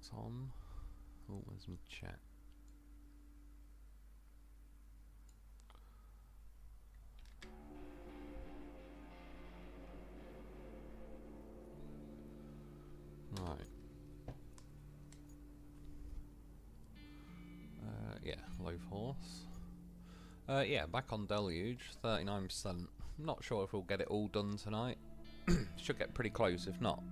That's on. Oh, where's my chat? Right. Yeah, loaf horse. Yeah, back on Deluge, 39%. I'm not sure if we'll get it all done tonight. Should get pretty close, if not.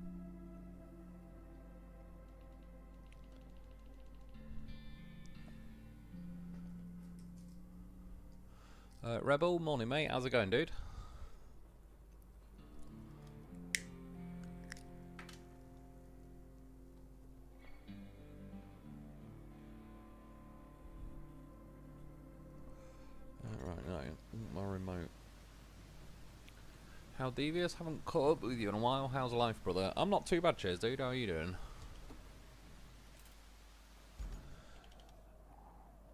Rebel, morning mate, how's it going, dude? Right, no, my remote. How devious? Haven't caught up with you in a while. How's life, brother? I'm not too bad, cheers, dude. How are you doing?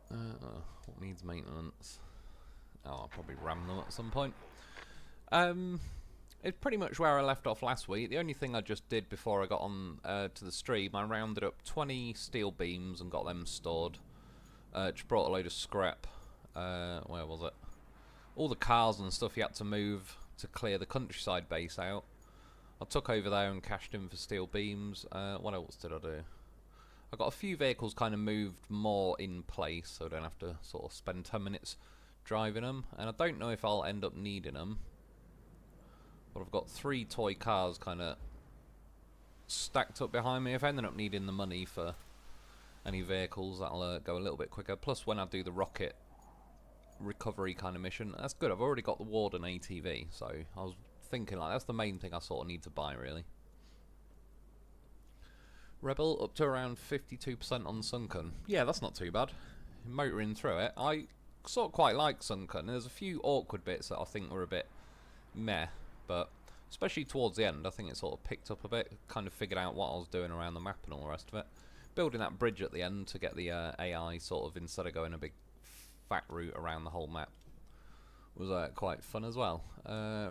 What needs maintenance? Oh, I'll probably ram them at some point. It's pretty much where I left off last week. The only thing I just did before I got on to the stream, I rounded up 20 steel beams and got them stored. Just brought a load of scrap. Where was it? All the cars and stuff you had to move to clear the countryside base out. I took over there and cashed in for steel beams. What else did I do? I got a few vehicles kind of moved more in place, so I don't have to sort of spend 10 minutes driving them. And I don't know if I'll end up needing them. But I've got 3 toy cars kind of stacked up behind me. If I ended up needing the money for any vehicles, that'll go a little bit quicker. Plus, when I do the rocket recovery kind of mission, that's good. I've already got the Warden ATV, so I was thinking like that's the main thing I sort of need to buy, really. Rebel up to around 52% on Sunken. Yeah, that's not too bad. Motoring through it, I sort of quite like Sunken. There's a few awkward bits that I think were a bit meh, but especially towards the end, I think it sort of picked up a bit. Kind of figured out what I was doing around the map and all the rest of it. Building that bridge at the end to get the AI sort of, instead of going a big fat route around the whole map, was quite fun as well.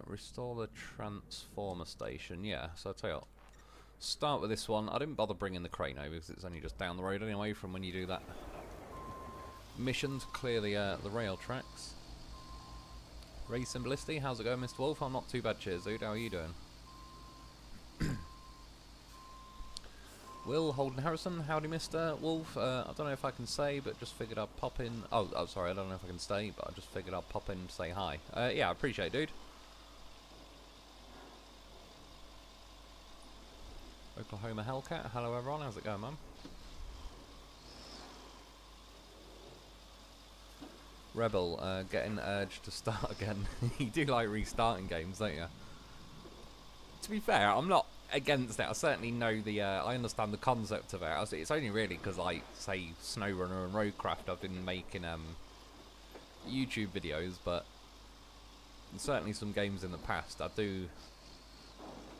Restore the transformer station. Yeah, so I'll tell you what, start with this one. I didn't bother bringing the crane over because it's only just down the road anyway from when you do that mission to clear the rail tracks. Racing Ballisty, how's it going, Mr. Wolf? I'm not too bad, cheers, dude. How are you doing? Will Holden Harrison, howdy, Mr. Wolf. I don't know if I can say, but just figured I'd pop in. Oh, sorry, I don't know if I can stay, but I just figured I'd pop in to say hi. Yeah, I appreciate it, dude. Oklahoma Hellcat, hello everyone, how's it going, man? Rebel, getting urged to start again. You do like restarting games, don't you? To be fair, I'm not against it. I certainly know the, I understand the concept of it. It's only really because, like, say, SnowRunner and Roadcraft, I've been making YouTube videos, but certainly some games in the past, I do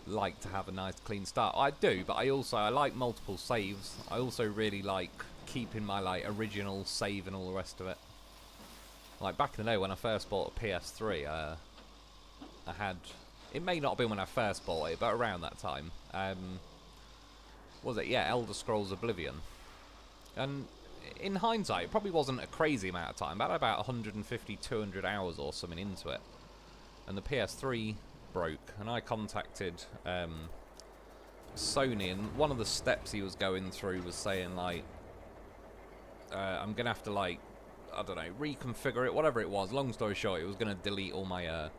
like to have a nice clean start. I do, but I like multiple saves. I also really like keeping my, like, original save and all the rest of it. Like, back in the day when I first bought a PS3, I had... It may not have been when I first bought it, but around that time. Was it? Yeah, Elder Scrolls Oblivion. And in hindsight, it probably wasn't a crazy amount of time, but I had about 150, 200 hours or something into it. And the PS3 broke, and I contacted Sony, and one of the steps he was going through was saying, like, I'm going to have to, like, I don't know, reconfigure it, whatever it was. Long story short, it was going to delete all my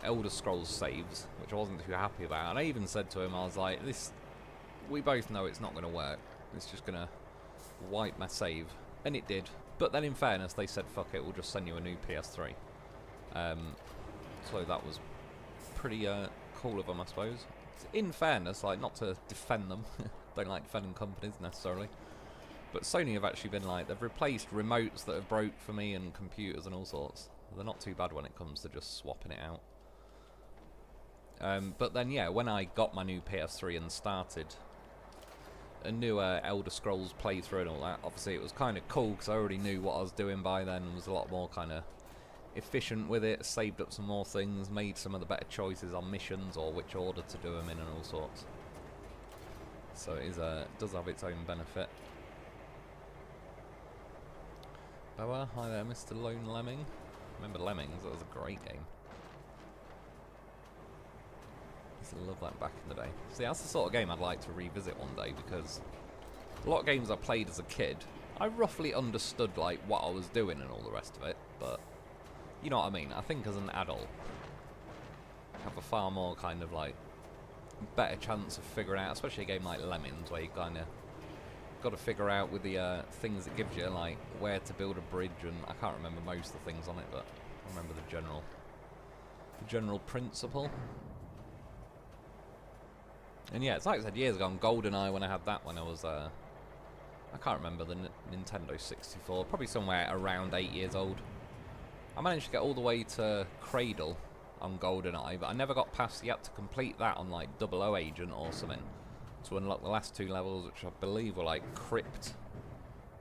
Elder Scrolls saves, which I wasn't too happy about. And I even said to him, I was like, we both know it's not going to work. It's just going to wipe my save. And it did. But then in fairness, they said, fuck it, we'll just send you a new PS3. So that was pretty cool of them, I suppose. In fairness, like, not to defend them. Don't like defending companies, necessarily. But Sony have actually been like, they've replaced remotes that have broke for me and computers and all sorts. They're not too bad when it comes to just swapping it out. But then, yeah, when I got my new PS3 and started a new Elder Scrolls playthrough and all that, obviously it was kind of cool because I already knew what I was doing by then and was a lot more kind of efficient with it, saved up some more things, made some of the better choices on missions or which order to do them in and all sorts. So it is, does have its own benefit. Boa, hi there, Mr. Lone Lemming. Remember Lemmings? That was a great game. Used to love that back in the day. See, that's the sort of game I'd like to revisit one day, because a lot of games I played as a kid, I roughly understood like what I was doing and all the rest of it, but you know what I mean. I think as an adult, I have a far more kind of like better chance of figuring out, especially a game like Lemmings, where you kind of got to figure out with the things it gives you, like where to build a bridge, and I can't remember most of the things on it, but I remember the general principle. And yeah, it's like I said years ago on GoldenEye, when I had that when I was I can't remember, the Nintendo 64, probably somewhere around 8 years old. I managed to get all the way to Cradle on GoldenEye, but I never got past, you had to complete that on like 00 Agent or something to unlock the last 2 levels, which I believe were like Crypt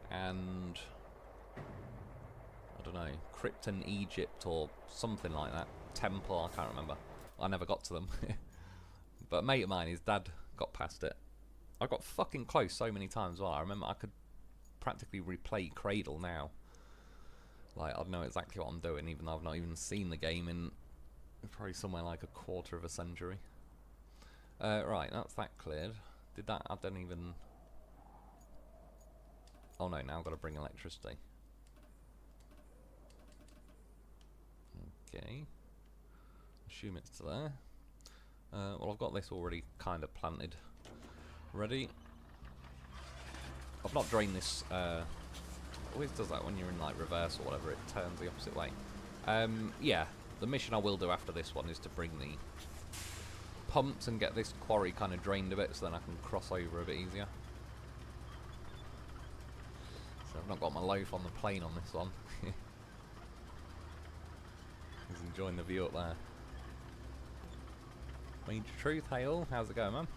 and I don't know, Crypt and Egypt or something like that. Temple, I can't remember. I never got to them. But a mate of mine, his dad got past it. I got fucking close so many times. Well, I remember I could practically replay Cradle now. Like, I'd know exactly what I'm doing, even though I've not even seen the game in probably somewhere like a quarter of a century. Right, that's that cleared. Did that? I don't even... Oh no, now I've got to bring electricity. Okay. Assume it's there. Well, I've got this already kind of planted. Ready? I've not drained this. Always does that when you're in like reverse or whatever. It turns the opposite way. Yeah, the mission I will do after this one is to bring the pumps and get this quarry kind of drained a bit, so then I can cross over a bit easier. So I've not got my loaf on the plane on this one. He's enjoying the view up there. Major Truth, hey all, how's it going, man?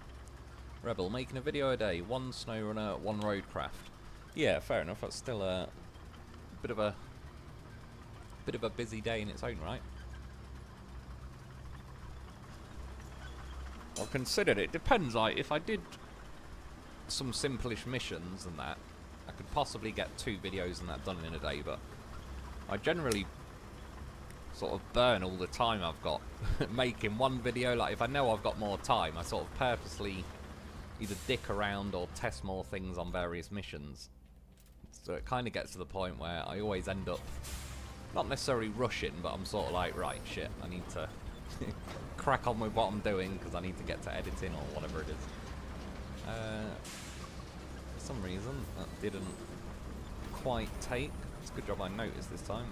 Rebel, making a video a day, 1 SnowRunner, 1 Roadcraft. Yeah, fair enough, that's still a bit of a busy day in its own right. I've considered it, depends, like, if I did some simplish missions and that, I could possibly get 2 videos and that done in a day, but I generally sort of burn all the time I've got making one video. Like, if I know I've got more time, I sort of purposely either dick around or test more things on various missions. So it kind of gets to the point where I always end up not necessarily rushing, but I'm sort of like, right, shit, I need to crack on with what I'm doing because I need to get to editing or whatever it is. For some reason that didn't quite take. It's a good job I noticed this time.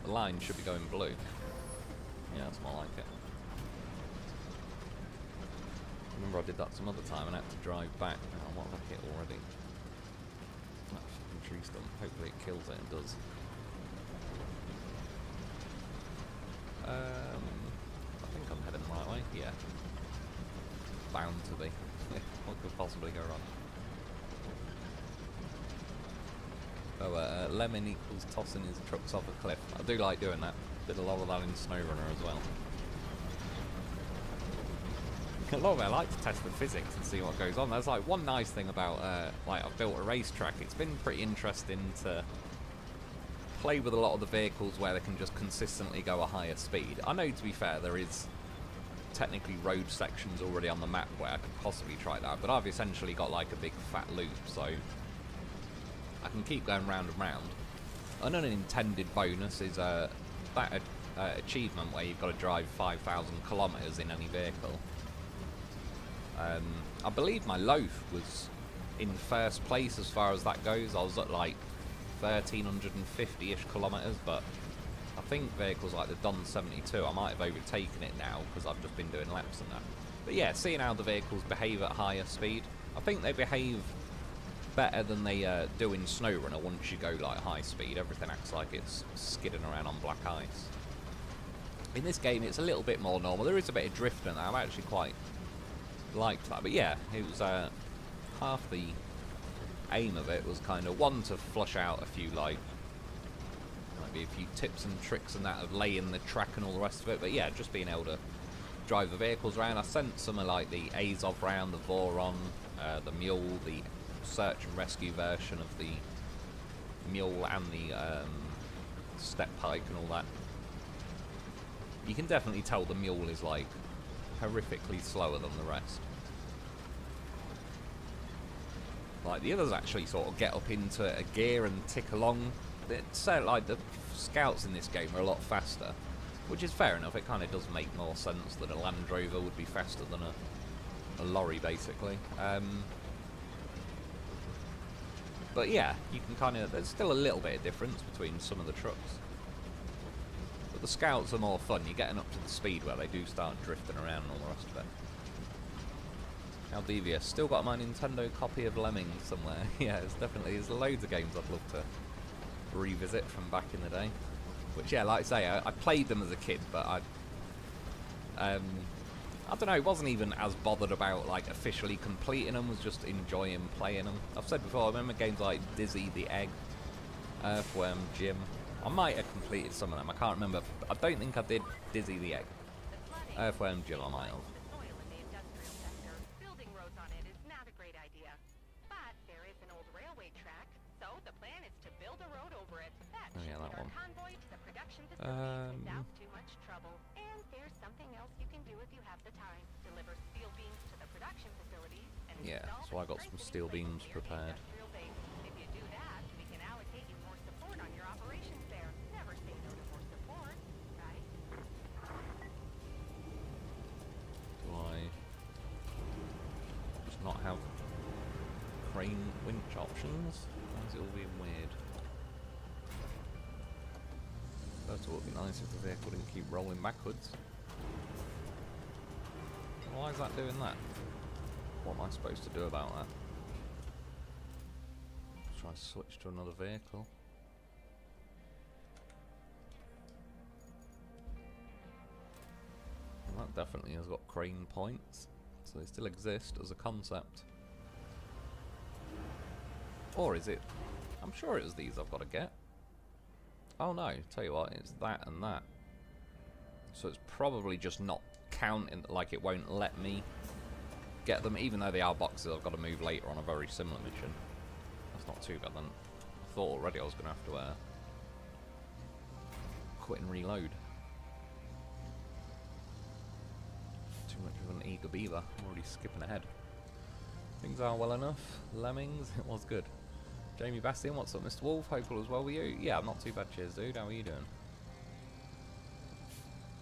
The line should be going blue. Yeah, that's more like it. Remember I did that some other time and I had to drive back. Oh, what have I hit already? That fucking tree stump. Hopefully it kills it. It does. I think I'm heading the right way. Yeah. Bound to be. What could possibly go wrong? Oh, lemon equals tossing his trucks off a cliff. I do like doing that. Did a lot of that in SnowRunner as well. A lot of it, I like to test the physics and see what goes on. There's like one nice thing about, like, I've built a racetrack. It's been pretty interesting to play with a lot of the vehicles where they can just consistently go a higher speed. I know, to be fair, there is technically road sections already on the map where I could possibly try that, but I've essentially got like a big fat loop, so I can keep going round and round. An unintended bonus is that achievement where you've got to drive 5,000 kilometers in any vehicle. I believe my loaf was in first place as far as that goes. I was at like 1,350-ish kilometers, but I think vehicles like the Don 72, I might have overtaken it now because I've just been doing laps and that. But yeah, seeing how the vehicles behave at higher speed, I think they behave better than they do in SnowRunner. Once you go like high speed, everything acts like it's skidding around on black ice. In this game, it's a little bit more normal. There is a bit of drift in that. I've actually quite liked that. But yeah, it was half the aim of it was kind of one to flush out a few like maybe a few tips and tricks and that of laying the track and all the rest of it. But yeah, just being able to drive the vehicles around. I sent some of like the Azov round, the Voron, the Mule, the search and rescue version of the Mule and the Step Pike and all that. You can definitely tell the Mule is like horrifically slower than the rest. Like the others actually sort of get up into a gear and tick along. It's like the scouts in this game are a lot faster, which is fair enough. It kind of does make more sense that a Land Rover would be faster than a lorry, basically. But yeah, you can kind of... There's still a little bit of difference between some of the trucks. But the scouts are more fun. You're getting up to the speed where they do start drifting around and all the rest of it. How devious. Still got my Nintendo copy of Lemmings somewhere. Yeah, there's loads of games I'd love to revisit from back in the day. Which, yeah, like I say, I played them as a kid, but I don't know, wasn't even as bothered about like officially completing them, was just enjoying playing them. I've said before, I remember games like Dizzy the Egg, Earthworm Jim. I might have completed some of them, I can't remember. I don't think I did Dizzy the Egg. Earthworm Jim I might have. Oh yeah, that one. Yeah, so I got some steel beams prepared. Do I just not have crane winch options? Why is it all being weird? First of all, it would be nice if the vehicle didn't keep rolling backwards. Why is that doing that? What am I supposed to do about that? Try to switch to another vehicle. Well, that definitely has got crane points, so they still exist as a concept. Or is it? I'm sure it was these I've got to get. Oh no, tell you what, it's that and that. So it's probably just not counting, like it won't let me get them, even though they are boxes I've got to move later on a very similar mission. That's not too bad then. I thought already I was going to have to quit and reload. Too much of an eager beaver, I'm already skipping ahead. Things are well enough. Lemmings, it was good. Jamie Bastian, what's up, Mr. Wolf? Hope all is well with you. Yeah, I'm not too bad, cheers, dude. How are you doing?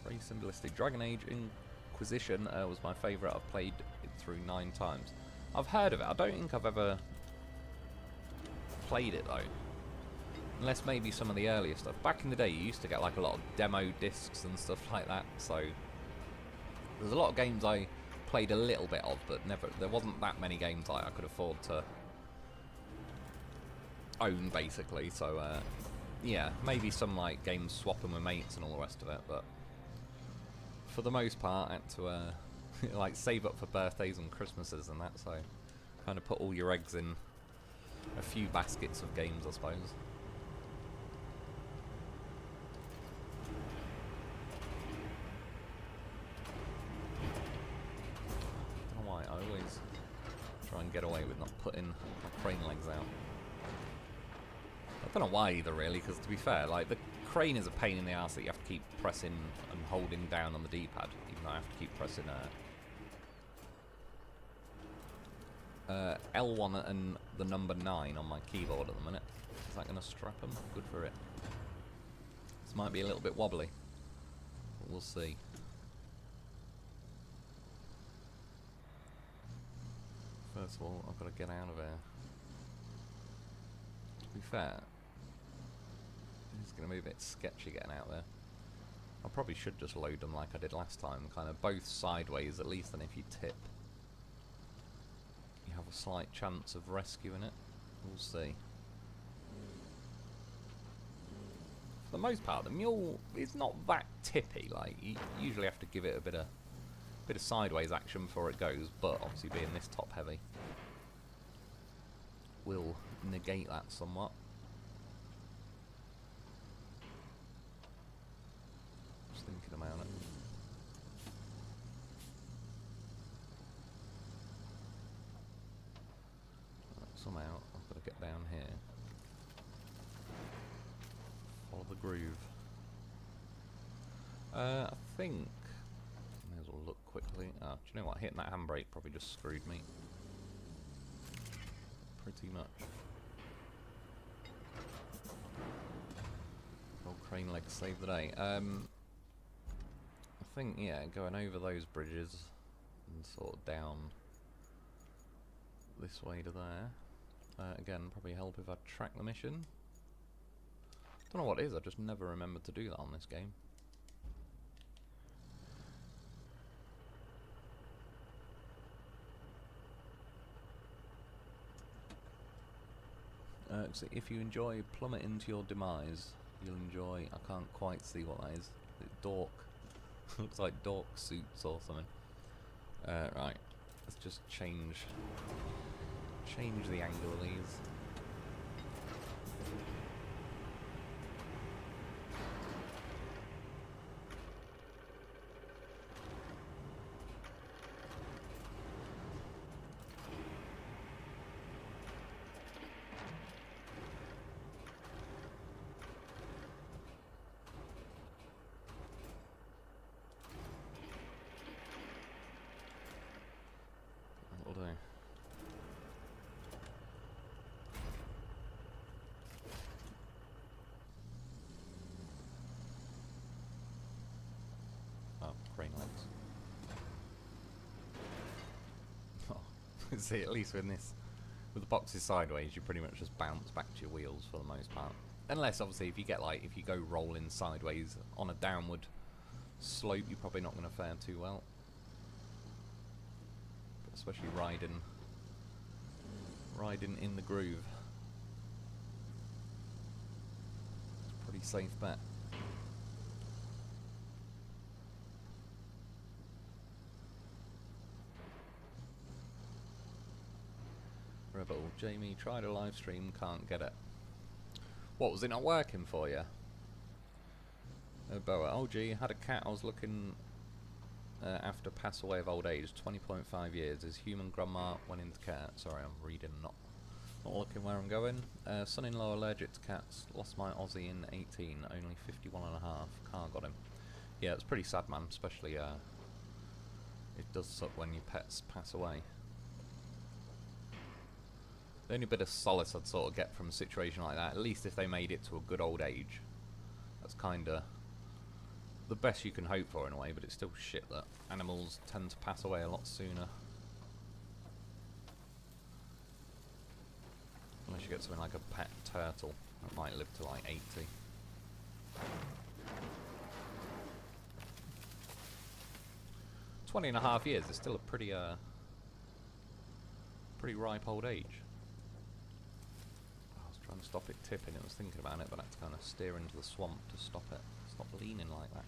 Very symbolistic. Dragon Age Inquisition was my favourite. I've played it through 9 times. I've heard of it. I don't think I've ever played it, though. Unless maybe some of the earlier stuff. Back in the day, you used to get like a lot of demo discs and stuff like that, so there's a lot of games I played a little bit of, but never. There wasn't that many games I could afford to own, basically. So yeah, maybe some like games swapping with mates and all the rest of it, but for the most part I had to like save up for birthdays and Christmases and that, so kind of put all your eggs in a few baskets of games, I suppose. I don't know why I always try and get away with not putting my crane legs out. I don't know why either, really, because to be fair, like, the crane is a pain in the arse that you have to keep pressing and holding down on the D-pad, even though I have to keep pressing L1 and the number 9 on my keyboard at the minute. Is that going to strap them? Good for it. This might be a little bit wobbly, but we'll see. First of all, I've got to get out of here. To be fair, it's going to be a bit sketchy getting out there. I probably should just load them like I did last time, kind of both sideways at least, and if you tip, you have a slight chance of rescuing it. We'll see. For the most part, the mule is not that tippy. Like, you usually have to give it a bit of sideways action before it goes, but obviously being this top heavy will negate that somewhat. Just thinking about it. somehow I've got to get down here. Follow the groove. I think... May as well look quickly. Oh, do you know what? Hitting that handbrake probably just screwed me. Pretty much. Old crane leg saved the day. I think, yeah, going over those bridges and sort of down this way to there. Again, probably help if I track the mission. Don't know what it is, I just never remembered to do that on this game. So if you enjoy plummet into your demise, you'll enjoy... I can't quite see what that is. Is it dork? Looks like dork suits or something. Right, let's just change the angle of these. That'll do. Oh, crane legs. Oh, see, at least with this, with the boxes sideways, you pretty much just bounce back to your wheels for the most part. Unless, obviously, if you get like, if you go rolling sideways on a downward slope, you're probably not going to fare too well. But especially riding in the groove. It's a pretty safe bet. Rebel, Jamie, tried a live stream, can't get it. What, was it not working for you? Boa, oh gee, had a cat I was looking after pass away of old age, 20.5 years. His human grandma went into care. Sorry, I'm reading, not looking where I'm going. Son-in-law allergic to cats, lost my Aussie in 18, only 51 and a half. Car got him. Yeah, it's pretty sad, man, especially it does suck when your pets pass away. The only bit of solace I'd sort of get from a situation like that, at least if they made it to a good old age, that's kinda the best you can hope for in a way, but it's still shit that animals tend to pass away a lot sooner. Unless you get something like a pet turtle that might live to like 80. 20.5 years is still a pretty ripe old age. I was trying to stop it tipping, I was thinking about it, but I had to kind of steer into the swamp to stop it. Stop leaning like that.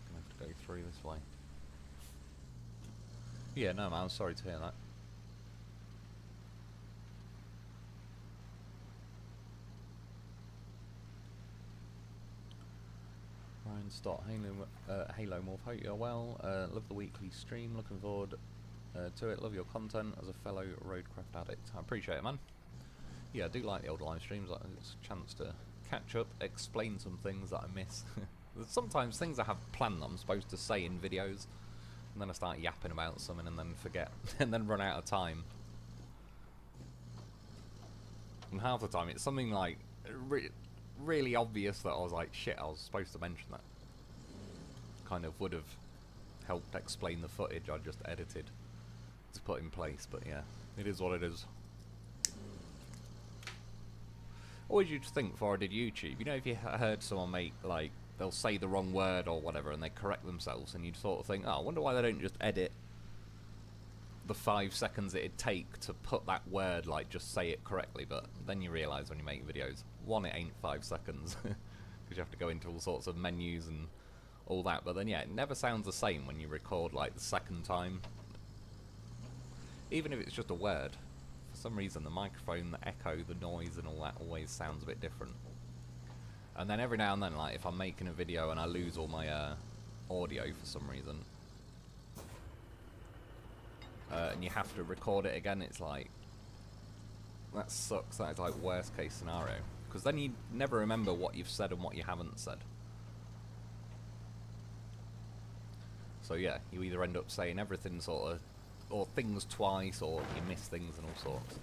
I'm going to have to go through this way. Yeah, no man, I'm sorry to hear that. Ryan Stott, Halo Morph, hope you're well. Love the weekly stream, looking forward to it. Love your content as a fellow Roadcraft addict. I appreciate it, man. Yeah, I do like the old live streams. It's a chance to catch up, explain some things that I miss. There's sometimes things I have planned that I'm supposed to say in videos, and then I start yapping about something and then forget, and then run out of time. And half the time it's something like really obvious that I was like, shit, I was supposed to mention that. Kind of would have helped explain the footage I just edited to put in place, but yeah, it is what it is. Always used to think before I did YouTube, you know, if you heard someone make, like, they'll say the wrong word or whatever and they correct themselves, and you'd sort of think, oh, I wonder why they don't just edit the 5 seconds it'd take to put that word, like, just say it correctly. But then you realise when you make videos, one, it ain't 5 seconds, because you have to go into all sorts of menus and all that, but then yeah, it never sounds the same when you record, like, the second time. Even if it's just a word. For some reason the microphone, the echo, the noise and all that always sounds a bit different. And then every now and then, like, if I'm making a video and I lose all my audio for some reason, and you have to record it again, it's like, that sucks. That is like worst case scenario, because then you never remember what you've said and what you haven't said. So yeah, you either end up saying everything sort of, or things twice, or you miss things and all sorts.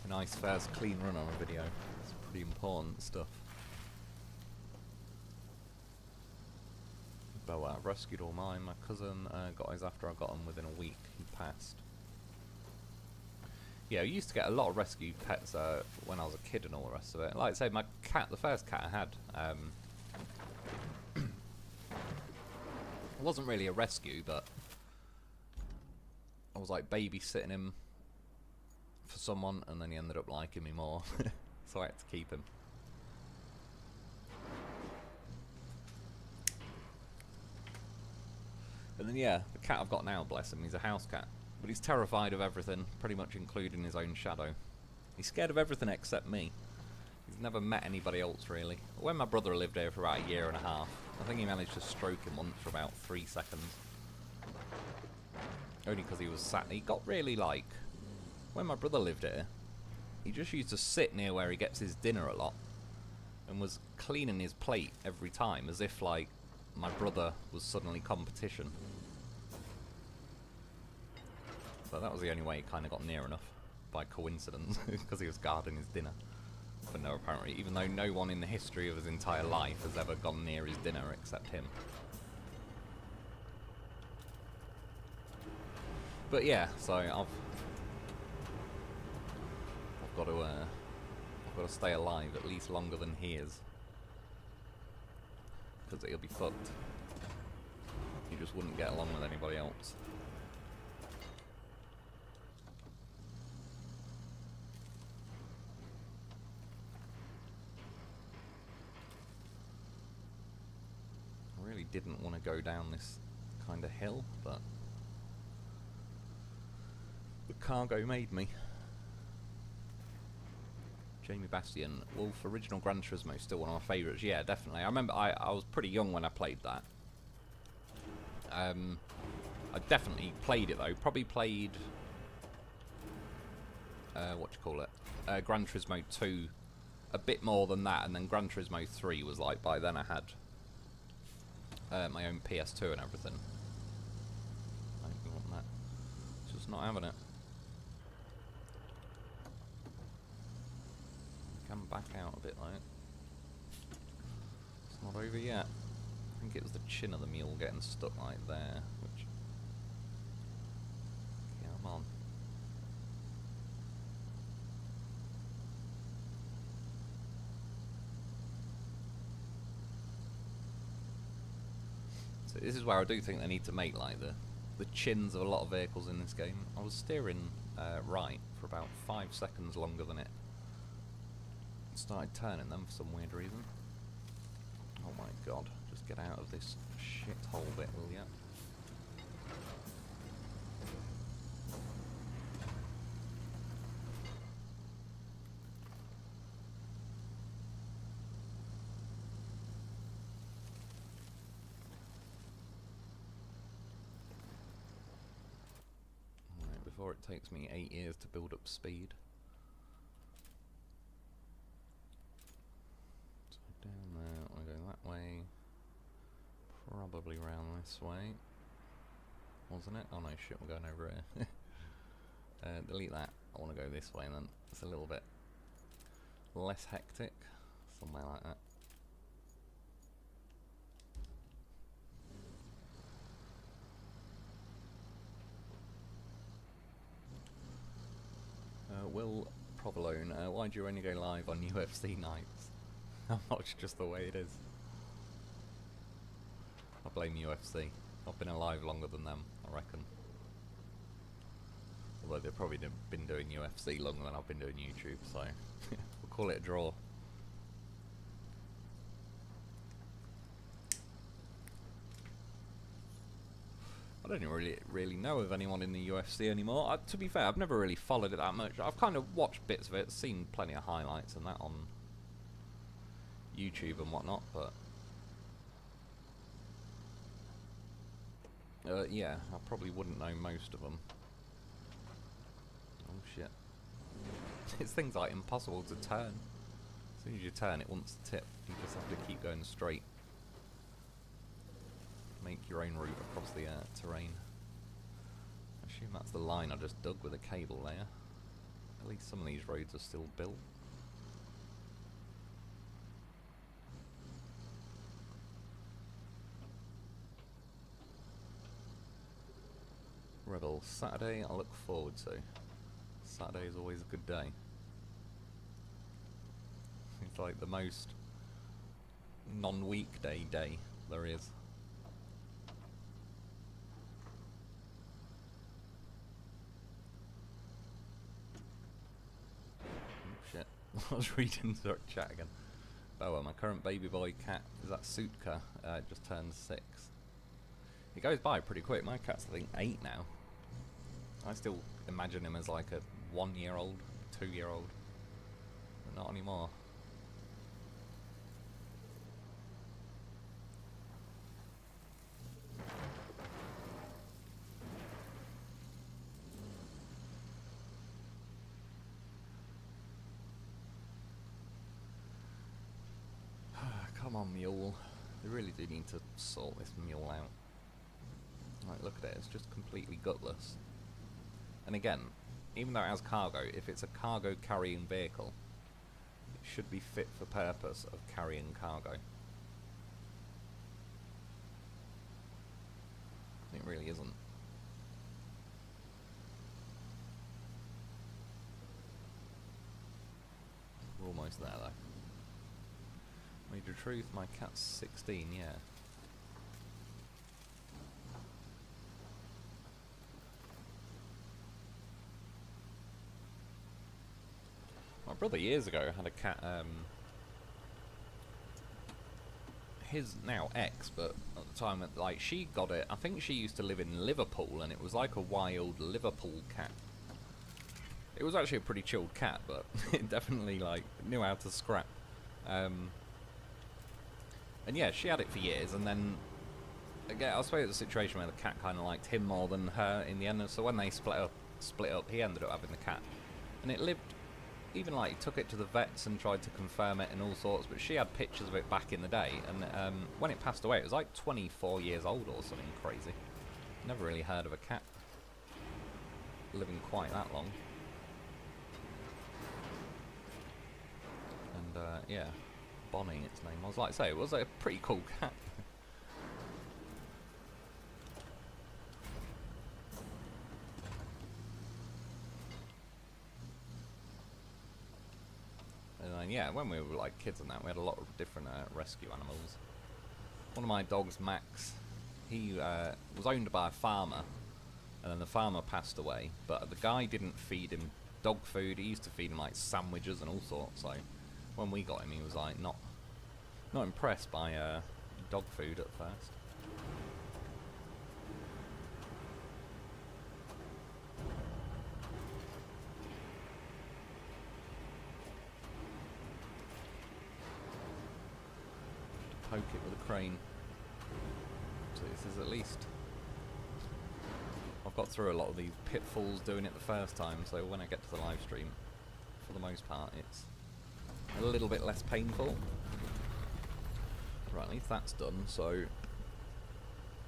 A nice first clean run on a video. It's pretty important stuff. But I've rescued all mine. My cousin got his after I got him within a week. He passed. Yeah, I used to get a lot of rescue pets when I was a kid and all the rest of it. Like I say, my cat, the first cat I had, it wasn't really a rescue, but I was like babysitting him for someone, and then he ended up liking me more, so I had to keep him. And then yeah, the cat I've got now, bless him, he's a house cat. But he's terrified of everything, pretty much including his own shadow. He's scared of everything except me. He's never met anybody else, really. When my brother lived here for about a year and a half, I think he managed to stroke him once for about 3 seconds. Only because he was sat... He got really, like... When my brother lived here, he just used to sit near where he gets his dinner a lot, and was cleaning his plate every time, as if, like, my brother was suddenly competition. So that was the only way he kind of got near enough, by coincidence, because he was guarding his dinner. But no, apparently, even though no one in the history of his entire life has ever gone near his dinner except him. But yeah, so I've got to stay alive at least longer than he is, because he'll be fucked. He just wouldn't get along with anybody else. I really didn't want to go down this kind of hill, but the cargo made me. Jamie Bastion, Wolf, original Gran Turismo, still one of my favourites. Yeah, definitely. I remember I was pretty young when I played that. I definitely played it though. Probably played Gran Turismo 2 a bit more than that, and then Gran Turismo 3 was like, by then I had my own PS2 and everything. I don't want that. Just not having it. Come back out a bit, like. It's not over yet. I think it was the chin of the mule getting stuck like there, which... Come on. So this is where I do think they need to make, like, the chins of a lot of vehicles in this game. I was steering right for about 5 seconds longer than it started turning them for some weird reason. Oh my god, just get out of this shithole bit, will ya? Alright, before it takes me 8 years to build up speed. Down there, I want to go that way. Probably round this way. Wasn't it? Oh no, shit, we're going over here. Delete that. I want to go this way then. It's a little bit less hectic. Somewhere like that. Will Provolone, why do you only go live on UFC nights? How much just the way it is. I blame UFC. I've been alive longer than them, I reckon. Although they've probably been doing UFC longer than I've been doing YouTube, so we'll call it a draw. I don't really know of anyone in the UFC anymore. To be fair, I've never really followed it that much. I've kind of watched bits of it, seen plenty of highlights and that on YouTube and whatnot, but yeah, I probably wouldn't know most of them. shit. It's things like impossible to turn. As soon as you turn, it wants to tip. You just have to keep going straight. Make your own route across the terrain. I assume that's the line I just dug with a cable layer. At least some of these roads are still built. Rebel, Saturday I look forward to. Saturday is always a good day. It's like the most non-weekday day there is. Oh shit, I was reading the chat again. Oh well, my current baby boy cat is that Sutka, just turned 6. It goes by pretty quick. My cat's I think 8 now. I still imagine him as like a 1-year-old, 2-year-old, but not anymore. Come on, mule. They really do need to sort this mule out. Like, look at it, it's just completely gutless. And again, even though it has cargo, if it's a cargo carrying vehicle, it should be fit for purpose of carrying cargo. It really isn't. We're almost there though. Major truth, my cat's 16, yeah. My brother years ago had a cat, his now ex, but at the time, like, she got it, I think she used to live in Liverpool, and it was like a wild Liverpool cat. It was actually a pretty chilled cat, but it definitely, like, knew how to scrap. And yeah, she had it for years, and then, again, I suppose it was a situation where the cat kind of liked him more than her in the end, and so when they split up, he ended up having the cat. And it lived, even like, he took it to the vets and tried to confirm it and all sorts, but she had pictures of it back in the day, and when it passed away, it was like 24 years old or something crazy. Never really heard of a cat living quite that long. And yeah, Bonnie, its name was. Like I say, it was a pretty cool cat. And then, yeah, when we were like kids and that, we had a lot of different rescue animals. One of my dogs, Max, he was owned by a farmer, and then the farmer passed away, but the guy didn't feed him dog food. He used to feed him like sandwiches and all sorts. So when we got him, he was like not impressed by dog food at first. Poke it with a crane. So this is at least, I've got through a lot of these pitfalls doing it the first time, so when I get to the live stream, for the most part, it's a little bit less painful. Right, at least that's done, so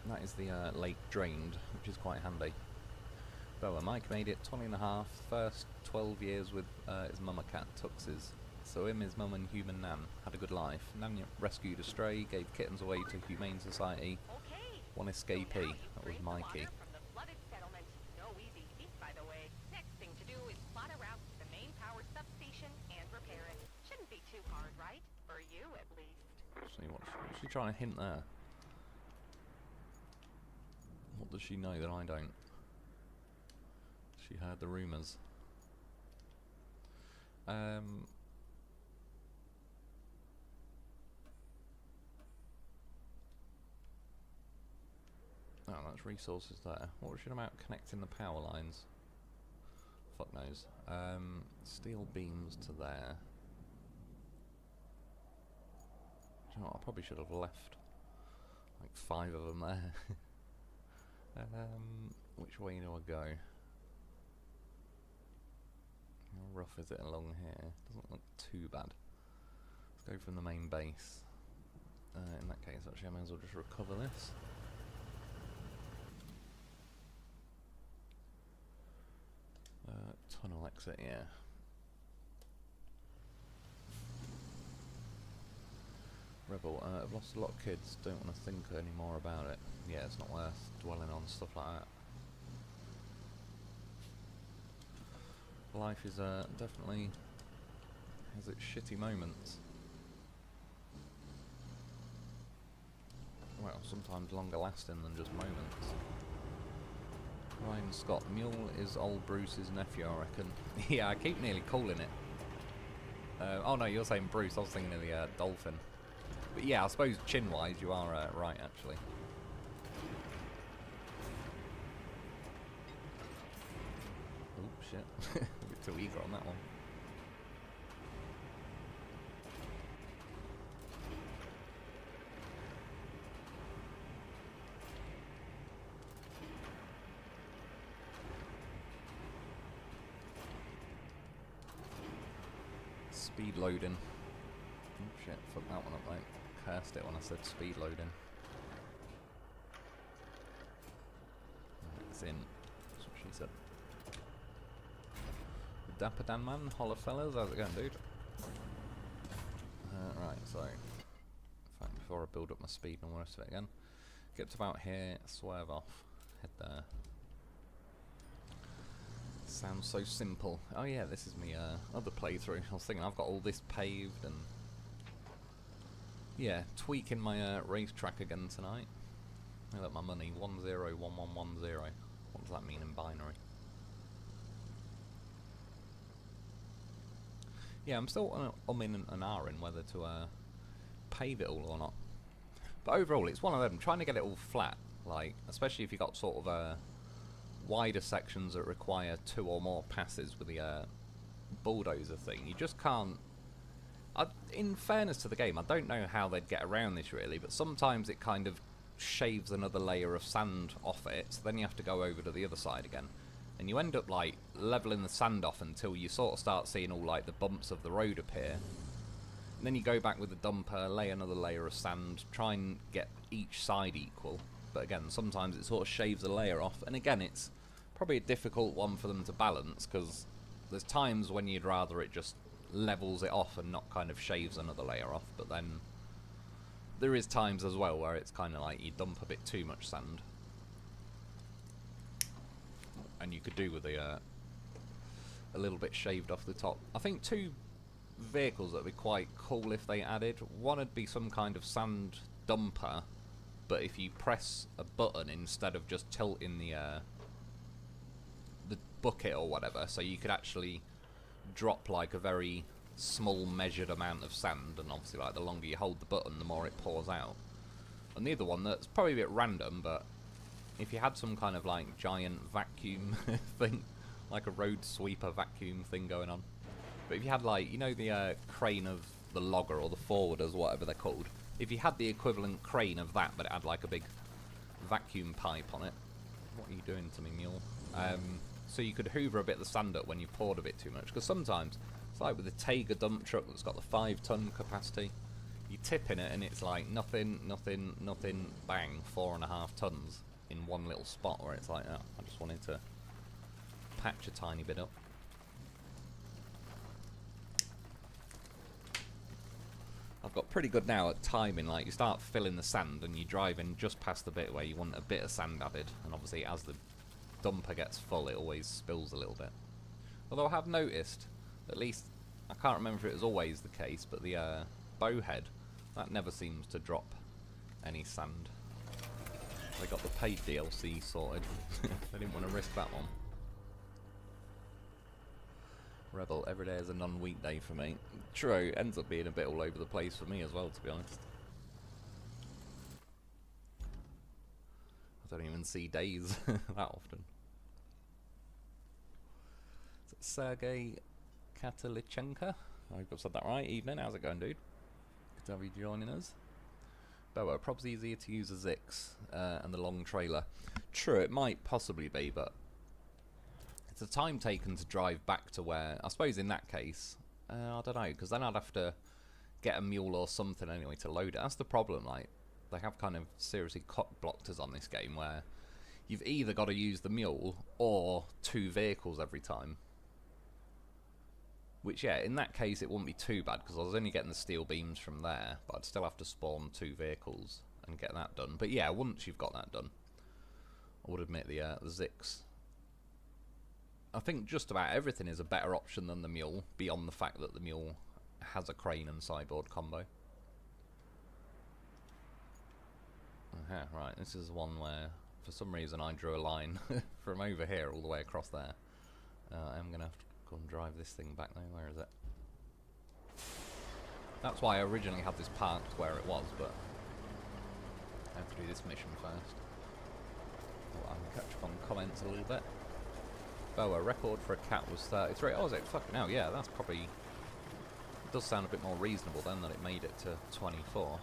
that is the lake drained, which is quite handy. But Mike made it 20 and a half, first 12 years with his mama cat, Tuxes. So him, his mum and human Nan had a good life. Nan rescued a stray, gave kittens away to Humane Society. One escapee, that was Mikey. See, what's she trying to hint there? What does she know that I don't? She heard the rumours. Oh, that's resources there. What was she about connecting the power lines? Fuck knows. Steel beams to there. Do you know what? I probably should have left like 5 of them there. Which way do I go? How rough is it along here? Doesn't look too bad. Let's go from the main base. In that case, actually, I may as well just recover this. Tunnel exit, yeah. Rebel, I've lost a lot of kids, don't want to think any more about it. Yeah, it's not worth dwelling on stuff like that. Life is definitely has its shitty moments. Well, sometimes longer lasting than just moments. Ryan Scott, Mule is old Bruce's nephew, I reckon. Yeah, I keep nearly calling it. Oh no, you're saying Bruce, I was thinking of the dolphin. But yeah, I suppose chin-wise you are right, actually. Oh shit, a bit too eager on that one. Speed loading. Oh shit, fuck that one up, mate. Cursed it when I said speed loading. It's in. That's what she said. Dapper Dan man, holla fellas, how's it going, dude? Right, so in fact, before I build up my speed and the rest of it again, get to about here, swerve off, head there. Sounds so simple. Oh yeah, this is me other playthrough. I was thinking I've got all this paved and yeah, tweaking my racetrack again tonight. Look at my money, 101110. What does that mean in binary? Yeah, I'm still umming and ahhing whether to pave it all or not. But overall, it's one of them, trying to get it all flat, like, especially if you've got sort of wider sections that require 2 or more passes with the bulldozer thing. You just can't... in fairness to the game, I don't know how they'd get around this really, but sometimes it kind of shaves another layer of sand off it, so then you have to go over to the other side again. And you end up like leveling the sand off until you sort of start seeing all like the bumps of the road appear. And then you go back with the dumper, lay another layer of sand, try and get each side equal. But again, sometimes it sort of shaves a layer off. And again, it's probably a difficult one for them to balance, because there's times when you'd rather it just levels it off and not kind of shaves another layer off. But then there is times as well where it's kind of like you dump a bit too much sand. And you could do with a little bit shaved off the top. I think 2 vehicles that would be quite cool if they added. One would be some kind of sand dumper, but if you press a button instead of just tilting the bucket or whatever, so you could actually drop like a very small measured amount of sand, and obviously like the longer you hold the button the more it pours out. And the other one that's probably a bit random, but if you had some kind of like giant vacuum thing, like a road sweeper vacuum thing going on. But if you had like, you know, the crane of the logger or the forwarders, whatever they're called, if you had the equivalent crane of that, but it had like a big vacuum pipe on it. What are you doing to me, mule? So you could hoover a bit of the sand up when you poured a bit too much, because sometimes it's like with the Tega dump truck that's got the 5-ton capacity, you tip in it and it's like nothing, bang, 4.5 tons in one little spot where it's like, oh, I just wanted to patch a tiny bit up. I've got pretty good now at timing, like you start filling the sand and you drive in just past the bit where you want a bit of sand added, and obviously as the dumper gets full it always spills a little bit. Although I have noticed, at least, I can't remember if it was always the case, but the bowhead, that never seems to drop any sand. They got the paid DLC sorted. They didn't want to risk that one. Rebel, every day is a non-weekday for me. True, ends up being a bit all over the place for me as well, to be honest. I don't even see days that often. Sergey Katalichenko, I hope I've said that right. Evening, how's it going, dude? Good to have you joining us. Boa, probably easier to use a Zix and the long trailer. True, it might possibly be, but the time taken to drive back to where, I suppose in that case, I don't know, because then I'd have to get a mule or something anyway to load it. That's the problem, like, they have kind of seriously cock-blocked us on this game where you've either got to use the mule or 2 vehicles every time. Which, yeah, in that case it wouldn't be too bad because I was only getting the steel beams from there, but I'd still have to spawn 2 vehicles and get that done. But yeah, once you've got that done, I would admit the Zix. I think just about everything is a better option than the mule, beyond the fact that the mule has a crane and sideboard combo. Right, this is one where, for some reason, I drew a line from over here all the way across there. I'm going to have to go and drive this thing back there. Where is it? That's why I originally had this parked where it was, but I have to do this mission first. Well, I can catch up on comments a little bit. Oh, a record for a cat was 33. Oh, is it? Fucking hell, yeah, that's probably... It does sound a bit more reasonable then that it made it to 24.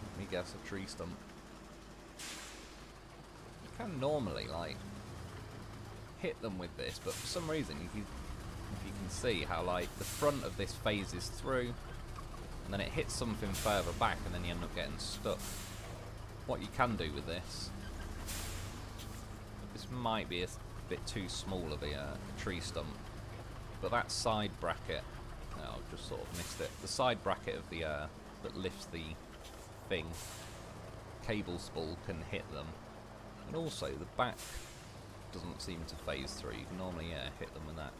Let me guess, a tree stump. You can normally, like, hit them with this, but for some reason, if you can see how, like, the front of this phases through, and then it hits something further back, and then you end up getting stuck. What you can do with this... This might be a bit too small of a tree stump, but that side bracket... Oh, I've just sort of missed it. The side bracket of the that lifts the thing, cable spool, can hit them, and also the back doesn't seem to phase through. You can normally, yeah, hit them with that.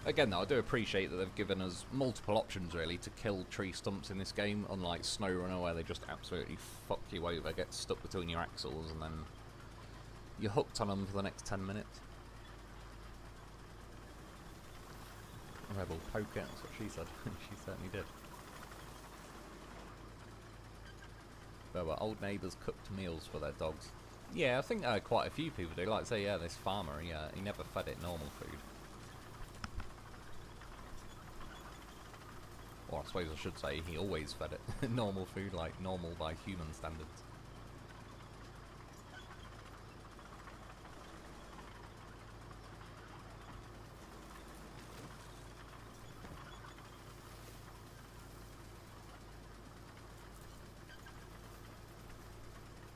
Again, though, I do appreciate that they've given us multiple options, really, to kill tree stumps in this game, unlike SnowRunner, where they just absolutely fuck you over, get stuck between your axles, and then you're hooked on them for the next 10 minutes. Rebel poke it, that's what she said. She certainly did. There were old neighbours cooked meals for their dogs. Yeah, I think quite a few people do. Like, say, yeah, this farmer, he never fed it normal food. Or I suppose I should say he always fed it normal food, like normal by human standards.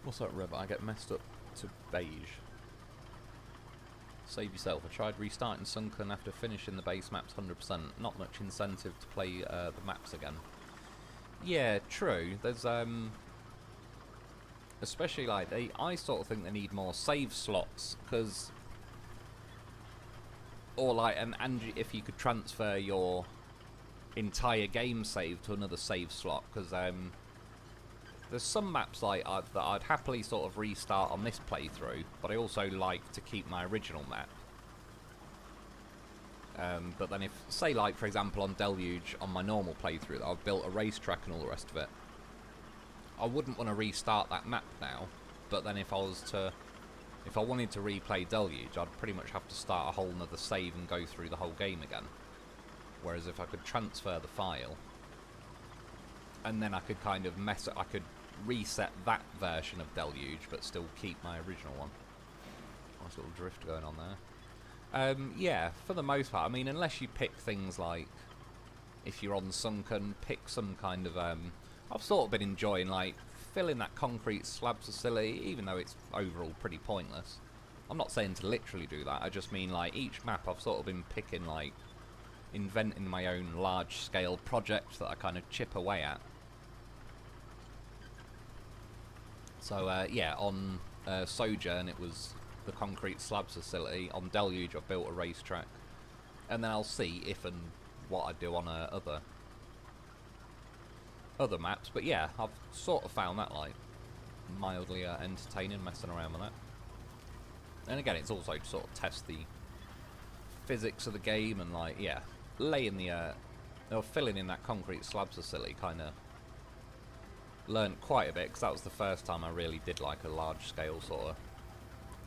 What's up, Rebel? I get messed up to beige. Save yourself. I tried restarting Sunken after finishing the base maps 100%. Not much incentive to play the maps again. Yeah, true. There's especially like I sort of think they need more save slots, because or like and if you could transfer your entire game save to another save slot, because there's some maps like that I'd happily sort of restart on this playthrough, but I also like to keep my original map. But then if, say like for example on Deluge, on my normal playthrough that I've built a racetrack and all the rest of it, I wouldn't want to restart that map now, but then if I wanted to replay Deluge, I'd pretty much have to start a whole nother save and go through the whole game again. Whereas if I could transfer the file, and then I could kind of I could reset that version of Deluge, but still keep my original one. Nice little drift going on there. Yeah, for the most part, I mean, unless you pick things like, if you're on Sunken, pick some kind of, I've sort of been enjoying, like, filling that concrete slab facility, even though it's overall pretty pointless. I'm not saying to literally do that, I just mean, like, each map I've sort of been picking, like, inventing my own large-scale projects that I kind of chip away at. So, yeah, on Sojourn it was the concrete slabs facility. On Deluge I've built a racetrack. And then I'll see if and what I do on other maps. But yeah, I've sort of found that, like, mildly entertaining, messing around with that. And again, it's also to sort of test the physics of the game and, like, yeah, laying or filling in that concrete slabs facility kind of learned quite a bit, because that was the first time I really did like a large scale sort of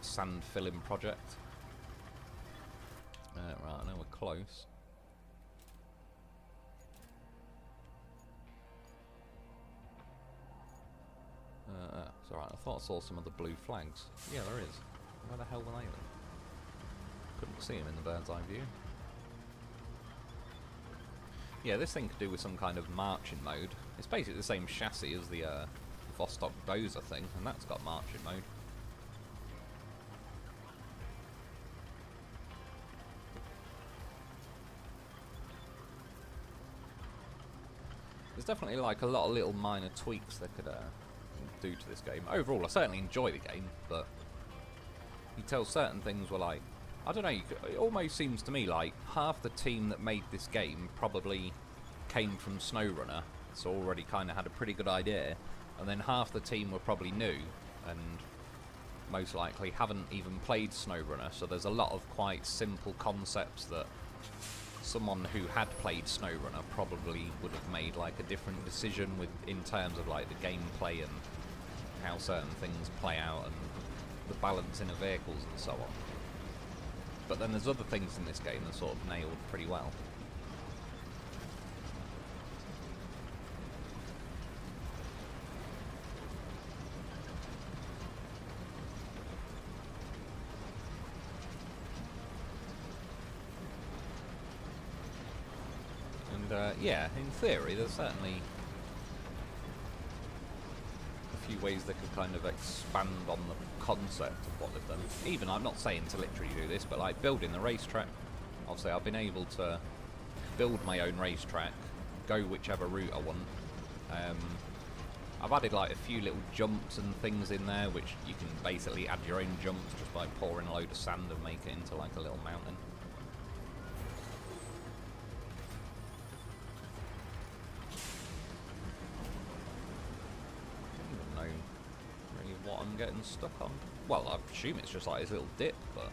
sand filling project. Right, I know we're close. alright, I thought I saw some of the blue flags. Yeah, there is. Where the hell were they then? Couldn't see them in the bird's eye view. Yeah, this thing could do with some kind of marching mode. It's basically the same chassis as the Vostok Dozer thing, and that's got marching mode. There's definitely like a lot of little minor tweaks they could do to this game. Overall, I certainly enjoy the game, but you tell certain things were like, I don't know, it almost seems to me like half the team that made this game probably came from SnowRunner, so already kind of had a pretty good idea, and then half the team were probably new, and most likely haven't even played SnowRunner, so there's a lot of quite simple concepts that someone who had played SnowRunner probably would have made like a different decision with in terms of like the gameplay and how certain things play out and the balancing of vehicles and so on. But then there's other things in this game that sort of nailed pretty well. Yeah, in theory, there's certainly a few ways they could kind of expand on the concept of what they've done. Even, I'm not saying to literally do this, but like building the racetrack, obviously I've been able to build my own racetrack, go whichever route I want. I've added like a few little jumps and things in there, which you can basically add your own jumps just by pouring a load of sand and make it into like a little mountain. What I'm getting stuck on. Well, I assume it's just like this little dip, but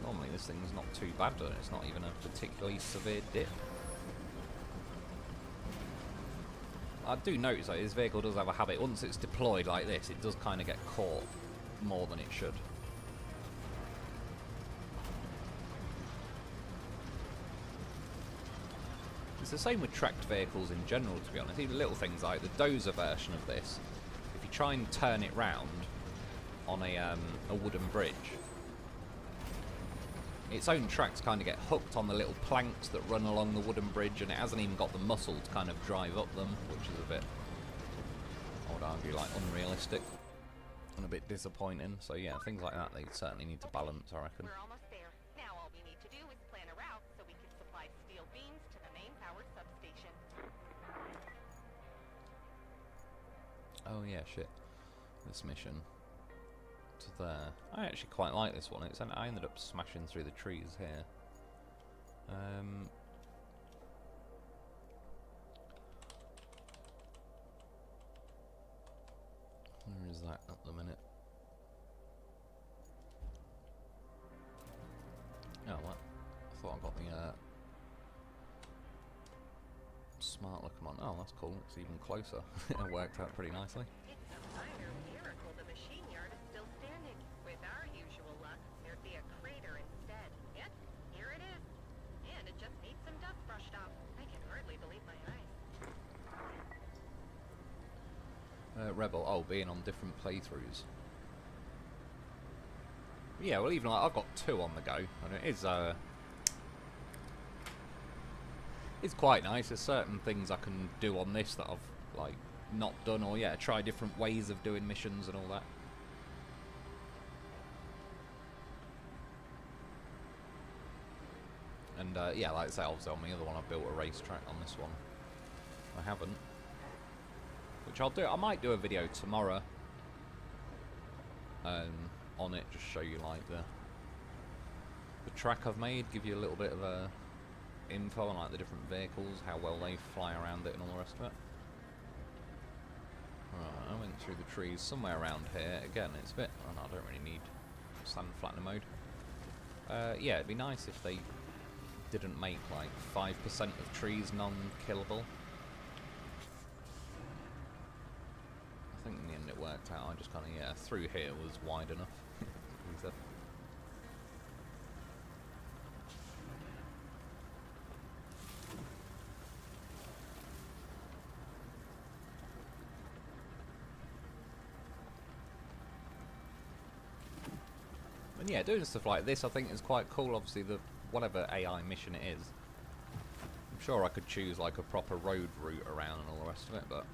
normally this thing's not too bad, and it's not even a particularly severe dip. I do notice that this vehicle does have a habit, once it's deployed like this, it does kind of get caught more than it should. It's the same with tracked vehicles in general, to be honest. Even little things like the Dozer version of this, if you try and turn it round on a wooden bridge, its own tracks kind of get hooked on the little planks that run along the wooden bridge, and it hasn't even got the muscle to kind of drive up them, which is a bit, I would argue, like unrealistic and a bit disappointing. So yeah, things like that they certainly need to balance, I reckon. We're almost there. Now all we need to do is plan a route so we can supply steel beams to the main power substation. Oh yeah, shit. This mission to there. I actually quite like this one. I ended up smashing through the trees here. Where is that at the minute? Oh, what? I thought I got the smart look on. Oh, that's cool. It's even closer. It worked out pretty nicely. It's a minor miracle the machine yard is still standing. With our usual luck, there'd be a crater instead. Yet, here it is. And it just needs some dust brushed off. I can hardly believe my eyes. Rebel. Oh, being on different playthroughs. Yeah, well, even like I've got 2 on the go, and it is it's quite nice. There's certain things I can do on this that I've like not done, or yeah, try different ways of doing missions and all that. And yeah, like I say, obviously on the other one I built a racetrack. On this one I haven't, which I'll do. I might do a video tomorrow on it, just show you like the track I've made, give you a little bit of info on like the different vehicles, how well they fly around it and all the rest of it. Right, I went through the trees somewhere around here. Again, it's a bit, I don't really need sand flattener mode. Yeah, it'd be nice if they didn't make like 5% of trees non-killable. I think in the end it worked out. I just kind of, yeah, through here was wide enough. yeah, doing stuff like this I think is quite cool. Obviously, the whatever AI mission it is, I'm sure I could choose like a proper road route around and all the rest of it, but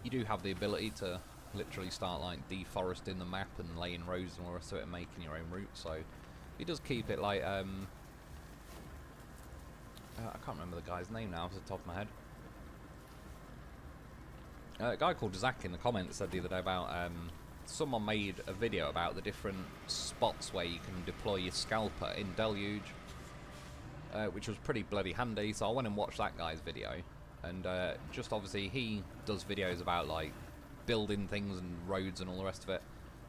you do have the ability to literally start like deforesting the map and laying roads and all the rest of it and making your own route. So it does keep it like I can't remember the guy's name now off the top of my head. A guy called Zach in the comments said the other day about someone made a video about the different spots where you can deploy your scalper in Deluge, which was pretty bloody handy. So I went and watched that guy's video, and just obviously he does videos about like building things and roads and all the rest of it,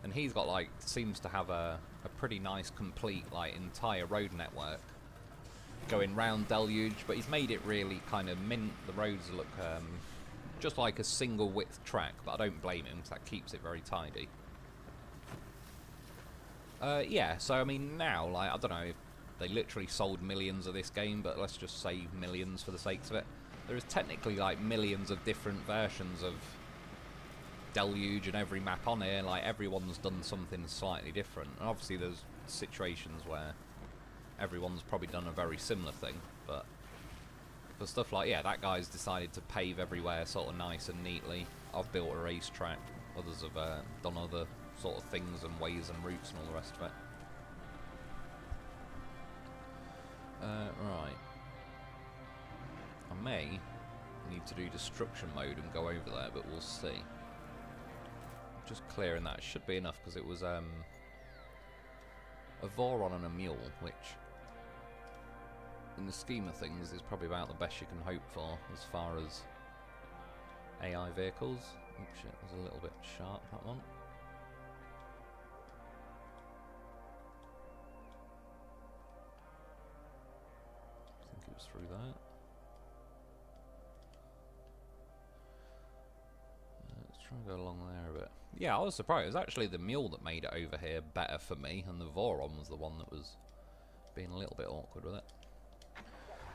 and he's got like seems to have a pretty nice complete like entire road network going round Deluge, but he's made it really kind of mint. The roads look just like a single width track, but I don't blame him because that keeps it very tidy. Yeah, so I mean now, like, I don't know if they literally sold millions of this game, but let's just say millions for the sakes of it. There is technically like millions of different versions of Deluge and every map on here, like everyone's done something slightly different. And obviously there's situations where everyone's probably done a very similar thing, but for stuff like, yeah, that guy's decided to pave everywhere sort of nice and neatly. I've built a racetrack, others have done other sort of things and ways and routes and all the rest of it. Right. I may need to do destruction mode and go over there, but we'll see. Just clearing that should be enough, because it was a Voron and a mule, which in the scheme of things is probably about the best you can hope for as far as AI vehicles. Oops, shit, was a little bit sharp, that one. I think it was through that. Let's try and go along there a bit. Yeah, I was surprised. It was actually the mule that made it over here better for me, and the Voron was the one that was being a little bit awkward with it.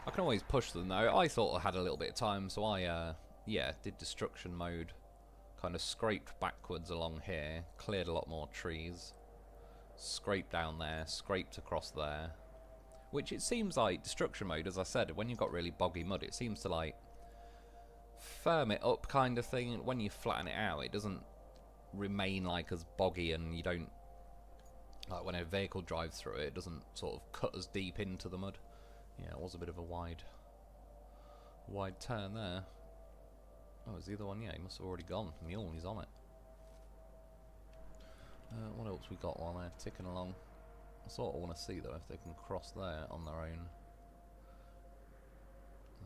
I can always push them though. I thought I had a little bit of time, so I, yeah, did destruction mode. Kind of scraped backwards along here, cleared a lot more trees, scraped down there, scraped across there. Which it seems like destruction mode, as I said, when you've got really boggy mud, it seems to like firm it up kind of thing. When you flatten it out, it doesn't remain like as boggy, and you don't, like when a vehicle drives through it, it doesn't sort of cut as deep into the mud. Yeah, it was a bit of a wide turn there. Oh, is the other one? Yeah, he must have already gone. Mule, he's on it. What else we got while they're ticking along? I sort of want to see though if they can cross there on their own.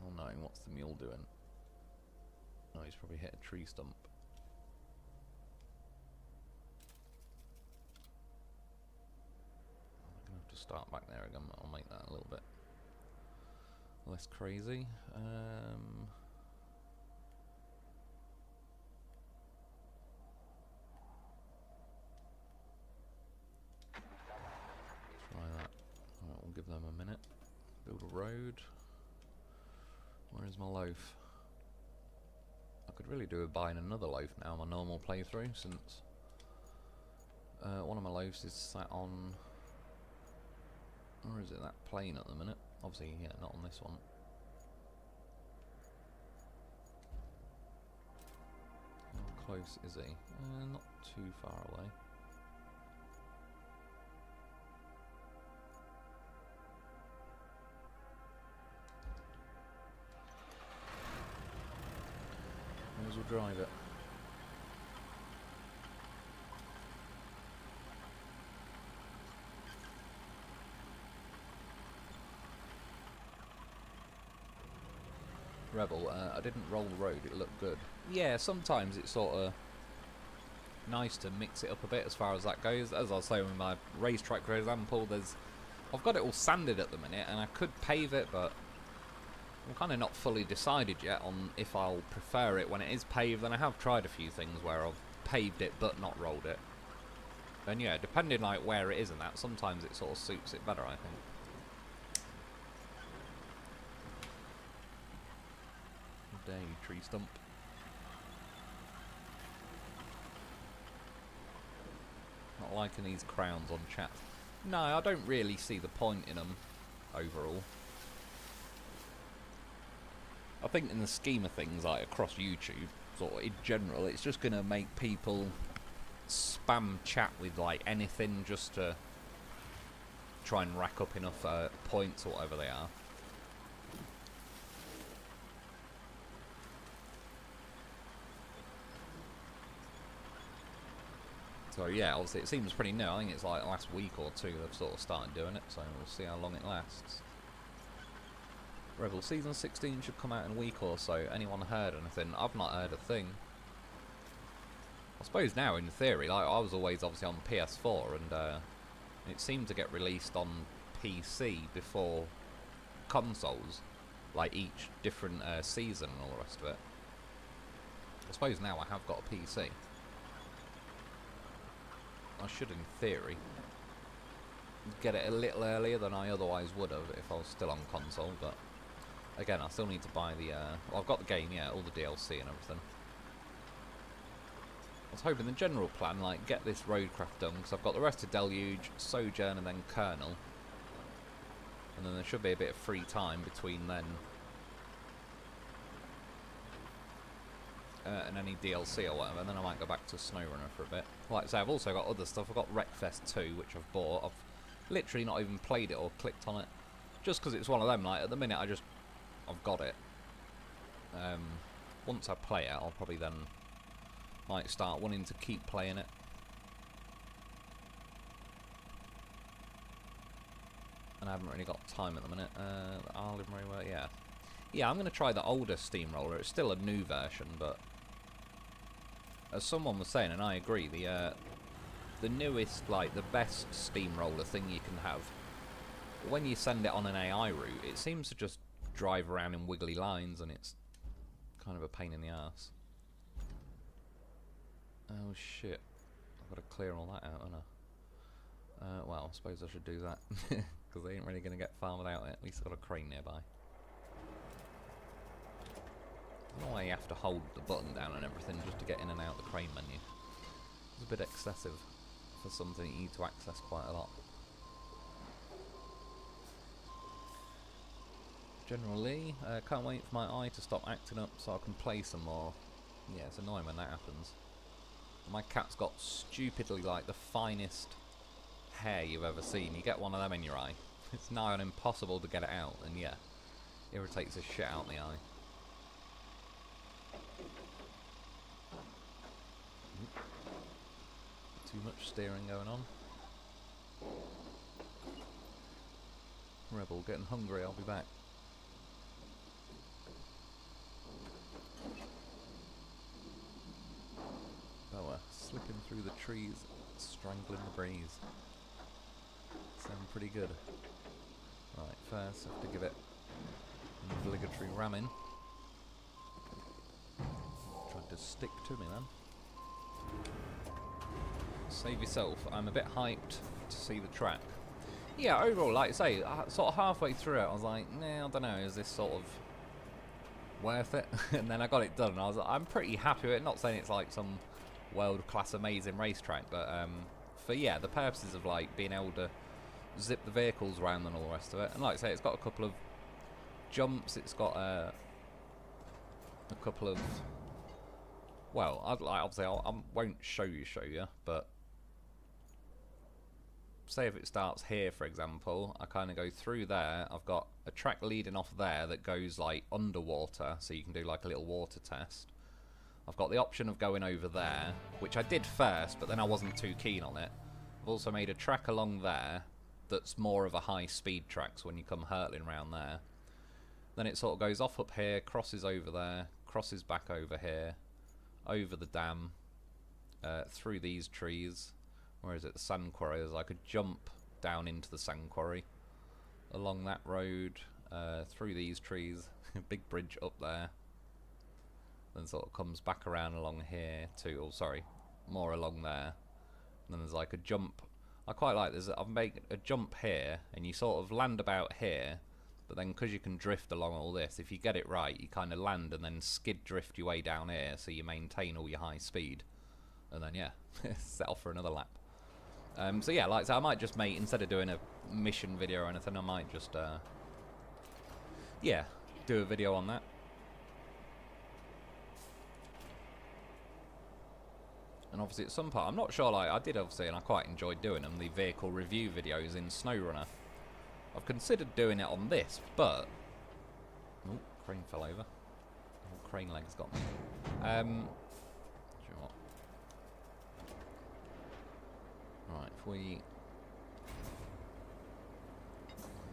Oh no, what's the mule doing? Oh, he's probably hit a tree stump. I'm gonna have to start back there again. I'll make that a little bit less crazy. Try that. Alright, we'll give them a minute. Build a road. Where is my loaf? I could really do with buying another loaf now, my normal playthrough, since one of my loaves is sat on, or is it that plane at the minute? Obviously, yeah, not on this one. How close is he? Not too far away. May as well drive it. Rebel, I didn't roll the road, it looked good. Yeah, sometimes it's sort of nice to mix it up a bit as far as that goes. As I was saying with my racetrack, for example, I've got it all sanded at the minute, and I could pave it, but I'm kind of not fully decided yet on if I'll prefer it when it is paved. And I have tried a few things where I've paved it but not rolled it. And yeah, depending like where it is and that, sometimes it sort of suits it better, I think. Dang, tree stump. Not liking these crowns on chat. No, I don't really see the point in them overall. I think in the scheme of things, like across YouTube, sort of in general, it's just going to make people spam chat with like anything just to try and rack up enough points or whatever they are. So yeah, obviously it seems pretty new. I think it's like the last week or two they've sort of started doing it, so we'll see how long it lasts. Rebel Season 16 should come out in a week or so. Anyone heard anything? I've not heard a thing. I suppose now, in theory, like I was always obviously on PS4, and it seemed to get released on PC before consoles, like each different season and all the rest of it. I suppose now I have got a PC. I should, in theory, get it a little earlier than I otherwise would have if I was still on console, but again, I still need to buy the, well, I've got the game, yeah, all the DLC and everything. I was hoping the general plan, like, get this Roadcraft done, because I've got the rest of Deluge, Sojourn, and then Kernel. And then there should be a bit of free time between then and any DLC or whatever, and then I might go back to SnowRunner for a bit. Like I say, I've also got other stuff. I've got Wreckfest 2, which I've bought. I've literally not even played it or clicked on it, just because it's one of them, like, at the minute I've got it. Once I play it, I'll probably then might start wanting to keep playing it. And I haven't really got time at the minute. I'll live very well, yeah. Yeah, I'm going to try the older Steamroller. It's still a new version, but as someone was saying, and I agree, the newest, like, the best Steamroller thing you can have, when you send it on an AI route, it seems to just drive around in wiggly lines, and it's kind of a pain in the arse. Oh shit, I've got to clear all that out, haven't I? Well, I suppose I should do that, because they ain't really going to get far without it. At least I've got a crane nearby. I don't know why you have to hold the button down and everything just to get in and out the crane menu. It's a bit excessive for something you need to access quite a lot. Generally, can't wait for my eye to stop acting up so I can play some more. Yeah, it's annoying when that happens. My cat's got stupidly, like, the finest hair you've ever seen. You get one of them in your eye, it's nigh on impossible to get it out, and yeah, irritates the shit out of the eye. Too much steering going on. Rebel getting hungry, I'll be back. Boa slipping through the trees, strangling the breeze. Sound pretty good. Right, first have to give it obligatory ramming. Tried to stick to me then. Save yourself. I'm a bit hyped to see the track. Yeah, overall, like I say, sort of halfway through it, I was like, nah, I don't know, is this sort of worth it? And then I got it done, and I was like, I'm pretty happy with it. Not saying it's like some world-class amazing racetrack, but for, yeah, the purposes of, like, being able to zip the vehicles around and all the rest of it. And like I say, it's got a couple of jumps, it's got a couple of, well, obviously I won't show you, but say if it starts here, for example, I kind of go through there. I've got a track leading off there that goes like underwater, so you can do like a little water test. I've got the option of going over there, which I did first, but then I wasn't too keen on it. I've also made a track along there that's more of a high speed track, so when you come hurtling around there, then it sort of goes off up here, crosses over there, crosses back over here, over the dam, through these trees. Where is it? The sand quarry. I could jump down into the sand quarry, along that road, through these trees, big bridge up there, then sort of comes back around along here to, oh sorry, more along there. And then there's like a jump. I quite like this. I've made a jump here, and you sort of land about here, but then because you can drift along all this, if you get it right, you kind of land and then skid drift your way down here, so you maintain all your high speed, and then yeah, set off for another lap. So yeah, like so I might just make, instead of doing a mission video or anything, I might just yeah, do a video on that. And obviously at some part, I'm not sure, like I did obviously, and I quite enjoyed doing them, the vehicle review videos in SnowRunner. I've considered doing it on this, but oh, crane fell over. Oh, crane legs got me. Do you know what? Right, if we...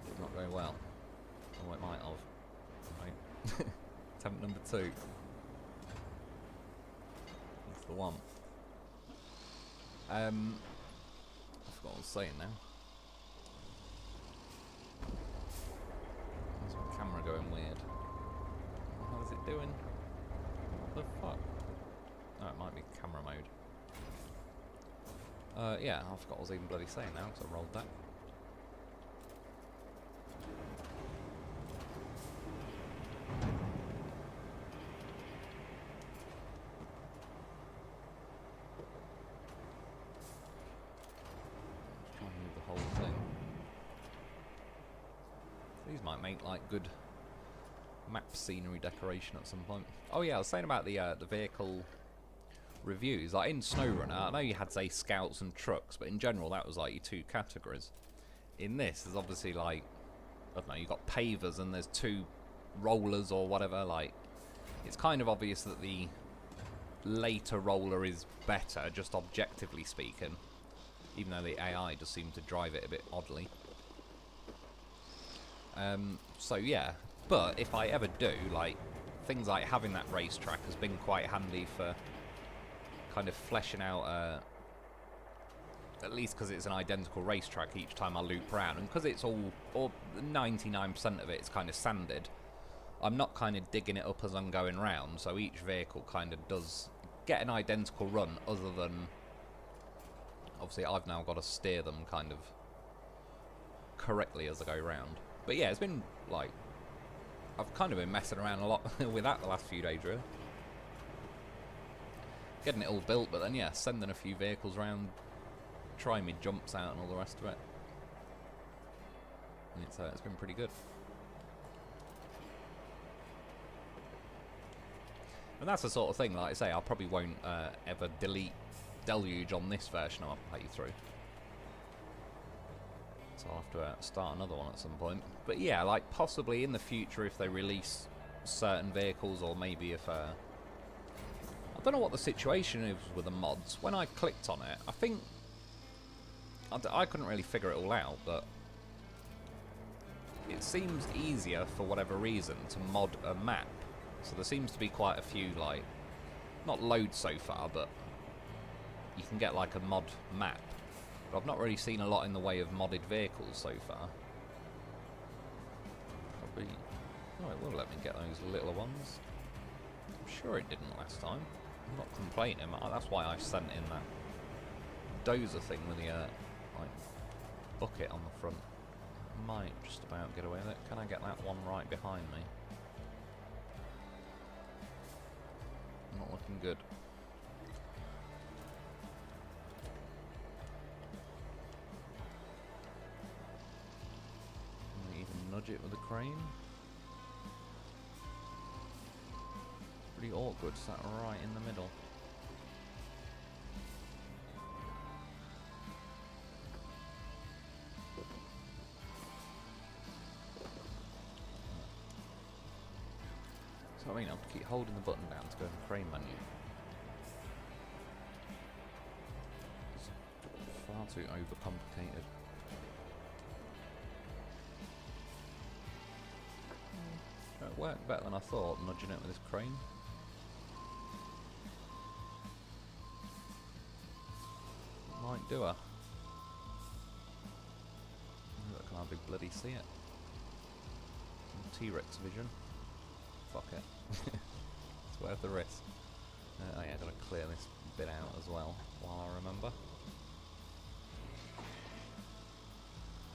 Did not go well. Oh, it might have. Right. Attempt number 2. That's the one. I forgot what I was saying now. Where's my camera going weird? What the hell is it doing? What the fuck? Oh, it might be camera mode. Yeah, I forgot what I was even bloody saying now because I rolled that. Let's try and move the whole thing. These might make like good map scenery decoration at some point. Oh yeah, I was saying about the vehicle reviews. Like in SnowRunner, I know you had, say, scouts and trucks, but in general that was like your 2 categories. In this, there's obviously like, I don't know, you've got pavers and there's 2 rollers or whatever. Like, it's kind of obvious that the later roller is better, just objectively speaking, even though the AI does seem to drive it a bit oddly. So yeah, but if I ever do, like, things like having that racetrack has been quite handy for kind of fleshing out, at least because it's an identical racetrack each time I loop around, and because it's all, or 99% of it is kind of sanded, I'm not kind of digging it up as I'm going round, so each vehicle kind of does get an identical run, other than, obviously I've now got to steer them kind of correctly as I go round. But yeah, it's been, like, I've kind of been messing around a lot with that the last few days, really. Getting it all built, but then, yeah, sending a few vehicles around, trying me jumps out and all the rest of it. And it's been pretty good. And that's the sort of thing, like I say, I probably won't ever delete Deluge on this version of my playthrough. So I'll have to start another one at some point. But yeah, like possibly in the future if they release certain vehicles, or maybe if... I don't know what the situation is with the mods. When I clicked on it, I think... I couldn't really figure it all out, but... it seems easier, for whatever reason, to mod a map. So there seems to be quite a few, like... not loads so far, but... you can get, like, a mod map. But I've not really seen a lot in the way of modded vehicles so far. Probably... oh, it will let me get those littler ones. I'm sure it didn't last time. I'm not complaining. That's why I sent in that dozer thing with the like bucket on the front. Might just about get away with it. Can I get that one right behind me? Not looking good. Can I even nudge it with a crane? Pretty awkward, sat right in the middle. So I mean, I'll keep holding the button down to go in the crane menu. It's far too overcomplicated. It worked better than I thought, nudging it with this crane. Might do her. Look, can I bloody see it? T-Rex vision. Fuck it. It's worth the risk. Oh yeah, I've got to clear this bit out as well, while I remember.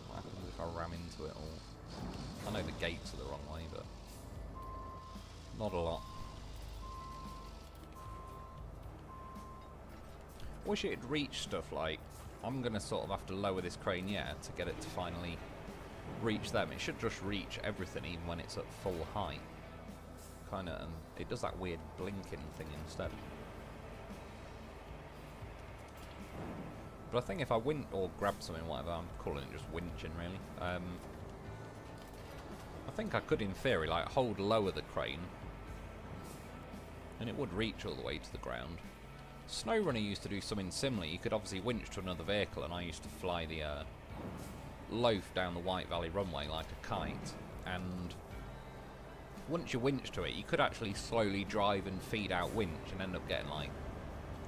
What happens if I ram into it all? I know the gates are the wrong way, but... not a lot. Wish it had reached stuff like I'm going to sort of have to lower this crane, yeah, to get it to finally reach them. It should just reach everything, even when it's at full height. Kind of, and it does that weird blinking thing instead. But I think if I winch or grab something, whatever, I'm calling it just winching, really. I think I could, in theory, like, hold lower the crane, and it would reach all the way to the ground. SnowRunner used to do something similar. You could obviously winch to another vehicle, and I used to fly the loaf down the White Valley runway like a kite, and once you winch to it, you could actually slowly drive and feed out winch and end up getting, like...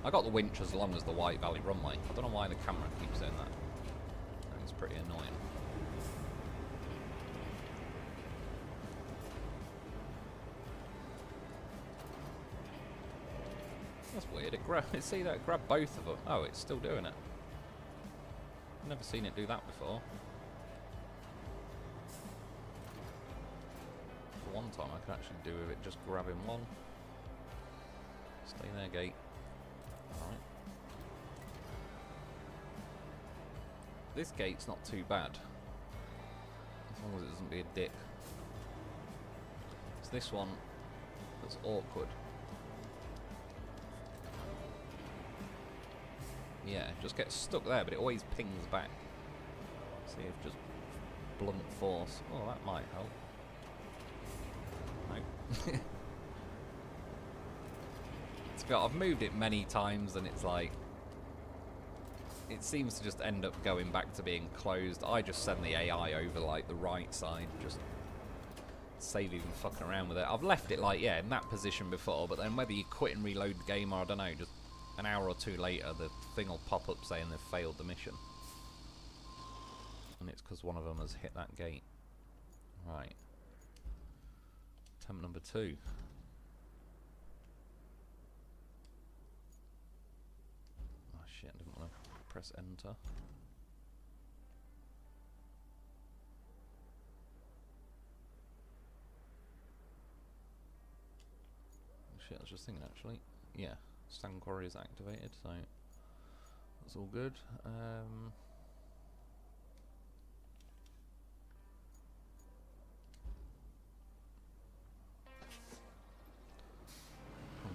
I got the winch as long as the White Valley runway. I don't know why the camera keeps doing that. I think it's pretty annoying. That's weird. See that? It grabbed both of them. Oh, it's still doing it. Never seen it do that before. For one time, I could actually do with it just grabbing one. Stay there, gate. Alright. This gate's not too bad. As long as it doesn't be a dick. It's this one that's awkward. Yeah, it just gets stuck there, but it always pings back. See if just blunt force. Oh, that might help. No. I've moved it many times, and it's like... It seems to just end up going back to being closed. I just send the AI over, like, the right side. Just save even fucking around with it. I've left it, like, yeah, in that position before, but then whether you quit and reload the game, or I don't know, just an hour or two later, the thing will pop up saying they've failed the mission. And it's because one of them has hit that gate. Right. Attempt number 2. Oh shit, I didn't want to press enter. Oh shit, I was just thinking actually. Yeah. Stand Quarry is activated, so that's all good.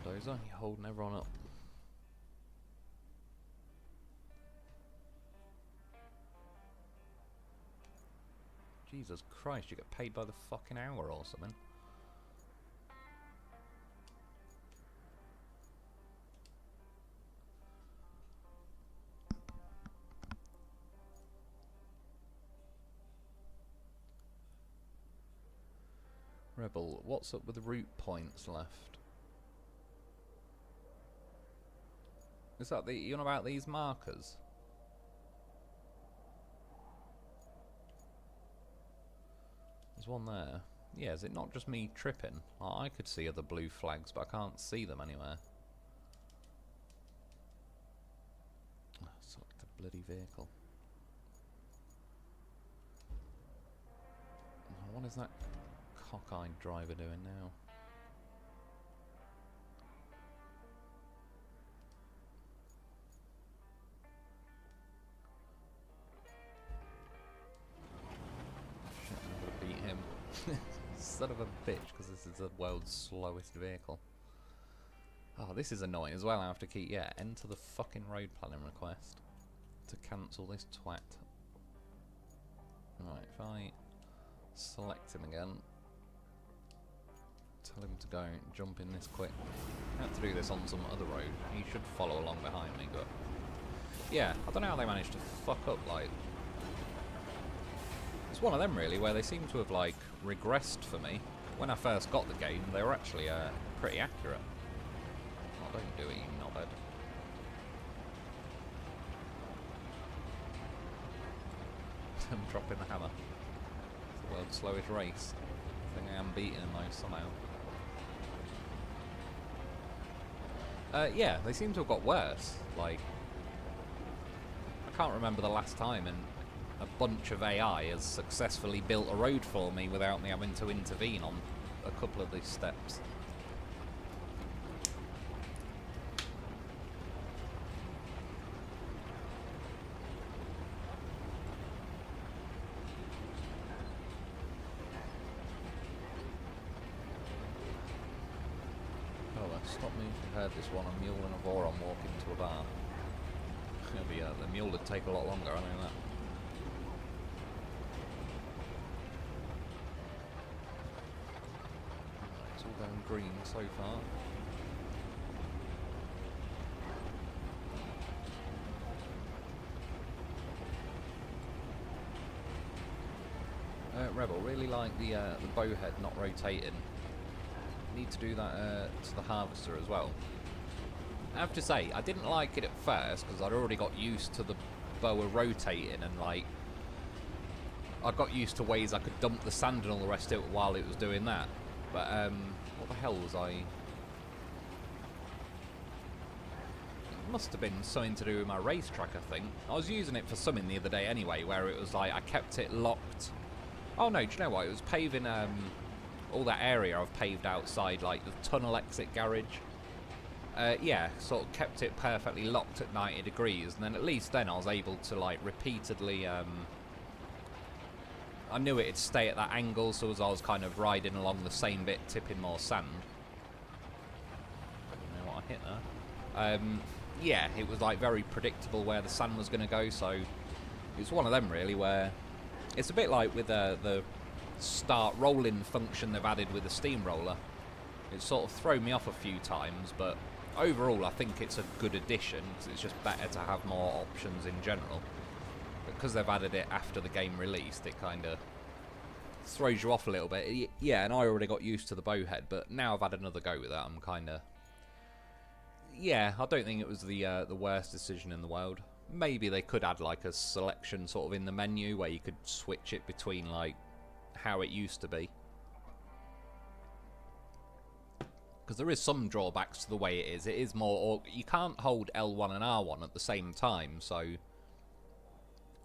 Bulldozer, you're holding everyone up. Jesus Christ, you get paid by the fucking hour or something. Rebel, what's up with the route points left? Is that the... you on about these markers? There's one there. Yeah, is it not just me tripping? Oh, I could see other blue flags, but I can't see them anywhere. Select the bloody vehicle. Oh, what is that cockeyed driver doing now? Shit, I'm gonna beat him. Son of a bitch, because this is the world's slowest vehicle. Oh, this is annoying as well. I have to keep... yeah, enter the fucking road planning request to cancel this twat. Right, if I select him again, tell him to go jump in this quick. I have to do this on some other road. He should follow along behind me, but... yeah, I don't know how they managed to fuck up, like... it's one of them, really, where they seem to have, like, regressed for me. When I first got the game, they were actually pretty accurate. Oh, don't do it, you knobhead. I'm dropping the hammer. It's the world's slowest race. I think I am beating him, though, somehow. Yeah, they seem to have got worse. Like, I can't remember the last time a bunch of AI has successfully built a road for me without me having to intervene on a couple of these steps. Stop me if you heard this one. A mule and a voron walk into a bar. It'll be, the mule would take a lot longer, I know that. Right, it's all going green so far. Rebel, really like the bowhead not rotating. Need to do that to the harvester as well. I have to say, I didn't like it at first because I'd already got used to the boa rotating, and like I got used to ways I could dump the sand and all the rest of it while it was doing that. But what the hell was I? It must have been something to do with my racetrack, I think. I was using it for something the other day anyway, where it was like I kept it locked. Oh no, do you know what? It was paving all that area I've paved outside, like the tunnel exit garage. Yeah, sort of kept it perfectly locked at 90 degrees, and then at least then I was able to like repeatedly, I knew it'd stay at that angle, so as I was kind of riding along the same bit, tipping more sand. I don't know what I hit there. Yeah, it was like very predictable where the sand was going to go, so it was one of them really where it's a bit like with the start rolling function they've added with the steamroller. It's sort of thrown me off a few times, but overall I think it's a good addition because it's just better to have more options in general. Because they've added it after the game released, it kind of throws you off a little bit. Yeah, and I already got used to the bowhead, but now I've had another go with that, I'm kind of... Yeah, I don't think it was the worst decision in the world. Maybe they could add like a selection sort of in the menu where you could switch it between like how it used to be. Because there is some drawbacks to the way it is. It is more... Or you can't hold L1 and R1 at the same time, so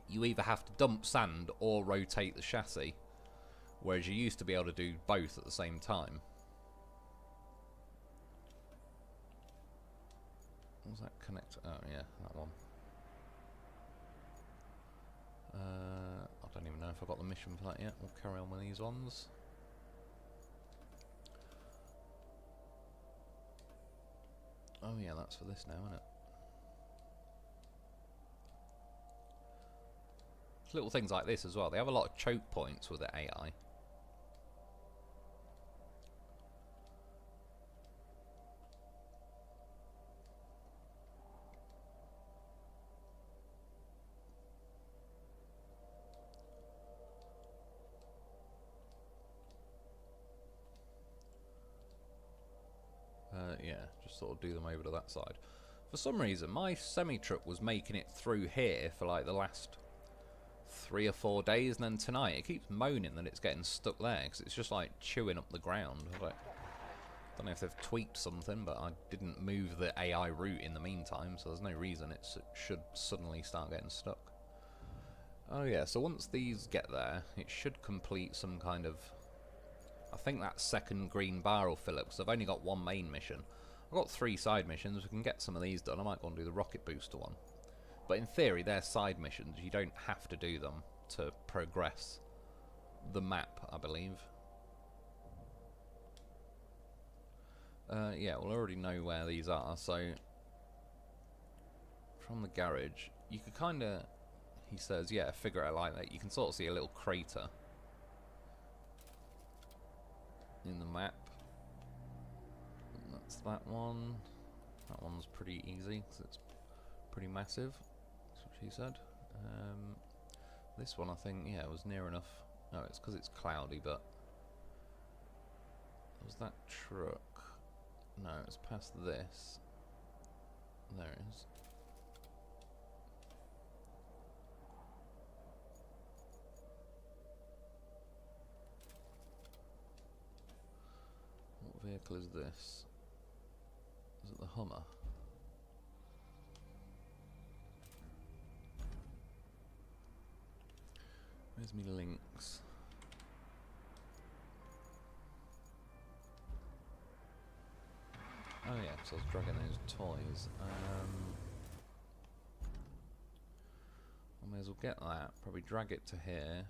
you either have to dump sand or rotate the chassis, whereas you used to be able to do both at the same time. What was that connect? Oh yeah, that one. I don't even know if I got the mission for that yet. We'll carry on with these ones. Oh yeah, that's for this now, isn't it? It's little things like this as well. They have a lot of choke points with the AI. Yeah, just sort of do them over to that side. For some reason, my semi-truck was making it through here for like the last 3 or 4 days, and then tonight it keeps moaning that it's getting stuck there because it's just like chewing up the ground. I don't know if they've tweaked something, but I didn't move the AI route in the meantime, so there's no reason it should suddenly start getting stuck. Oh yeah, so once these get there, it should complete some kind of... I think that second green bar will fill up, because I've only got one main mission. I've got 3 side missions. We can get some of these done. I might go and do the rocket booster one. But in theory, they're side missions. You don't have to do them to progress the map, I believe. Yeah, we'll already know where these are, so... From the garage, you could kind of... He says, yeah, figure it out like that. You can sort of see a little crater in the map. And that's that one. That one's pretty easy because it's pretty massive. That's what she said. This one I think, yeah, was near enough. No, it's because it's cloudy, but was that truck? No, it's past this. There it is. What vehicle is this? Is it the Hummer? Where's me links? Oh yeah, so I was dragging those toys. I may as well get that. Probably drag it to here.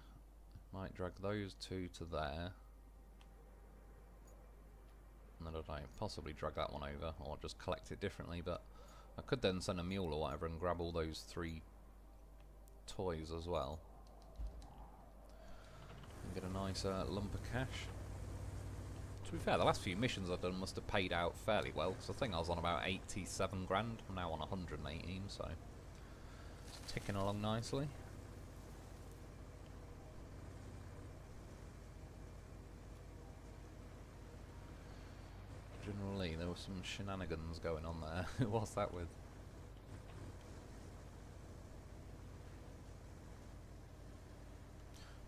Might drag those 2 to there. And then don't know, possibly drag that one over, or just collect it differently, but I could then send a mule or whatever and grab all those 3 toys as well. And get a nice lump of cash. To be fair, the last few missions I've done must have paid out fairly well, because I think I was on about 87 grand, I'm now on 118, so it's ticking along nicely. General Lee, there were some shenanigans going on there. What's that with?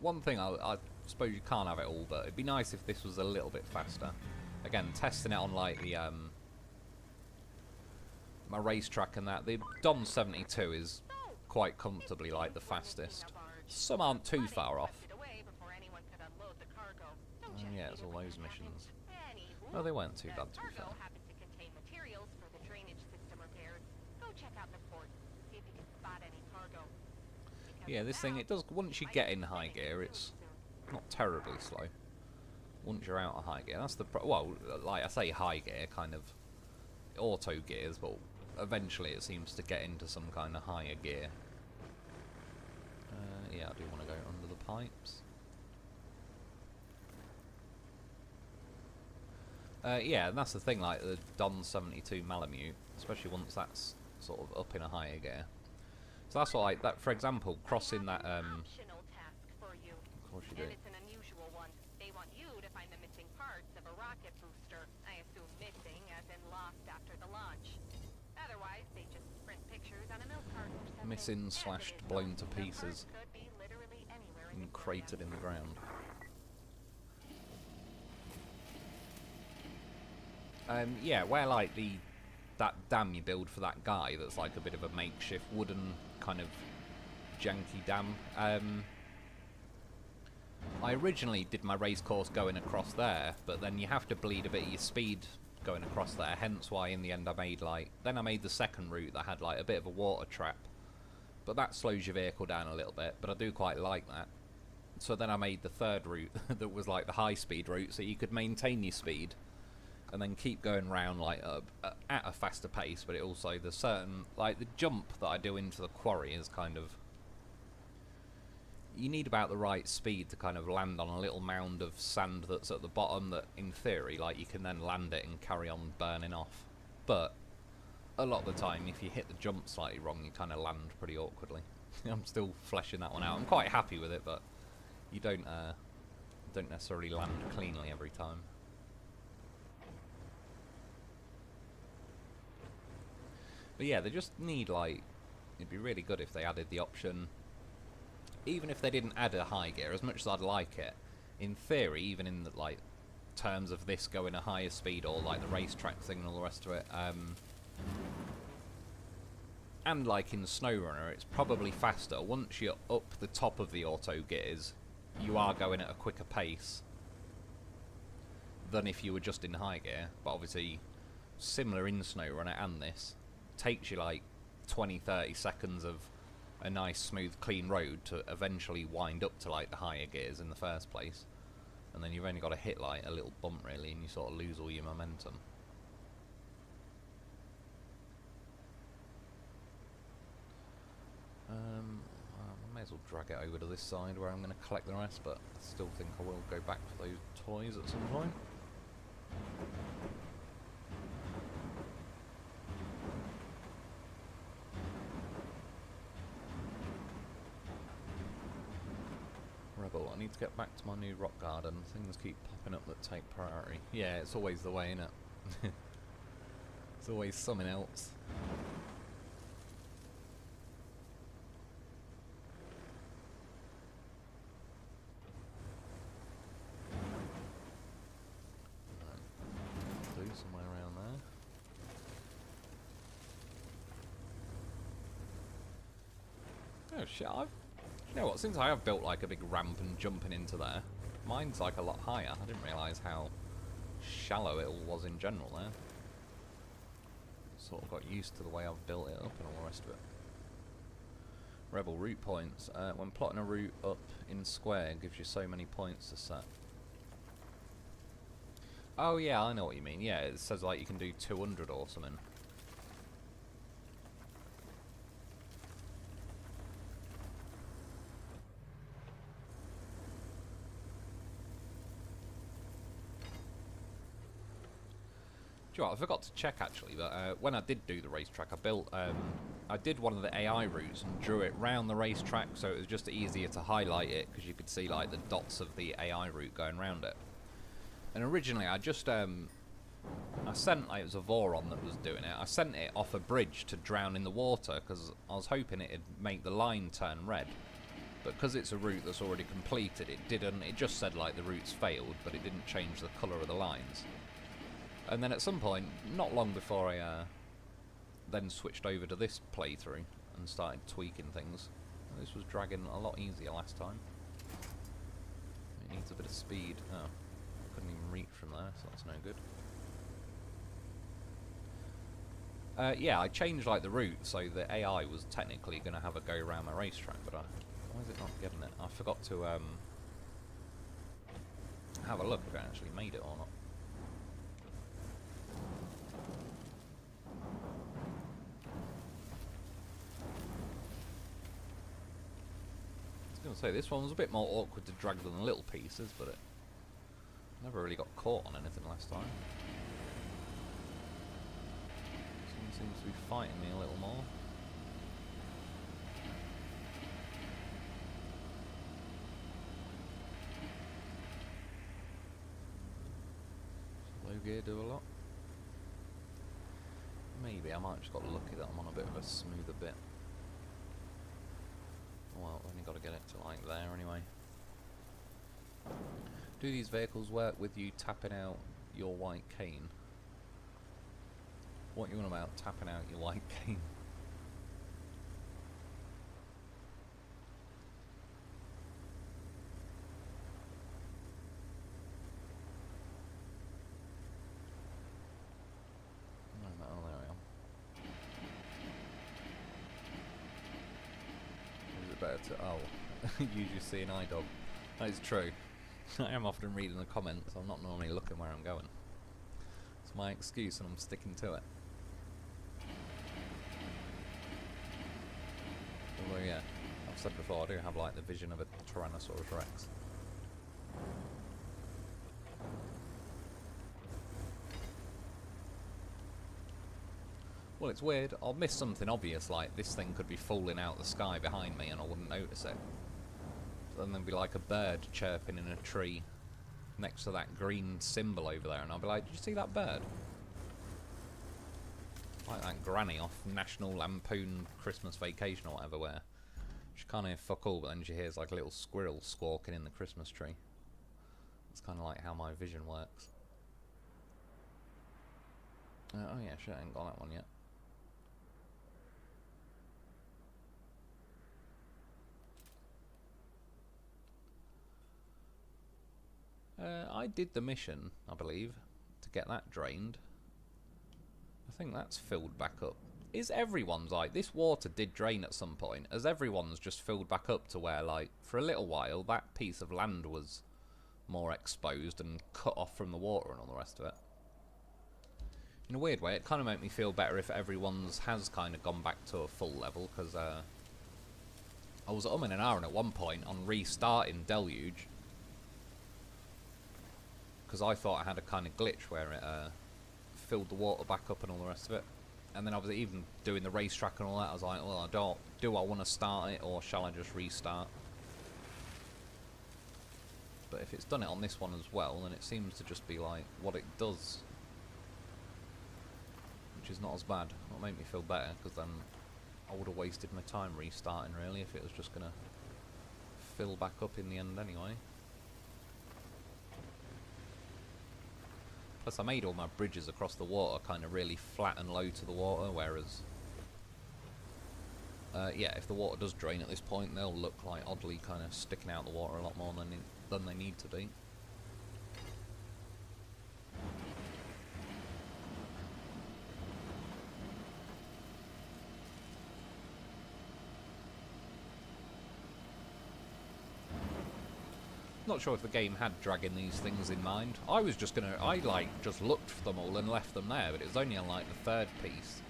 One thing, I suppose you can't have it all, but it'd be nice if this was a little bit faster. Again, testing it on like the my racetrack and that, the Dom 72 is quite comfortably like the fastest. Some aren't too far off. Yeah, it's all those missions. Oh, they weren't too bad, to be fair. Yeah, this thing, it does, once you get in high gear, it's not terribly slow. Once you're out of high gear, that's the well, like I say, high gear, kind of auto gears, but eventually it seems to get into some kind of higher gear. Yeah, I do want to go under the pipes. Yeah, and that's the thing, like the Don 72 Malamute, especially once that's sort of up in a higher gear. So that's what, like, that, for example, crossing that, of course you do. And it's an unusual one. They want you to find the missing parts of a rocket booster. I assume missing as in lost after the launch. Otherwise, they just print pictures on a milk carton or something. Missing slashed blown to pieces and cratered in the ground. Yeah, where like that dam you build for that guy that's like a bit of a makeshift wooden kind of janky dam. I originally did my race course going across there, but then you have to bleed a bit of your speed going across there, hence why in the end I made I made the second route that had like a bit of a water trap, but that slows your vehicle down a little bit, but I do quite like that. So then I made the third route that was like the high speed route, so you could maintain your speed and then keep going round like at a faster pace, but it also, there's certain, like the jump that I do into the quarry is kind of, you need about the right speed to kind of land on a little mound of sand that's at the bottom that, in theory, like you can then land it and carry on burning off. But a lot of the time, if you hit the jump slightly wrong, you kind of land pretty awkwardly. I'm still fleshing that one out. I'm quite happy with it, but you don't necessarily land cleanly every time. But yeah, they just need, like, it'd be really good if they added the option, even if they didn't add a high gear, as much as I'd like it, in theory, even in the, like, terms of this going a higher speed, or like the racetrack thing and all the rest of it, and like in SnowRunner, it's probably faster. Once you're up the top of the auto gears, you are going at a quicker pace than if you were just in high gear, but obviously similar in SnowRunner and this. Takes you like 20-30 seconds of a nice smooth clean road to eventually wind up to like the higher gears in the first place, and then you've only got to hit like a little bump really and you sort of lose all your momentum. I may as well drag it over to this side where I'm going to collect the rest, but I still think I will go back for those toys at some point. Rebel, I need to get back to my new rock garden. Things keep popping up that take priority. Yeah, it's always the way, innit? It's always something else. Do somewhere around there. Oh shit, you know what, since I have built like a big ramp and jumping into there, mine's like a lot higher. I didn't realise how shallow it all was in general there. Sort of got used to the way I've built it up and all the rest of it. Rebel route points. When plotting a route up in square, gives you so many points to set. Oh yeah, I know what you mean. Yeah, it says like you can do 200 or something. Do you know what, I forgot to check actually, but when I did do the racetrack, I did one of the AI routes and drew it round the racetrack, so it was just easier to highlight it because you could see like the dots of the AI route going round it. And originally, I just I sent, like, it was a Voron that was doing it. I sent it off a bridge to drown in the water because I was hoping it'd make the line turn red. But because it's a route that's already completed, it didn't. It just said like the route's failed, but it didn't change the colour of the lines. And then at some point, not long before I then switched over to this playthrough and started tweaking things, this was dragging a lot easier last time. It needs a bit of speed. Oh, couldn't even reach from there, so that's no good. Yeah, I changed like the route so the AI was technically going to have a go around my racetrack, but why is it not getting it? I forgot to have a look if it actually made it or not. I was going to say, this one was a bit more awkward to drag than the little pieces, but it never really got caught on anything last time. Someone seems to be fighting me a little more. Low gear do a lot. Maybe I might have just got lucky that I'm on a bit of a smoother bit. Well, I've only got to get it to like there anyway. Do these vehicles work with you tapping out your white cane? What you on about tapping out your white cane? Oh, there we are. Is it better to... Oh, use your seeing eye dog. That is true. I am often reading the comments, I'm not normally looking where I'm going. It's my excuse and I'm sticking to it. Although yeah, I've said before, I do have like the vision of a Tyrannosaurus Rex. Well, it's weird, I'll miss something obvious, like this thing could be falling out the sky behind me and I wouldn't notice it. Then there'd be like a bird chirping in a tree next to that green symbol over there, and I'll be like, did you see that bird? Like that granny off National Lampoon Christmas Vacation or whatever, where she can't hear fuck all, but then she hears like a little squirrel squawking in the Christmas tree. It's kind of like how my vision works. Oh yeah, shit, I ain't got that one yet. I did the mission, I believe, to get that drained. I think that's filled back up. Is everyone's like, this water did drain at some point, as everyone's just filled back up to where, like, for a little while, that piece of land was more exposed and cut off from the water and all the rest of it. In a weird way, it kind of made me feel better if everyone's has kind of gone back to a full level, because I was umming and ahhing at one point on restarting Deluge, because I thought I had a kind of glitch where it filled the water back up and all the rest of it. And then I was even doing the racetrack and all that. I was like, well, do I want to start it or shall I just restart? But if it's done it on this one as well, then it seems to just be like what it does, which is not as bad. It'll make me feel better, because then I would have wasted my time restarting really if it was just going to fill back up in the end anyway. Plus I made all my bridges across the water kind of really flat and low to the water, whereas yeah, if the water does drain at this point, they'll look like oddly kind of sticking out the water a lot more than they need to be. Not sure if the game had dragging these things in mind. I was just gonna, just looked for them all and left them there, but it was only on like the third piece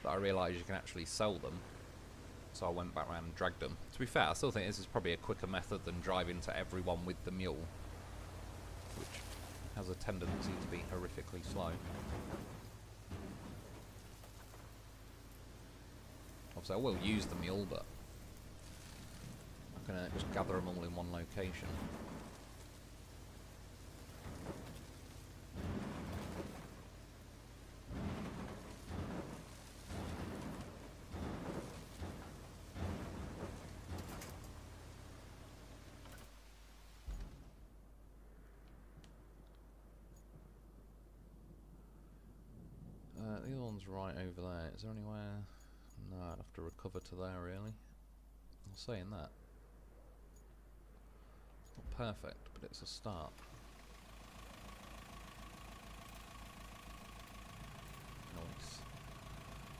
that I realised you can actually sell them. So I went back around and dragged them. To be fair, I still think this is probably a quicker method than driving to everyone with the mule, which has a tendency to be horrifically slow. Obviously I will use the mule, but I'm going to just gather them all in one location. The other one's right over there. Is there anywhere? No, I'd have to recover to there, really. I'm saying that. Not perfect, but it's a start. Nice.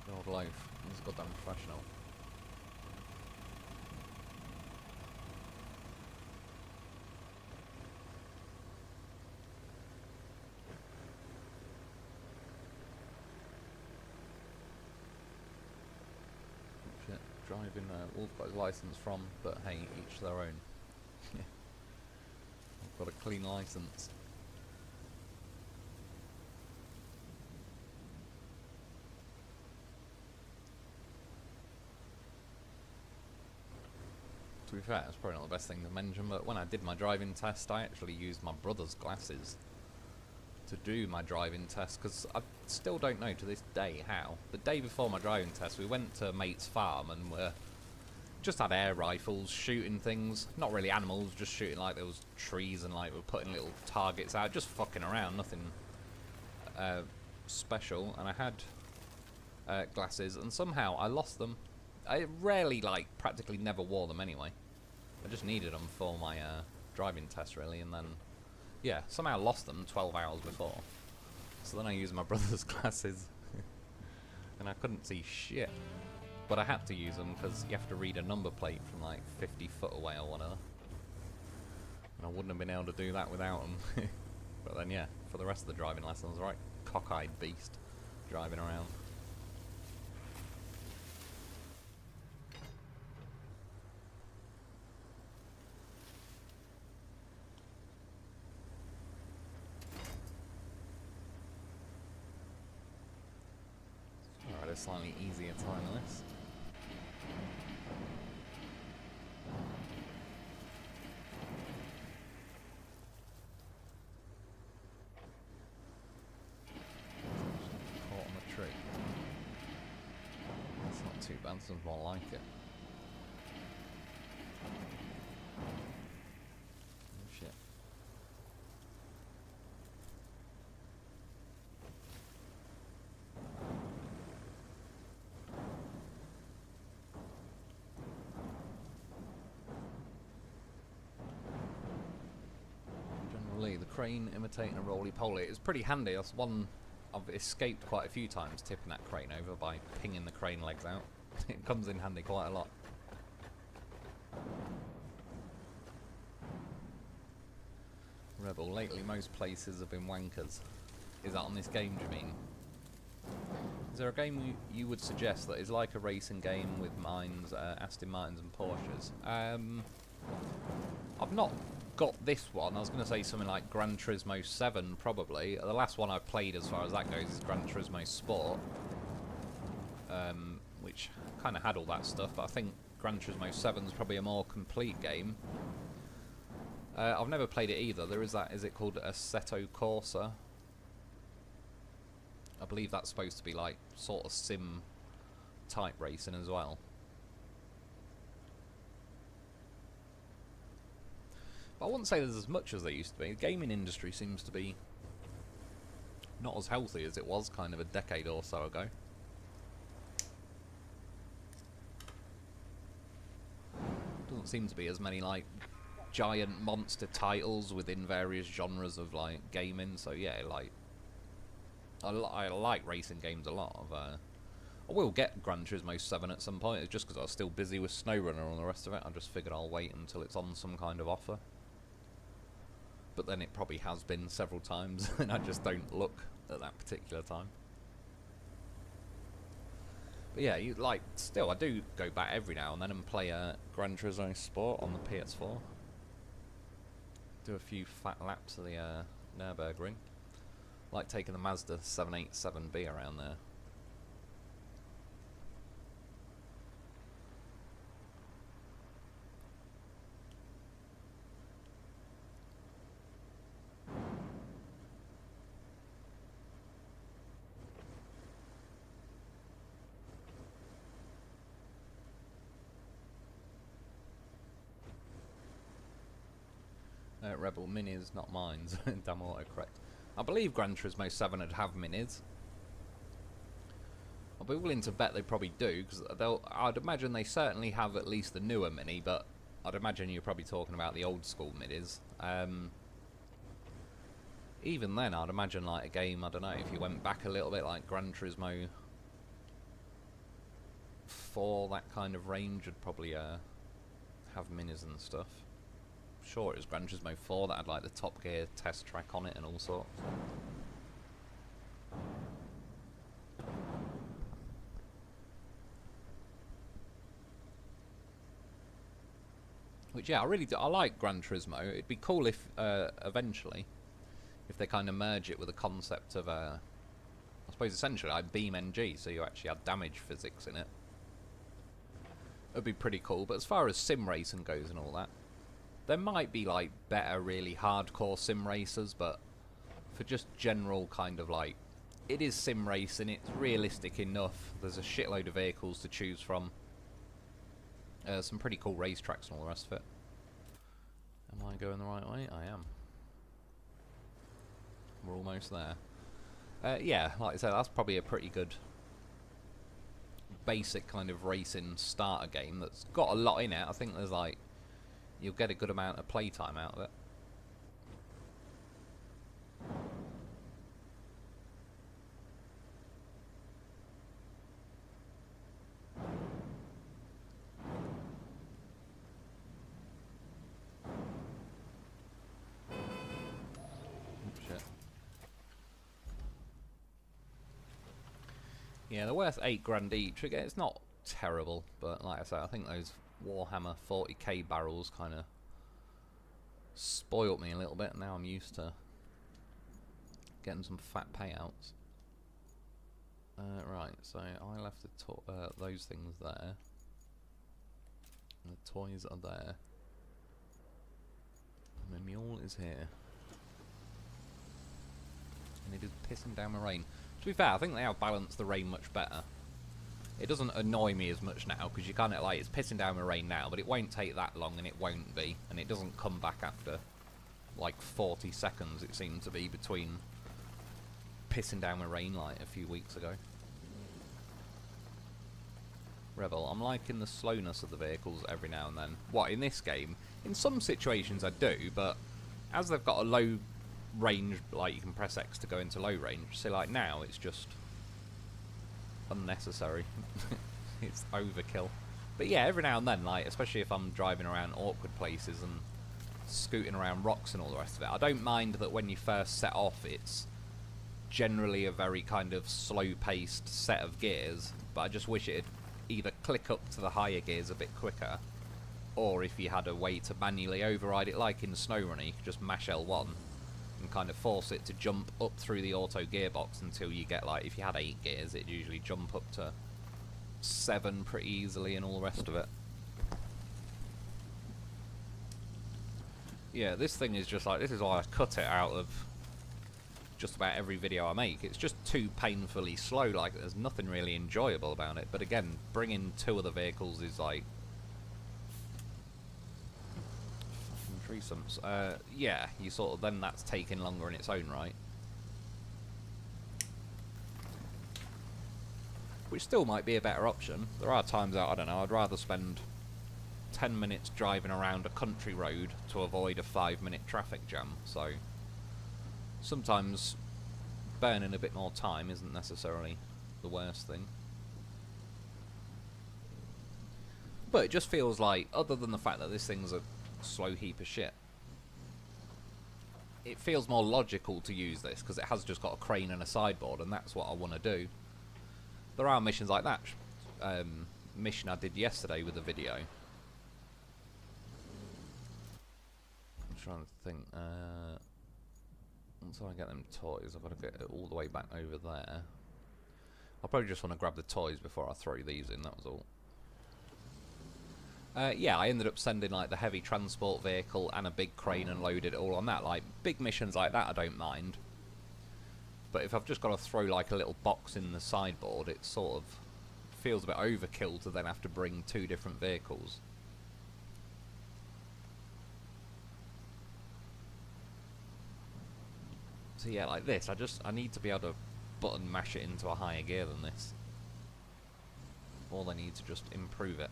Good old loaf. He's goddamn professional. Driving Wolf got his license from, but hey, each their own. I've got a clean license. To be fair, it's probably not the best thing to mention, but when I did my driving test, I actually used my brother's glasses to do my driving test, because I still don't know to this day how. The day before my driving test, we went to a mate's farm and we just had air rifles shooting things, not really animals, just shooting like there was trees, and like we're putting little targets out, just fucking around, nothing special. And I had glasses, and somehow I lost them. I rarely, like, practically never wore them anyway. I just needed them for my driving test, really, and then yeah, somehow lost them 12 hours before. So then I used my brother's glasses and I couldn't see shit. But I had to use them because you have to read a number plate from like 50 foot away or whatever. And I wouldn't have been able to do that without them. But then yeah, for the rest of the driving lessons, right, cockeyed beast driving around. Slightly easier time than this. Caught on the tree. That's not too bad, sounds more like it. Oh shit. The crane imitating a roly-poly. It's pretty handy. That's one I've escaped quite a few times, tipping that crane over by pinging the crane legs out. It comes in handy quite a lot. Rebel, lately most places have been wankers. Is that on this game, do you mean? Is there a game you would suggest that is like a racing game with mines, Aston Martins and Porsches? I've not got this one. I was going to say something like Gran Turismo 7, probably. The last one I've played as far as that goes is Gran Turismo Sport, which kind of had all that stuff, but I think Gran Turismo 7 is probably a more complete game. I've never played it either. There is that, is it called Assetto Corsa? I believe that's supposed to be like sort of sim type racing as well. But I wouldn't say there's as much as there used to be. The gaming industry seems to be not as healthy as it was kind of a decade or so ago. Doesn't seem to be as many like giant monster titles within various genres of like gaming. So yeah, like I like racing games a lot. I will get Gran Turismo 7 at some point. It's just because I was still busy with SnowRunner and the rest of it. I just figured I'll wait until it's on some kind of offer. But then it probably has been several times, and I just don't look at that particular time. But yeah, still, I do go back every now and then and play Gran Turismo Sport on the PS4. Do a few fat laps of the Nürburgring. Like taking the Mazda 787B around there. Rebel minis, not mine. Damn autocorrect. I believe Gran Turismo 7 would have minis. I'll be willing to bet they probably do, because I'd imagine they certainly have at least the newer mini, but I'd imagine you're probably talking about the old school minis. Even then, I'd imagine like a game, I don't know, if you went back a little bit, like Gran Turismo 4, that kind of range, would probably have minis and stuff. Sure, it was Gran Turismo 4 that had like the Top Gear test track on it and all sorts. Which, yeah, I really do. I like Gran Turismo. It'd be cool if eventually, if they kind of merge it with a concept of I suppose essentially like BeamNG, so you actually had damage physics in it. It'd be pretty cool. But as far as sim racing goes and all that, there might be like better, really hardcore sim racers, but for just general kind of like, it is sim racing, it's realistic enough, there's a shitload of vehicles to choose from, some pretty cool racetracks and all the rest of it. Am I going the right way? I am. We're almost there. Yeah, like I said, that's probably a pretty good basic kind of racing starter game that's got a lot in it. I think there's like, you'll get a good amount of playtime out of it. Shit. Yeah, they're worth £8 each. Again, it's not terrible, but like I said, I think those Warhammer 40k barrels kind of spoilt me a little bit. Now I'm used to getting some fat payouts. Right, so I left those things there. And the toys are there. And the mule is here. And it is pissing down the rain. To be fair, I think they have balanced the rain much better. It doesn't annoy me as much now, because you kind of like, it's pissing down the rain now, but it won't take that long, and it won't be. And it doesn't come back after like 40 seconds, it seemed to be, between pissing down the rain like a few weeks ago. Rebel, I'm liking the slowness of the vehicles every now and then. What, in this game? In some situations I do, but as they've got a low range, like you can press X to go into low range, so like now it's just unnecessary. It's overkill. But yeah, every now and then, like, especially if I'm driving around awkward places and scooting around rocks and all the rest of it, I don't mind that when you first set off it's generally a very kind of slow-paced set of gears, but I just wish it'd either click up to the higher gears a bit quicker, or if you had a way to manually override it, like in SnowRunner, you could just mash L1 and kind of force it to jump up through the auto gearbox until you get, like, if you had 8 gears, it'd usually jump up to 7 pretty easily and all the rest of it. Yeah, this thing is just like, this is why I cut it out of just about every video I make. It's just too painfully slow, like there's nothing really enjoyable about it. But again, bringing 2 of the vehicles is like fucking threesomes. Yeah, you sort of, then that's taking longer in its own right. Which still might be a better option. There are times out, I don't know, I'd rather spend 10 minutes driving around a country road to avoid a 5-minute traffic jam, so sometimes burning a bit more time isn't necessarily the worst thing. But it just feels like, other than the fact that this thing's a slow heap of shit, it feels more logical to use this because it has just got a crane and a sideboard, and that's what I want to do. There are missions like that. Mission I did yesterday with the video. I'm trying to think. Once I get them toys, I've got to get it all the way back over there. I'll probably just want to grab the toys before I throw these in, that was all. Yeah, I ended up sending like the heavy transport vehicle and a big crane and loaded it all on that. Like, big missions like that I don't mind. But if I've just got to throw like a little box in the sideboard, it sort of feels a bit overkill to then have to bring 2 different vehicles. So yeah, like this, I need to be able to button mash it into a higher gear than this. Or I need to just improve it.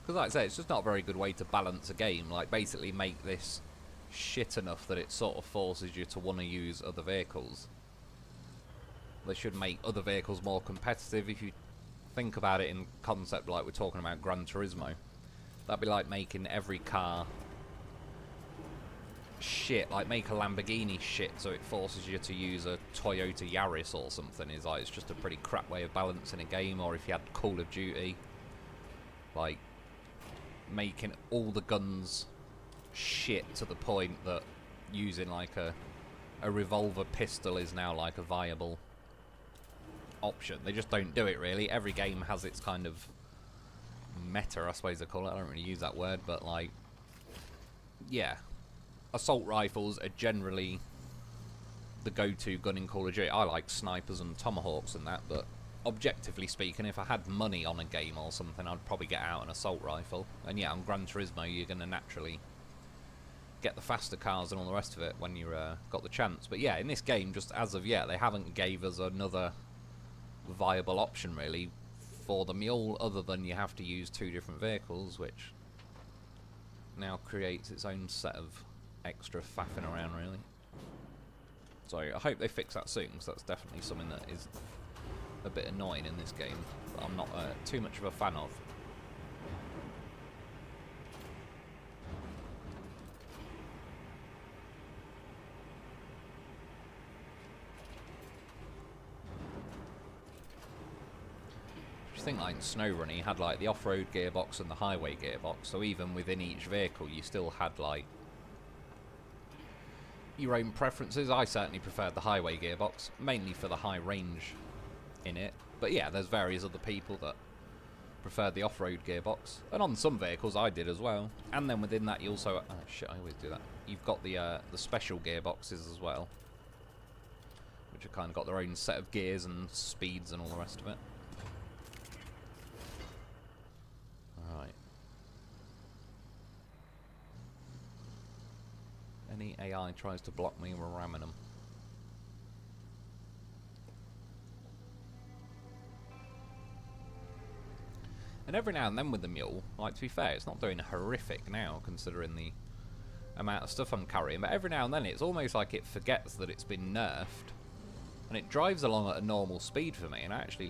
Because like I say, it's just not a very good way to balance a game. Like, basically make this shit enough that it sort of forces you to want to use other vehicles. They should make other vehicles more competitive. If you think about it in concept like we're talking about Gran Turismo, that'd be like making every car shit, like make a Lamborghini shit so it forces you to use a Toyota Yaris or something. Is like, it's just a pretty crap way of balancing a game. Or if you had Call of Duty, like making all the guns shit to the point that using like a revolver pistol is now like a viable option. They just don't do it really. Every game has its kind of meta, I suppose they call it. I don't really use that word, but like, yeah, assault rifles are generally the go-to gun in Call of Duty. I like snipers and tomahawks and that, but objectively speaking, if I had money on a game or something, I'd probably get out an assault rifle. And yeah, on Gran Turismo, you're going to naturally get the faster cars and all the rest of it when you've got the chance. But yeah, in this game, just as of yet, they haven't gave us another viable option really for the mule, other than you have to use 2 different vehicles, which now creates its own set of extra faffing around really. So I hope they fix that soon, because that's definitely something that is a bit annoying in this game that I'm not too much of a fan of. I think like in SnowRunner you had like the off-road gearbox and the highway gearbox, so even within each vehicle you still had like your own preferences. I certainly preferred the highway gearbox, mainly for the high range in it, but yeah, there's various other people that preferred the off-road gearbox, and on some vehicles I did as well. And then within that you also, oh shit, I always do that, you've got the special gearboxes as well, which have kind of got their own set of gears and speeds and all the rest of it. Alright. Any AI tries to block me, we're ramming them. And every now and then with the mule, like, to be fair, it's not doing horrific now considering the amount of stuff I'm carrying, but every now and then it's almost like it forgets that it's been nerfed and it drives along at a normal speed for me, and I actually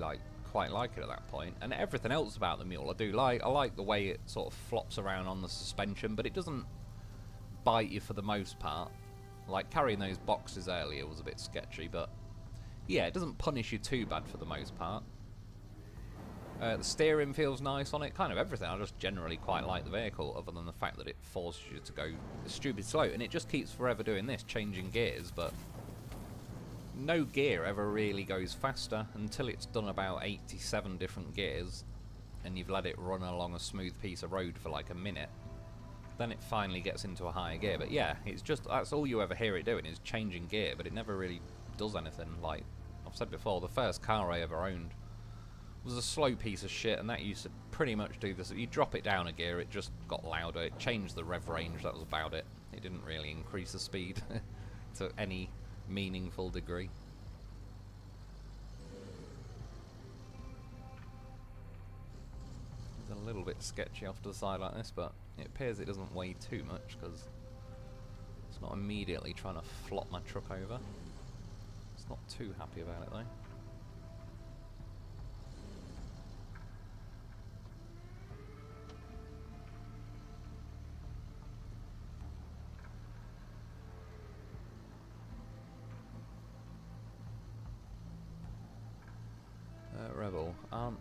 quite like it at that point. And everything else about the mule I do like. I like the way it sort of flops around on the suspension, but it doesn't bite you for the most part. Like, carrying those boxes earlier was a bit sketchy, but yeah, it doesn't punish you too bad for the most part. The steering feels nice on it, kind of everything. I just generally quite like the vehicle, other than the fact that it forces you to go stupid slow, and it just keeps forever doing this, changing gears, but no gear ever really goes faster until it's done about 87 different gears and you've let it run along a smooth piece of road for like a minute. Then it finally gets into a higher gear. But yeah, it's just, that's all you ever hear it doing, is changing gear, but it never really does anything. Like I've said before, the first car I ever owned was a slow piece of shit, and that used to pretty much do this. If you drop it down a gear, it just got louder. It changed the rev range, that was about it. It didn't really increase the speed to any meaningful degree. It's a little bit sketchy off to the side like this, but it appears it doesn't weigh too much because it's not immediately trying to flop my truck over. It's not too happy about it though.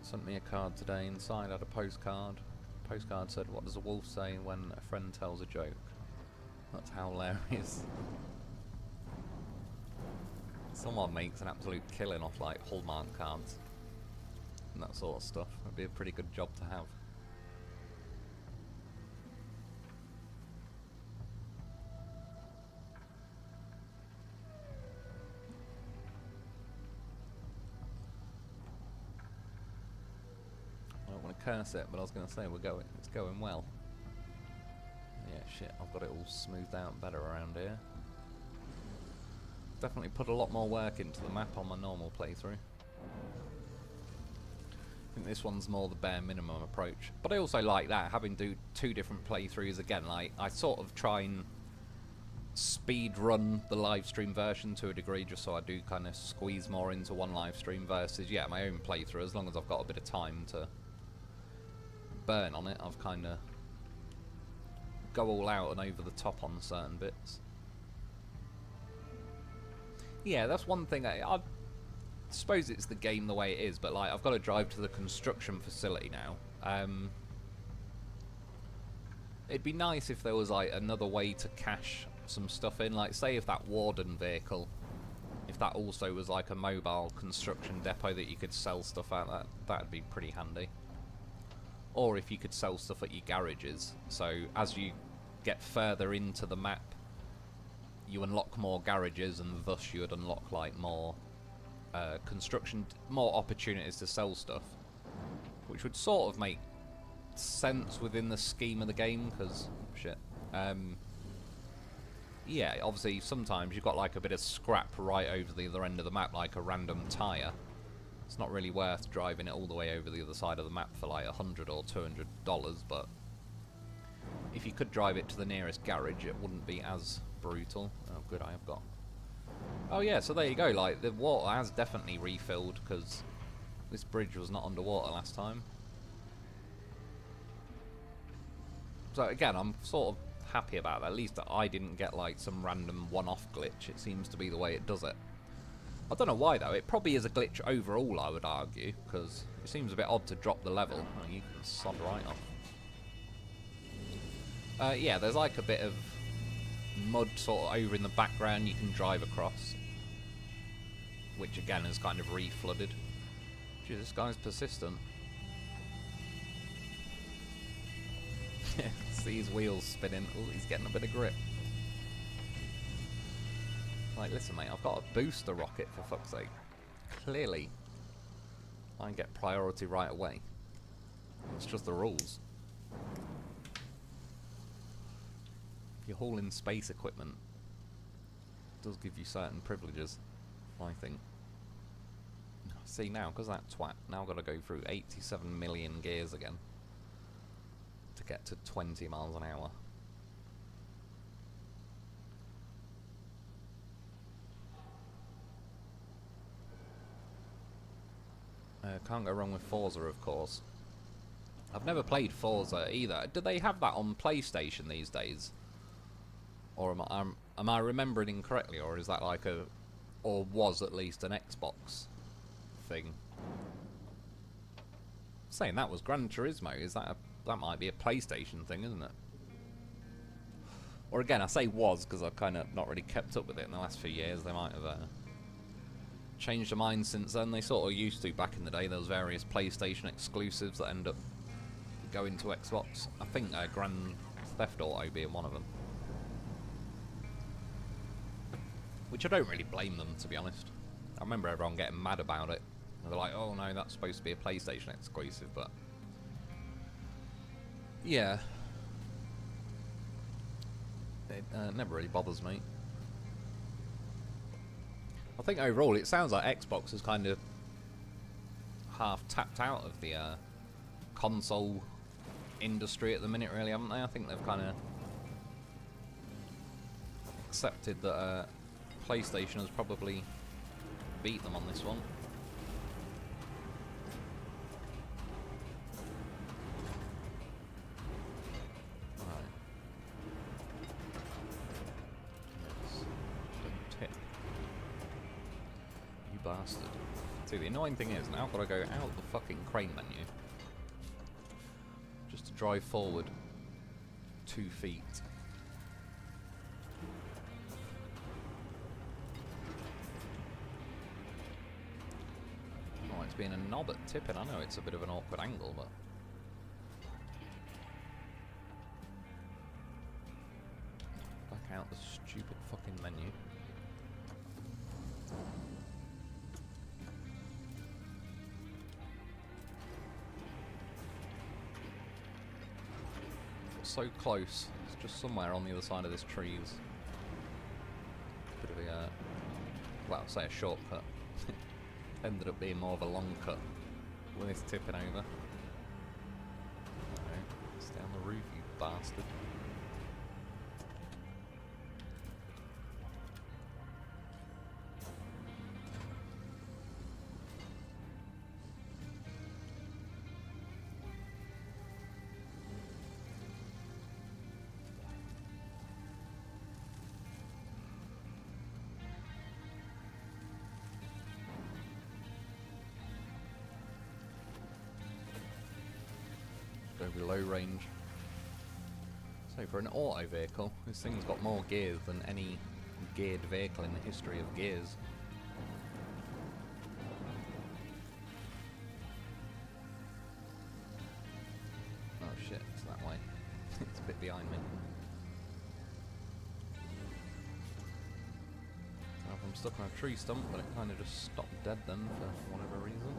Sent me a card today. Inside had a postcard. Postcard said, "What does a wolf say when a friend tells a joke?" That's how hilarious. Someone makes an absolute killing off like Hallmark cards and that sort of stuff. That'd be a pretty good job to have. I don't want to curse it, but I was going to say it's going well. Yeah, shit, I've got it all smoothed out better around here. Definitely put a lot more work into the map on my normal playthrough. I think this one's more the bare minimum approach. But I also like that, having two different playthroughs again. Like, I sort of try and speed run the live stream version to a degree, just so I do kind of squeeze more into one live stream versus, yeah, my own playthrough. As long as I've got a bit of time to burn on it, I've kind of go all out and over the top on certain bits. Yeah, that's one thing. I suppose it's the game the way it is, but like I've got to drive to the construction facility now. It'd be nice if there was like another way to cache some stuff in. Like, say if that Warden vehicle, if that also was like a mobile construction depot that you could sell stuff at, that'd be pretty handy. Or if you could sell stuff at your garages, so as you get further into the map, you unlock more garages, and thus you would unlock like more construction, more opportunities to sell stuff, which would sort of make sense within the scheme of the game. Because shit, yeah, obviously sometimes you've got like a bit of scrap right over the other end of the map, like a random tyre. It's not really worth driving it all the way over the other side of the map for like $100 or $200, but if you could drive it to the nearest garage, it wouldn't be as brutal. Oh good, I have got... Oh yeah, so there you go, like, the water has definitely refilled, because this bridge was not underwater last time. So again, I'm sort of happy about that, at least that I didn't get like some random one-off glitch. It seems to be the way it does it. I don't know why though, it probably is a glitch overall, I would argue, because it seems a bit odd to drop the level. Oh, you can sod right off. Yeah, there's like a bit of mud sort of over in the background you can drive across, which again is kind of re-flooded. Gee, this guy's persistent. See his wheels spinning. Oh, he's getting a bit of grip. Like, listen mate, I've got a booster rocket for fuck's sake. Clearly I can get priority right away. It's just the rules. You're hauling space equipment, it does give you certain privileges, I think. See now, because that twat, now I've got to go through 87 million gears again to get to 20 miles an hour. Can't go wrong with Forza, of course. I've never played Forza either. Do they have that on PlayStation these days? Or am I remembering incorrectly, or is that like a, or was at least an Xbox thing? Saying that was Gran Turismo, is that that might be a PlayStation thing, isn't it? Or again, I say was because I've kind of not really kept up with it in the last few years. They might have changed their mind since then. They sort of used to back in the day. There was various PlayStation exclusives that end up going to Xbox. I think Grand Theft Auto being one of them. Which I don't really blame them, to be honest. I remember everyone getting mad about it. They're like, oh no, that's supposed to be a PlayStation exclusive, but... yeah. It never really bothers me. I think overall it sounds like Xbox has kind of half tapped out of the console industry at the minute, really, haven't they? I think they've kind of accepted that PlayStation has probably beat them on this one. Right. Yes. Tip. You bastard. See, the annoying thing is, now I've got to go out the fucking crane menu just to drive forward 2 feet. Oh, it's being a knob at tipping. I know it's a bit of an awkward angle, but... Back out the stupid fucking menu. So close. It's just somewhere on the other side of this trees. Bit of a, well, say a shortcut. Ended up being more of a long cut with this tipping over. Alright, stay on the roof, you bastard. Go below range. So for an auto vehicle, this thing's got more gears than any geared vehicle in the history of gears. Oh shit, it's that way. It's a bit behind me. So I'm stuck on a tree stump, but it kind of just stopped dead then for whatever reason.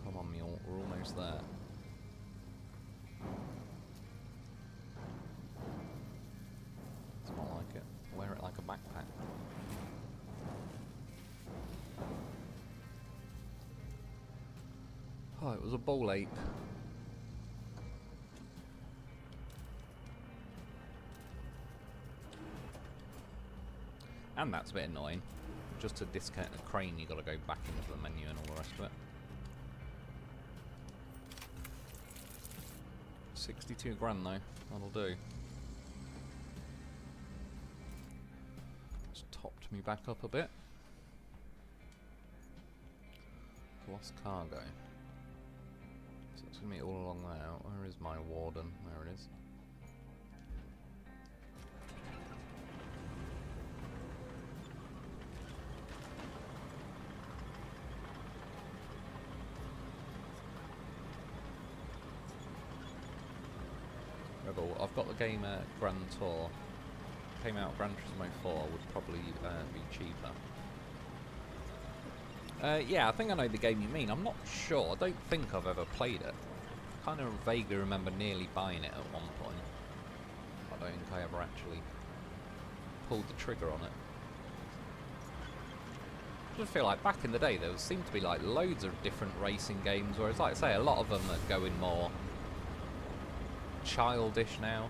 Come on, mule, we're almost there. It's not like it. Wear it like a backpack. Oh, it was a bowl ape. And that's a bit annoying. Just to disconnect the crane, you got to go back into the menu and all the rest of it. 62 grand though, that'll do. It's topped me back up a bit. Lost cargo. So it's going to be all along there. Where is my warden? There it is. I've got the game Grand Tour. Came out Gran Turismo 4, would probably be cheaper. Yeah, I think I know the game you mean. I'm not sure. I don't think I've ever played it. I kind of vaguely remember nearly buying it at one point. I don't think I ever actually pulled the trigger on it. I just feel like back in the day there seemed to be like loads of different racing games, whereas like I say, a lot of them are going more childish now,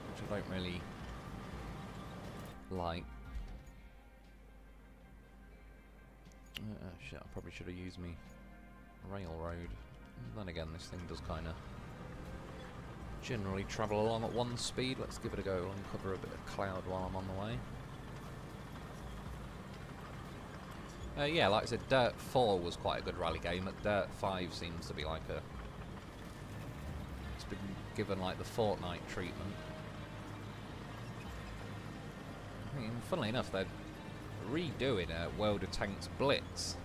which I don't really like. Shit, I probably should have used me railroad. Then again, this thing does kind of generally travel along at 1 speed. Let's give it a go. Uncover a bit of cloud while I'm on the way. Yeah, like I said, Dirt 4 was quite a good rally game, but Dirt 5 seems to be like a... It's been given like the Fortnite treatment. I mean, funnily enough, they're redoing World of Tanks Blitz.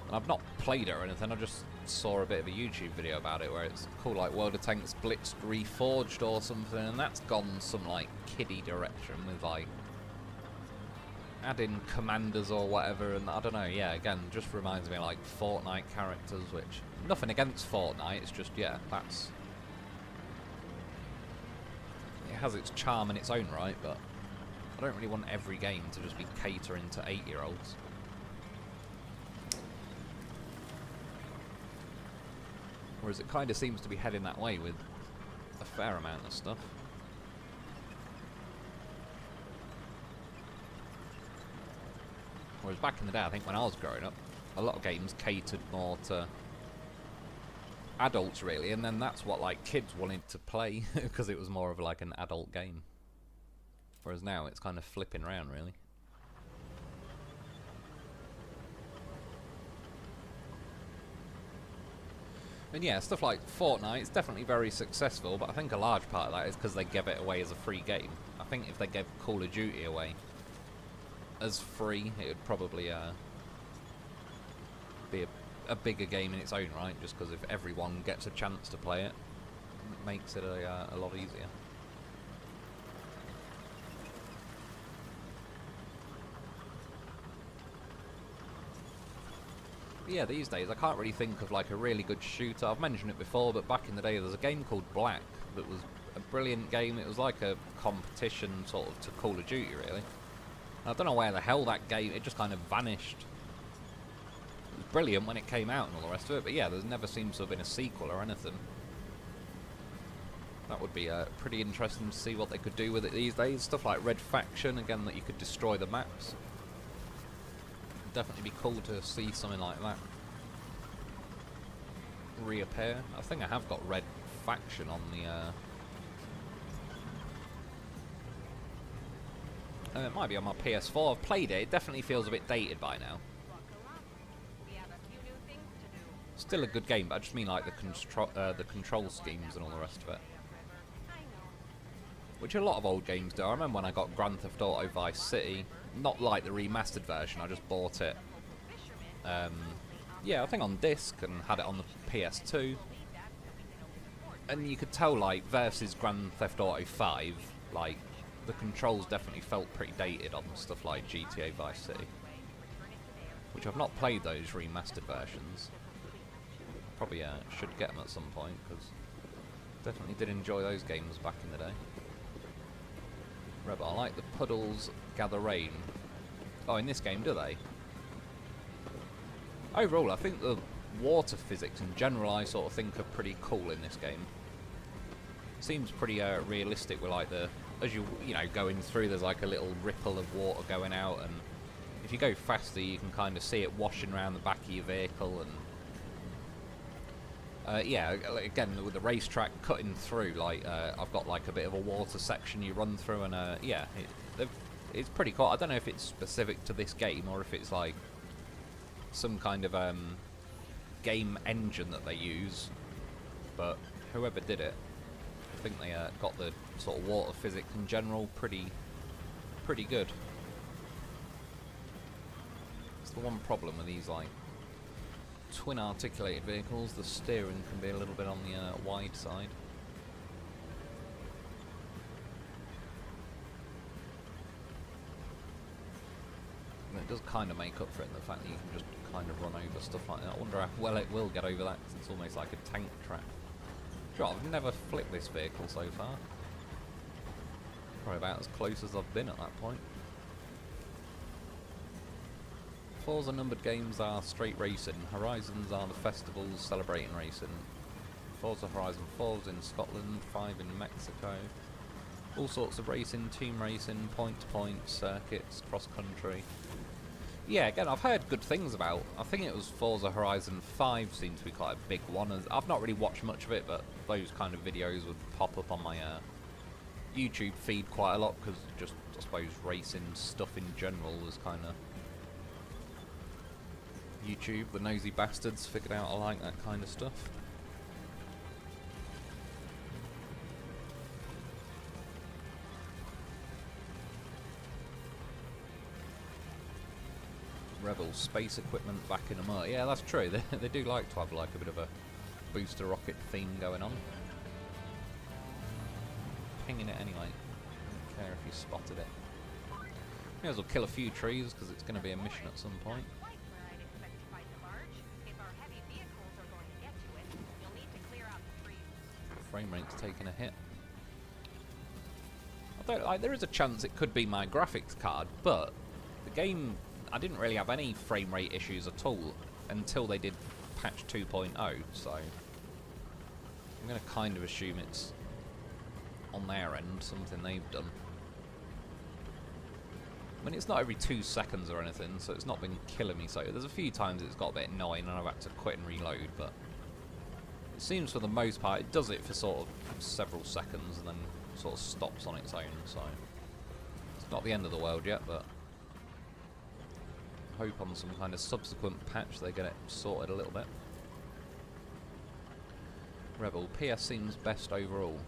And I've not played it or anything, I just saw a bit of a YouTube video about it where it's called like World of Tanks Blitz Reforged or something, and that's gone some like kiddie direction with like adding commanders or whatever, and I don't know, yeah, again, just reminds me of like Fortnite characters, which, nothing against Fortnite, it's just, yeah, that's... It has its charm in its own right, but I don't really want every game to just be catering to 8-year-olds. Whereas it kind of seems to be heading that way with a fair amount of stuff. Whereas back in the day, I think when I was growing up, a lot of games catered more to adults really, and then that's what like kids wanted to play because it was more of like an adult game. Whereas now it's kind of flipping around really. And yeah, stuff like Fortnite is definitely very successful, but I think a large part of that is because they give it away as a free game. I think if they gave Call of Duty away as free, it would probably be a bigger game in its own right, just because if everyone gets a chance to play it, it makes it a lot easier. But yeah, these days I can't really think of like a really good shooter. I've mentioned it before, but back in the day there was a game called Black that was a brilliant game. It was like a competition sort of to Call of Duty, really. I don't know where the hell that game, it just kind of vanished. It was brilliant when it came out and all the rest of it, but yeah, there's never seems to have been a sequel or anything. That would be pretty interesting to see what they could do with it these days. Stuff like Red Faction, again, that you could destroy the maps. Definitely be cool to see something like that reappear. I think I have got Red Faction on the it might be on my PS4. I've played it. It definitely feels a bit dated by now. Still a good game, but I just mean like the control schemes and all the rest of it, which a lot of old games do. I remember when I got Grand Theft Auto Vice City, not like the remastered version, I just bought it, yeah, I think on disc, and had it on the PS2, and you could tell, like, versus Grand Theft Auto 5, like, the controls definitely felt pretty dated on stuff like GTA Vice City, which I've not played those remastered versions. Probably should get them at some point, because definitely did enjoy those games back in the day. Rebel, I like the puddles gather rain. Oh, in this game, do they? Overall, I think the water physics in general I sort of think are pretty cool in this game. Seems pretty realistic with like the, as you know, going through, there's like a little ripple of water going out, and if you go faster you can kind of see it washing around the back of your vehicle, and yeah, again with the racetrack cutting through, like I've got like a bit of a water section you run through, and yeah, it's pretty cool. I don't know if it's specific to this game or if it's like some kind of game engine that they use, but whoever did it, I think they got the sort of water physics in general pretty good. It's the one problem with these like twin articulated vehicles, the steering can be a little bit on the wide side. And it does kind of make up for it in the fact that you can just kind of run over stuff like that. I wonder how well it will get over that, because it's almost like a tank track. Sure, I've never flipped this vehicle so far. Probably about as close as I've been at that point. Forza numbered games are straight racing. Horizons are the festivals celebrating racing. Forza Horizon 4 is in Scotland, 5 in Mexico. All sorts of racing, team racing, point-to-point, circuits, cross-country. Yeah, again, I've heard good things about. I think it was Forza Horizon 5 seemed to be quite a big one. I've not really watched much of it, but those kind of videos would pop up on my YouTube feed quite a lot, because just, I suppose, racing stuff in general was kind of... YouTube, the nosy bastards, figured out I like that kind of stuff. Rebel space equipment back in a motor. Yeah, that's true. They do like to have like a bit of a booster rocket theme going on. Pinging it anyway. Don't care if you spotted it. May as well kill a few trees, because it's going to be a mission at some point. Frame rate's taking a hit. There is a chance it could be my graphics card, but the game, I didn't really have any frame rate issues at all until they did patch 2.0, so I'm going to kind of assume it's on their end, something they've done. I mean, it's not every 2 seconds or anything, so it's not been killing me, so there's a few times it's got a bit annoying and I've had to quit and reload, but it seems for the most part it does it for sort of several seconds and then sort of stops on its own, so it's not the end of the world yet, but I hope on some kind of subsequent patch they get it sorted a little bit. Rebel, PS seems best overall.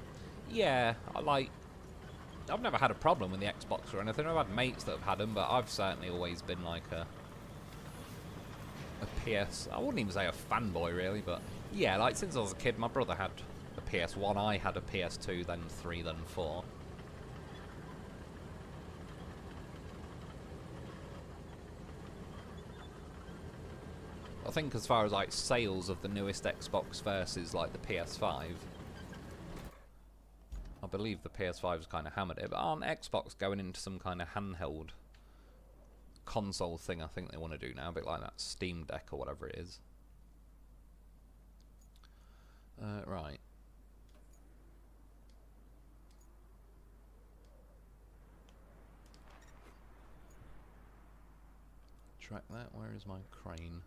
Yeah, I've never had a problem with the Xbox or anything. I've had mates that have had them, but I've certainly always been like a PS... I wouldn't even say a fanboy, really, but... Yeah, like, since I was a kid, my brother had a PS1, I had a PS2, then 3, then 4. I think as far as, like, sales of the newest Xbox versus, like, the PS5... I believe the PS5's kind of hammered it, but aren't Xbox going into some kind of handheld console thing I think they want to do now, a bit like that Steam Deck or whatever it is. Right. Track that, where is my crane?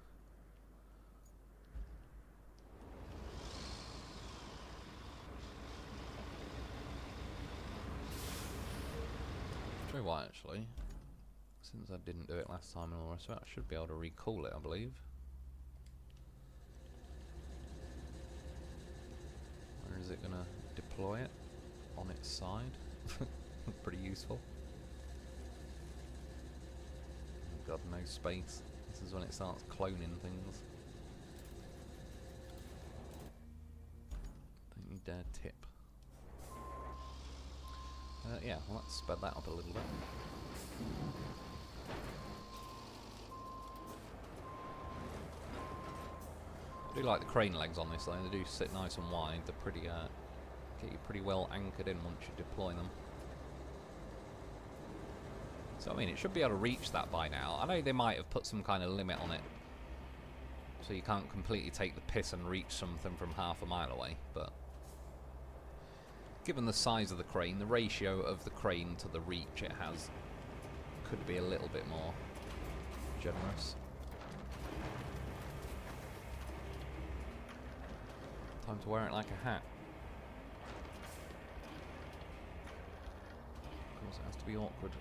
Tell you what, actually, since I didn't do it last time and all the rest of it, I should be able to recall it, I believe. Where is it going to deploy it? On its side. Pretty useful. Oh God, no space. This is when it starts cloning things. Don't you dare tip. Yeah, well, let's sped that up a little bit. I do like the crane legs on this though, they do sit nice and wide, they're pretty, get you pretty well anchored in once you deploy them. So I mean, it should be able to reach that by now. I know they might have put some kind of limit on it, so you can't completely take the piss and reach something from half a mile away, but... Given the size of the crane, the ratio of the crane to the reach it has could be a little bit more generous. Time to wear it like a hat. Of course, it has to be awkward.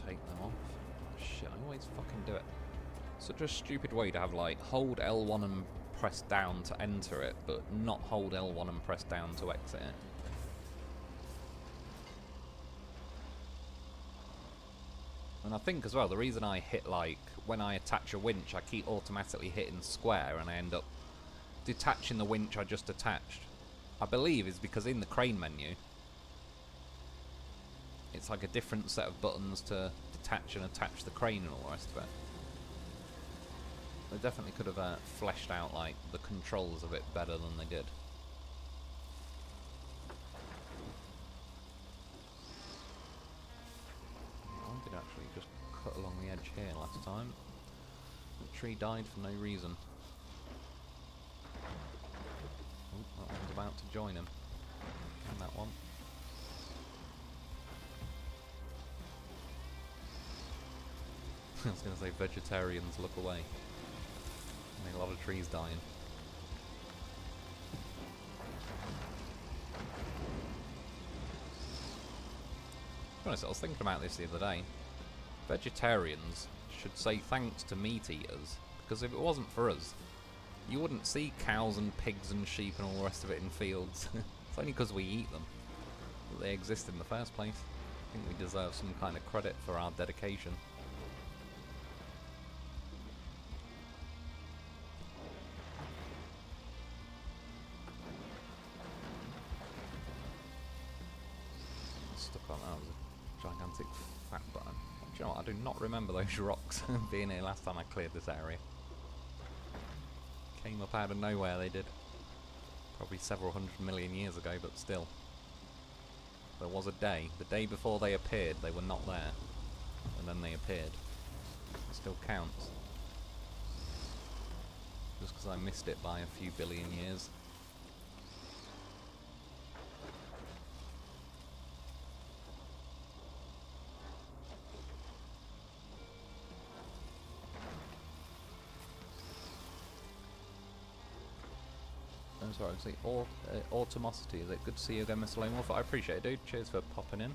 Take them off. Oh, shit, I always fucking do it. Such a stupid way to have, like, hold L1 and press down to enter it, but not hold L1 and press down to exit it. And I think as well, the reason I hit, like, when I attach a winch, I keep automatically hitting square and I end up detaching the winch I just attached, I believe is because in the crane menu, it's like a different set of buttons to detach and attach the crane and all the rest of it. They definitely could have fleshed out like the controls of it better than they did. I did actually just cut along the edge here last time. The tree died for no reason. Oh, that one's about to join him. And that one. I was going to say vegetarians look away. I mean, a lot of trees dying. To be honest, I was thinking about this the other day. Vegetarians should say thanks to meat eaters, because if it wasn't for us, you wouldn't see cows and pigs and sheep and all the rest of it in fields. It's only because we eat them that they exist in the first place. I think we deserve some kind of credit for our dedication. Gigantic fat button. Do you know what? I do not remember those rocks being here last time I cleared this area. Came up out of nowhere, they did. Probably several 100 million years ago, but still. There was a day. The day before they appeared, they were not there. And then they appeared. It still counts. Just because I missed it by a few billion years. sorry, see, Automosity, is it? Good to see you again, Mr. Lone Wolf. I appreciate it, dude. Cheers for popping in.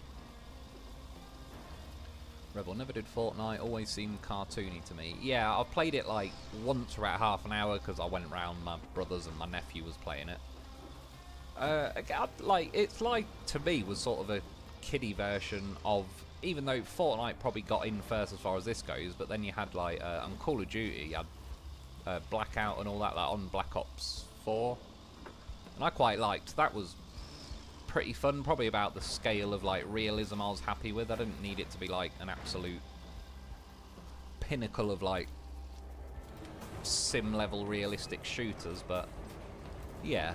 Rebel never did Fortnite, always seemed cartoony to me. Yeah, I've played it like once for about half an hour because I went round, my brothers and my nephew was playing it. Like, it's like, to me, was sort of a kiddie version of, even though Fortnite probably got in first as far as this goes, but then you had like, on Call of Duty, you had Blackout and all that, like on Black Ops 4. And I quite liked, that was pretty fun, probably about the scale of like realism I was happy with. I didn't need it to be like an absolute pinnacle of like sim level realistic shooters, but yeah,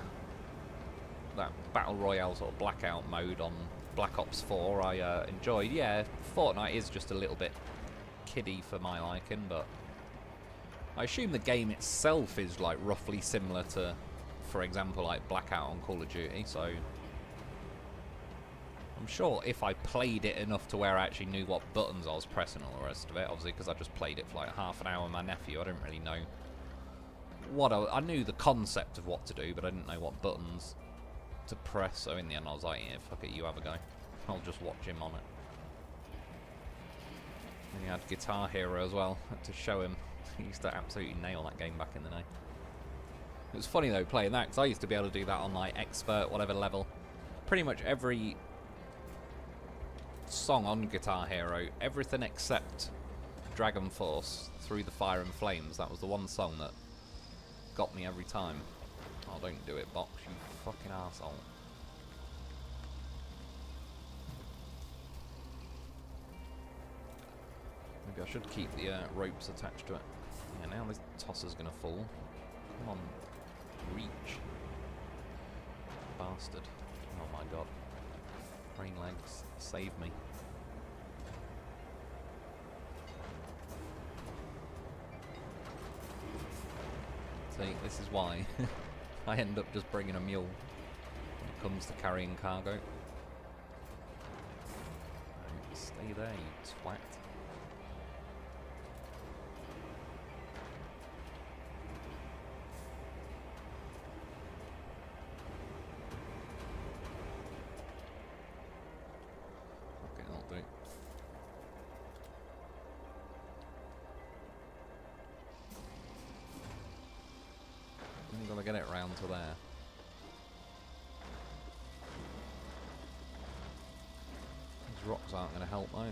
that battle royale sort of blackout mode on Black Ops 4 I enjoyed. Yeah, Fortnite is just a little bit kiddie for my liking, but I assume the game itself is like roughly similar to, for example, like Blackout on Call of Duty, so I'm sure if I played it enough to where I actually knew what buttons I was pressing all the rest of it, obviously because I just played it for like half an hour with my nephew, I didn't really know what I knew the concept of what to do, but I didn't know what buttons to press, so in the end I was like, yeah, fuck it, you have a go. I'll just watch him on it. And he had Guitar Hero as well, to show him. He used to absolutely nail that game back in the day. It was funny though playing that, because I used to be able to do that on like expert, whatever level. Pretty much every song on Guitar Hero, everything except Dragon Force Through the Fire and Flames, that was the one song that got me every time. Oh, don't do it, Box, you fucking arsehole. Maybe I should keep the ropes attached to it. Yeah, now this tosser's gonna fall. Come on, reach. Bastard. Oh my god. Crane legs, save me. See, this is why I end up just bringing a mule when it comes to carrying cargo. Stay there, you twat. Gotta get it round to there. These rocks aren't gonna help, though.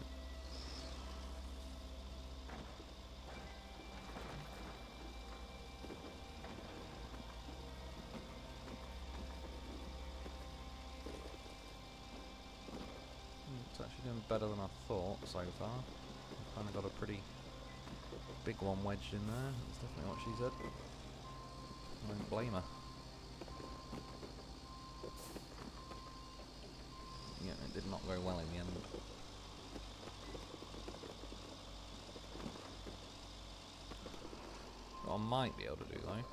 It's actually doing better than I thought so far. I've kind of got a pretty big one wedged in there. That's definitely what she said. I don't blame her. Yeah, it did not go well in the end. What I might be able to do though,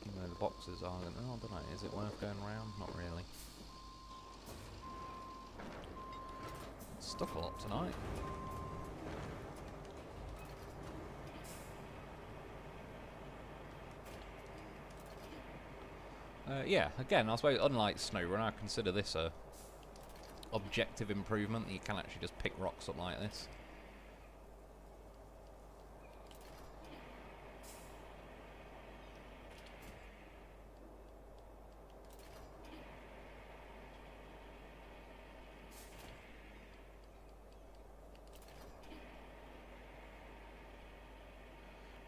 even though the boxes are, I don't know, is it worth going around? Not really. It's stuck a lot tonight. Yeah, again, I suppose unlike SnowRun, I consider this a objective improvement, that you can actually just pick rocks up like this.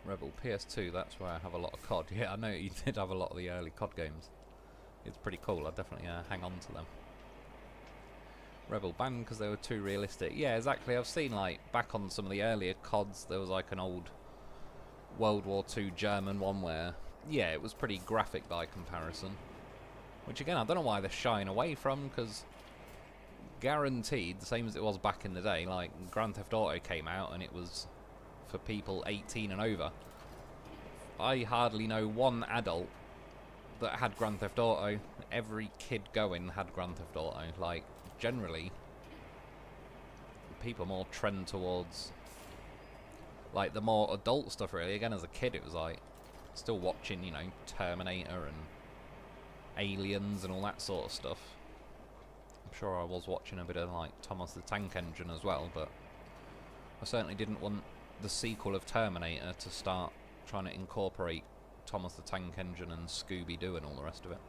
Rebel PS2, that's where I have a lot of COD. Yeah, I know you did have a lot of the early COD games. It's pretty cool, I'd definitely hang on to them. Rebel banned because they were too realistic. Yeah, exactly, I've seen like, back on some of the earlier CODs, there was like an old World War II German one where, yeah, it was pretty graphic by comparison. Which again, I don't know why they're shying away from, because guaranteed, the same as it was back in the day, like Grand Theft Auto came out and it was for people 18 and over. I hardly know one adult that had Grand Theft Auto. Every kid going had Grand Theft Auto. Like, generally, people more trend towards like the more adult stuff really. Again, as a kid it was like Still watching, you know, Terminator and Aliens and all that sort of stuff. I'm sure I was watching a bit of, like, Thomas the Tank Engine as well, but I certainly didn't want the sequel of Terminator to start trying to incorporate Thomas the Tank Engine and Scooby-Doo and all the rest of it.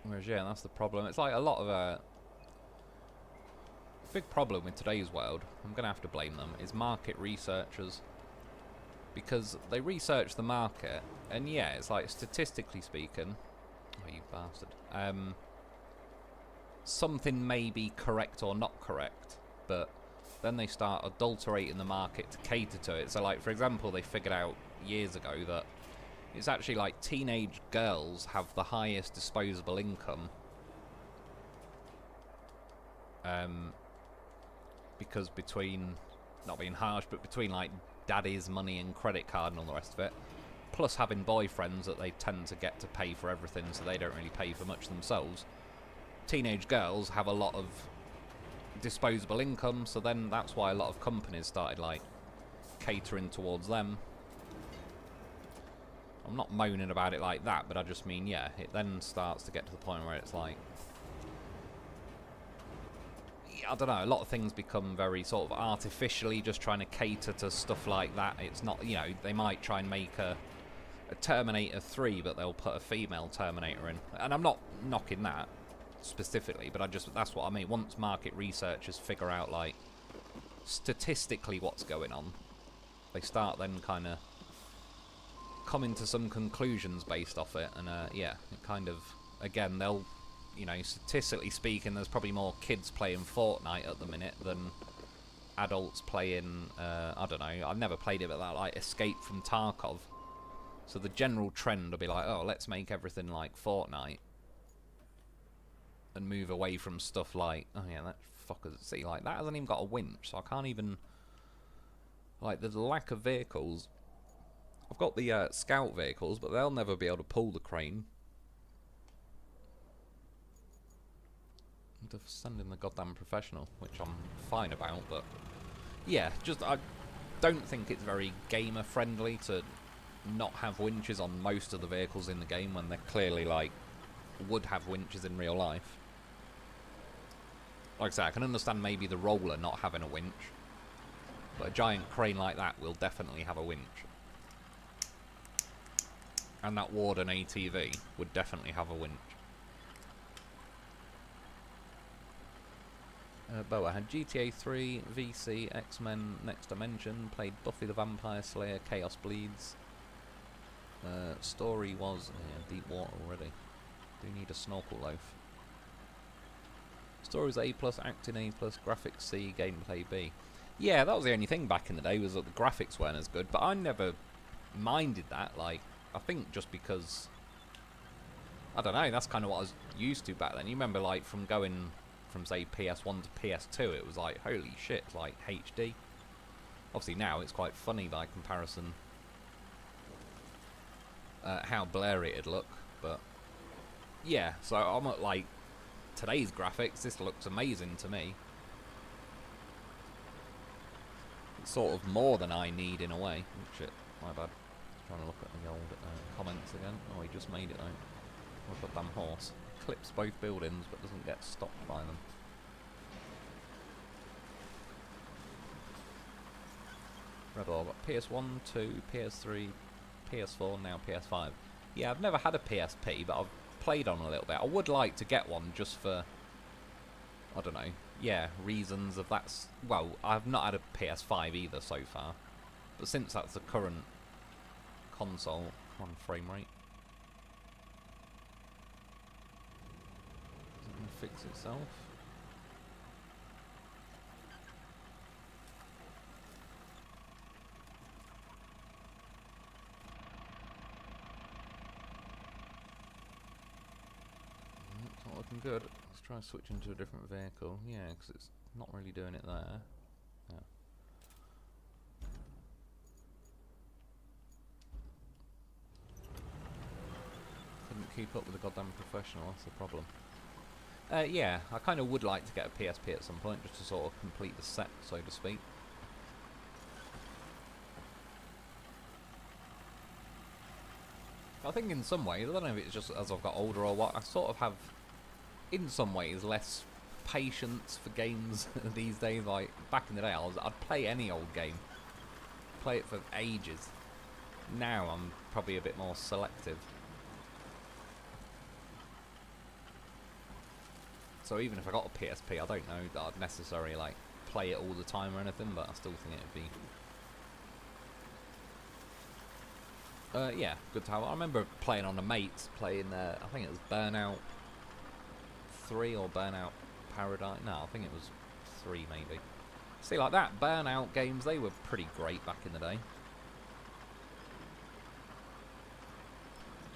Whereas, yeah, that's the problem. It's like a lot of big problem with today's world, I'm going to have to blame them, is market researchers. Because they research the market, and yeah, it's like, statistically speaking, oh, you bastard, something may be correct or not correct, but then they start adulterating the market to cater to it. So, like, for example, they figured out years ago that it's actually like teenage girls have the highest disposable income. Because between, not being harsh, but between like daddy's money and credit card and all the rest of it, plus having boyfriends that they tend to get to pay for everything, so they don't really pay for much themselves, teenage girls have a lot of disposable income, so then that's why a lot of companies started like catering towards them. I'm not moaning about it like that, but I just mean, yeah, it then starts to get to the point where it's like, I don't know, a lot of things become very sort of artificially just trying to cater to stuff like that. It's not, you know, they might try and make a Terminator 3, but they'll put a female Terminator in. And I'm not knocking that specifically, but that's what I mean. Once market researchers figure out, like, statistically what's going on, they start then kind of coming to some conclusions based off it. And, yeah, it kind of, again, they'll, you know, statistically speaking, there's probably more kids playing Fortnite at the minute than adults playing, I don't know, I've never played it, but that, like, Escape from Tarkov. So the general trend will be like, oh, let's make everything like Fortnite and move away from stuff like, oh yeah, that fucker, see, like, that hasn't even got a winch, so I can't even, like, there's a lack of vehicles. I've got the scout vehicles, but they'll never be able to pull the crane. To send in the goddamn professional, which I'm fine about, but yeah, just I don't think it's very gamer friendly to not have winches on most of the vehicles in the game when they're clearly like would have winches in real life. Like I say, I can understand maybe the roller not having a winch, but a giant crane like that will definitely have a winch, and that Warden ATV would definitely have a winch. Boa had GTA 3, VC, X-Men, Next Dimension, played Buffy the Vampire Slayer, Chaos Bleeds. Story was deep water already. Do need a snorkel loaf. Story was A+, acting A+, graphics C, gameplay B. Yeah, that was the only thing back in the day, was that the graphics weren't as good, but I never minded that. Like, I think just because, I don't know, that's kind of what I was used to back then. You remember, like, from going from, say, PS1 to PS2, it was like, holy shit, like, HD. Obviously now it's quite funny by comparison how blurry it'd look, but yeah, so I'm at, like, today's graphics, this looks amazing to me. It's sort of more than I need in a way. Oh, shit, my bad. Trying to look at the old comments again. Oh, he just made it though. Look at that damn horse. Clips both buildings but doesn't get stopped by them. Rebel, I've got PS1, 2, PS3, PS4, now PS5. Yeah, I've never had a PSP, but I've played on a little bit. I would like to get one just for, I don't know, yeah, reasons of that's, well, I've not had a PS5 either so far, but since that's the current console, come on, frame rate. Is it going to fix itself? It's not looking good. Let's try and switch into a different vehicle. Yeah, because it's not really doing it there. Yeah. Couldn't keep up with the goddamn professional, that's the problem. Yeah, I kind of would like to get a PSP at some point, just to sort of complete the set, so to speak. I think in some ways, I don't know if it's just as I've got older or what, I sort of have, in some ways, less patience for games these days. Like, back in the day, I'd play any old game. Play it for ages. Now I'm probably a bit more selective. So even if I got a PSP, I don't know that I'd necessarily, like, play it all the time or anything, but I still think it'd be... yeah, good to have. I remember playing on a mate's, playing, I think it was Burnout 3 or Burnout Paradise. No, I think it was 3 maybe. See, like that, Burnout games, they were pretty great back in the day.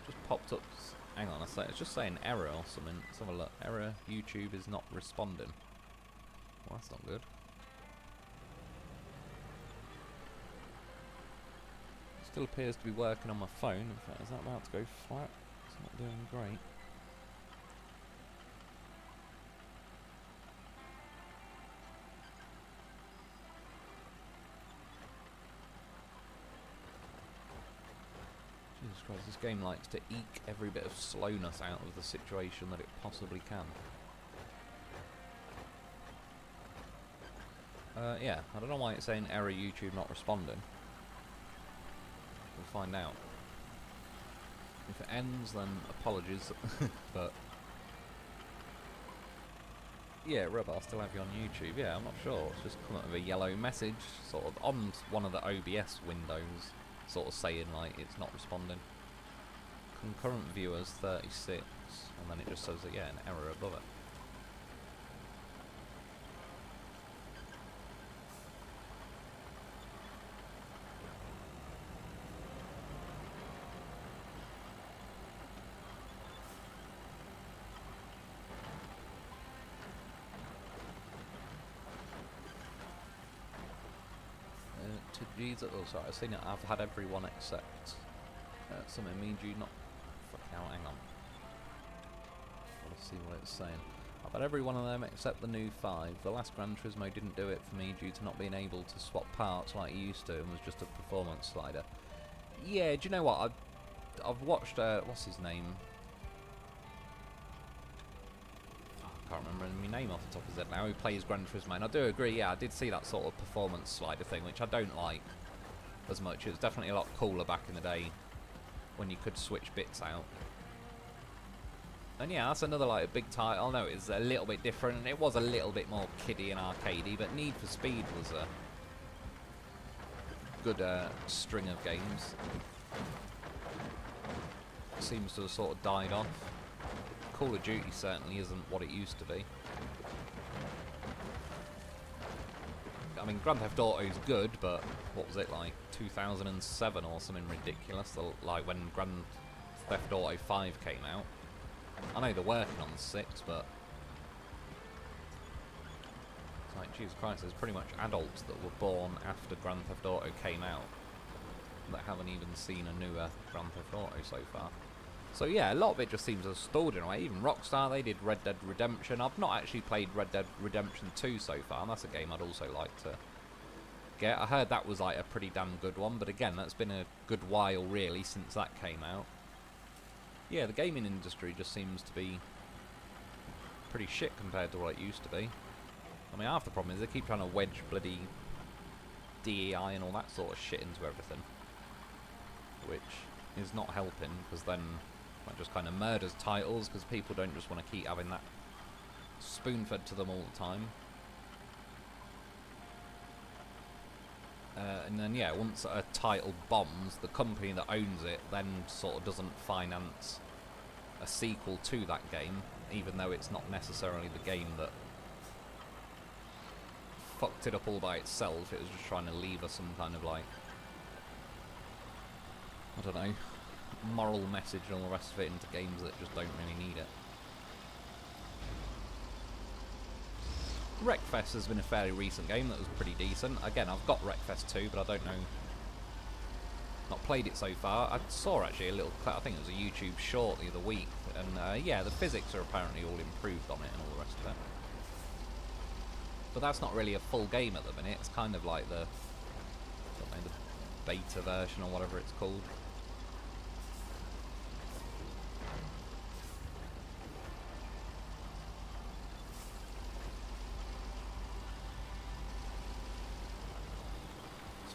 Just popped up, hang on a sec, it's just saying error or something. Let's have a look. Error, YouTube is not responding. Well, that's not good. Still appears to be working on my phone. In fact, is that about to go flat? It's not doing great. Jesus Christ, this game likes to eke every bit of slowness out of the situation that it possibly can. Yeah, I don't know why it's saying error YouTube not responding. We'll find out. If it ends, then apologies, but... Yeah, Rub, I'll still have you on YouTube. Yeah, I'm not sure. It's just come up with a yellow message, sort of, on one of the OBS windows, sort of saying, like, it's not responding. Concurrent viewers, 36, and then it just says, that, yeah, an error above it. Jesus, oh sorry, I've seen it. I've had everyone except something me and you not. Fucking hell, hang on. Let's see what it's saying. I've had every one of them except the new 5. The last Gran Turismo didn't do it for me due to not being able to swap parts like you used to, and was just a performance slider. Yeah, do you know what? I've watched what's his name? I can't remember my name off the top of his head now, who plays Gran Turismo, and I do agree, yeah, I did see that sort of performance slider thing, which I don't like as much. It was definitely a lot cooler back in the day when you could switch bits out. And yeah, that's another, like, a big title. No, it's a little bit different, and it was a little bit more kiddie and arcadey, but Need for Speed was a good string of games. It seems to have sort of died off. Call of Duty certainly isn't what it used to be. I mean, Grand Theft Auto is good, but what was it, like 2007 or something ridiculous? Like when Grand Theft Auto 5 came out. I know they're working on 6, but it's like, Jesus Christ, there's pretty much adults that were born after Grand Theft Auto came out that haven't even seen a newer Grand Theft Auto so far. So yeah, a lot of it just seems to have stalled in a way. Even Rockstar, they did Red Dead Redemption. I've not actually played Red Dead Redemption 2 so far, and that's a game I'd also like to get. I heard that was like a pretty damn good one, but again, that's been a good while really since that came out. Yeah, the gaming industry just seems to be pretty shit compared to what it used to be. I mean, half the problem is they keep trying to wedge bloody DEI and all that sort of shit into everything, which is not helping, because then that just kind of murders titles, because people don't just want to keep having that spoon-fed to them all the time. And then, yeah, once a title bombs, the company that owns it then sort of doesn't finance a sequel to that game, even though it's not necessarily the game that fucked it up all by itself. It was just trying to leave us some kind of, like, I don't know, moral message and all the rest of it into games that just don't really need it. Wreckfest has been a fairly recent game that was pretty decent. Again, I've got Wreckfest 2, but I don't know, not played it so far. I saw actually a little clip, I think it was a YouTube short the other week, and yeah, the physics are apparently all improved on it and all the rest of it. But that's not really a full game at the minute. It's kind of like the, I don't know, the beta version or whatever it's called.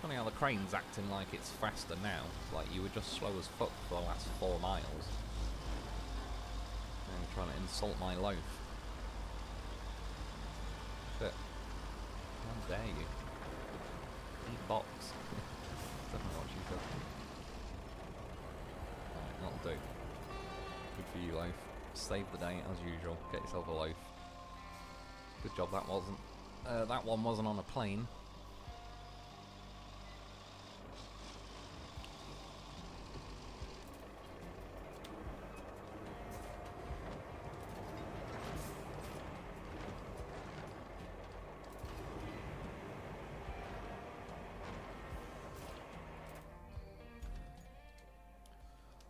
funny how the crane's acting like it's faster now. Like you were just slow as fuck for the last 4 miles. And you're trying to insult my loaf. Shit. How dare you? Eat box. Don't know what you said. Alright, that'll do. Good for you, loaf. Save the day as usual. Get yourself a loaf. Good job that wasn't. That one wasn't on a plane.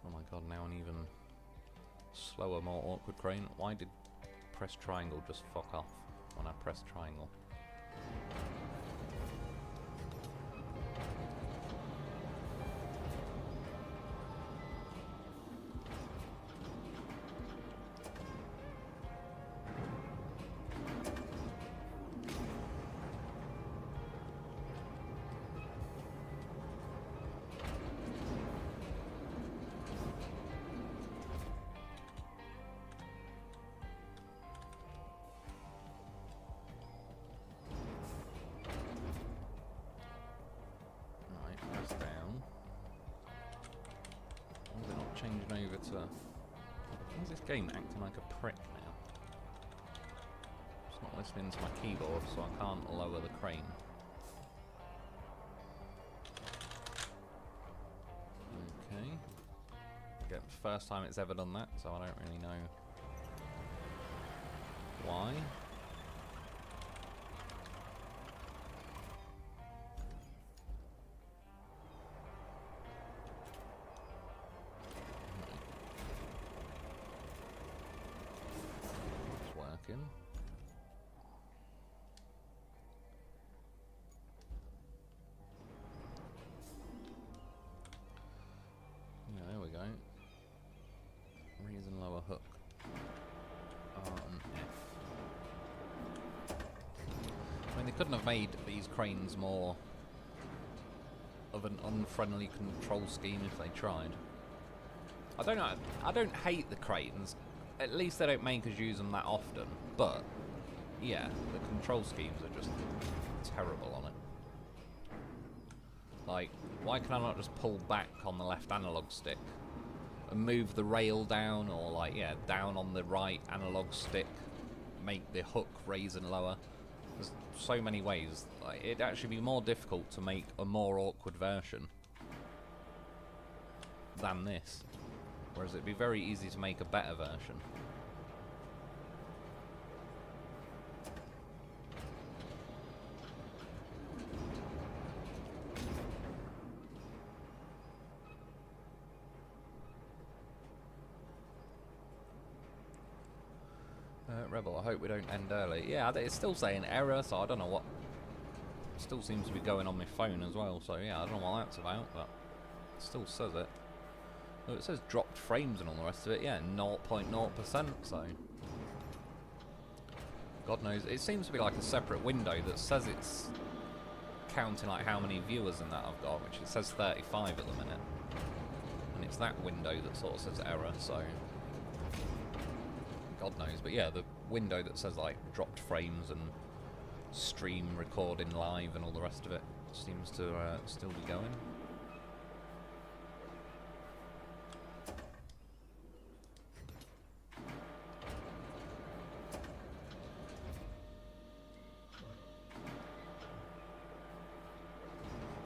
Oh my god, now an even slower, more awkward crane. Why did press triangle just fuck off when I pressed triangle? Changing over to... Why is this game acting like a prick now? It's not listening to my keyboard, so I can't lower the crane. Okay. Again, first time it's ever done that, so I don't really know why. Yeah, there we go. Raise and lower hook. R and F. I mean, they couldn't have made these cranes more of an unfriendly control scheme if they tried. I don't know. I don't hate the cranes. At least they don't make us use them that often. But yeah, the control schemes are just terrible on it. Like, why can I not just pull back on the left analog stick and move the rail down, or like, yeah, down on the right analog stick, make the hook raise and lower? There's so many ways. Like, it'd actually be more difficult to make a more awkward version than this, whereas it'd be very easy to make a better version. Rebel, I hope we don't end early. Yeah, it's still saying error, so I don't know what... It still seems to be going on my phone as well, so yeah, I don't know what that's about, but it still says it. Oh, it says dropped frames and all the rest of it, yeah, 0.0%, so... God knows. It seems to be like a separate window that says it's counting like how many viewers and that I've got, which it says 35 at the minute. And it's that window that sort of says error, so... God knows, but yeah, the window that says like dropped frames and stream recording live and all the rest of it seems to still be going.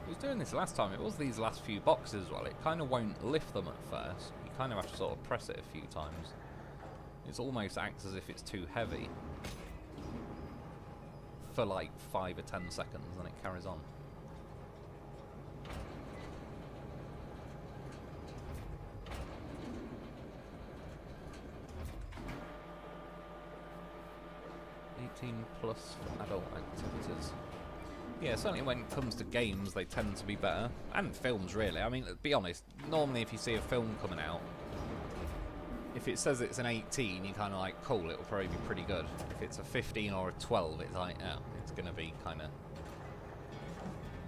I was doing this last time. It was these last few boxes as well. It kind of won't lift them at first. You kind of have to sort of press it a few times. It almost acts as if it's too heavy for like 5 or 10 seconds, and it carries on. +18 for adult activities. Yeah, certainly when it comes to games, they tend to be better. And films, really. I mean, to be honest, normally if you see a film coming out, if it says it's an 18, you're kind of like, cool, it'll probably be pretty good. If it's a 15 or a 12, it's like, oh, it's going to be kind of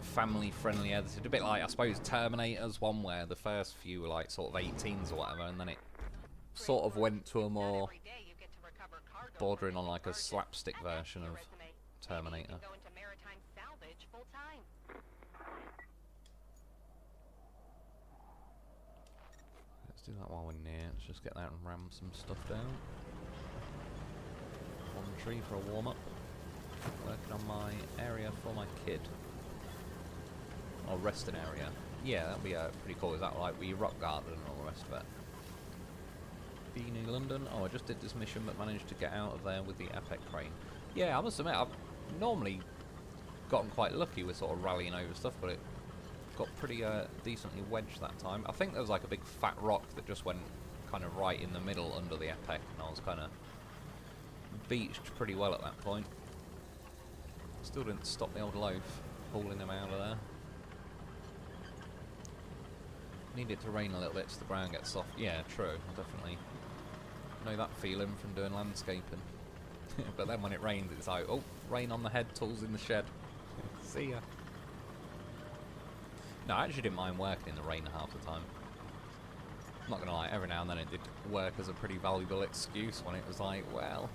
family friendly edited, a bit like I suppose Terminator's one, where the first few were like sort of 18s or whatever, and then it sort of went to a more bordering on like a slapstick version of Terminator. Let's do that while we're near. Let's just get out and ram some stuff down. On the tree for a warm up. Working on my area for my kid. Or resting area. Yeah, that'd be pretty cool. Is that like we rock garden and all the rest of it? Being in London. Oh, I just did this mission but managed to get out of there with the epic crane. Yeah, I must admit, I've normally gotten quite lucky with sort of rallying over stuff, but it got pretty decently wedged that time. I think there was like a big fat rock that just went kind of right in the middle under the epic, and I was kind of beached pretty well at that point. Still didn't stop the old loaf hauling him out of there. Need it to rain a little bit so the ground gets soft. Yeah, true. I definitely know that feeling from doing landscaping. But then when it rains, it's like, oh, rain on the head, tools in the shed. See ya. No, I actually didn't mind working in the rain half the time. I'm not gonna lie, every now and then it did work as a pretty valuable excuse when it was like, well,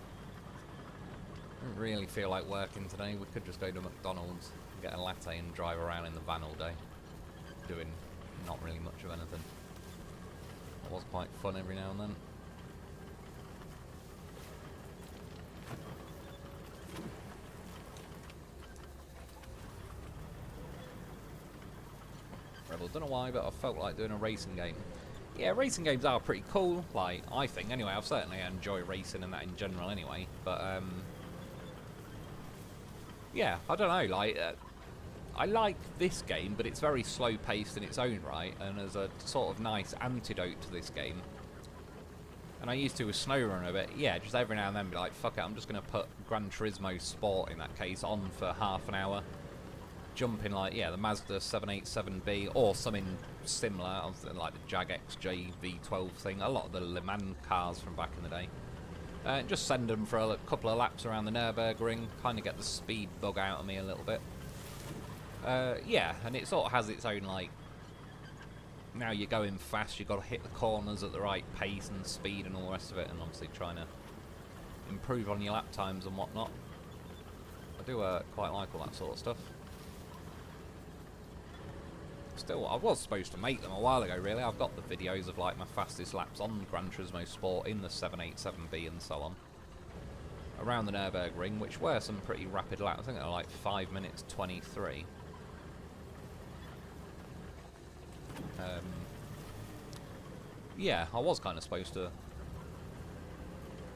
I don't really feel like working today. We could just go to McDonald's, get a latte and drive around in the van all day, doing not really much of anything. It was quite fun every now and then. Rebel, don't know why, but I felt like doing a racing game. Yeah, racing games are pretty cool, like, I think, anyway. I certainly enjoy racing and that in general anyway, but, yeah, I don't know, like, I like this game, but it's very slow-paced in its own right, and as a sort of nice antidote to this game. And I used to with SnowRunner a bit, yeah, just every now and then be like, fuck it, I'm just going to put Gran Turismo Sport, in that case, on for half an hour. Jump in, like, yeah, the Mazda 787B, or something similar, like the Jag XJ V12 thing, a lot of the Le Mans cars from back in the day. Just send them for a couple of laps around the Nürburgring, kind of get the speed bug out of me a little bit. Yeah, and it sort of has its own, like, now you're going fast, you've got to hit the corners at the right pace and speed and all the rest of it, and obviously trying to improve on your lap times and whatnot. I do quite like all that sort of stuff. Still, I was supposed to make them a while ago, really. I've got the videos of, like, my fastest laps on Gran Turismo Sport in the 787B and so on. Around the Nürburgring, which were some pretty rapid laps. I think they were like 5 minutes 23. Yeah, I was kind of supposed to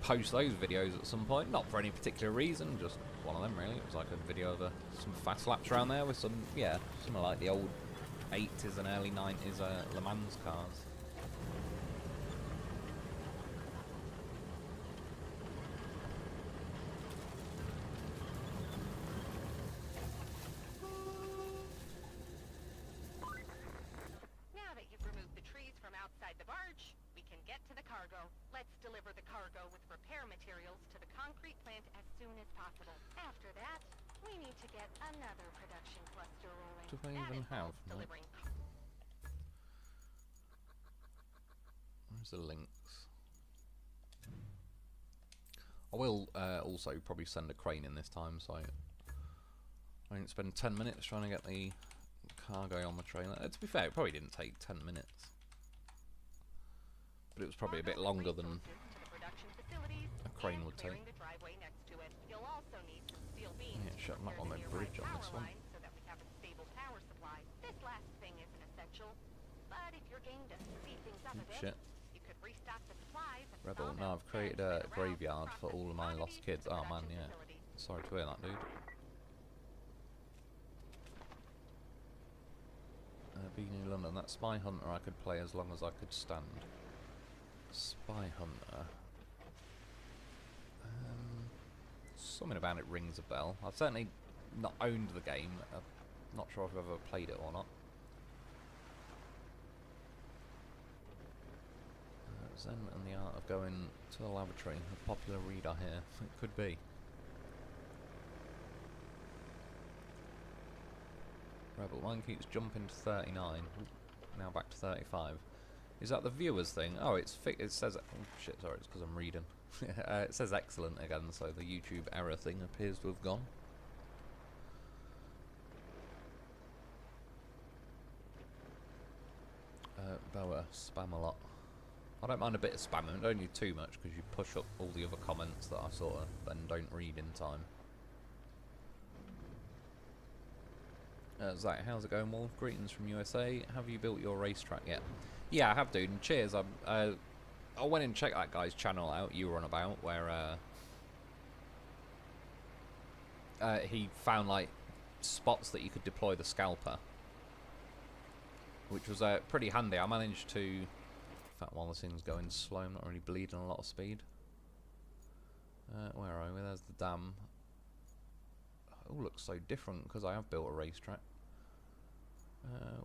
post those videos at some point. Not for any particular reason, just one of them, really. It was like a video of some fast laps around there with some, yeah, some of like the old 80s and early 90s Le Mans cars. Now that you've removed the trees from outside the barge, we can get to the cargo. Let's deliver the cargo with repair materials to the concrete plant as soon as possible. After that, we need to get another production cluster rolling. Do they even have? Delivering. Where's the links? I will also probably send a crane in this time, so I didn't spend 10 minutes trying to get the cargo on the trailer. To be fair, it probably didn't take 10 minutes. But it was probably a bit longer than a crane would take. Yeah, shut them up on their bridge on this one. Shit. Rebel, now I've created a graveyard for all of my lost kids. Oh man, yeah. Sorry to hear that, dude. Being in London, that Spy Hunter I could play as long as I could stand. Spy Hunter. Something about it rings a bell. I've certainly not owned the game. I'm not sure if I've ever played it or not. Zen and the Art of Going to the Lavatory. A popular read, I hear. It could be. Rebel, mine keeps jumping to 39. Now back to 35. Is that the viewers thing? Oh, it says... Oh, shit, sorry, it's because I'm reading. It says excellent again, so the YouTube error thing appears to have gone. Boa, spam a lot. I don't mind a bit of spamming, don't do too much, because you push up all the other comments that I sort of then don't read in time. Zach, how's it going, Wolf? Greetings from USA. Have you built your racetrack yet? Yeah, I have, dude, and cheers. I went and checked that guy's channel out you were on about, where he found, like, spots that you could deploy the scalper, which was pretty handy. I managed to... In fact, while this thing's going slow, I'm not really bleeding a lot of speed. Where are we? There's the dam. It all looks so different because I have built a racetrack.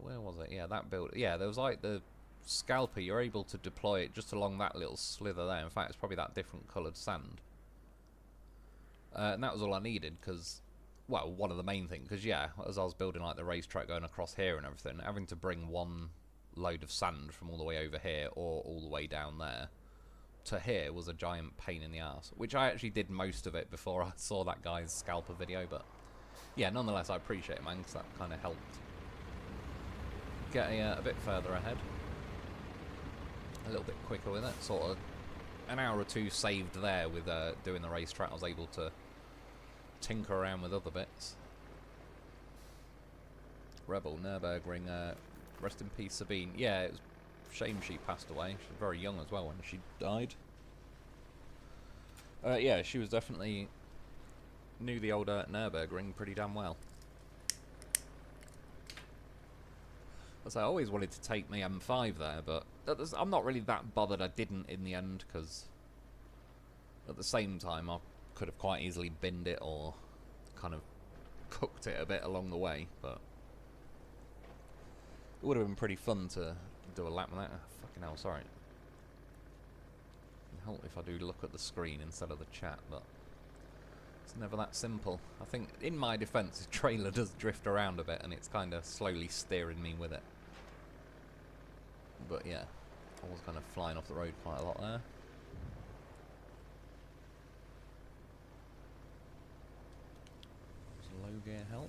Where was it? Yeah, that built... Yeah, there was like the scalper. You're able to deploy it just along that little slither there. In fact, it's probably that different coloured sand. And that was all I needed because... Well, one of the main things, because yeah, as I was building like the racetrack going across here and everything, having to bring one load of sand from all the way over here or all the way down there to here was a giant pain in the ass, which I actually did most of it before I saw that guy's scalper video, but yeah, nonetheless I appreciate it, man, because that kind of helped get a bit further ahead, a little bit quicker with it, sort of an hour or two saved there with doing the racetrack. I was able to tinker around with other bits. Rebel, Nürburgring, rest in peace, Sabine. Yeah, it was a shame she passed away. She was very young as well when she died. Yeah, she was definitely... knew the old Nürburgring pretty damn well. As I always wanted to take my M5 there, but I'm not really that bothered I didn't in the end, because at the same time I could have quite easily binned it or kind of cooked it a bit along the way, but it would have been pretty fun to do a lap with that. Oh, fucking hell, sorry. It can help if I do look at the screen instead of the chat, but it's never that simple. I think, in my defence, the trailer does drift around a bit and it's kind of slowly steering me with it. But yeah, I was kind of flying off the road quite a lot there. Low gear help.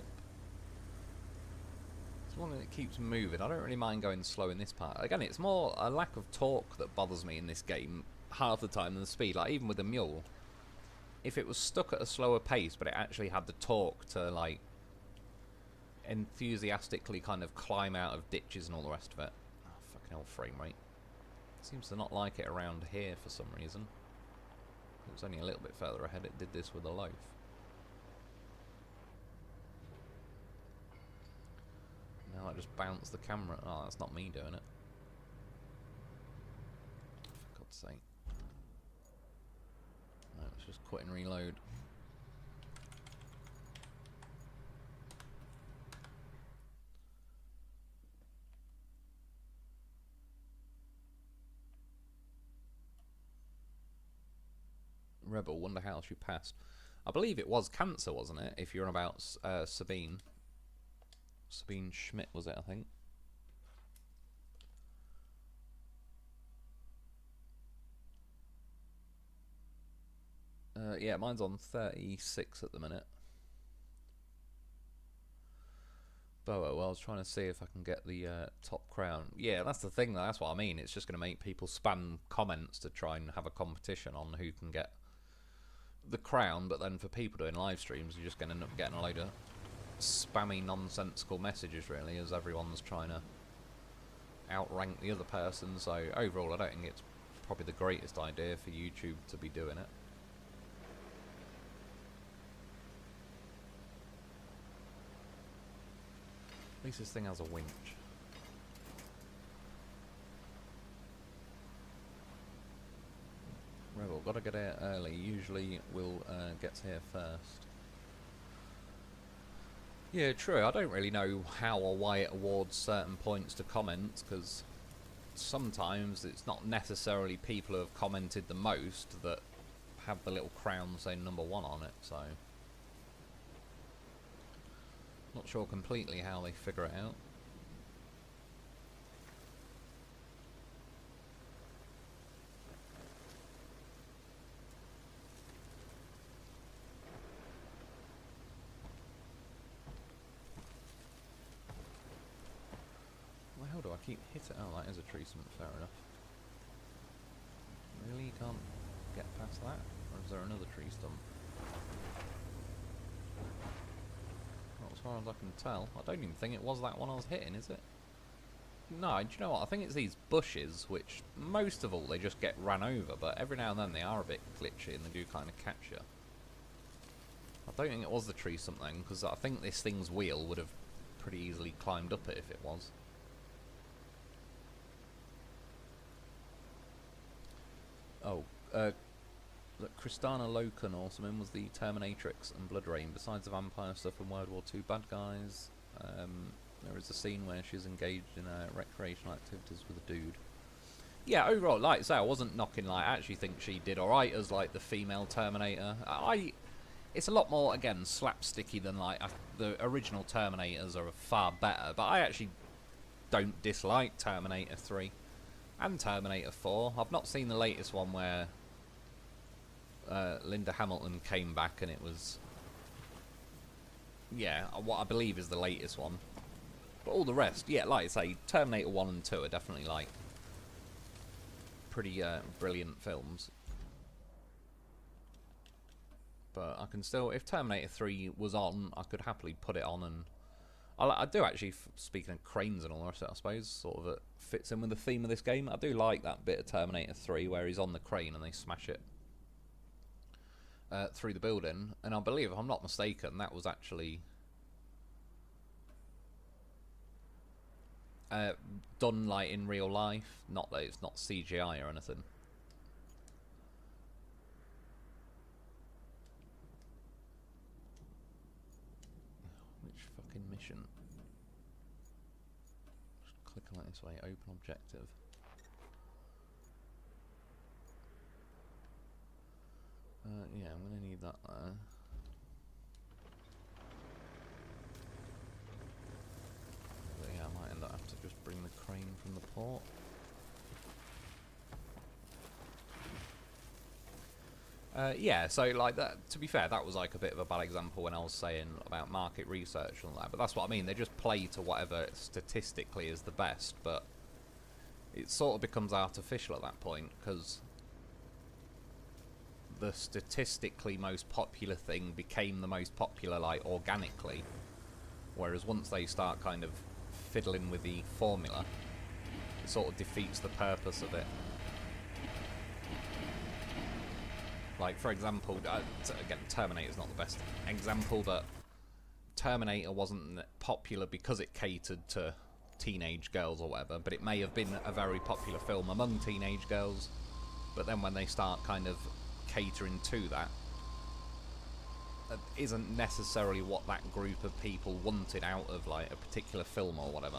As long as it keeps moving, I don't really mind going slow in this part. Again, it's more a lack of torque that bothers me in this game half the time than the speed. Like, even with the mule, if it was stuck at a slower pace but it actually had the torque to, like, enthusiastically kind of climb out of ditches and all the rest of it. Oh, fucking hell, frame rate. Seems to not like it around here for some reason. It was only a little bit further ahead, it did this with a loaf. Now I just bounce the camera. Oh, that's not me doing it. For God's sake. No, let's just quit and reload. Rebel, wonder how she passed. I believe it was cancer, wasn't it? If you're on about Sabine. Sabine Schmidt, was it, I think? Yeah, mine's on 36 at the minute. Boa, well, I was trying to see if I can get the top crown. Yeah, that's the thing, though. That's what I mean. It's just going to make people spam comments to try and have a competition on who can get the crown, but then for people doing live streams, you're just going to end up getting a load of spammy, nonsensical messages, really, as everyone's trying to outrank the other person. So overall, I don't think it's probably the greatest idea for YouTube to be doing it. At least this thing has a winch. Rebel, gotta get here early. Usually we'll get here first. Yeah, true. I don't really know how or why it awards certain points to comments, because sometimes it's not necessarily people who have commented the most that have the little crown saying #1 on it, so... Not sure completely how they figure it out. Why the hell do I keep hitting? Oh, that is a tree stump, fair enough. Really? You can't get past that? Or is there another tree stump? Not as far as I can tell. I don't even think it was that one I was hitting, is it? No, do you know what? I think it's these bushes, which most of all they just get ran over, but every now and then they are a bit glitchy and they do kind of catch you. I don't think it was the tree something, because I think this thing's wheel would have pretty easily climbed up it if it was. Oh, look, Kristana Loken or something was the Terminatrix and Blood Rain. Besides the vampire stuff from World War II bad guys, there is a scene where she's engaged in recreational activities with a dude. Yeah, overall, like I say, I wasn't knocking. Like, I actually think she did alright as like the female Terminator. It's a lot more, again, slapsticky than like the original Terminators are far better. But I actually don't dislike Terminator 3 and Terminator 4. I've not seen the latest one where Linda Hamilton came back and it was, yeah, what I believe is the latest one. But all the rest, yeah, like I say, Terminator 1 and 2 are definitely like pretty brilliant films. But I can still, if Terminator 3 was on, I could happily put it on, and I do actually, speaking of cranes and all the rest of it, I suppose, sort of it fits in with the theme of this game. I do like that bit of Terminator 3 where he's on the crane and they smash it through the building. And I believe, if I'm not mistaken, that was actually done like in real life. Not that it's not CGI or anything. Mission. Just click on it this way. Open objective. Yeah, I'm gonna need that there. But yeah, I might end up have to just bring the crane from the port. Yeah, so like that. To be fair, that was like a bit of a bad example when I was saying about market research and all that. But that's what I mean. They just play to whatever statistically is the best. But it sort of becomes artificial at that point because the statistically most popular thing became the most popular like organically. Whereas once they start kind of fiddling with the formula, it sort of defeats the purpose of it. Like, for example, again, Terminator's not the best example, but Terminator wasn't popular because it catered to teenage girls or whatever, but it may have been a very popular film among teenage girls, but then when they start kind of catering to that, that isn't necessarily what that group of people wanted out of, like, a particular film or whatever.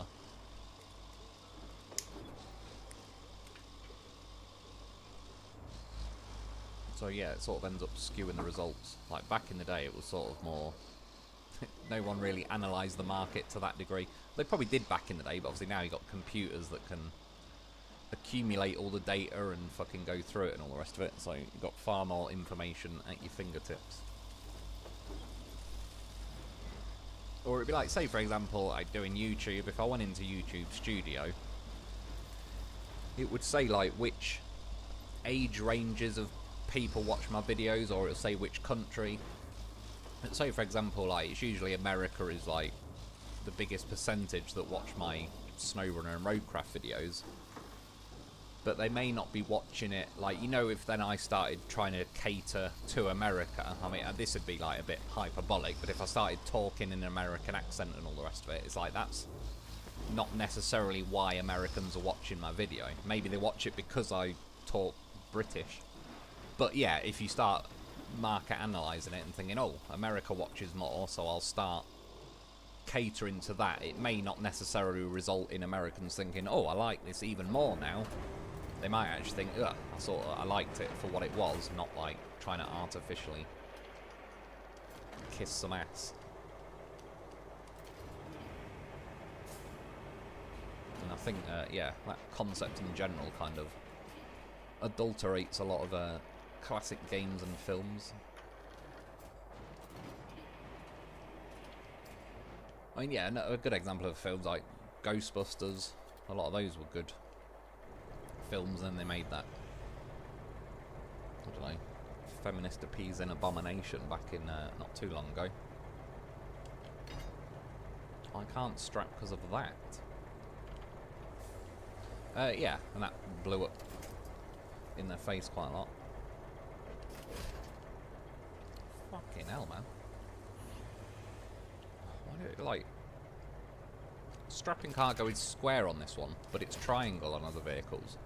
So yeah, it sort of ends up skewing the results. Like back in the day, it was sort of more... no one really analysed the market to that degree. They probably did back in the day, but obviously now you've got computers that can accumulate all the data and fucking go through it and all the rest of it. So you've got far more information at your fingertips. Or it'd be like, say for example, like doing YouTube. If I went into YouTube Studio, it would say like which age ranges of people watch my videos, or it'll say which country. And say for example, like it's usually America is like the biggest percentage that watch my SnowRunner and Roadcraft videos, but they may not be watching it, like, you know, if then I started trying to cater to America, I mean, this would be like a bit hyperbolic, but if I started talking in an American accent and all the rest of it, it's like that's not necessarily why Americans are watching my video. Maybe they watch it because I talk British. But yeah, if you start market analysing it and thinking, oh, America watches more, so I'll start catering to that, it may not necessarily result in Americans thinking, oh, I like this even more now. They might actually think, ugh, I liked it for what it was, not like trying to artificially kiss some ass. think, yeah, that concept in general kind of adulterates a lot of classic games and films. I mean, yeah, a good example of films like Ghostbusters. A lot of those were good films, and they made that, I don't know, feminist appeasing abomination back in not too long ago. I can't strap because of that. Yeah, and that blew up in their face quite a lot. Fucking hell, man. Why do it, like... Strapping cargo is square on this one, but it's triangle on other vehicles.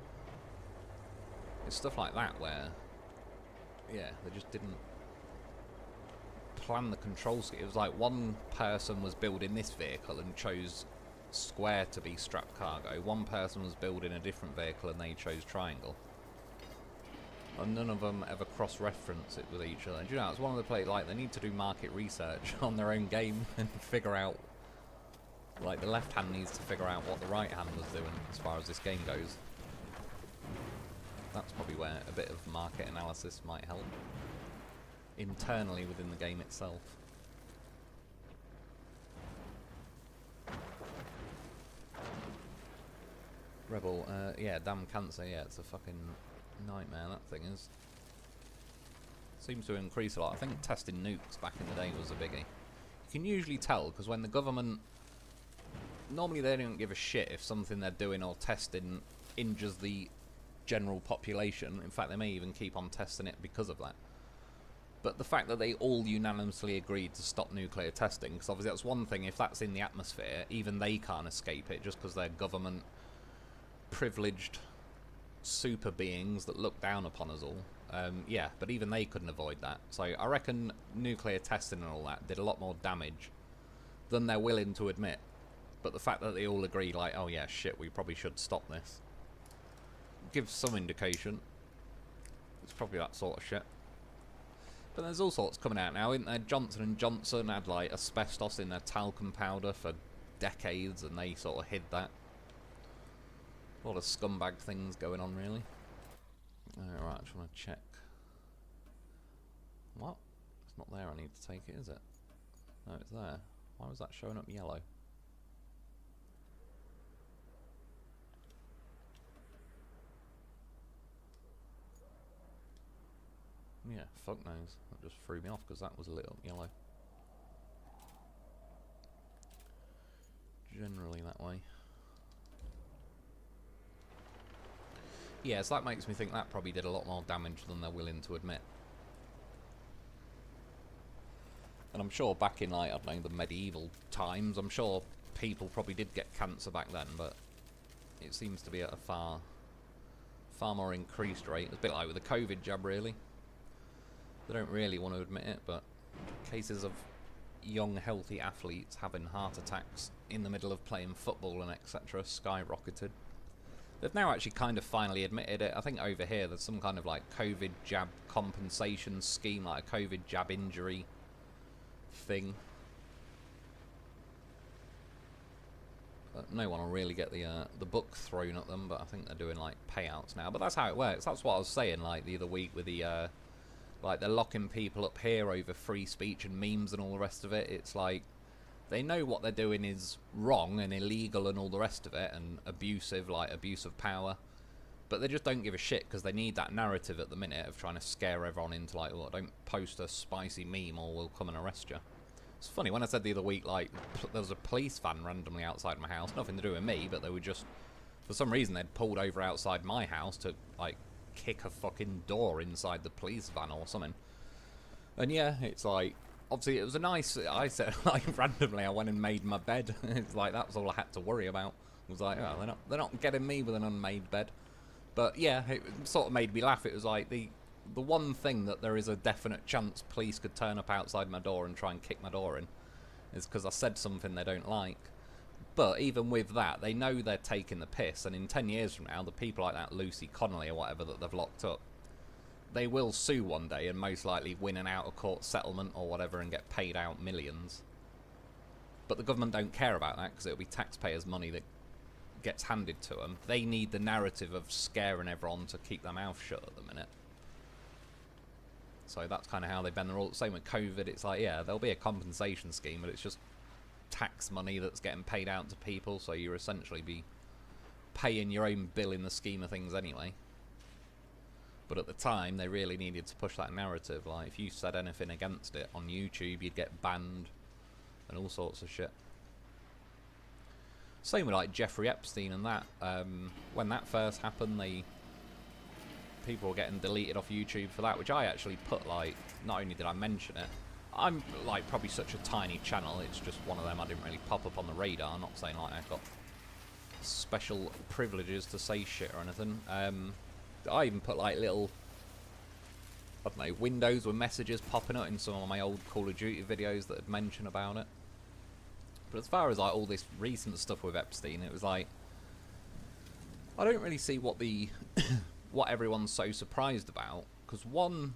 It's stuff like that where... Yeah, they just didn't plan the control scheme. It was like one person was building this vehicle and chose square to be strapped cargo. One person was building a different vehicle and they chose triangle. And none of them ever cross-reference it with each other. Do you know, it's one of the play like they need to do market research on their own game and figure out, like the left hand needs to figure out what the right hand was doing as far as this game goes. That's probably where a bit of market analysis might help internally within the game itself. Rebel, yeah, damn cancer, yeah, it's a fucking nightmare, that thing is. Seems to increase a lot. I think testing nukes back in the day was a biggie. You can usually tell, because when the government... Normally they don't give a shit if something they're doing or testing injures the general population. In fact, they may even keep on testing it because of that. But the fact that they all unanimously agreed to stop nuclear testing, because obviously that's one thing, if that's in the atmosphere, even they can't escape it just because they're government privileged super beings that look down upon us all. Yeah, but even they couldn't avoid that. So I reckon nuclear testing and all that did a lot more damage than they're willing to admit. But the fact that they all agree, like, oh yeah, shit, we probably should stop this, gives some indication. It's probably that sort of shit. But there's all sorts coming out now, isn't there? Johnson & Johnson had, like, asbestos in their talcum powder for decades, and they sort of hid that. A lot of scumbag things going on, really. Right, I just want to check. What? It's not there, I need to take it, is it? No, it's there. Why was that showing up yellow? Yeah, fuck knows. That just threw me off because that was lit up yellow. Generally that way. Yeah, so that makes me think that probably did a lot more damage than they're willing to admit. And I'm sure back in, like, I don't know, the medieval times, I'm sure people probably did get cancer back then, but it seems to be at a far more increased rate. It's a bit like with the COVID jab, really. They don't really want to admit it, but cases of young, healthy athletes having heart attacks in the middle of playing football and etc. skyrocketed. They've now actually kind of finally admitted it. I think over here there's some kind of like COVID jab compensation scheme, like a COVID jab injury thing. But no one will really get the book thrown at them, but I think they're doing like payouts now. But that's how it works. That's what I was saying like the other week with the like they're locking people up here over free speech and memes and all the rest of it. It's like they know what they're doing is wrong and illegal and all the rest of it, and abusive, like abuse of power. But they just don't give a shit because they need that narrative at the minute of trying to scare everyone into like, oh, don't post a spicy meme or we'll come and arrest you. It's funny, when I said the other week, like, there was a police van randomly outside my house, nothing to do with me, but they were just, for some reason, they'd pulled over outside my house to, like, kick a fucking door inside the police van or something. And yeah, it's like, obviously it was a nice, I said, like, randomly I went and made my bed. It's like, that was all I had to worry about. It was like, oh, they're not getting me with an unmade bed. But yeah, it sort of made me laugh. It was like, the one thing that there is a definite chance police could turn up outside my door and try and kick my door in is because I said something they don't like. But even with that, they know they're taking the piss, and in 10 years from now, the people like that Lucy Connolly or whatever that they've locked up, they will sue one day and most likely win an out-of-court settlement or whatever and get paid out millions. But the government don't care about that because it'll be taxpayers' money that gets handed to them, they need the narrative of scaring everyone to keep their mouth shut at the minute. So that's kind of how they bend the rules. Same with COVID. It's like, yeah, there'll be a compensation scheme, but it's just tax money that's getting paid out to people, so you're essentially be paying your own bill in the scheme of things anyway. But at the time, they really needed to push that narrative. Like, if you said anything against it on YouTube, you'd get banned and all sorts of shit. Same with like Jeffrey Epstein and that. When that first happened, people were getting deleted off YouTube for that, which I actually put, like, not only did I mention it, I'm like probably such a tiny channel, it's just one of them I didn't really pop up on the radar. I'm not saying like I've got special privileges to say shit or anything. I even put like little, I don't know, windows with messages popping up in some of my old Call of Duty videos that had mentioned about it. But as far as like all this recent stuff with Epstein, it was like, I don't really see what the what everyone's so surprised about, because one,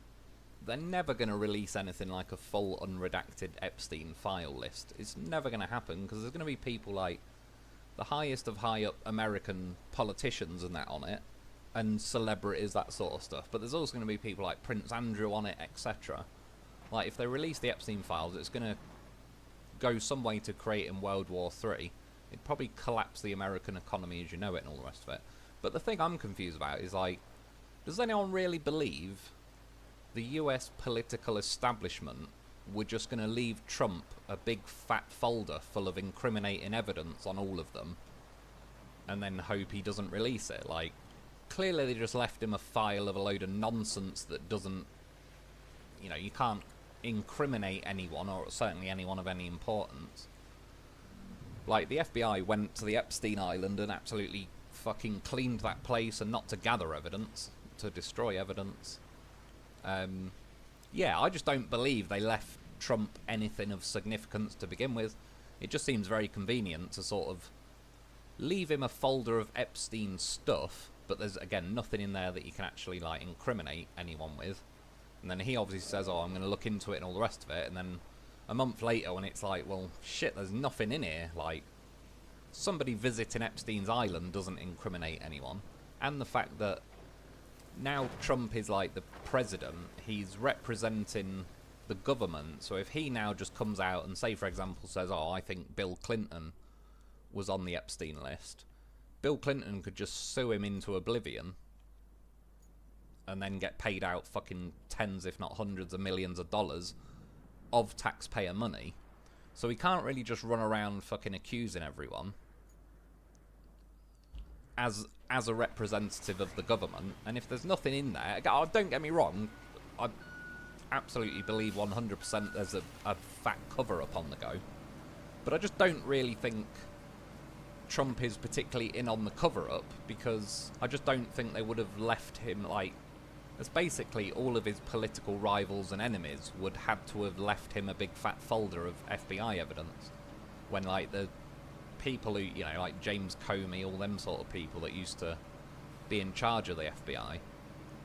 they're never going to release anything like a full unredacted Epstein file list. It's never going to happen, because there's going to be people like the highest of high up American politicians and that on it, and celebrities, that sort of stuff. But there's also going to be people like Prince Andrew on it, etc. Like, if they release the Epstein files, it's going to go some way to creating World War III. It'd probably collapse the American economy as you know it and all the rest of it. But the thing I'm confused about is, like, does anyone really believe the US political establishment were just going to leave Trump a big fat folder full of incriminating evidence on all of them and then hope he doesn't release it? Like, clearly they just left him a file of a load of nonsense that doesn't, you know, you can't incriminate anyone, or certainly anyone of any importance. Like, the FBI went to the Epstein Island and absolutely fucking cleaned that place, and not to gather evidence, to destroy evidence. Yeah, I just don't believe they left Trump anything of significance to begin with. It just seems very convenient to sort of leave him a folder of Epstein stuff, but there's, again, nothing in there that you can actually, like, incriminate anyone with. And then he obviously says, oh, I'm going to look into it and all the rest of it, and then a month later when it's like, well, shit, there's nothing in here, like, somebody visiting Epstein's island doesn't incriminate anyone. And the fact that now Trump is like the president, he's representing the government, so if he now just comes out and, say for example, says, oh, I think Bill Clinton was on the Epstein list, Bill Clinton could just sue him into oblivion and then get paid out fucking tens if not hundreds of millions of dollars of taxpayer money. So he can't really just run around fucking accusing everyone as a representative of the government. And if there's nothing in there, don't get me wrong, I absolutely believe 100% there's a fat cover-up on the go. But I just don't really think Trump is particularly in on the cover-up, because I just don't think they would have left him, like, as basically all of his political rivals and enemies would have to have left him a big fat folder of FBI evidence, when, like, the people who, you know, like James Comey, all them sort of people that used to be in charge of the FBI,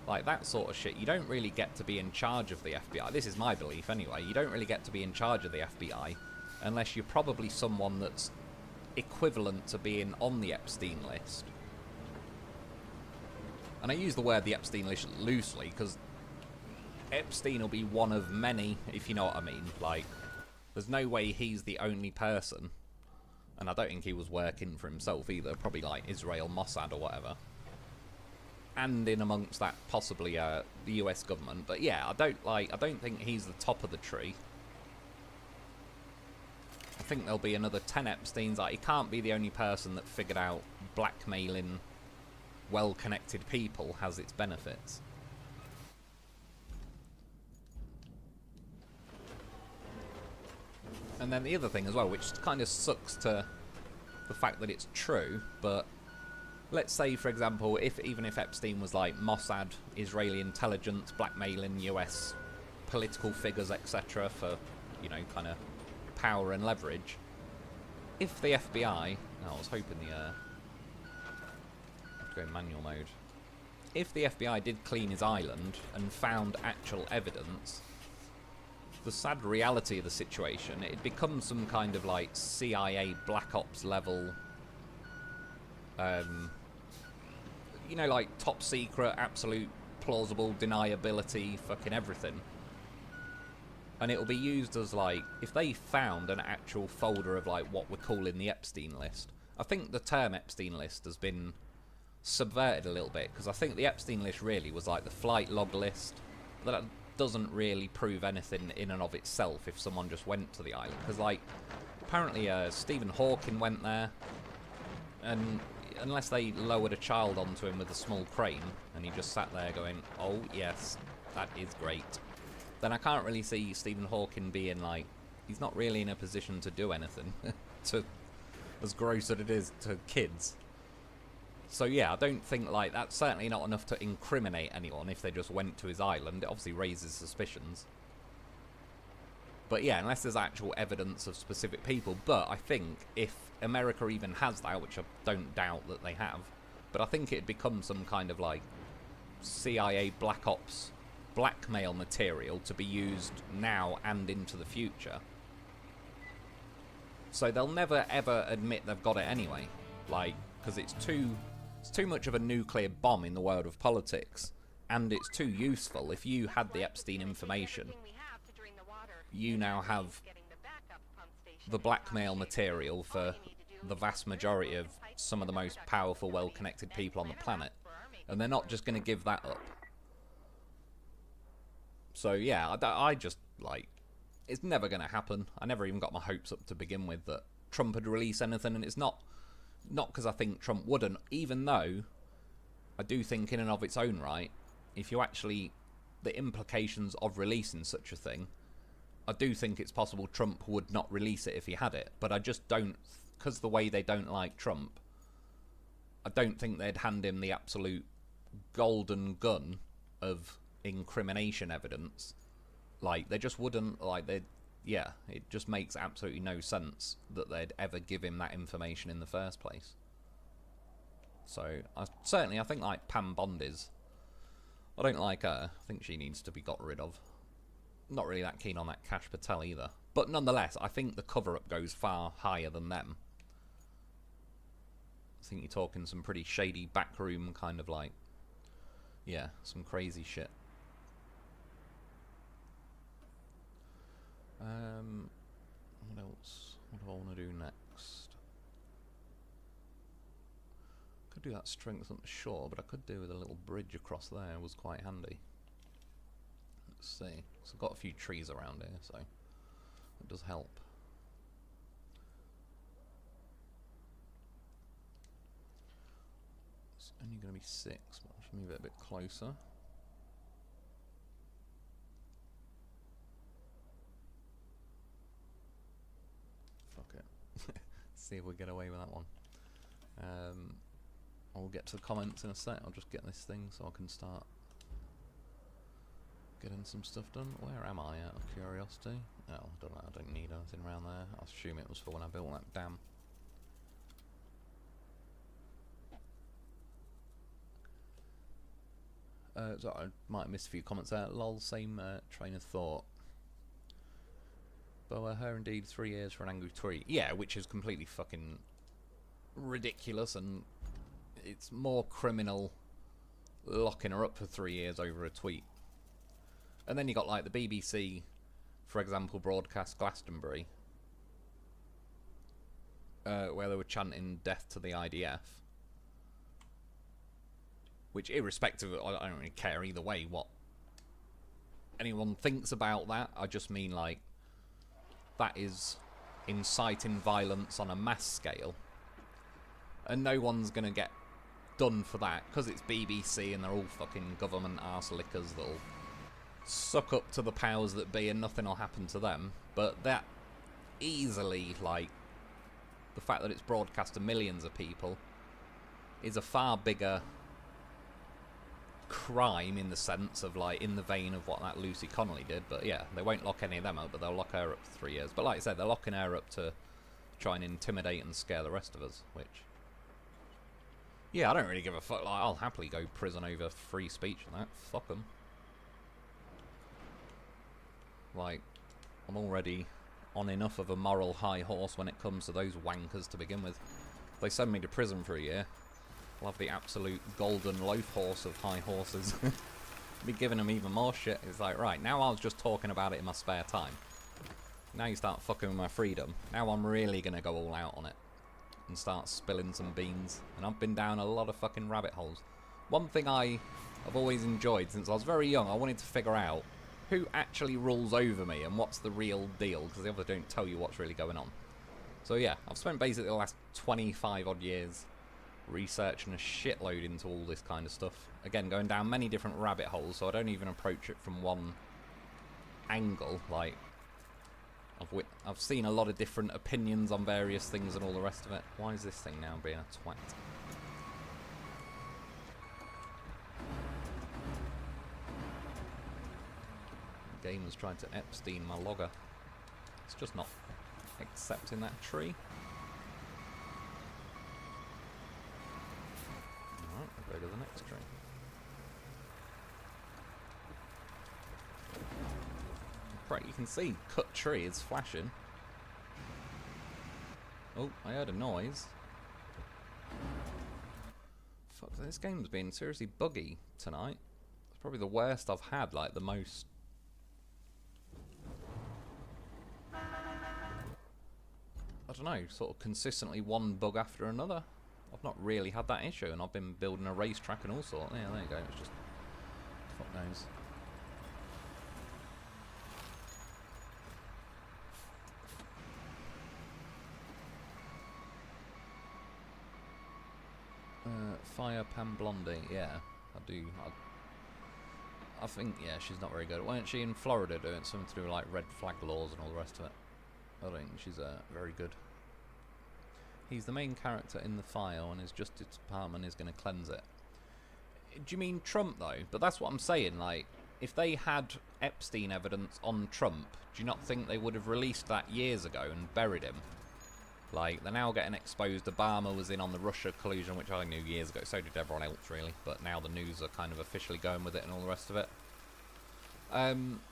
like that sort of shit, you don't really get to be in charge of the FBI. This is my belief anyway. You don't really get to be in charge of the FBI unless you're probably someone that's equivalent to being on the Epstein list. And I use the word the Epstein list loosely, because Epstein will be one of many, if you know what I mean. Like, there's no way he's the only person. And I don't think he was working for himself either. Probably like Israel Mossad or whatever. And in amongst that, possibly the US government. But yeah, I don't think he's the top of the tree. I think there'll be another 10 Epsteins. Like, he can't be the only person that figured out blackmailing well-connected people has its benefits. And then the other thing as well, which kind of sucks to the fact that it's true, but let's say, for example, even if Epstein was like Mossad, Israeli intelligence, blackmailing US political figures, etc., for, you know, kind of power and leverage, if the FBI... Oh, I was hoping go in manual mode. If the FBI did clean his island and found actual evidence, the sad reality of the situation, it becomes some kind of like CIA Black Ops level You know, like top secret, absolute plausible deniability, fucking everything. And it'll be used as, like, if they found an actual folder of, like, what we're calling the Epstein list. I think the term Epstein list has been subverted a little bit, because I think the Epstein list really was, like, the flight log list. That doesn't really prove anything in and of itself if someone just went to the island. Because, like, apparently Stephen Hawking went there, and unless they lowered a child onto him with a small crane, and he just sat there going, oh, yes, that is great, then I can't really see Stephen Hawking being, like, he's not really in a position to do anything, to, as gross as it is to kids. So yeah, I don't think, like, that's certainly not enough to incriminate anyone if they just went to his island. It obviously raises suspicions. But yeah, unless there's actual evidence of specific people. But I think if America even has that, which I don't doubt that they have, but I think it'd become some kind of, like, CIA Black Ops blackmail material to be used now and into the future. So they'll never ever admit they've got it anyway, like, because it's too much of a nuclear bomb in the world of politics, and it's too useful. If you had the Epstein information, you now have the blackmail material for the vast majority of some of the most powerful, well-connected people on the planet, and they're not just going to give that up. So yeah, I just, like, it's never going to happen. I never even got my hopes up to begin with that Trump would release anything, and it's not because I think Trump wouldn't, even though I do think in and of its own right, if you actually, the implications of releasing such a thing, I do think it's possible Trump would not release it if he had it, but I just don't, because the way they don't like Trump, I don't think they'd hand him the absolute golden gun of incrimination evidence. Like, they just wouldn't, like, yeah, it just makes absolutely no sense that they'd ever give him that information in the first place. So, I think, like, Pam Bondi's, I don't like her. I think she needs to be got rid of. Not really that keen on that Kash Patel either. But nonetheless, I think the cover-up goes far higher than them. I think you're talking some pretty shady backroom kind of, like, yeah, some crazy shit. What else? What do I want to do next? Could do that strength on the shore, but I could do with a little bridge across there. It was quite handy. Let's see. So I've got a few trees around here, so it does help. It's only going to be 6, but I should move it a bit closer. See if we get away with that one. I'll get to the comments in a sec. I'll just get this thing so I can start getting some stuff done. Where am I out of curiosity? Oh, I don't know. I don't need anything around there. I assume it was for when I built that dam. So I might have missed a few comments there. Lol, same train of thought. But her indeed 3 years for an angry tweet. Yeah, which is completely fucking ridiculous, and it's more criminal locking her up for 3 years over a tweet. And then you got, like, the BBC, for example, broadcast Glastonbury, where they were chanting death to the IDF. Which, irrespective of, I don't really care either way what anyone thinks about that. I just mean, like, that is inciting violence on a mass scale, and no one's gonna get done for that because it's BBC and they're all fucking government arse lickers that'll suck up to the powers that be and nothing will happen to them. But that easily, like, the fact that it's broadcast to millions of people is a far bigger crime, in the sense of, like, in the vein of what that Lucy Connolly did. But yeah, they won't lock any of them up, but they'll lock her up for 3 years. But like I said, they're locking her up to try and intimidate and scare the rest of us, which, yeah, I don't really give a fuck. Like, I'll happily go prison over free speech and that. Fuck them. Like, I'm already on enough of a moral high horse when it comes to those wankers to begin with. If they send me to prison for a year, I'll have the absolute golden loaf horse of high horses. Be giving them even more shit. It's like, right, now I was just talking about it in my spare time. Now you start fucking with my freedom. Now I'm really going to go all out on it. And start spilling some beans. And I've been down a lot of fucking rabbit holes. One thing I've always enjoyed since I was very young, I wanted to figure out who actually rules over me and what's the real deal, because the others don't tell you what's really going on. So yeah, I've spent basically the last 25 odd years researching a shitload into all this kind of stuff. Again, going down many different rabbit holes, so I don't even approach it from one angle. Like, I've seen a lot of different opinions on various things and all the rest of it. Why is this thing now being a twat? The game has tried to Epstein my logger. It's just not accepting that tree. Alright, we'll go to the next tree. Right, you can see cut tree is flashing. Oh, I heard a noise. Fuck, this game's been seriously buggy tonight. It's probably the worst I've had, like the most. I don't know, sort of consistently one bug after another. I've not really had that issue, and I've been building a racetrack and all sorts. Yeah, there you go, it's just. Fuck knows. Fire Pan Blondie, yeah, I do. I think, yeah, she's not very good. Weren't she in Florida doing something to do with like red flag laws and all the rest of it? I don't think she's very good. He's the main character in the file, and his Justice Department is going to cleanse it. Do you mean Trump though? But that's what I'm saying. Like, if they had Epstein evidence on Trump, do you not think they would have released that years ago and buried him? Like, they're now getting exposed. Obama was in on the Russia collusion, which I knew years ago. So did everyone else, really. But now the news are kind of officially going with it and all the rest of it.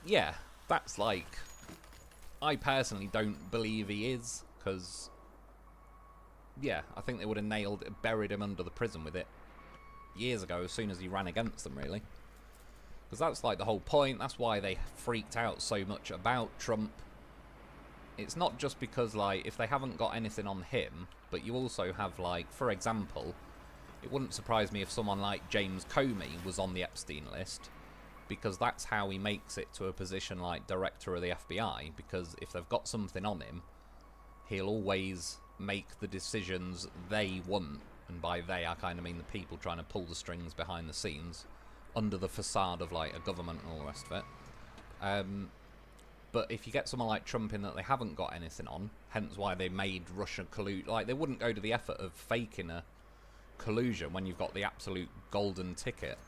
Yeah, that's like... I personally don't believe he is, because... Yeah, I think they would have buried him under the prison with it years ago, as soon as he ran against them, really. Because that's like the whole point. That's why they freaked out so much about Trump. It's not just because, like, if they haven't got anything on him, but you also have, like, for example, it wouldn't surprise me if someone like James Comey was on the Epstein list, because that's how he makes it to a position like director of the FBI, because if they've got something on him, he'll always make the decisions they want, and by they I kind of mean the people trying to pull the strings behind the scenes, under the facade of, like, a government and all the rest of it. But if you get someone like Trump in that they haven't got anything on, hence why they made Russia collude, like, they wouldn't go to the effort of faking a collusion when you've got the absolute golden ticket.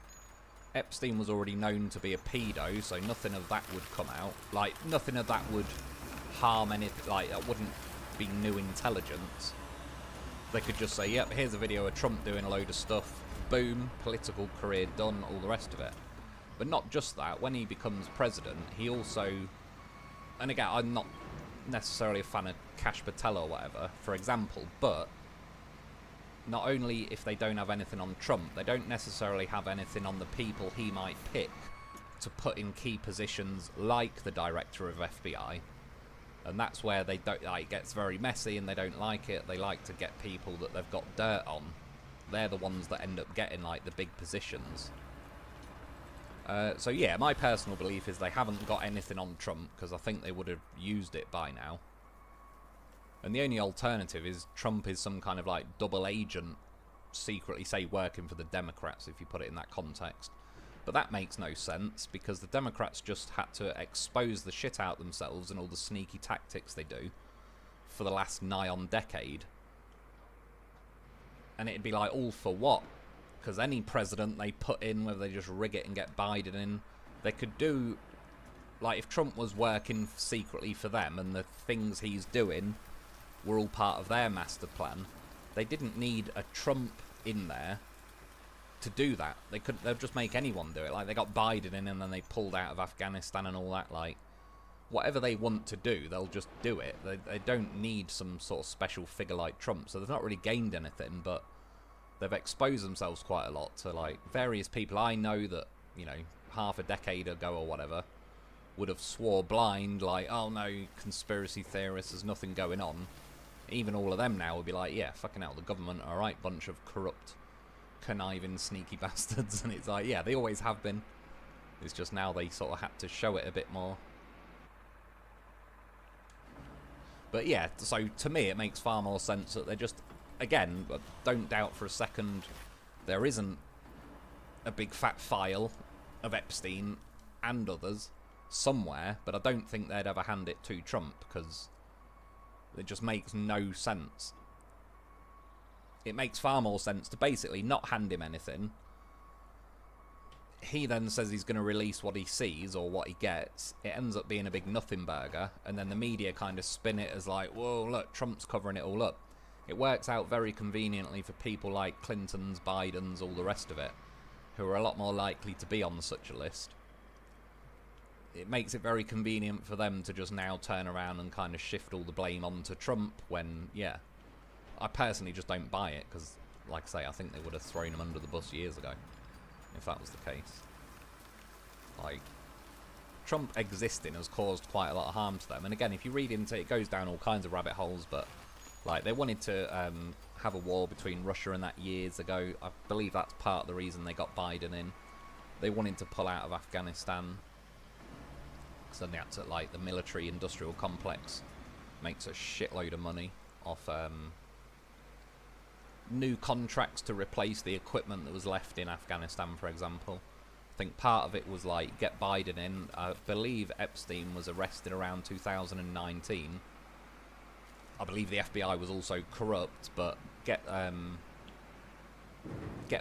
Epstein was already known to be a pedo, so nothing of that would come out. Like, nothing of that would harm anything, like, that wouldn't be new intelligence. They could just say, yep, here's a video of Trump doing a load of stuff, boom, political career done, all the rest of it. But not just that, when he becomes president, he also... And again, I'm not necessarily a fan of Kash Patel or whatever, for example, but not only if they don't have anything on Trump, they don't necessarily have anything on the people he might pick to put in key positions like the director of FBI. And that's where they don't, like, it gets very messy and they don't like it. They like to get people that they've got dirt on. They're the ones that end up getting, like, the big positions. So yeah, my personal belief is they haven't got anything on Trump, because I think they would have used it by now. And the only alternative is Trump is some kind of, like, double agent, secretly, say, working for the Democrats, if you put it in that context. But that makes no sense, because the Democrats just had to expose the shit out themselves and all the sneaky tactics they do for the last nigh on decade. And it'd be like, all for what? Because any president they put in, whether they just rig it and get Biden in, they could do... Like, if Trump was working secretly for them and the things he's doing were all part of their master plan, they didn't need a Trump in there to do that. They'd just make anyone do it. Like, they got Biden in and then they pulled out of Afghanistan and all that. Like, whatever they want to do, they'll just do it. They don't need some sort of special figure like Trump, so they've not really gained anything, but they've exposed themselves quite a lot to like various people I know that, you know, half a decade ago or whatever would have swore blind like, oh no, conspiracy theorists, there's nothing going on. Even all of them now would be like, yeah, fucking hell, the government are a right bunch of corrupt, conniving, sneaky bastards. And it's like, yeah, they always have been. It's just now they sort of had to show it a bit more. But yeah, so to me it makes far more sense that they're just, again, don't doubt for a second there isn't a big fat file of Epstein and others somewhere, but I don't think they'd ever hand it to Trump because it just makes no sense. It makes far more sense to basically not hand him anything. He then says he's going to release what he sees or what he gets. It ends up being a big nothing burger, and then the media kind of spin it as like, whoa, look, Trump's covering it all up. It works out very conveniently for people like Clinton's, Biden's, all the rest of it, who are a lot more likely to be on such a list. It makes it very convenient for them to just now turn around and kind of shift all the blame onto Trump when, yeah, I personally just don't buy it because, like I say, I think they would have thrown him under the bus years ago if that was the case. Like, Trump existing has caused quite a lot of harm to them, and again, if you read into it, it goes down all kinds of rabbit holes, but like, they wanted to have a war between Russia and that years ago. I believe that's part of the reason they got Biden in. They wanted to pull out of Afghanistan because then they had to, like, the military industrial complex makes a shitload of money off new contracts to replace the equipment that was left in Afghanistan, for example. I think part of it was like get Biden in. I believe Epstein was arrested around 2019. I believe the FBI was also corrupt, but get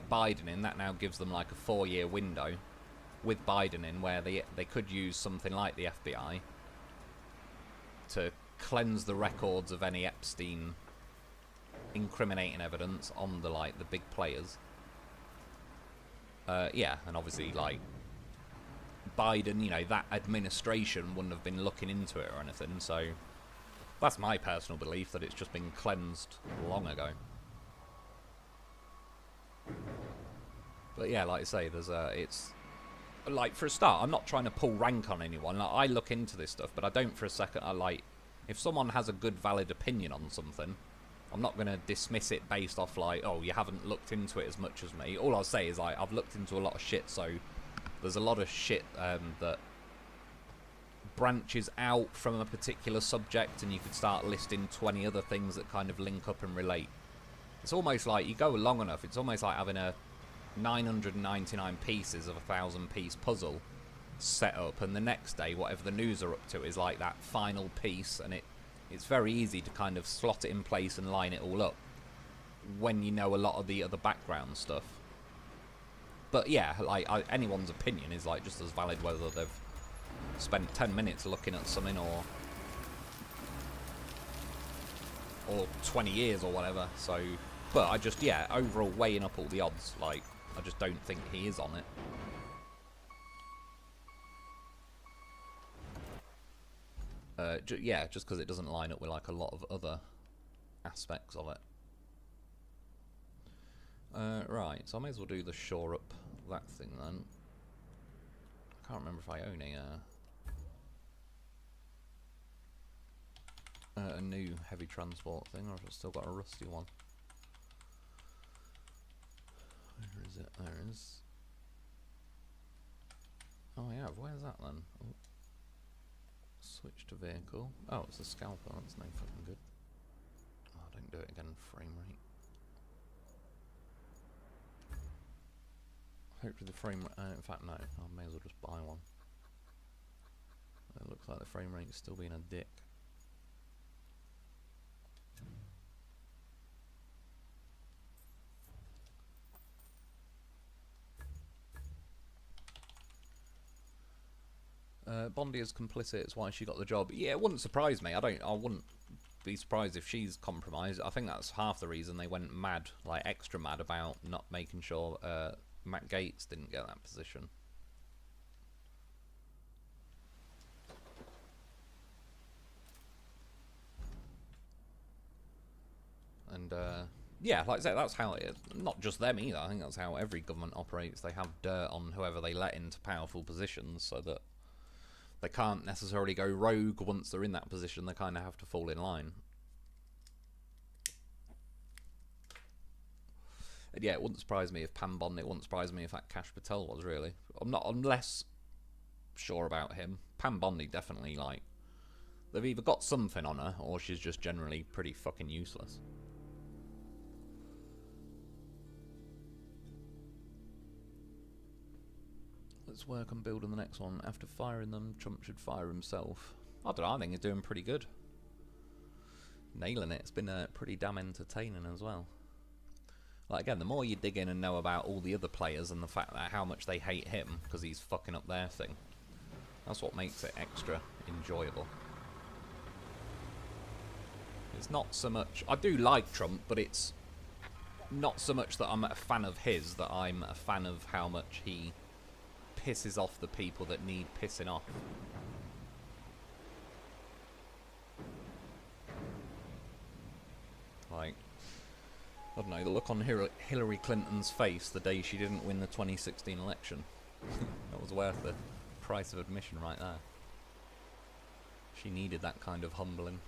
Biden in. That now gives them like a 4-year window with Biden in where they could use something like the FBI to cleanse the records of any Epstein incriminating evidence on the big players. Yeah, and obviously like Biden, you know, that administration wouldn't have been looking into it or anything, so that's my personal belief that it's just been cleansed long ago. But yeah, like I say, there's it's like, for a start, I'm not trying to pull rank on anyone. Like, I look into this stuff, but I don't for a second. I like, if someone has a good valid opinion on something, I'm not going to dismiss it based off like, oh, you haven't looked into it as much as me. All I'll say is like, I've looked into a lot of shit, so there's a lot of shit that branches out from a particular subject, and you could start listing 20 other things that kind of link up and relate. It's almost like, you go long enough, it's almost like having a 999 pieces of a 1,000-piece puzzle set up, and the next day, whatever the news are up to is like that final piece, and it's very easy to kind of slot it in place and line it all up when you know a lot of the other background stuff. But yeah, like, anyone's opinion is like just as valid whether they've spent 10 minutes looking at something or 20 years or whatever. So, but I just, yeah, overall weighing up all the odds, like, I just don't think he is on it. Yeah, just because it doesn't line up with like a lot of other aspects of it. Right, so I may as well do the shore up that thing then. I can't remember if I own a new heavy transport thing, or if I've still got a rusty one. Where is it? There it is. Oh, I have. Where's that then? Oh. Switch to vehicle. Oh, it's a scalper. That's no fucking good. Oh, don't do it again. Frame rate. Hopefully the frame rate... in fact, no. I may as well just buy one. It looks like the frame rate is still being a dick. Bondi is complicit, it's why she got the job. Yeah, it wouldn't surprise me. I wouldn't be surprised if she's compromised. I think that's half the reason they went mad, like extra mad, about not making sure Matt Gaetz didn't get that position. And yeah, like I said, that's how it is. Not just them either. I think that's how every government operates. They have dirt on whoever they let into powerful positions so that they can't necessarily go rogue once they're in that position. They kind of have to fall in line. And yeah, it wouldn't surprise me if Pam Bondi, it wouldn't surprise me if that Kash Patel was, really. I'm less sure about him. Pam Bondi definitely, like, they've either got something on her or she's just generally pretty fucking useless. Let's work on building the next one. After firing them, Trump should fire himself. I don't know, I think he's doing pretty good. Nailing it. It's been pretty damn entertaining as well. Like, again, the more you dig in and know about all the other players and the fact that how much they hate him because he's fucking up their thing, that's what makes it extra enjoyable. It's not so much... I do like Trump, but it's not so much that I'm a fan of his, that I'm a fan of how much he pisses off the people that need pissing off. Like, I don't know, the look on Hillary Clinton's face the day she didn't win the 2016 election. That was worth the price of admission right there. She needed that kind of humbling.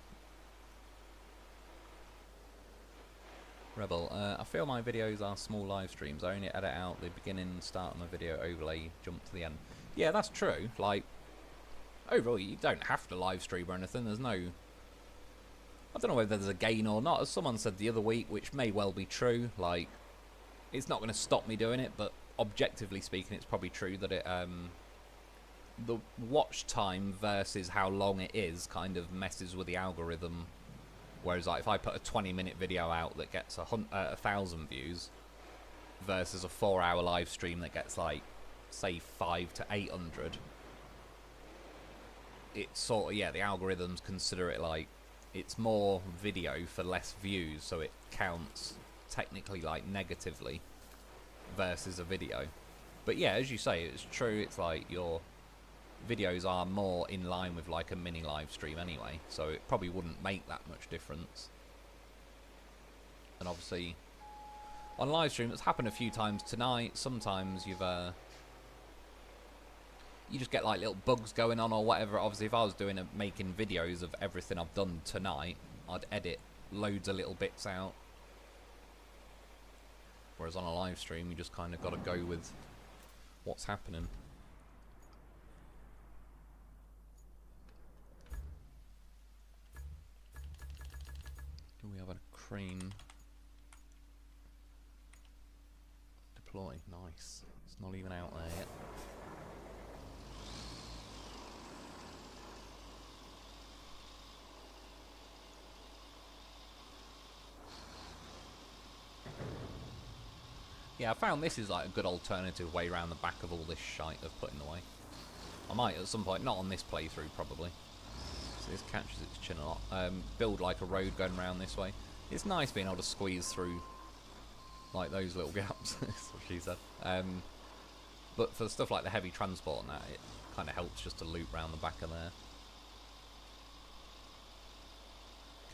Rebel, I feel my videos are small live streams. I only edit out the beginning, start of my video, overlay, jump to the end. Yeah, that's true. Like, overall, you don't have to live stream or anything. There's no... I don't know whether there's a gain or not. As someone said the other week, which may well be true, like, it's not going to stop me doing it, but objectively speaking, it's probably true that it, the watch time versus how long it is kind of messes with the algorithm. Whereas, like, if I put a 20-minute video out that gets 1,000 views versus a 4-hour live stream that gets, like, say 500 to 800, it's sort of, yeah, the algorithms consider it like it's more video for less views, so it counts technically, like, negatively versus a video. But yeah, as you say, it's true. It's like your videos are more in line with like a mini live stream anyway, so it probably wouldn't make that much difference. And obviously on live stream, it's happened a few times tonight. Sometimes you just get like little bugs going on or whatever. Obviously, if I was doing making videos of everything I've done tonight, I'd edit loads of little bits out. Whereas on a live stream, you just kind of got to go with what's happening. Do we have a crane? Deploy. Nice. It's not even out there yet. Yeah, I found this is like a good alternative way around the back of all this shite of putting away. I might at some point, not on this playthrough probably. So this catches its chin a lot. Build like a road going around this way. It's nice being able to squeeze through like those little gaps. That's what she said. But for stuff like the heavy transport and that, it kind of helps just to loop round the back of there.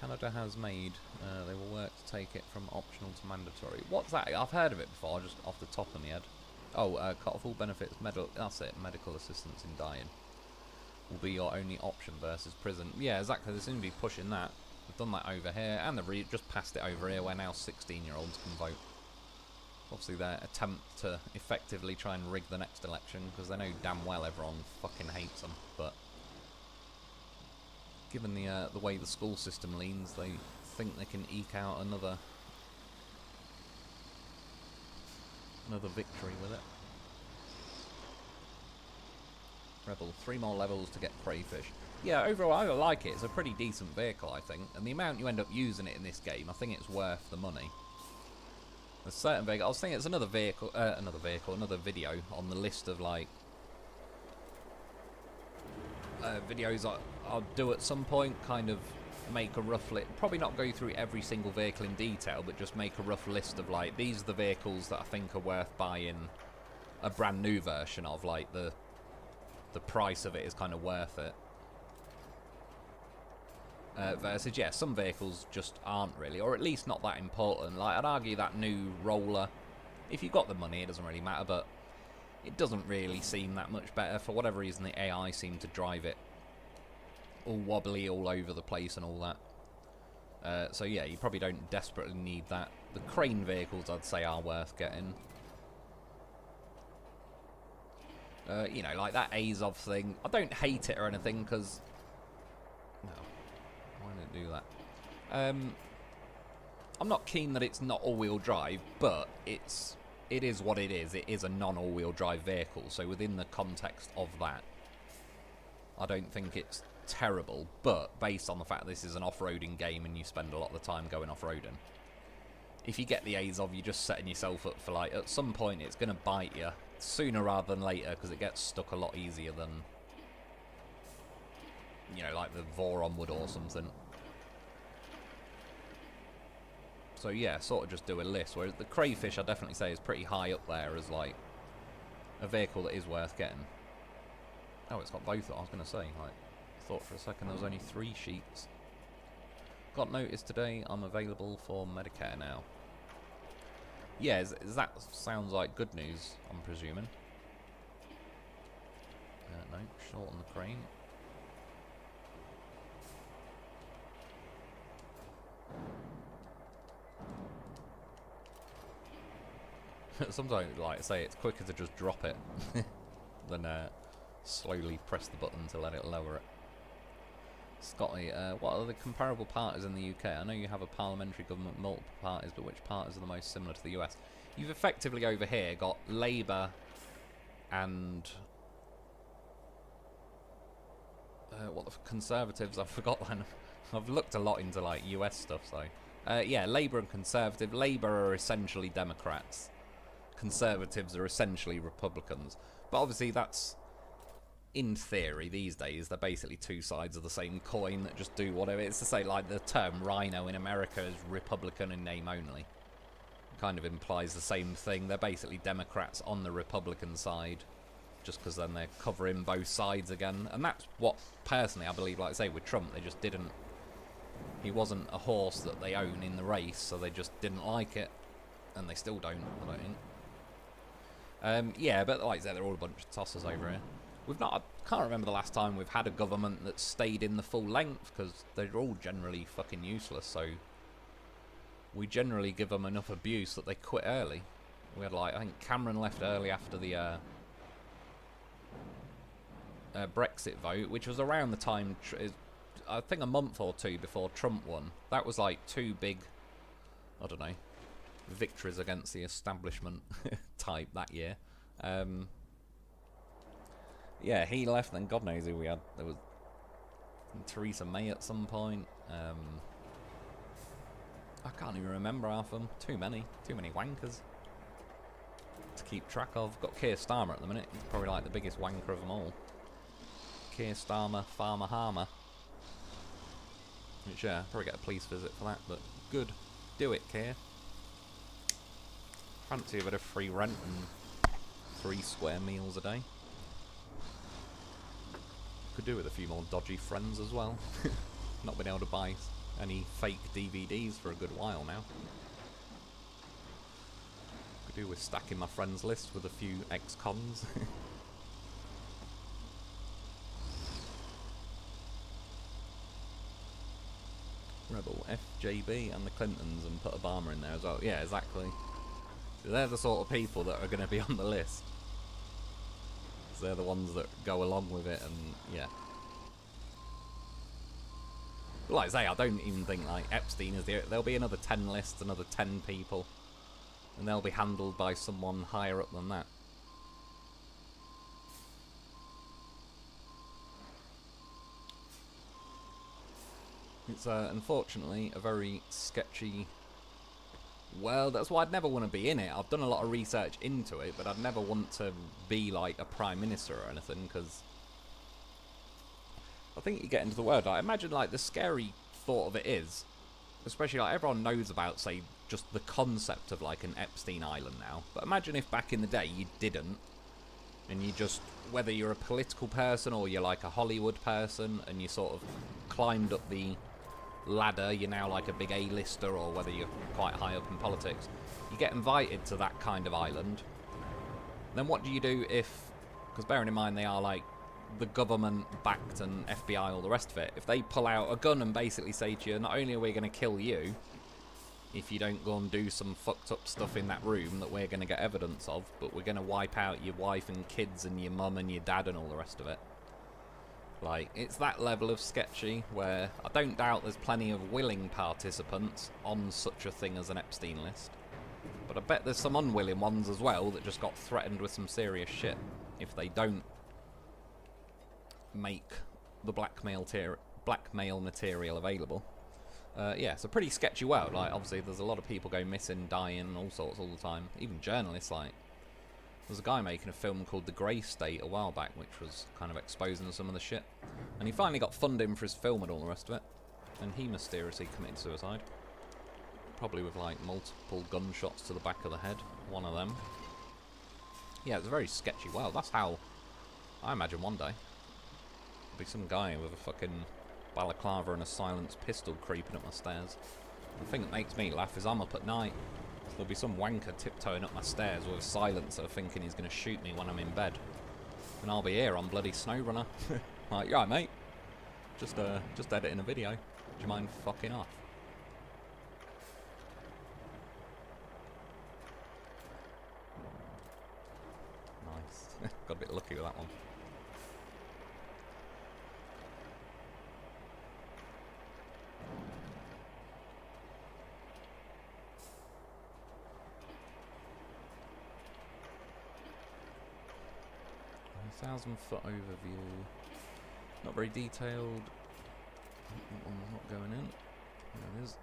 Canada has made, they will work to take it from optional to mandatory. What's that? I've heard of it before, just off the top of my head. Oh, full benefits, that's it, medical assistance in dying will be your only option versus prison. Yeah, exactly, they seem to be pushing that. They've done that over here, and they've just passed it over here, where now 16-year-olds can vote. Obviously their attempt to effectively try and rig the next election, because they know damn well everyone fucking hates them, but given the way the school system leans, they think they can eke out another victory with it. Rebel, 3 more levels to get crayfish. Yeah, overall I like it. It's a pretty decent vehicle, I think, and the amount you end up using it in this game, I think it's worth the money. There's certain vehicles. I was thinking it's another video on the list of like videos I'll do at some point, kind of make a rough list, probably not go through every single vehicle in detail, but just make a rough list of like, these are the vehicles that I think are worth buying a brand new version of, like the price of it is kind of worth it. versus, yeah, some vehicles just aren't really, or at least not that important. Like, I'd argue that new roller, if you've got the money, it doesn't really matter, but it doesn't really seem that much better. For whatever reason, the AI seem to drive it all wobbly all over the place and all that. So yeah, you probably don't desperately need that. The crane vehicles, I'd say, are worth getting. You know, like that Azov thing. I don't hate it or anything, because... No. Why did it do that? I'm not keen that it's not all-wheel drive, but it is what it is. It is a non-all-wheel drive vehicle, so within the context of that, I don't think it's terrible, but based on the fact this is an off-roading game and you spend a lot of the time going off-roading, if you get the Azov, you're just setting yourself up for, like, at some point it's going to bite you sooner rather than later, because it gets stuck a lot easier than, you know, like the Voron would or something. So yeah, sort of just do a list, whereas the Crayfish I definitely say is pretty high up there as, like, a vehicle that is worth getting. Oh, it's got both, I was going to say, like, I thought for a second there was only 3 sheets. Got notice today, I'm available for Medicare now. Yeah, that sounds like good news, I'm presuming. No, short on the crane. Sometimes, like I say, it's quicker to just drop it than slowly press the button to let it lower it. Scotty, what are the comparable parties in the UK? I know you have a parliamentary government, multiple parties, but which parties are the most similar to the US? You've effectively over here got Labour and what the Conservatives. I forgot that. I've looked a lot into, like, US stuff, so yeah, Labour and Conservative. Labour are essentially Democrats. Conservatives are essentially Republicans. But obviously that's, in theory, these days, they're basically two sides of the same coin that just do whatever. It's to say, like, the term rhino in America is Republican in name only. Kind of implies the same thing. They're basically Democrats on the Republican side, just because then they're covering both sides again. And that's what, personally, I believe, like I say, with Trump, they just didn't... He wasn't a horse that they own in the race, so they just didn't like it. And they still don't, I don't think. Yeah, but like I said, they're all a bunch of tossers over here. We've not... I can't remember the last time we've had a government that stayed in the full length, because they're all generally fucking useless, so... We generally give them enough abuse that they quit early. We had, like, I think Cameron left early after the Brexit vote, which was around the time... I think a month or two before Trump won. That was, like, 2 big... I don't know... victories against the establishment type that year. Yeah, he left, and God knows who we had. There was Theresa May at some point. I can't even remember half of them. Too many wankers to keep track of. Got Keir Starmer at the minute. He's probably like the biggest wanker of them all. Keir Starmer, Farmer Harmer. Which, yeah, probably get a police visit for that, but good. Do it, Keir. Fancy a bit of free rent and 3 square meals a day. Could do with a few more dodgy friends as well. Not been able to buy any fake DVDs for a good while now. Could do with stacking my friends list with a few ex-cons. Rebel, FJB and the Clintons, and put Obama in there as well. Yeah, exactly. They're the sort of people that are going to be on the list. So they're the ones that go along with it, and yeah. But like I say, I don't even think like Epstein is the... There'll be another 10 lists, another 10 people, and they'll be handled by someone higher up than that. It's unfortunately a very sketchy... Well, that's why I'd never want to be in it. I've done a lot of research into it, but I'd never want to be like a prime minister or anything, because I think you get into the word. I imagine like the scary thought of it is, especially like everyone knows about, say, just the concept of like an Epstein Island now. But imagine if back in the day you didn't, and you just, whether you're a political person or you're like a Hollywood person, and you sort of climbed up the ladder, you're now like a big A-lister, or whether you're quite high up in politics, you get invited to that kind of island. Then what do you do if, because bearing in mind they are like the government backed and FBI, all the rest of it, if they pull out a gun and basically say to you, not only are we going to kill you if you don't go and do some fucked up stuff in that room that we're going to get evidence of, but we're going to wipe out your wife and kids and your mum and your dad and all the rest of it. Like, it's that level of sketchy where I don't doubt there's plenty of willing participants on such a thing as an Epstein list, but I bet there's some unwilling ones as well that just got threatened with some serious shit if they don't make the blackmail material available. Yeah, it's a pretty sketchy world. Like, obviously there's a lot of people go missing, dying, and all sorts all the time. Even journalists, like, there was a guy making a film called The Grey State a while back, which was kind of exposing some of the shit. And he finally got funding for his film and all the rest of it. And he mysteriously committed suicide. Probably with, like, multiple gunshots to the back of the head. One of them. Yeah, it's a very sketchy world. That's how I imagine one day be some guy with a fucking balaclava and a silenced pistol creeping up my stairs. The thing that makes me laugh is I'm up at night. There'll be some wanker tiptoeing up my stairs with a silencer thinking he's going to shoot me when I'm in bed. And I'll be here on bloody SnowRunner. Like, you right, mate? Just editing a video. Do you mind fucking off? Nice. Got a bit lucky with that one. A 1,000-foot overview. Not very detailed. That one's not going in. There it is.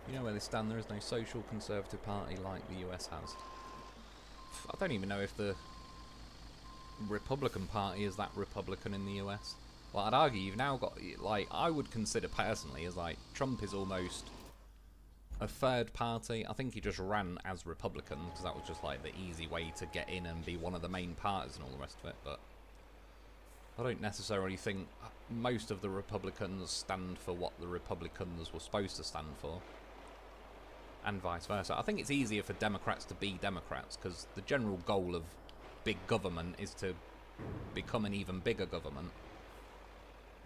You know where they stand. There is no social conservative party like the US has. I don't even know if the Republican Party is that Republican in the US. Well, I'd argue you've now got, like, I would consider personally as like Trump is almost a third party. I think he just ran as Republican because that was just like the easy way to get in and be one of the main parties and all the rest of it, but I don't necessarily think most of the Republicans stand for what the Republicans were supposed to stand for, and vice versa. I think it's easier for Democrats to be Democrats because the general goal of big government is to become an even bigger government.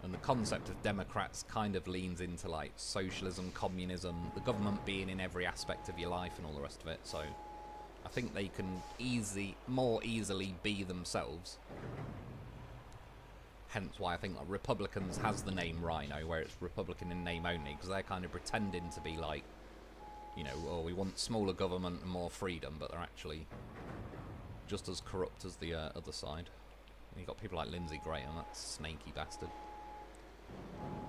And the concept of Democrats kind of leans into like socialism, communism, the government being in every aspect of your life and all the rest of it. So I think they can more easily be themselves. Hence why I think like Republicans has the name Rhino, where it's Republican in name only, because they're kind of pretending to be like, you know, oh, we want smaller government and more freedom, but they're actually just as corrupt as the other side. And you've got people like Lindsey Graham, that snaky bastard.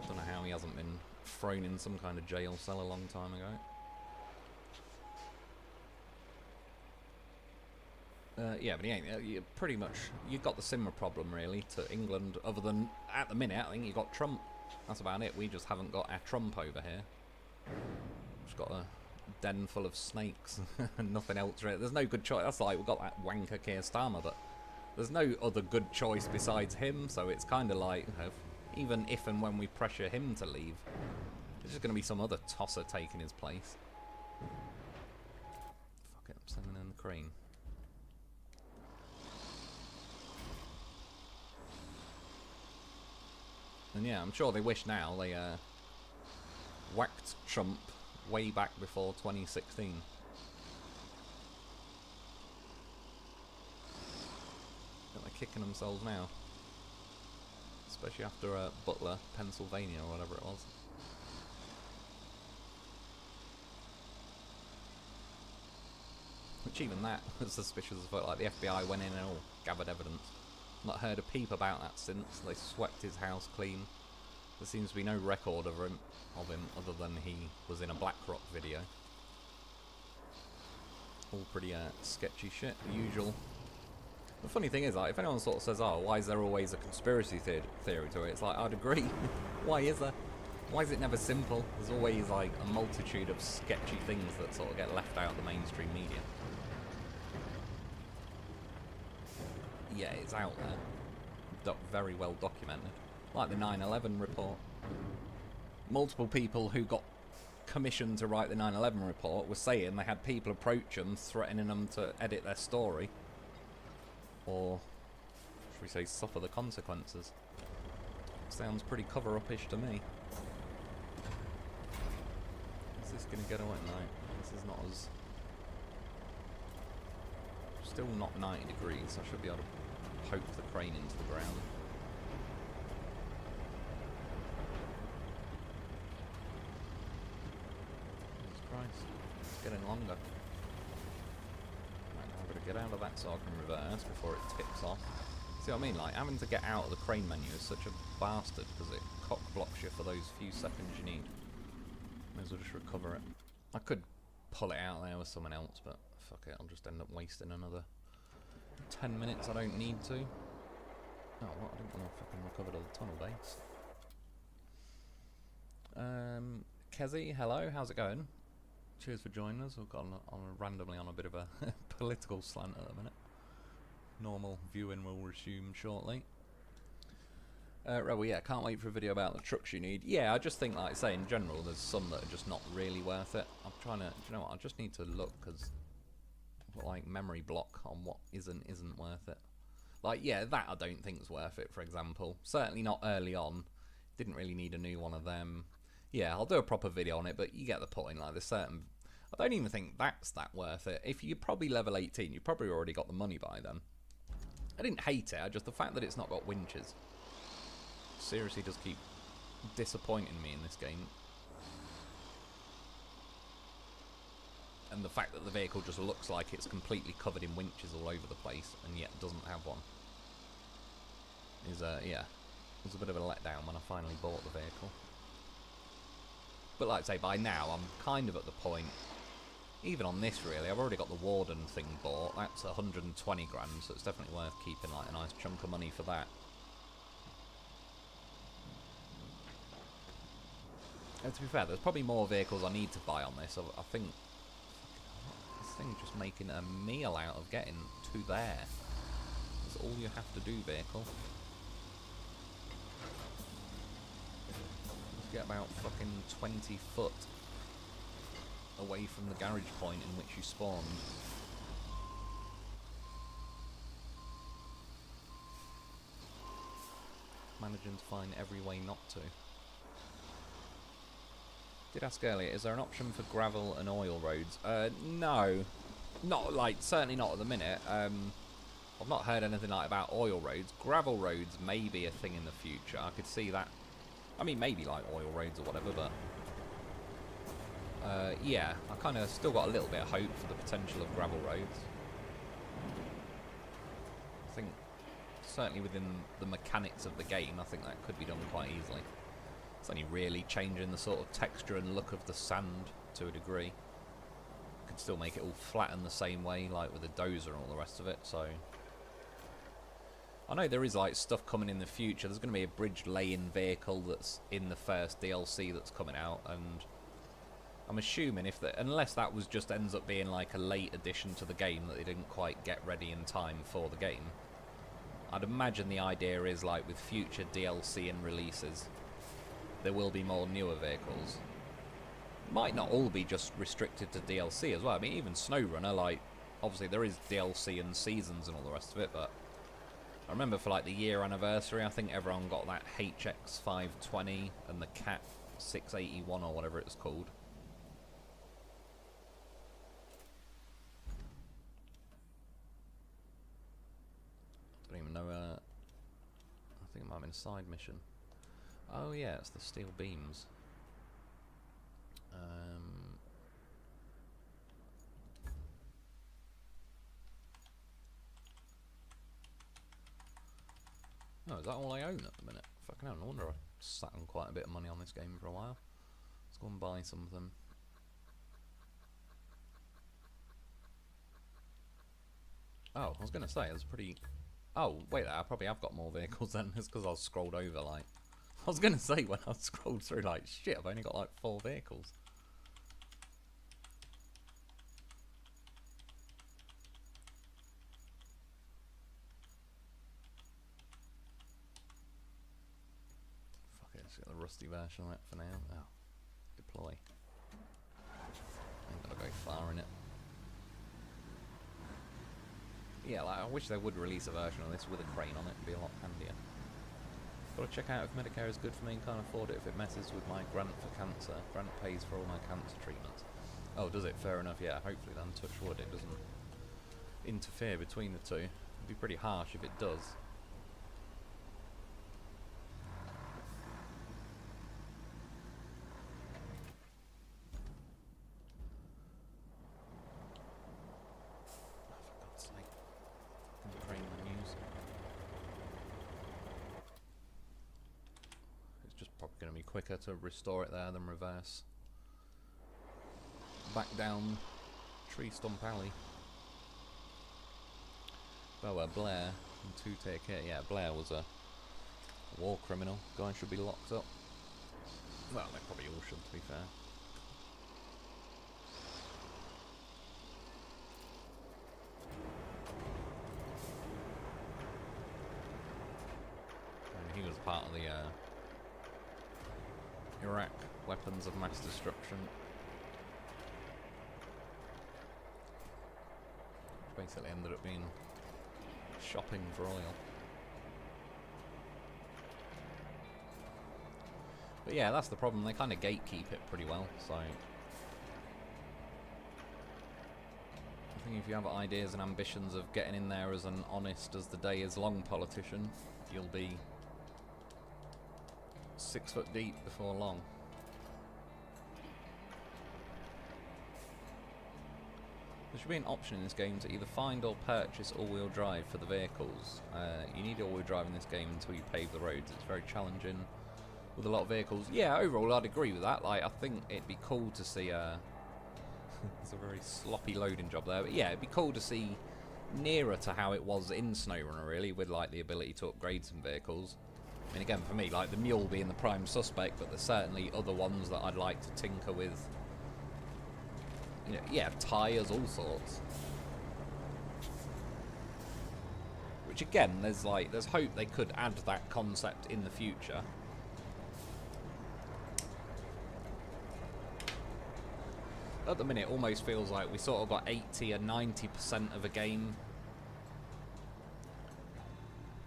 Don't know how he hasn't been thrown in some kind of jail cell a long time ago. Yeah, but he ain't. You pretty much, you've got the similar problem really to England, other than at the minute I think you've got Trump. That's about it. We just haven't got our Trump over here. Just got a den full of snakes and nothing else really. There's no good choice. That's like we've got that wanker Keir Starmer, but there's no other good choice besides him, so it's kind of like, you know, even if and when we pressure him to leave, there's just going to be some other tosser taking his place. Fuck it, I'm sending in the crane. And yeah, I'm sure they wish now they whacked Trump way back before 2016. But they're kicking themselves now. Especially after Butler, Pennsylvania, or whatever it was. Which even that was suspicious as fuck. Like the FBI went in and all gathered evidence. Not heard a peep about that since. They swept his house clean. There seems to be no record of him other than he was in a BlackRock video. All pretty sketchy shit, the usual. The funny thing is, like, if anyone sort of says, oh, why is there always a conspiracy theory to it? It's like, I'd agree. Why is there? Why is it never simple? There's always, like, a multitude of sketchy things that sort of get left out of the mainstream media. Yeah, it's out there. Very well documented. Like the 9/11 report. Multiple people who got commissioned to write the 9/11 report were saying they had people approach them threatening them to edit their story. Or, should we say, suffer the consequences. Sounds pretty cover-up-ish to me. Is this going to get away? No, this is not as... Still not 90 degrees. I should be able to poke the crane into the ground. Jesus Christ, it's getting longer. Right, now I've got to get out of that so I can reverse before it tips off. See what I mean? Like, having to get out of the crane menu is such a bastard because it cock blocks you for those few seconds you need. May as well just recover it. I could pull it out there with someone else, but fuck it, I'll just end up wasting another 10 minutes I don't need to. Oh, what? I didn't want to fucking recover the tunnel base. Kezi, hello, how's it going? Cheers for joining us. We've got randomly on a bit of a political slant at the minute. Normal viewing will resume shortly. Right, well, yeah, can't wait for a video about the trucks you need. Yeah, I just think, like I say, in general, there's some that are just not really worth it. I'm trying to, do you know what, I just need to look, because, like, memory block on what isn't worth it. Like, yeah, that I don't think is worth it, for example. Certainly not early on. Didn't really need a new one of them. Yeah, I'll do a proper video on it, but you get the point. Like, there's certain... I don't even think that's that worth it. If you're probably level 18, you've probably already got the money by then. I didn't hate it, just the fact that it's not got winches seriously does keep disappointing me in this game. And the fact that the vehicle just looks like it's completely covered in winches all over the place and yet doesn't have one is, yeah, it was a bit of a letdown when I finally bought the vehicle. But like I say, by now I'm kind of at the point, even on this really, I've already got the Warden thing bought. That's 120 grand, so it's definitely worth keeping like a nice chunk of money for that. And to be fair, there's probably more vehicles I need to buy on this. I think this thing's just making a meal out of getting to there. That's all you have to do, vehicle. Just get about fucking 20 foot away from the garage point in which you spawned. Managing to find every way not to. Did ask earlier, is there an option for gravel and oil roads? No. Not like, certainly not at the minute. I've not heard anything like about oil roads. Gravel roads may be a thing in the future. I could see that. I mean, maybe like oil roads or whatever, but... yeah, I kind of still got a little bit of hope for the potential of gravel roads. I think, certainly within the mechanics of the game, I think that could be done quite easily. It's only really changing the sort of texture and look of the sand to a degree. Could still make it all flatten the same way, like with the dozer and all the rest of it, so... I know there is like stuff coming in the future. There's going to be a bridge laying vehicle that's in the first DLC that's coming out, and I'm assuming if that, unless that was just ends up being like a late addition to the game that they didn't quite get ready in time for the game, I'd imagine the idea is like with future DLC and releases, there will be more newer vehicles. Might not all be just restricted to DLC as well. I mean, even SnowRunner, like, obviously there is DLC and seasons and all the rest of it, but I remember for like the year anniversary, I think everyone got that HX 520 and the Cat 681 or whatever it's called. I don't even know, I think it might have been a side mission. Oh yeah, it's the steel beams. Oh, is that all I own at the minute? Fucking hell, no wonder I sat on quite a bit of money on this game for a while. Let's go and buy something. Oh, I was going to say, it's pretty... Oh, wait, I probably have got more vehicles then. It's because I was scrolled over, like... I was going to say, when I scrolled through, like, shit, I've only got, like, 4 vehicles. rusty version of it for now. Oh, deploy. Ain't gotta go far in it. Yeah, like, I wish they would release a version of this with a crane on it. It'd be a lot handier. Gotta check out if Medicare is good for me and can't afford it if it messes with my grant for cancer. Grant pays for all my cancer treatments. Oh, does it? Fair enough, yeah. Hopefully then, touch wood, it doesn't interfere between the two. It'd be pretty harsh if it does. Oh, for God's sake. Fucking crane menus. It's just probably going to be quicker to restore it there than reverse. Back down Tree Stump Alley. Oh, Blair and 2 take it. Yeah, Blair was a war criminal. Guy should be locked up. Well, they probably all should, to be fair. And he was part of the Iraq weapons of mass destruction. Which basically ended up being shopping for oil. But yeah, that's the problem. They kind of gatekeep it pretty well, so I think if you have ideas and ambitions of getting in there as an honest as the day is long politician, you'll be 6 foot deep before long. There should be an option in this game to either find or purchase all-wheel drive for the vehicles. You need all-wheel drive in this game until you pave the roads. It's very challenging with a lot of vehicles. Yeah, overall I'd agree with that. Like, I think it'd be cool to see it's a very sloppy loading job there, but yeah, it'd be cool to see nearer to how it was in SnowRunner, really, with like the ability to upgrade some vehicles. I mean, again, for me, like the mule being the prime suspect, but there's certainly other ones that I'd like to tinker with. You know, yeah, tyres, all sorts. Which again, there's hope they could add that concept in the future. At the minute, it almost feels like we sort of got 80 or 90% of a game.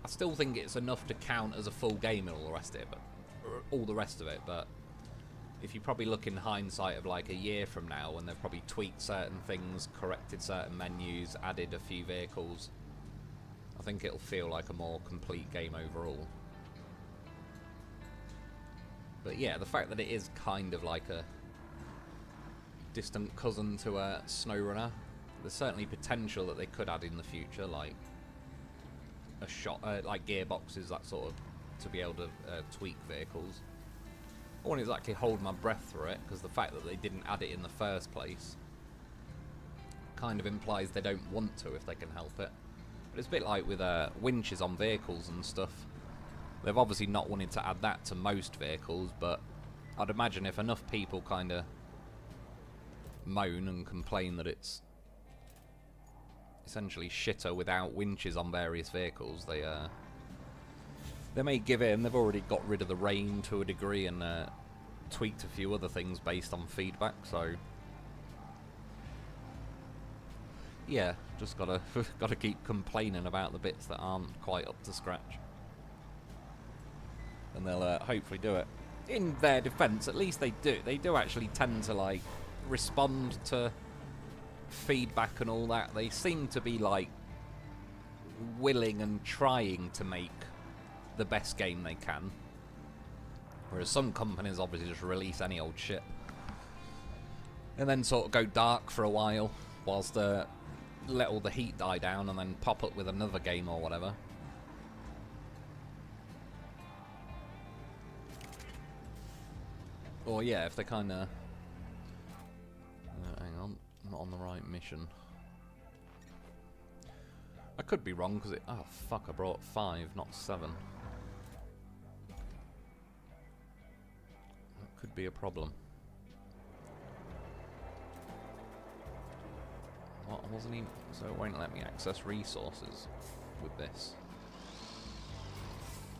I still think it's enough to count as a full game and all the rest of it, but if you probably look in hindsight of like a year from now when they've probably tweaked certain things, corrected certain menus, added a few vehicles, I think it'll feel like a more complete game overall. But yeah, the fact that it is kind of like a distant cousin to a SnowRunner, there's certainly potential that they could add in the future, like a shot, like gearboxes, that sort of, to be able to tweak vehicles. I won't exactly hold my breath through it, because the fact that they didn't add it in the first place kind of implies they don't want to if they can help it. But it's a bit like with winches on vehicles and stuff. They've obviously not wanted to add that to most vehicles, but I'd imagine if enough people kind of moan and complain that it's essentially shitter without winches on various vehicles, they may give in. They've already got rid of the rain to a degree and tweaked a few other things based on feedback, so yeah, just gotta keep complaining about the bits that aren't quite up to scratch, and they'll hopefully do it. In their defense, at least they do actually tend to like respond to feedback and all that. They seem to be like willing and trying to make the best game they can, whereas some companies obviously just release any old shit and then sort of go dark for a while whilst let all the heat die down and then pop up with another game or whatever. Or yeah, if they kind of hang on, I'm not on the right mission. I could be wrong because oh fuck, I brought 5, not 7. That could be a problem. What, wasn't even, so it won't let me access resources with this.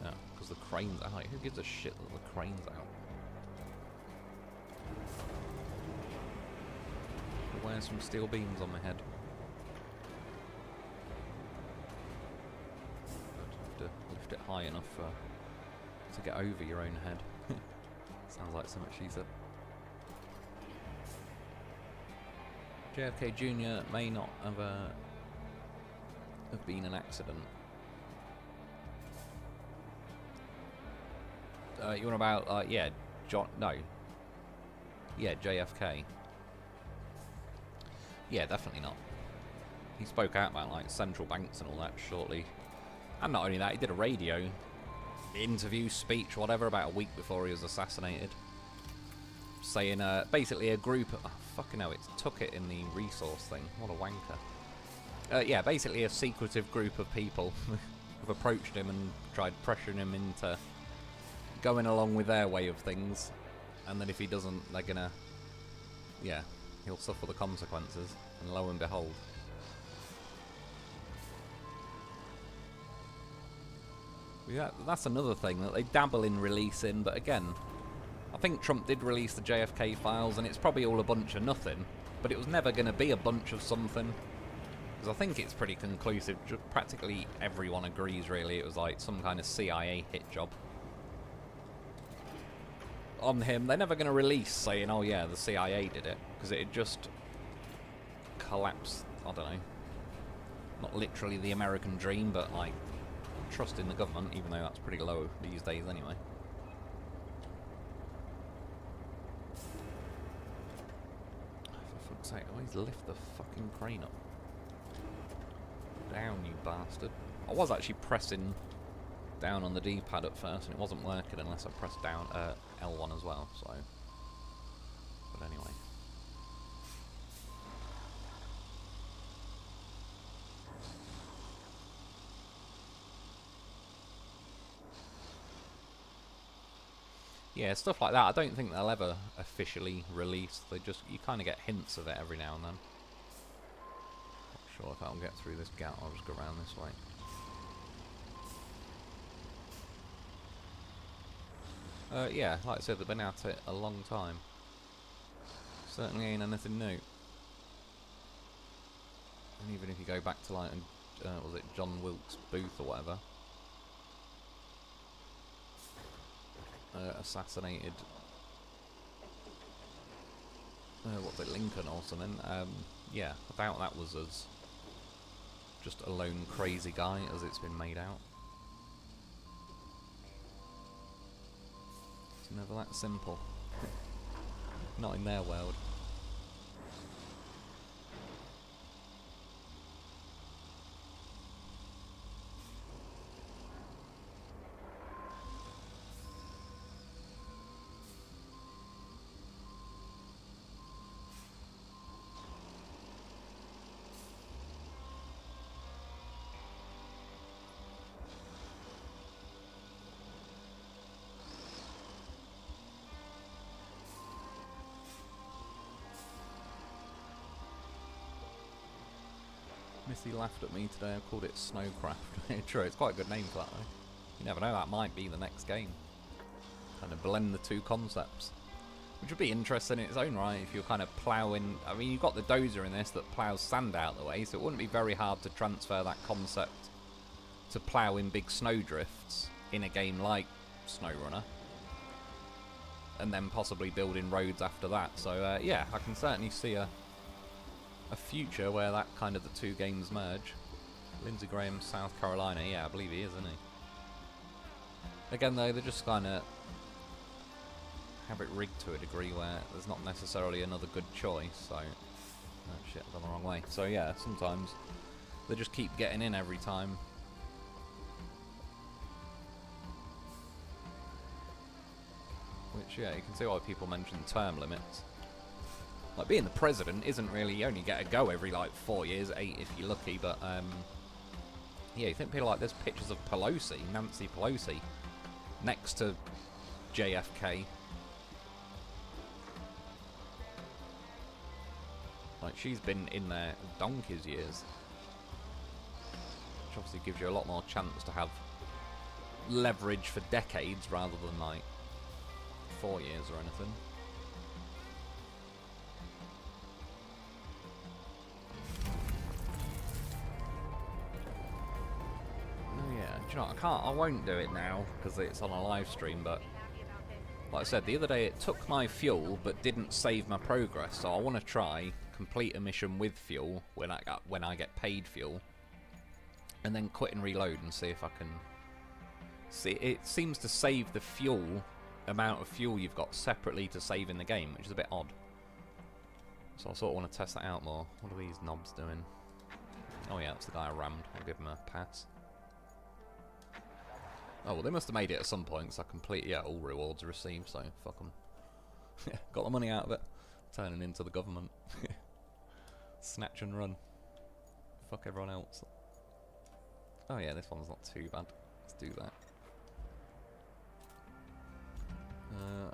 No, because the crane's out. Who gives a shit that the crane's out? wear some steel beams on my head. I'd have to lift it high enough to get over your own head. Sounds like something she said. JFK Jr. may not have been an accident. You want about yeah, John? No. Yeah, JFK. Yeah, definitely not. He spoke out about like central banks and all that shortly, and not only that, he did a radio interview, speech, whatever, about a week before he was assassinated, saying basically a group of, oh, fucking hell, it took it in the resource thing. What a wanker. Yeah, basically a secretive group of people have approached him and tried pressuring him into going along with their way of things, and then if he doesn't, they're gonna, yeah, he'll suffer the consequences, and lo and behold. Yeah, that's another thing that they dabble in releasing, but again, I think Trump did release the JFK files, and it's probably all a bunch of nothing, but it was never going to be a bunch of something, because I think it's pretty conclusive. Practically everyone agrees, really, it was like some kind of CIA hit job on him. They're never going to release saying, oh yeah, the CIA did it, because it'd just collapse, I don't know, not literally the American dream, but like trust in the government, even though that's pretty low these days anyway. For fuck's sake, always lift the fucking crane up. Down, you bastard. I was actually pressing down on the D-pad at first, and it wasn't working unless I pressed down L1 as well, so... But anyway. Yeah, stuff like that, I don't think they'll ever officially release. They just, you kind of get hints of it every now and then. Not sure if I'll get through this gap, I'll just go around this way. Yeah, like I said, they've been at it a long time. Certainly ain't anything new. And even if you go back to like, was it John Wilkes Booth or whatever? Assassinated, what was it, Lincoln or something? Yeah, I doubt that was as just a lone crazy guy as it's been made out. It's never that simple. Not in their world. Missy laughed at me today. I called it Snowcraft. True, it's quite a good name for that though. You never know, that might be the next game. Kind of blend the two concepts. Which would be interesting in its own right if you're kind of ploughing... I mean, you've got the dozer in this that ploughs sand out the way, so it wouldn't be very hard to transfer that concept to ploughing big snowdrifts in a game like SnowRunner. And then possibly building roads after that. So, yeah, I can certainly see a future where that kind of the two games merge. Lindsey Graham, South Carolina, yeah, I believe he is, isn't he? Again though, they just kind of have it rigged to a degree where there's not necessarily another good choice, so... Oh shit, I've gone the wrong way. So yeah, sometimes they just keep getting in every time. Which, yeah, you can see why people mention term limits. Like, being the president isn't really, you only get a go every, like, 4 years, 8 if you're lucky, but, yeah, you think people like, there's pictures of Pelosi, Nancy Pelosi, next to JFK. Like, she's been in there donkey's years. Which obviously gives you a lot more chance to have leverage for decades rather than, like, 4 years or anything. you know what, I won't do it now because it's on a live stream, but Happy about this. like I said, the other day it took my fuel but didn't save my progress, so I want to try complete a mission with fuel when I get paid fuel, and then quit and reload and see if I can. See, it seems to save the fuel amount of fuel you've got separately to save in the game, which is a bit odd. So I sort of want to test that out more. What are these knobs doing? Oh yeah, that's the guy I rammed. I'll give him a pass. Oh, well, they must have made it at some point, because I completely, yeah, all rewards received, so fuck them. Got the money out of it. Turning into the government. Snatch and run. Fuck everyone else. Oh yeah, this one's not too bad. Let's do that.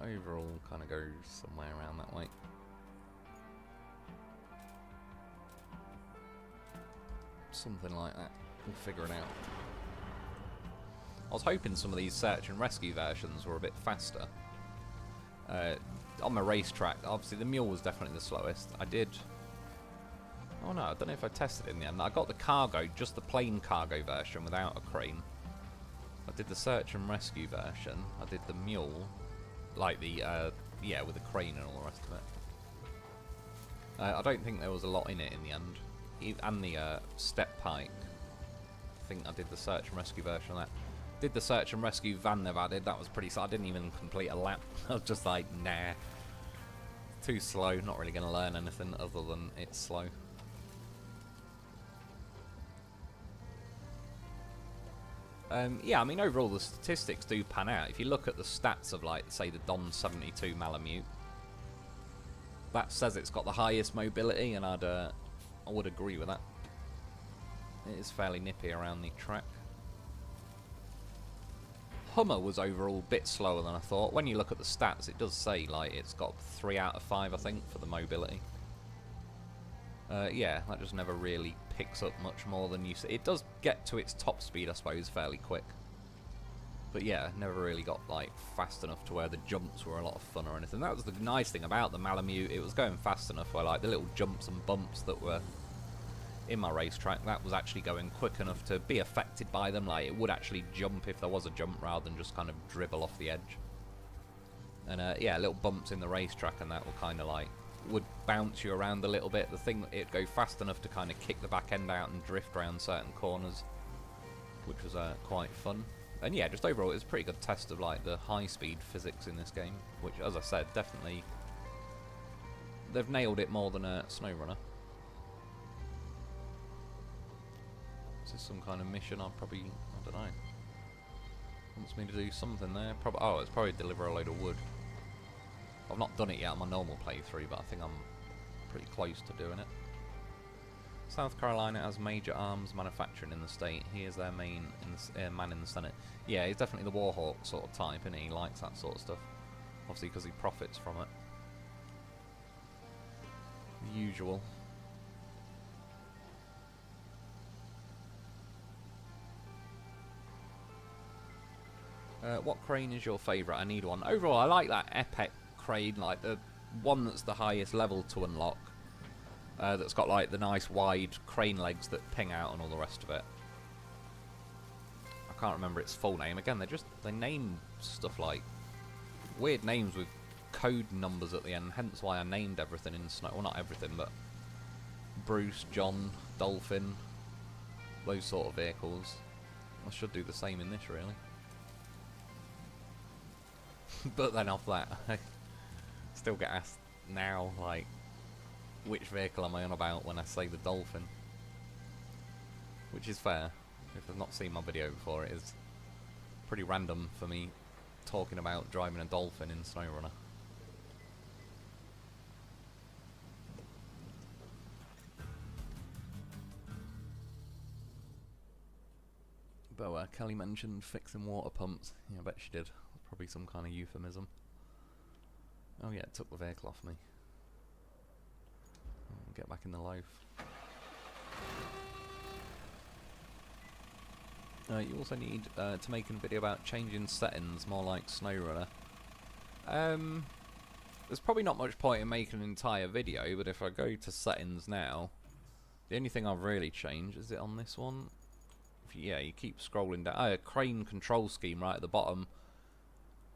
Overall, kind of goes somewhere around that way. Something like that. We'll figure it out. I was hoping some of these search and rescue versions were a bit faster. On my racetrack, obviously the mule was definitely the slowest. I did... Oh no, I don't know if I tested it in the end. I got the cargo, just the plain cargo version without a crane. I did the search and rescue version. I did the mule, like the, yeah, with the crane and all the rest of it. I don't think there was a lot in it in the end. And the step pike. I think I did the search and rescue version of that. Did the search and rescue van they've added. That was pretty slow. I didn't even complete a lap. I was just like, nah. Too slow. Not really going to learn anything other than it's slow. Yeah, I mean, overall the statistics do pan out. If you look at the stats of, like, say, the Don 72 Malamute, that says it's got the highest mobility, and I would agree with that. It is fairly nippy around the track. Hummer was overall a bit slower than I thought. When you look at the stats, it does say, like, it's got 3 out of 5, I think, for the mobility. Yeah, that just never really picks up much more than you see. It does get to its top speed, I suppose, fairly quick. But yeah, never really got, like, fast enough to where the jumps were a lot of fun or anything. That was the nice thing about the Malamute. It was going fast enough where, like, the little jumps and bumps that were in my racetrack, that was actually going quick enough to be affected by them. Like, it would actually jump if there was a jump rather than just kind of dribble off the edge. And, yeah, little bumps in the racetrack and that will kind of, like, would bounce you around a little bit. The thing, it'd go fast enough to kind of kick the back end out and drift around certain corners, which was quite fun. And yeah, just overall, it was a pretty good test of, like, the high-speed physics in this game, which, as I said, definitely they've nailed it more than a SnowRunner. Is this some kind of mission? I don't know. Wants me to do something there. Oh, it's probably deliver a load of wood. I've not done it yet on my normal playthrough, but I think I'm pretty close to doing it. South Carolina has major arms manufacturing in the state. He is their main man in the Senate. Yeah, he's definitely the Warhawk sort of type, isn't he? He likes that sort of stuff. Obviously, because he profits from it. The usual. What crane is your favourite? I need one. Overall, I like that epic crane, like the one that's the highest level to unlock. That's got like the nice wide crane legs that ping out and all the rest of it. I can't remember its full name. Again, they name stuff like weird names with code numbers at the end, hence why I named everything in Snow. Well, not everything, but Bruce, John, Dolphin, those sort of vehicles. I should do the same in this, really. But then off that, I still get asked now, like, which vehicle am I on about when I say the Dolphin? Which is fair. If I've not seen my video before, it is pretty random for me talking about driving a Dolphin in SnowRunner. But Kelly mentioned fixing water pumps. Yeah, I bet she did. Probably some kind of euphemism. Oh yeah, it took the vehicle off me. Get back in the loaf. You also need to make a video about changing settings, more like SnowRunner. There's probably not much point in making an entire video, but if I go to settings now, the only thing I've really changed, is it on this one? Yeah, you keep scrolling down. Oh, crane control scheme right at the bottom.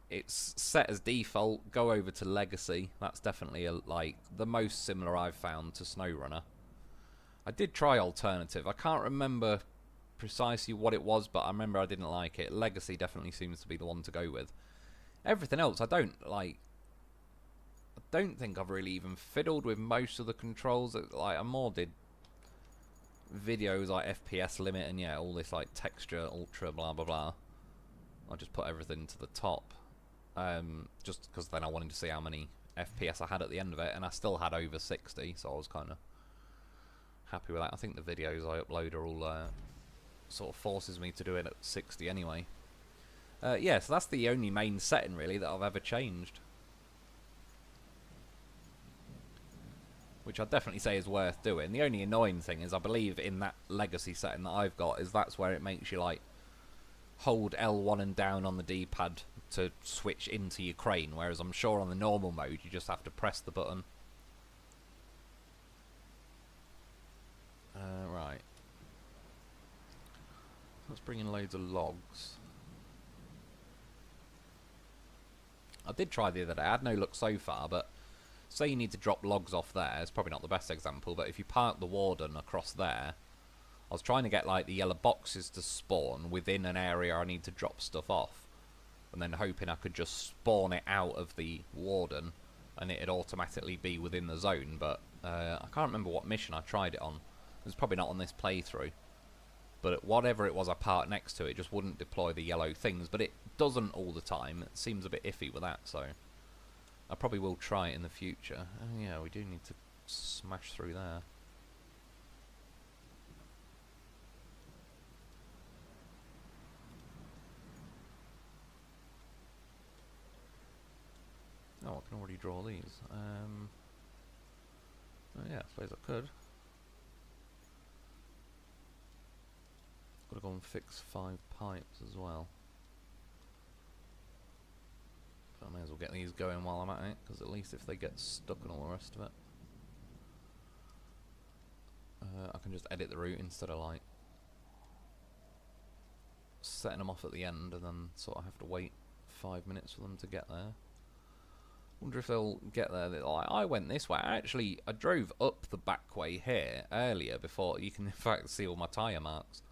It's set as default. Go over to legacy. That's definitely like the most similar I've found to SnowRunner. I did try alternative. I can't remember precisely what it was, but I remember I didn't like it. Legacy definitely seems to be the one to go with. Everything else I don't like. I don't think I've really even fiddled with most of the controls. Like, I more did videos like FPS limit and yeah, all this like texture, ultra, blah blah blah. I just put everything to the top, just because then I wanted to see how many FPS I had at the end of it, and I still had over 60, so I was kind of happy with that. I think the videos I upload are all sort of forces me to do it at 60 anyway. Yeah, so that's the only main setting really that I've ever changed, which I'd definitely say is worth doing. The only annoying thing is I believe in that legacy setting that I've got is that's where it makes you like hold L1 and down on the D-pad to switch into your crane, whereas I'm sure on the normal mode you just have to press the button. Right. Let's bring in loads of logs. I did try the other day. I had no luck so far, but say you need to drop logs off there. It's probably not the best example, but if you park the Warden across there, I was trying to get like the yellow boxes to spawn within an area I need to drop stuff off, and then hoping I could just spawn it out of the Warden and it'd automatically be within the zone. But I can't remember what mission I tried it on. It was probably not on this playthrough, but whatever it was I parked next to, it just wouldn't deploy the yellow things, but it doesn't all the time. It seems a bit iffy with that, so I probably will try it in the future. Oh yeah, we do need to smash through there. Oh, I can already draw these. Oh yeah, I suppose I could. Gotta go and fix 5 pipes as well. But I may as well get these going while I'm at it, because at least if they get stuck and all the rest of it, I can just edit the route instead of like setting them off at the end and then sort of have to wait 5 minutes for them to get there. Wonder if they'll get there. Like, I went this way. I drove up the back way here earlier before you can in fact see all my tyre marks.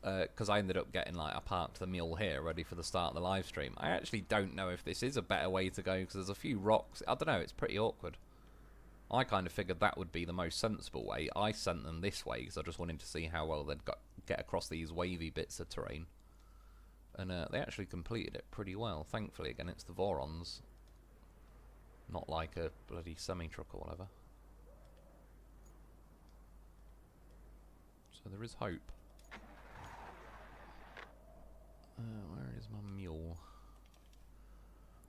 Because I ended up getting, like, I parked the mule here ready for the start of the live stream. I actually don't know if this is a better way to go, because there's a few rocks. I don't know, it's pretty awkward. I kind of figured that would be the most sensible way. I sent them this way because I just wanted to see how well they'd get across these wavy bits of terrain. And they actually completed it pretty well. Thankfully, again, it's the Vorons. Not like a bloody semi-truck or whatever. So there is hope. Where is my mule?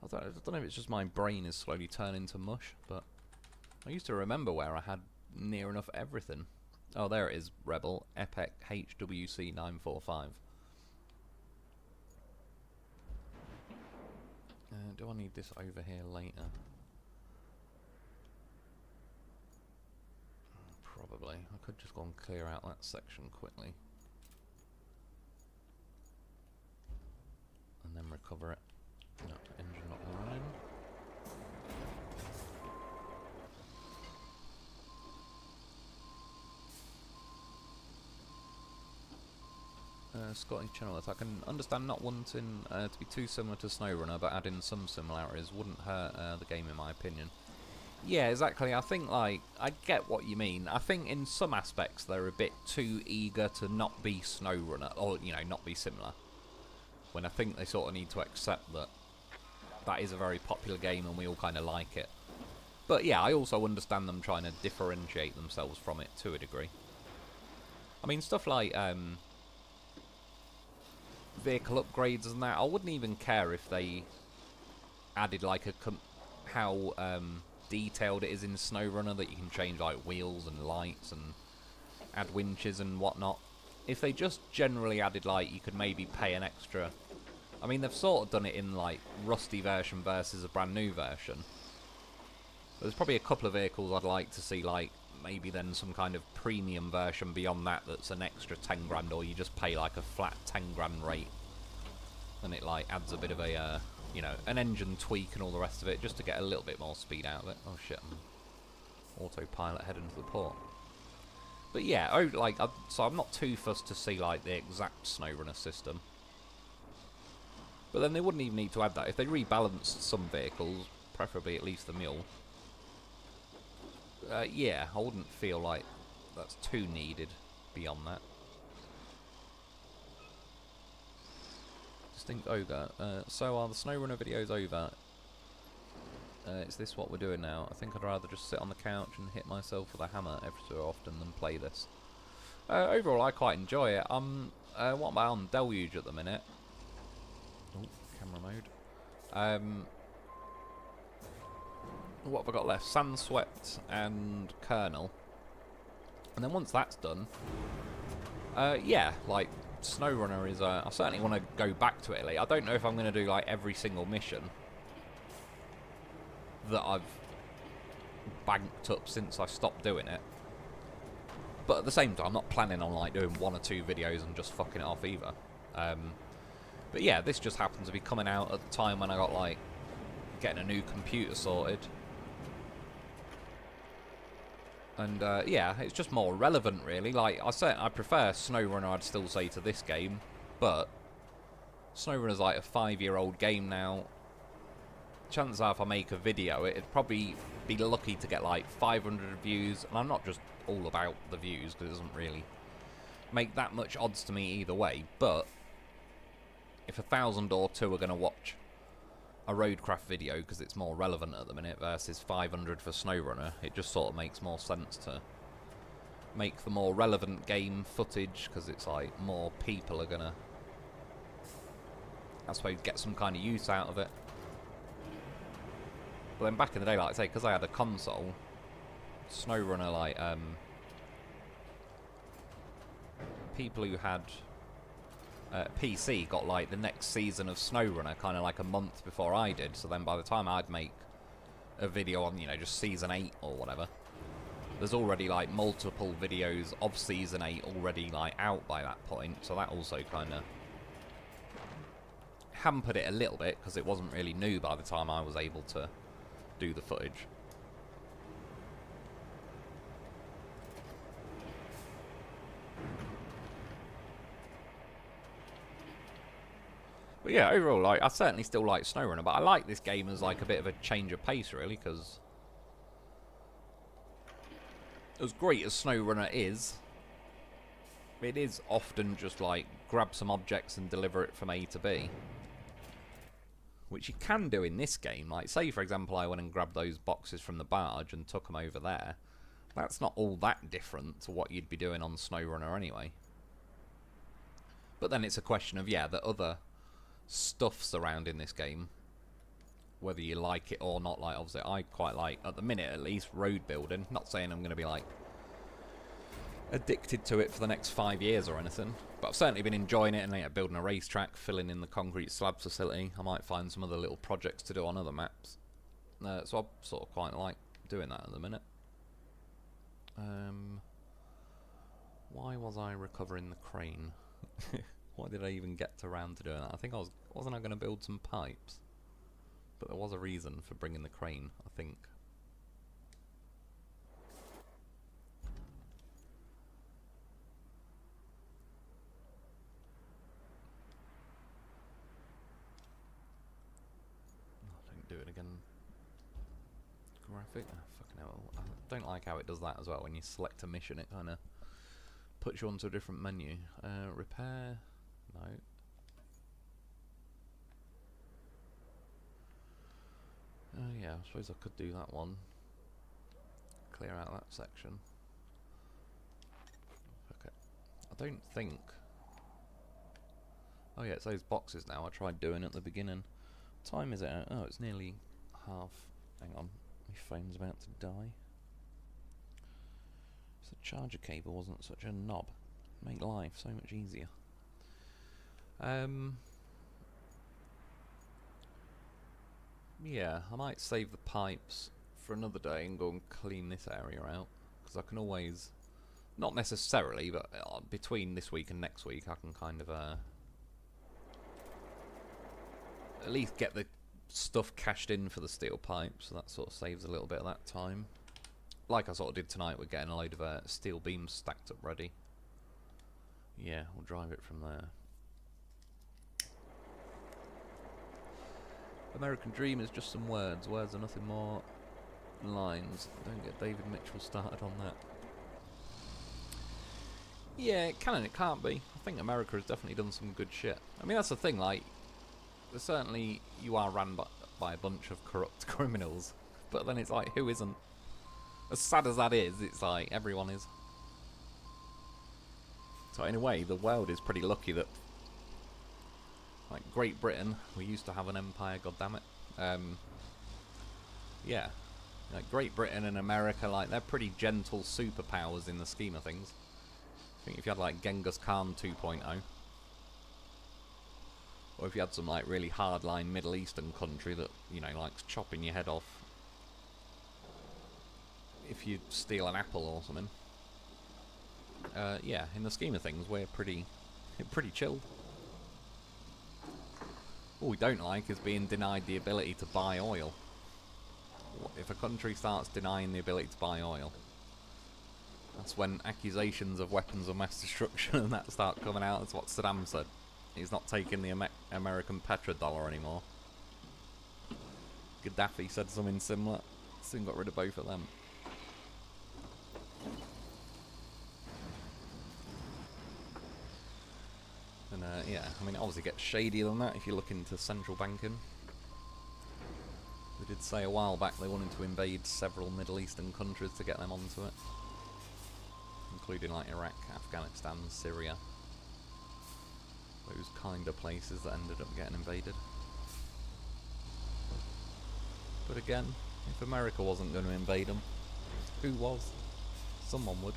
I don't know if it's just my brain is slowly turning to mush, but I used to remember where I had near enough everything. Oh, there it is, Rebel. Epic HWC 945. Do I need this over here later? Probably. I could just go and clear out that section quickly. And then recover it. No, engine not running. Scotty Channel, I can understand not wanting to be too similar to SnowRunner, but adding some similarities wouldn't hurt the game in my opinion. Yeah, exactly. I think, like, I get what you mean. I think in some aspects they're a bit too eager to not be SnowRunner, or, you know, not be similar. When I think they sort of need to accept that that is a very popular game and we all kind of like it. But yeah, I also understand them trying to differentiate themselves from it to a degree. I mean, stuff like vehicle upgrades and that, I wouldn't even care if they added like how detailed it is in SnowRunner, that you can change like wheels and lights and add winches and whatnot. If they just generally added like you could maybe pay an extra. I mean, they've sort of done it in like rusty version versus a brand new version. There's probably a couple of vehicles I'd like to see like maybe then some kind of premium version beyond that that's an extra 10 grand, or you just pay like a flat 10 grand rate, and it like adds a bit of a you know, an engine tweak and all the rest of it, just to get a little bit more speed out of it. Oh shit, autopilot heading to the port. But yeah, so I'm not too fussed to see like the exact SnowRunner system. But then they wouldn't even need to add that. If they rebalanced some vehicles, preferably at least the Mule, yeah, I wouldn't feel like that's too needed beyond that. Distinct Ogre. So are the SnowRunner videos over? Is this what we're doing now? I think I'd rather just sit on the couch and hit myself with a hammer every so often than play this. Overall, I quite enjoy it. What am I on? Deluge at the minute. Oh, camera mode. What have I got left? Sandswept and Kernel. And then once that's done, yeah, like, SnowRunner is, I certainly want to go back to it. Like, I don't know if I'm going to do, like, every single mission that I've banked up since I stopped doing it. But at the same time, I'm not planning on, like, doing 1 or 2 videos and just fucking it off either. But yeah, this just happens to be coming out at the time when I got, like, getting a new computer sorted. And, yeah, it's just more relevant, really. Like, I prefer SnowRunner, I'd still say, to this game. But SnowRunner's, like, a 5-year-old game now. Chances are if I make a video, it'd probably be lucky to get, like, 500 views. And I'm not just all about the views, because it doesn't really make that much odds to me either way. But if 1,000 or 2 are going to watch a Roadcraft video because it's more relevant at the minute versus 500 for SnowRunner, it just sort of makes more sense to make the more relevant game footage, because it's like more people are gonna, I suppose, get some kind of use out of it. But then back in the day, like I say, because I had a console, SnowRunner, like, people who had PC got like the next season of SnowRunner kind of like a month before I did, so then by the time I'd make a video on, you know, just season 8 or whatever, there's already like multiple videos of season 8 already like out by that point, so that also kind of hampered it a little bit because it wasn't really new by the time I was able to do the footage. But yeah, overall, like, I certainly still like SnowRunner, but I like this game as like a bit of a change of pace, really, because as great as SnowRunner is, it is often just like grab some objects and deliver it from A to B, which you can do in this game. Like, say for example, I went and grabbed those boxes from the barge and took them over there. That's not all that different to what you'd be doing on SnowRunner anyway. But then it's a question of, yeah, the other stuff surrounding this game, whether you like it or not. Like, obviously I quite like, at the minute at least, road building. Not saying I'm going to be like addicted to it for the next 5 years or anything, but I've certainly been enjoying it, and like, building a racetrack, filling in the concrete slab facility. I might find some other little projects to do on other maps, so I sort of quite like doing that at the minute. Why was I recovering the crane? Why did I even get around to doing that? I think wasn't I going to build some pipes? But there was a reason for bringing the crane, I think. Oh, don't do it again. Graphic? Oh, fucking hell. I don't like how it does that as well. When you select a mission, it kind of puts you onto a different menu. Repair? No. Yeah, I suppose I could do that one. Clear out that section. Okay. I don't think... Oh yeah, it's those boxes now. I tried doing it at the beginning. What time is it at? Oh, it's nearly half. Hang on. My phone's about to die. If the charger cable wasn't such a knob, it'd make life so much easier. Yeah, I might save the pipes for another day and go and clean this area out. because I can always, not necessarily, but between this week and next week, I can kind of at least get the stuff cashed in for the steel pipe, so that sort of saves a little bit of that time. Like I sort of did tonight, we're getting a load of steel beams stacked up ready. Yeah, we'll drive it from there. American Dream is just some words. Words are nothing more than lines. Don't get David Mitchell started on that. Yeah, it can and it can't be. I think America has definitely done some good shit. I mean, that's the thing, like, certainly you are run by a bunch of corrupt criminals, but then it's like, who isn't? As sad as that is, it's like, everyone is. So in a way, the world is pretty lucky that, like, Great Britain, we used to have an empire, goddammit. Yeah, like, Great Britain and America, like, they're pretty gentle superpowers in the scheme of things. I think if you had, like, Genghis Khan 2.0, or if you had some, like, really hardline Middle Eastern country that, you know, likes chopping your head off if you steal an apple or something. Yeah, in the scheme of things, we're pretty chilled. All we don't like is being denied the ability to buy oil. If a country starts denying the ability to buy oil, that's when accusations of weapons of mass destruction and that start coming out. That's what Saddam said. He's not taking the American petrodollar anymore. Gaddafi said something similar. Soon got rid of both of them. And yeah, I mean, it obviously gets shadier than that if you look into central banking. They did say a while back they wanted to invade several Middle Eastern countries to get them onto it, including like Iraq, Afghanistan, Syria. Those kind of places that ended up getting invaded. But again, if America wasn't going to invade them, who was? Someone would.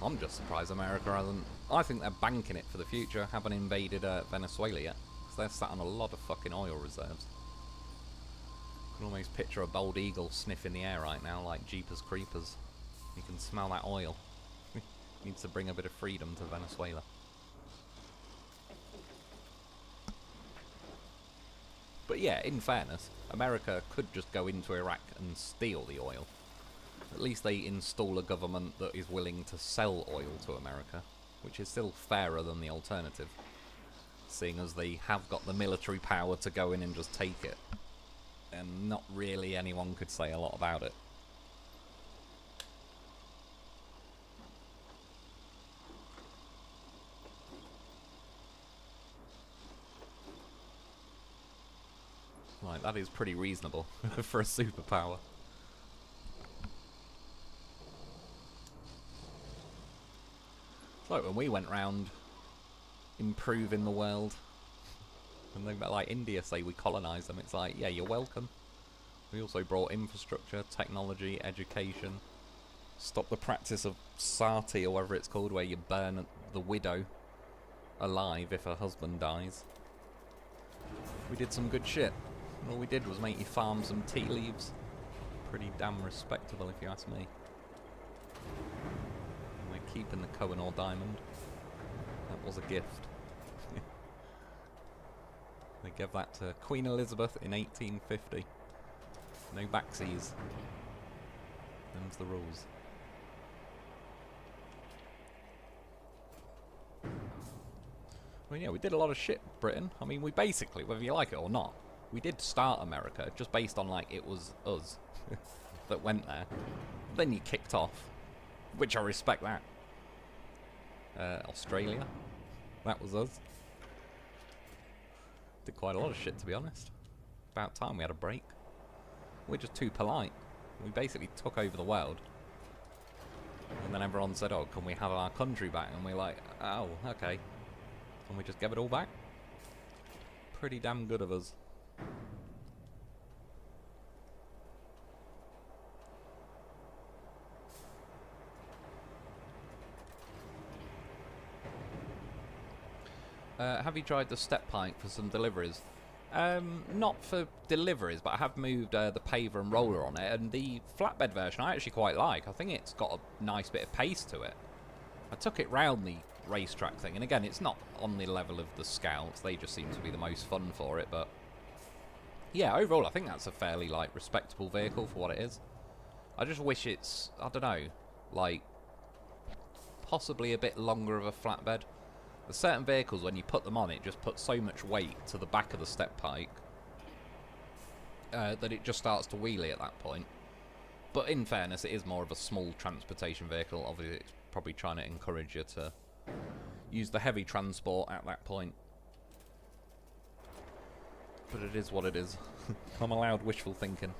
I'm just surprised America hasn't. I think they're banking it for the future, haven't invaded Venezuela yet, because they're sat on a lot of fucking oil reserves. You can almost picture a bald eagle sniffing the air right now, like Jeepers Creepers. You can smell that oil. Needs to bring a bit of freedom to Venezuela. But yeah, in fairness, America could just go into Iraq and steal the oil. At least they install a government that is willing to sell oil to America, which is still fairer than the alternative, seeing as they have got the military power to go in and just take it. And not really anyone could say a lot about it. Like, that is pretty reasonable for a superpower. Like when we went round improving the world, and they like India say we colonised them, it's like, yeah, you're welcome. We also brought infrastructure, technology, education, stop the practice of sati or whatever it's called, where you burn the widow alive if her husband dies. We did some good shit. And all we did was make you farm some tea leaves. Pretty damn respectable if you ask me. Keeping the Kohinoor diamond. That was a gift. They gave that to Queen Elizabeth in 1850. No backsies. Them's the rules. I mean, yeah, we did a lot of shit, Britain. I mean, we basically, whether you like it or not, we did start America just based on, like, it was us that went there. Then you kicked off, which I respect that. Australia, that was us. Did quite a lot of shit, to be honest. About time we had a break. We're just too polite. We basically took over the world. And then everyone said, oh, can we have our country back? And we're like, oh, okay. Can we just give it all back? Pretty damn good of us. Have you tried the step pipe for some deliveries? Not for deliveries, but I have moved the paver and roller on it, and the flatbed version I actually quite like. I think it's got a nice bit of pace to it. I took it round the racetrack thing, and again, it's not on the level of the Scouts. They just seem to be the most fun for it, but yeah, overall, I think that's a fairly, like, respectable vehicle for what it is. I just wish it's, I don't know, like, possibly a bit longer of a flatbed. There's certain vehicles, when you put them on, it just puts so much weight to the back of the step pike that it just starts to wheelie at that point. But in fairness, it is more of a small transportation vehicle. Obviously, it's probably trying to encourage you to use the heavy transport at that point. But it is what it is. I'm allowed wishful thinking.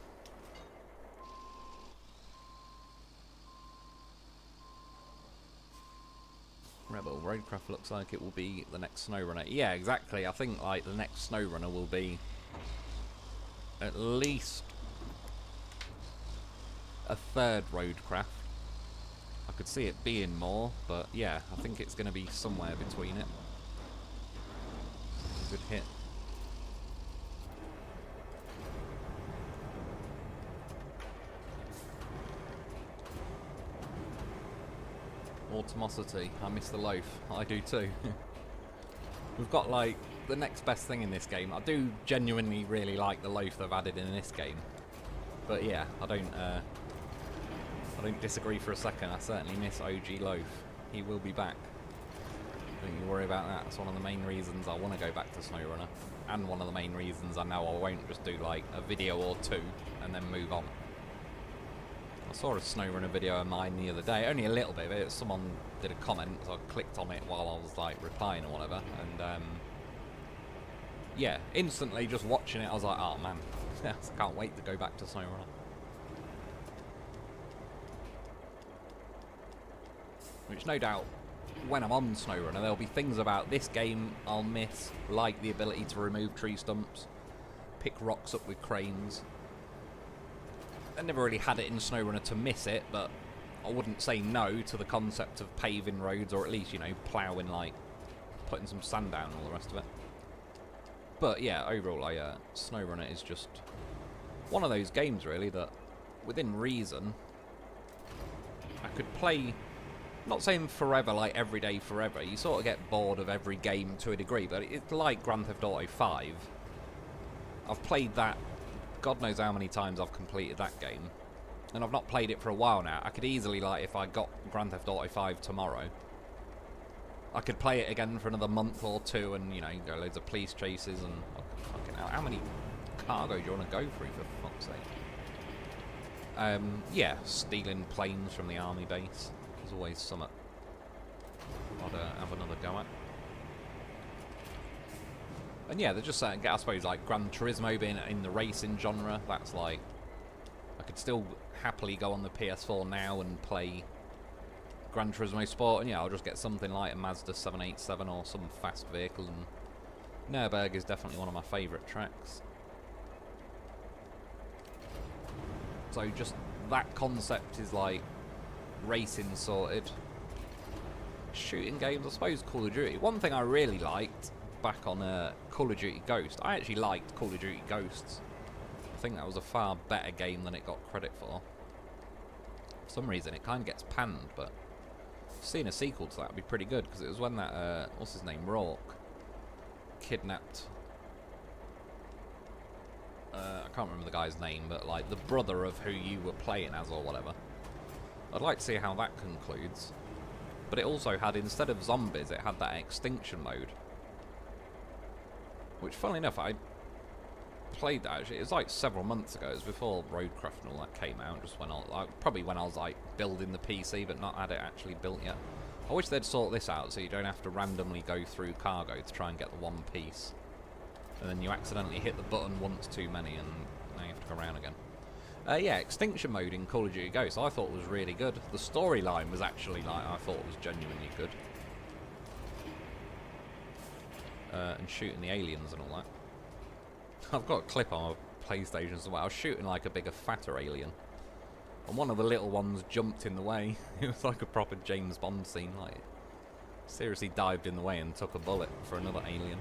Rebel Roadcraft looks like it will be the next SnowRunner. Yeah, exactly. I think like the next SnowRunner will be at least a third Roadcraft. I could see it being more, but yeah, I think it's going to be somewhere between it. Good hit. Automosity. I miss the loaf. I do too. We've got like the next best thing in this game. I do genuinely really like the loaf they've added in this game. But yeah, I don't disagree for a second. I certainly miss OG Loaf. He will be back. Don't you worry about that. That's one of the main reasons I want to go back to SnowRunner. And one of the main reasons I know I won't just do like a video or two and then move on. I saw a SnowRunner video of mine the other day, only a little bit of it. Someone did a comment, so I clicked on it while I was like replying or whatever, and yeah, instantly just watching it, I was like, oh man, I can't wait to go back to SnowRunner. Which no doubt, when I'm on SnowRunner, there'll be things about this game I'll miss, like the ability to remove tree stumps, pick rocks up with cranes. I never really had it in SnowRunner to miss it, but I wouldn't say no to the concept of paving roads, or at least, you know, ploughing, like, putting some sand down and all the rest of it. But yeah, overall, SnowRunner is just one of those games, really, that, within reason, I could play, not saying forever, like every day forever. You sort of get bored of every game to a degree, but it's like Grand Theft Auto 5. I've played that God knows how many times I've completed that game, and I've not played it for a while now. I could easily, like, if I got Grand Theft Auto 5 tomorrow, I could play it again for another month or two and, you know, go loads of police chases and fucking hell, how many cargo do you want to go through, for fuck's sake? Yeah, stealing planes from the army base. There's always something I'd have another go at. And yeah, they're just saying, I suppose, like Gran Turismo being in the racing genre, that's like, I could still happily go on the PS4 now and play Gran Turismo Sport, and yeah, I'll just get something like a Mazda 787 or some fast vehicle, and Nürburgring is definitely one of my favourite tracks. So just that concept is like racing sorted. Shooting games, I suppose Call of Duty. One thing I really liked back on Call of Duty Ghost, I actually liked Call of Duty Ghosts. I think that was a far better game than it got credit for. For some reason it kind of gets panned, but seeing a sequel to that would be pretty good, because it was when that, what's his name, Rourke, kidnapped, I can't remember the guy's name, but like the brother of who you were playing as or whatever. I'd like to see how that concludes. But it also had, instead of zombies, it had that extinction mode. Which, funnily enough, I played that actually. It was like several months ago. It was before Roadcraft and all that came out. Just when probably when I was like building the PC, but not had it actually built yet. I wish they'd sort this out so you don't have to randomly go through cargo to try and get the one piece, and then you accidentally hit the button once too many, and now you have to go around again. Yeah, extinction mode in Call of Duty Ghosts I thought was really good. The storyline was actually, like, I thought was genuinely good. And shooting the aliens and all that. I've got a clip on my PlayStation as well. I was shooting like a bigger, fatter alien, and one of the little ones jumped in the way. It was like a proper James Bond scene. Like, seriously dived in the way and took a bullet for another alien.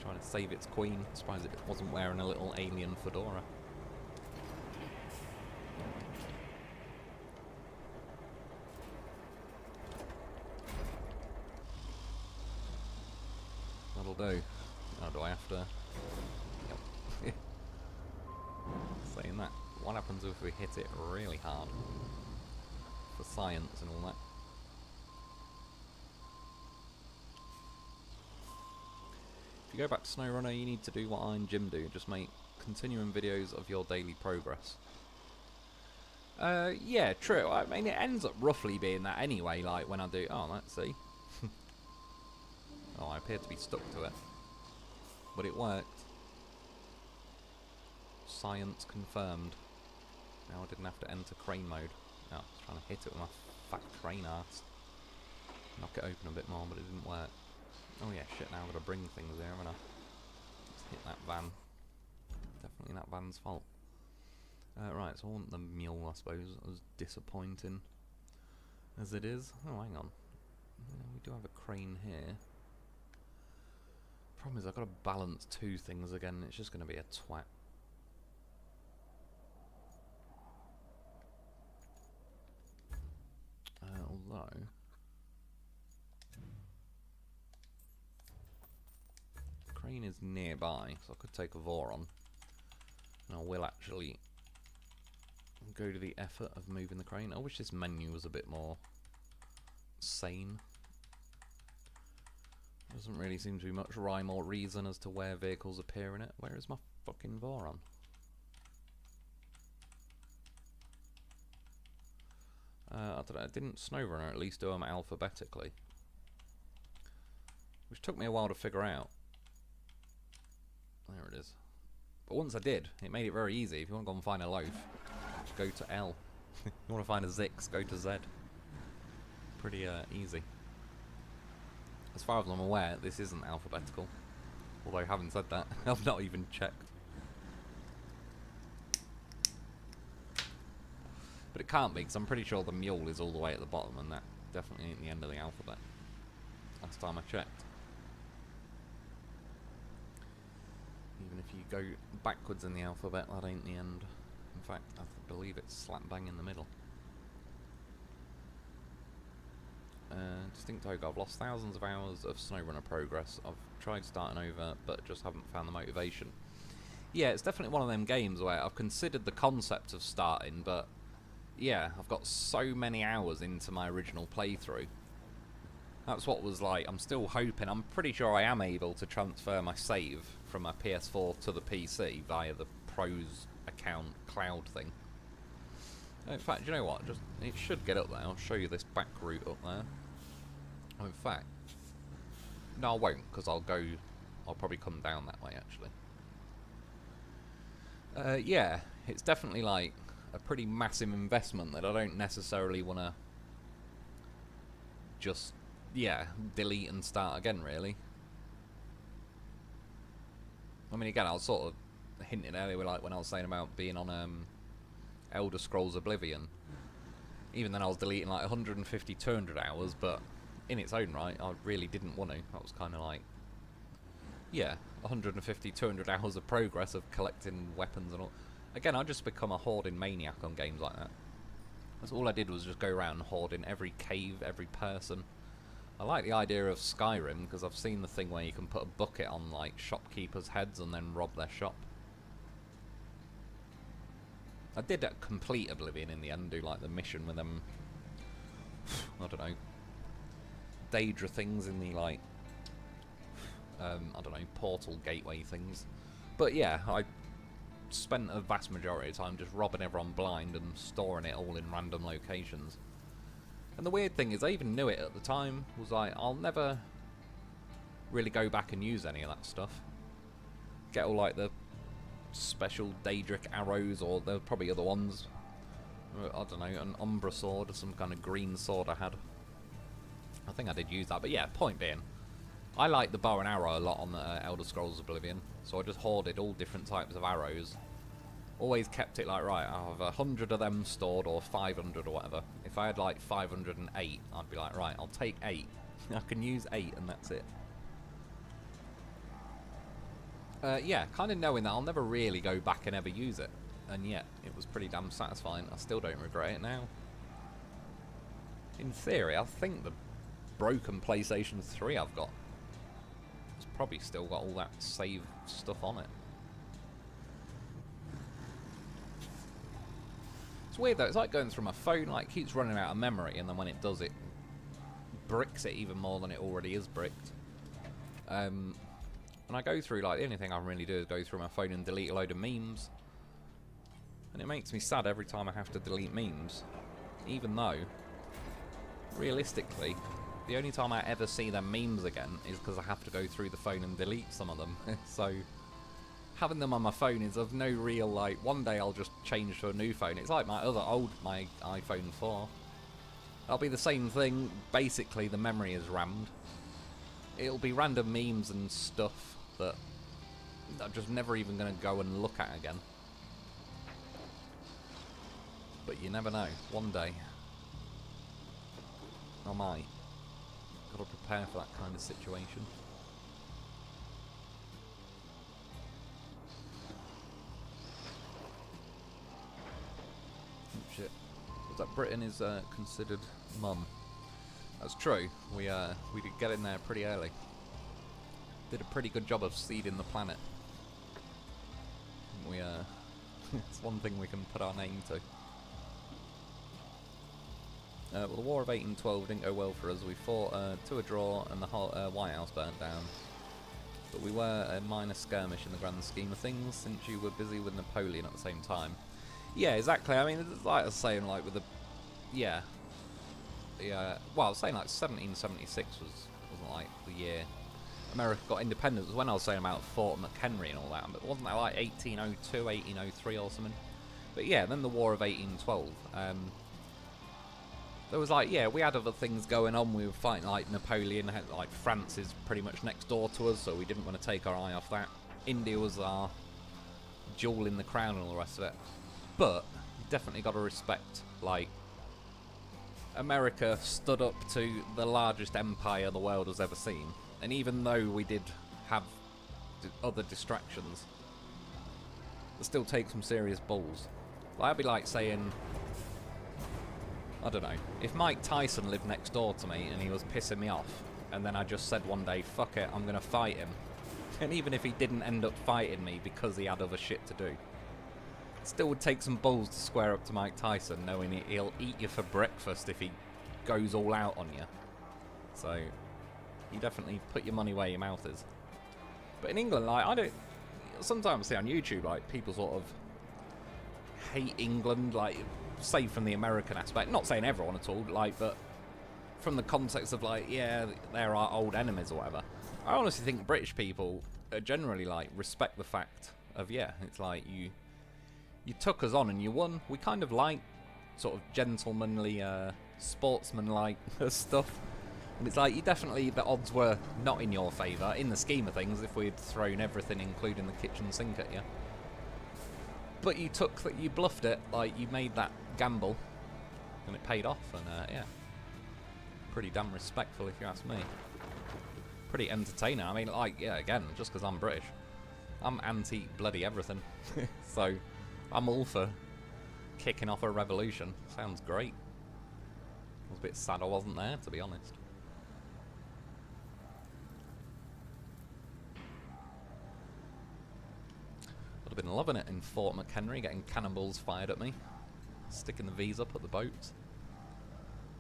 Trying to save its queen. Surprised it wasn't wearing a little alien fedora. That'll do. How do I have to... Yep. Saying that. What happens if we hit it really hard? For science and all that. If you go back to SnowRunner, you need to do what I and Jim do. Just make continuing videos of your daily progress. Yeah, true. I mean, it ends up roughly being that anyway, like when I do... Oh, let's see. Oh, I appear to be stuck to it. But it worked. Science confirmed. Now I didn't have to enter crane mode. Oh, I was trying to hit it with my fat crane arse. Knock it open a bit more, but it didn't work. Oh yeah, shit, now I've got to bring things there, haven't I? Let's hit that van. Definitely that van's fault. Right, so I want the mule, I suppose. As disappointing as it is. Oh, hang on. We do have a crane here. Problem is I've got to balance two things again. It's just going to be a twat. Although... the crane is nearby, so I could take a Voron. And I will actually go to the effort of moving the crane. I wish this menu was a bit more sane. Doesn't really seem to be much rhyme or reason as to where vehicles appear in it. Where is my fucking Voron? I don't know, didn't SnowRunner at least do them alphabetically? Which took me a while to figure out. There it is. But once I did, it made it very easy. If you want to go and find a loaf, go to L. If you want to find a Zix, go to Z. Pretty easy. As far as I'm aware, this isn't alphabetical. Although, having said that, I've not even checked. But it can't be, because I'm pretty sure the mule is all the way at the bottom, and that definitely ain't the end of the alphabet. Last time I checked. Even if you go backwards in the alphabet, that ain't the end. In fact, I believe it's slap bang in the middle. Distinct Ogre, I've lost thousands of hours of SnowRunner progress. I've tried starting over, but just haven't found the motivation. Yeah, it's definitely one of them games where I've considered the concept of starting, but yeah, I've got so many hours into my original playthrough. That's what was like. I'm still hoping. I'm pretty sure I am able to transfer my save from my PS4 to the PC via the Pros account cloud thing. In fact, you know what? Just it should get up there. I'll show you this back route up there. Oh, in fact, no, I won't, because I'll probably come down that way actually. Yeah, it's definitely like a pretty massive investment that I don't necessarily want to just, yeah, delete and start again, really. I mean, again, I was sort of hinting earlier, like when I was saying about being on Elder Scrolls Oblivion. Even then I was deleting like 150, 200 hours, but in its own right, I really didn't want to. That was kind of like, yeah, 150, 200 hours of progress of collecting weapons and all. Again, I just become a hoarding maniac on games like that. That's all I did, was just go around hoarding every cave, every person. I like the idea of Skyrim, because I've seen the thing where you can put a bucket on like shopkeepers' heads and then rob their shop. I did complete Oblivion in the end, do like the mission with them, I don't know, Daedra things in the like, I don't know, portal gateway things. But yeah, I spent a vast majority of time just robbing everyone blind and storing it all in random locations. And the weird thing is, I even knew it at the time, was like, I'll never really go back and use any of that stuff. Get all like the special Daedric arrows, or there were probably other ones. I don't know, an Umbra sword, or some kind of green sword I had. I think I did use that, but yeah, point being, I like the bow and arrow a lot on Elder Scrolls Oblivion, so I just hoarded all different types of arrows. Always kept it like, right, I have 100 of them stored, or 500 or whatever. If I had like 508, I'd be like, right, I'll take 8. I can use 8 and that's it. Yeah, kind of knowing that I'll never really go back and ever use it. And yet, it was pretty damn satisfying. I still don't regret it now. In theory, I think the broken PlayStation 3 I've got, it's probably still got all that save stuff on it. It's weird though, it's like going through my phone, like it keeps running out of memory, and then when it does, it bricks it even more than it already is bricked. When I go through, like, the only thing I can really do is go through my phone and delete a load of memes. And it makes me sad every time I have to delete memes. Even though, realistically, the only time I ever see them memes again is because I have to go through the phone and delete some of them. So, having them on my phone is of no real, like, one day I'll just change to a new phone. It's like my iPhone 4. That'll be the same thing. Basically, the memory is rammed. It'll be random memes and stuff that I'm just never even going to go and look at again. But you never know. One day, I might. Got to prepare for that kind of situation. Shit. Was that Britain is considered mum? That's true. We did get in there pretty early. Did a pretty good job of seeding the planet. We it's one thing we can put our name to. Well, the War of 1812 didn't go well for us. We fought to a draw, and the whole White House burnt down. But we were a minor skirmish in the grand scheme of things, since you were busy with Napoleon at the same time. Yeah, exactly. I mean, it's like I was saying, like with the, yeah. Well, I was saying like 1776 wasn't like the year America got independence. When I was saying about Fort McHenry and all that, but wasn't that like 1802, 1803 or something? But yeah, then the War of 1812. There was like, yeah, we had other things going on. We were fighting like Napoleon, like France is pretty much next door to us, so we didn't want to take our eye off that. India was our jewel in the crown and all the rest of it. But you definitely got to respect, like, America stood up to the largest empire the world has ever seen. And even though we did have other distractions, it still takes some serious balls. Like, I'd be like saying, I don't know, if Mike Tyson lived next door to me and he was pissing me off, and then I just said one day, fuck it, I'm going to fight him. And even if he didn't end up fighting me because he had other shit to do, it still would take some balls to square up to Mike Tyson, knowing he'll eat you for breakfast if he goes all out on you. So, you definitely put your money where your mouth is. But in England, like, I don't, sometimes see on YouTube, like, people sort of hate England, like, say from the American aspect, not saying everyone at all, like, but from the context of, like, yeah, they're our old enemies or whatever. I honestly think British people generally, like, respect the fact of, yeah, it's like, you took us on and you won. We kind of like sort of gentlemanly, sportsman-like stuff. And it's like, you definitely, the odds were not in your favour, in the scheme of things, if we'd thrown everything, including the kitchen sink at you. But you took that, you bluffed it, like, you made that gamble, and it paid off, and yeah. Pretty damn respectful, if you ask me. Pretty entertaining. I mean, like, yeah, again, just because I'm British, I'm anti-bloody everything. So, I'm all for kicking off a revolution. Sounds great. I was a bit sad I wasn't there, to be honest. Would have been loving it in Fort McHenry, getting cannonballs fired at me, sticking the V's up at the boats.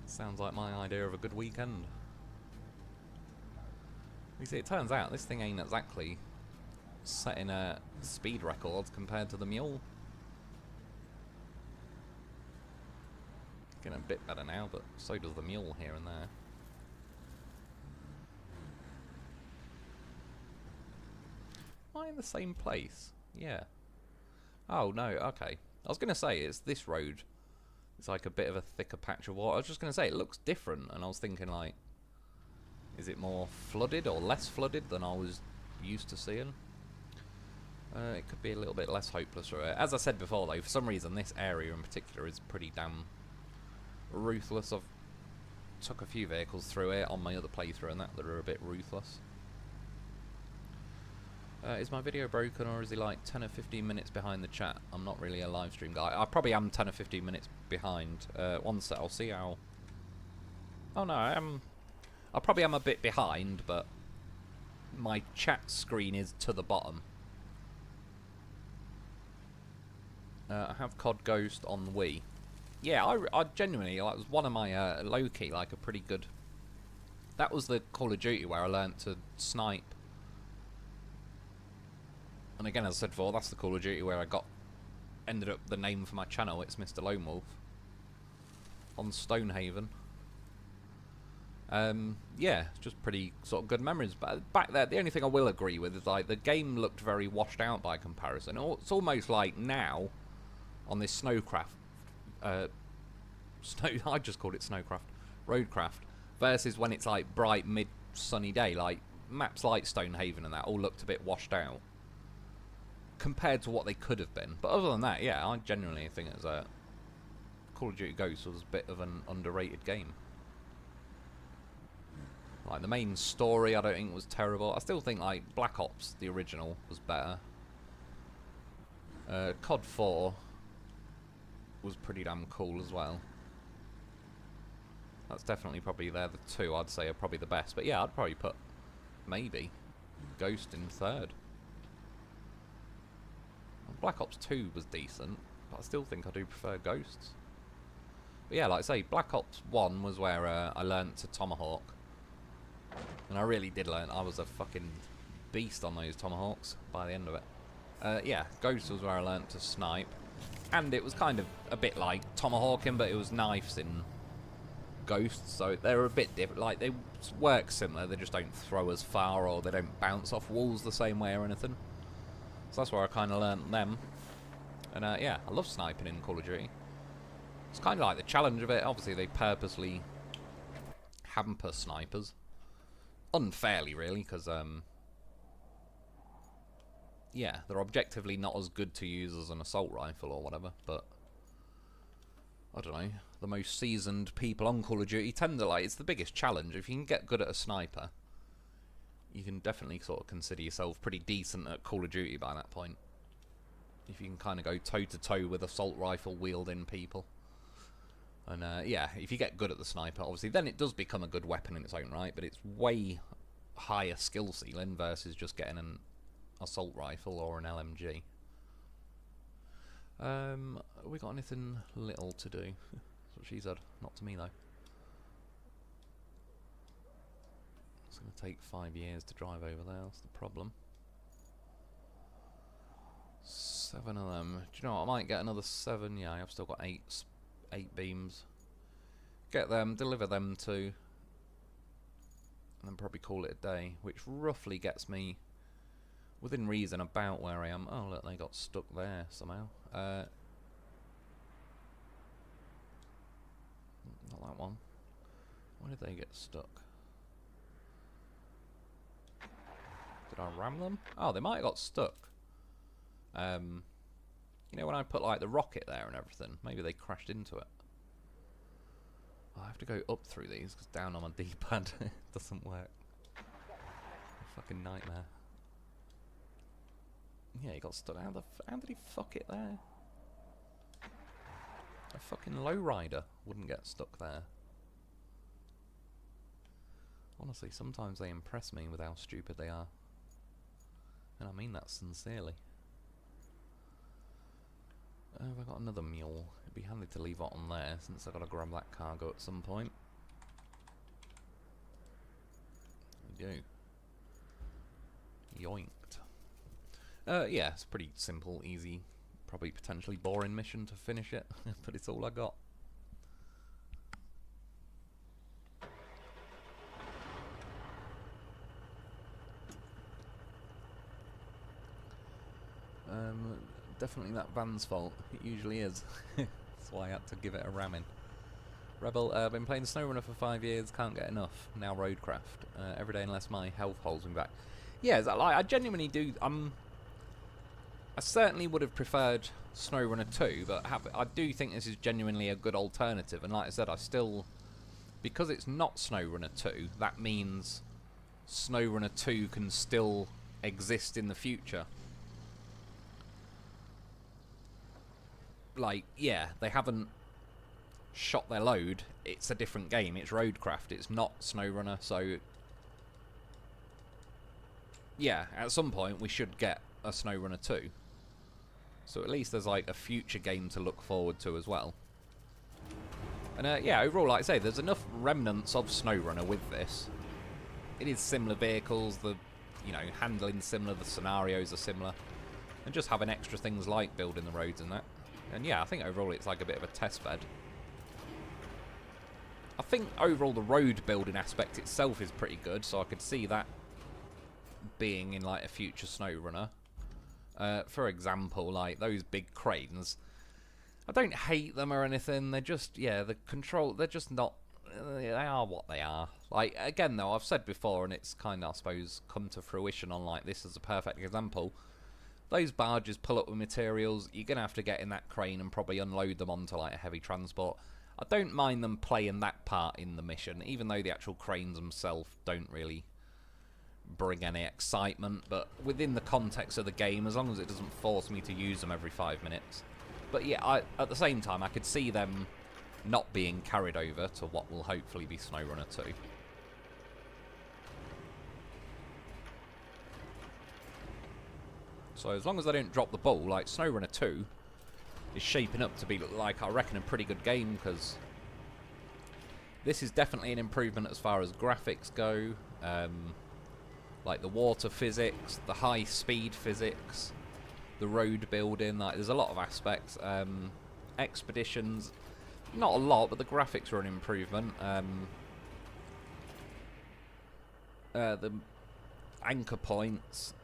Sounds like my idea of a good weekend. You see, it turns out this thing ain't exactly setting speed records compared to the mule. Getting a bit better now, but so does the mule here and there. Am I in the same place? Yeah. Oh, no, okay. I was going to say, it's this road. It's like a bit of a thicker patch of water. I was just going to say, it looks different, and I was thinking, like, is it more flooded or less flooded than I was used to seeing? It could be a little bit less hopeless through it. As I said before, though, for some reason, this area in particular is pretty damn ruthless. I've took a few vehicles through it on my other playthrough and that are a bit ruthless. Is my video broken, or is he like 10 or 15 minutes behind the chat? I'm not really a live stream guy. I probably am 10 or 15 minutes behind. One sec, I'll see how... Oh no, I probably am a bit behind, but my chat screen is to the bottom. I have COD Ghost on Wii. Yeah, I genuinely, like, it was one of my low-key, like a pretty good... That was the Call of Duty where I learnt to snipe. And again, as I said before, that's the Call of Duty where I ended up the name for my channel, It's Mr. Lone Wolf, on Stonehaven. Yeah, it's just pretty sort of good memories. But back there, the only thing I will agree with is like the game looked very washed out by comparison. It's almost like now on this Snowcraft, I just called it Snowcraft, Roadcraft, versus when it's like bright mid sunny day. Like maps like Stonehaven and that all looked a bit washed out compared to what they could have been. But other than that, yeah, I genuinely think it's Call of Duty Ghosts was a bit of an underrated game. Like the main story, I don't think was terrible. I still think like Black Ops, the original, was better. COD 4 was pretty damn cool as well. That's definitely probably the two I'd say are probably the best. But yeah, I'd probably put maybe Ghost in third. Black Ops 2 was decent, but I still think I do prefer Ghosts. But yeah, like I say, Black Ops 1 was where I learnt to tomahawk. And I really did learn. I was a fucking beast on those tomahawks by the end of it. Yeah, Ghosts was where I learnt to snipe. And it was kind of a bit like tomahawking, but it was knives in Ghosts, so they're a bit different. Like, they work similar, they just don't throw as far, or they don't bounce off walls the same way or anything. So that's where I kind of learnt them. And yeah, I love sniping in Call of Duty. It's kind of like the challenge of it. Obviously, they purposely hamper snipers. Unfairly, really, because, yeah, they're objectively not as good to use as an assault rifle or whatever, but I don't know. The most seasoned people on Call of Duty tend to, like, it's the biggest challenge. If you can get good at a sniper, you can definitely sort of consider yourself pretty decent at Call of Duty by that point. If you can kind of go toe-to-toe with assault rifle wielding people. And yeah, if you get good at the sniper, obviously, then it does become a good weapon in its own right, but it's way higher skill ceiling versus just getting an assault rifle or an LMG. Have we got anything little to do? That's what she said. Not to me, though. It's going to take 5 years to drive over there, that's the problem. 7 of them. Do you know what? I might get another 7. Yeah, I've still got 8 beams. Get them, deliver them to, and then probably call it a day, which roughly gets me within reason about where I am. Oh look, they got stuck there somehow. Not that one. Why did they get stuck? Did I ram them? Oh, they might have got stuck. You know when I put like the rocket there and everything, maybe they crashed into it. I have to go up through these because down on my D-pad it doesn't work. A fucking nightmare. Yeah, he got stuck. How did he fuck it there? A fucking lowrider wouldn't get stuck there. Honestly, sometimes they impress me with how stupid they are. And I mean that sincerely. Have I got another mule? It'd be handy to leave it on there since I've got to grab that cargo at some point. There we go. Yoinked. Yeah, it's a pretty simple, easy, probably potentially boring mission to finish it, but it's all I got. Definitely that van's fault. It usually is. That's why I had to give it a ramming. Rebel, I've been playing SnowRunner for 5 years, can't get enough. Now Roadcraft. Every day unless my health holds me back. Yeah, I genuinely do. I certainly would have preferred SnowRunner 2, but I do think this is genuinely a good alternative. And like I said, because it's not SnowRunner 2, that means SnowRunner 2 can still exist in the future. Like, yeah, they haven't shot their load. It's a different game. It's Roadcraft. It's not SnowRunner. So, yeah, at some point we should get a SnowRunner 2. So at least there's like a future game to look forward to as well. And yeah, overall, like I say, there's enough remnants of SnowRunner with this. It is similar vehicles, the, you know, handling's similar, the scenarios are similar. And just having extra things like building the roads and that. And yeah, I think overall it's like a bit of a test bed. I think overall the road building aspect itself is pretty good, so I could see that being in like a future SnowRunner. For example, like those big cranes. I don't hate them or anything, they're just, yeah, the control, they're just not, they are what they are. Like, again though, I've said before, and it's kind of, I suppose, come to fruition on like this as a perfect example. Those barges pull up with materials, you're going to have to get in that crane and probably unload them onto like a heavy transport. I don't mind them playing that part in the mission, even though the actual cranes themselves don't really bring any excitement, but within the context of the game, as long as it doesn't force me to use them every 5 minutes. But yeah, at the same time, I could see them not being carried over to what will hopefully be SnowRunner 2. So as long as they don't drop the ball, like SnowRunner 2 is shaping up to be, like, I reckon, a pretty good game, because this is definitely an improvement as far as graphics go. Like the water physics, the high speed physics, the road building, like there's a lot of aspects. Expeditions, not a lot, but the graphics are an improvement. The anchor points,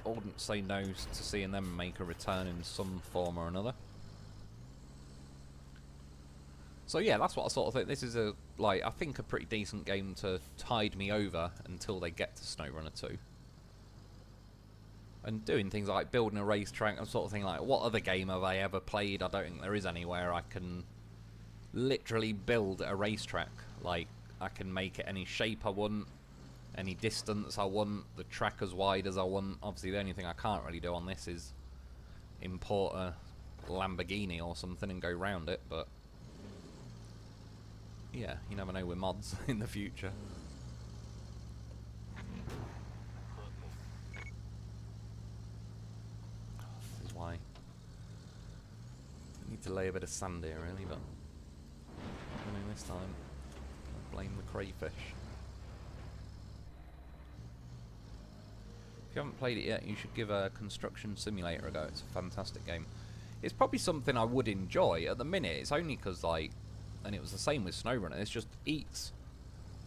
I wouldn't say no to seeing them make a return in some form or another. So yeah, that's what I sort of think. This is a, like, I think a pretty decent game to tide me over until they get to SnowRunner 2. And doing things like building a racetrack and sort of thing, like, what other game have I ever played? I don't think there is anywhere I can literally build a racetrack. Like, I can make it any shape I want, any distance I want, the track as wide as I want. Obviously the only thing I can't really do on this is import a Lamborghini or something and go round it, but yeah, you never know with mods in the future. This is why I need to lay a bit of sand here, really, but I mean, this time I blame the crayfish. If you haven't played it yet, you should give a Construction Simulator a go. It's a fantastic game. It's probably something I would enjoy. At the minute, it's only because, like, and it was the same with SnowRunner, it just eats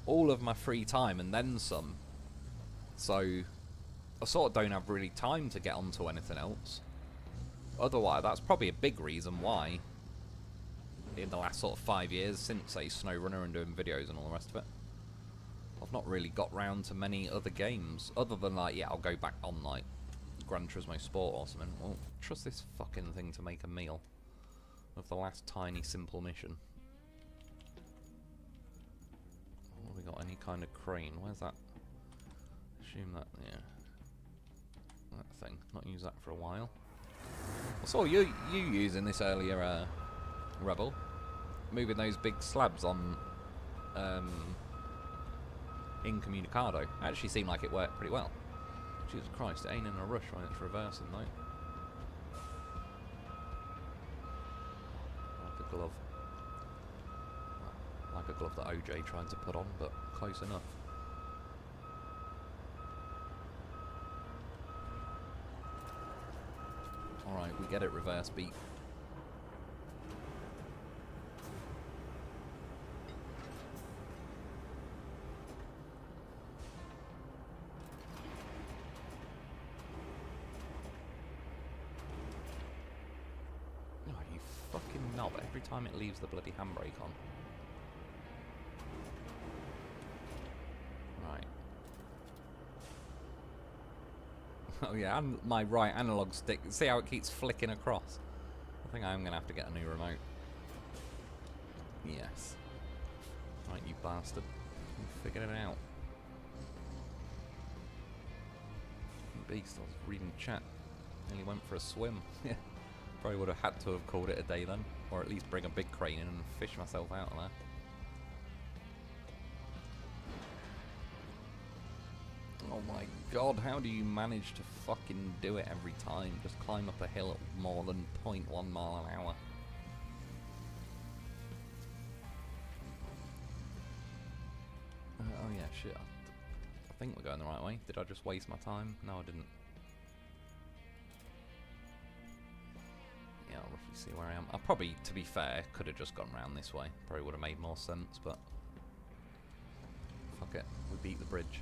all of my free time and then some. So I sort of don't have really time to get onto anything else. Otherwise, that's probably a big reason why in the last sort of 5 years since, say, SnowRunner and doing videos and all the rest of it, I've not really got round to many other games. Other than, like, yeah, I'll go back on, like, Gran Turismo Sport or something. Well, trust this fucking thing to make a meal of the last tiny simple mission. We got any kind of crane? Where's that? Assume that, yeah. That thing. Not used that for a while. I saw you using this earlier, Rebel. Moving those big slabs on, Incommunicado. Actually seemed like it worked pretty well. Jesus Christ, it ain't in a rush when it's reversing though. Like a glove. Like a glove that OJ tried to put on, but close enough. Alright, we get it, reverse beat. Oh, you fucking knob. Every time it leaves the bloody handbrake on. Oh yeah, and my right analog stick. See how it keeps flicking across? I think I'm going to have to get a new remote. Yes. Right, you bastard. You figured it out. beast, I was reading chat. Nearly went for a swim. Probably would have had to have called it a day then. Or at least bring a big crane in and fish myself out of there. Oh my god, how do you manage to fucking do it every time? Just climb up a hill at more than 0.1 mile an hour. Oh yeah, shit. I think we're going the right way. Did I just waste my time? No, I didn't. Yeah, I'll roughly see where I am. I probably, to be fair, could have just gone round this way. Probably would have made more sense, but... fuck it. We beat the bridge.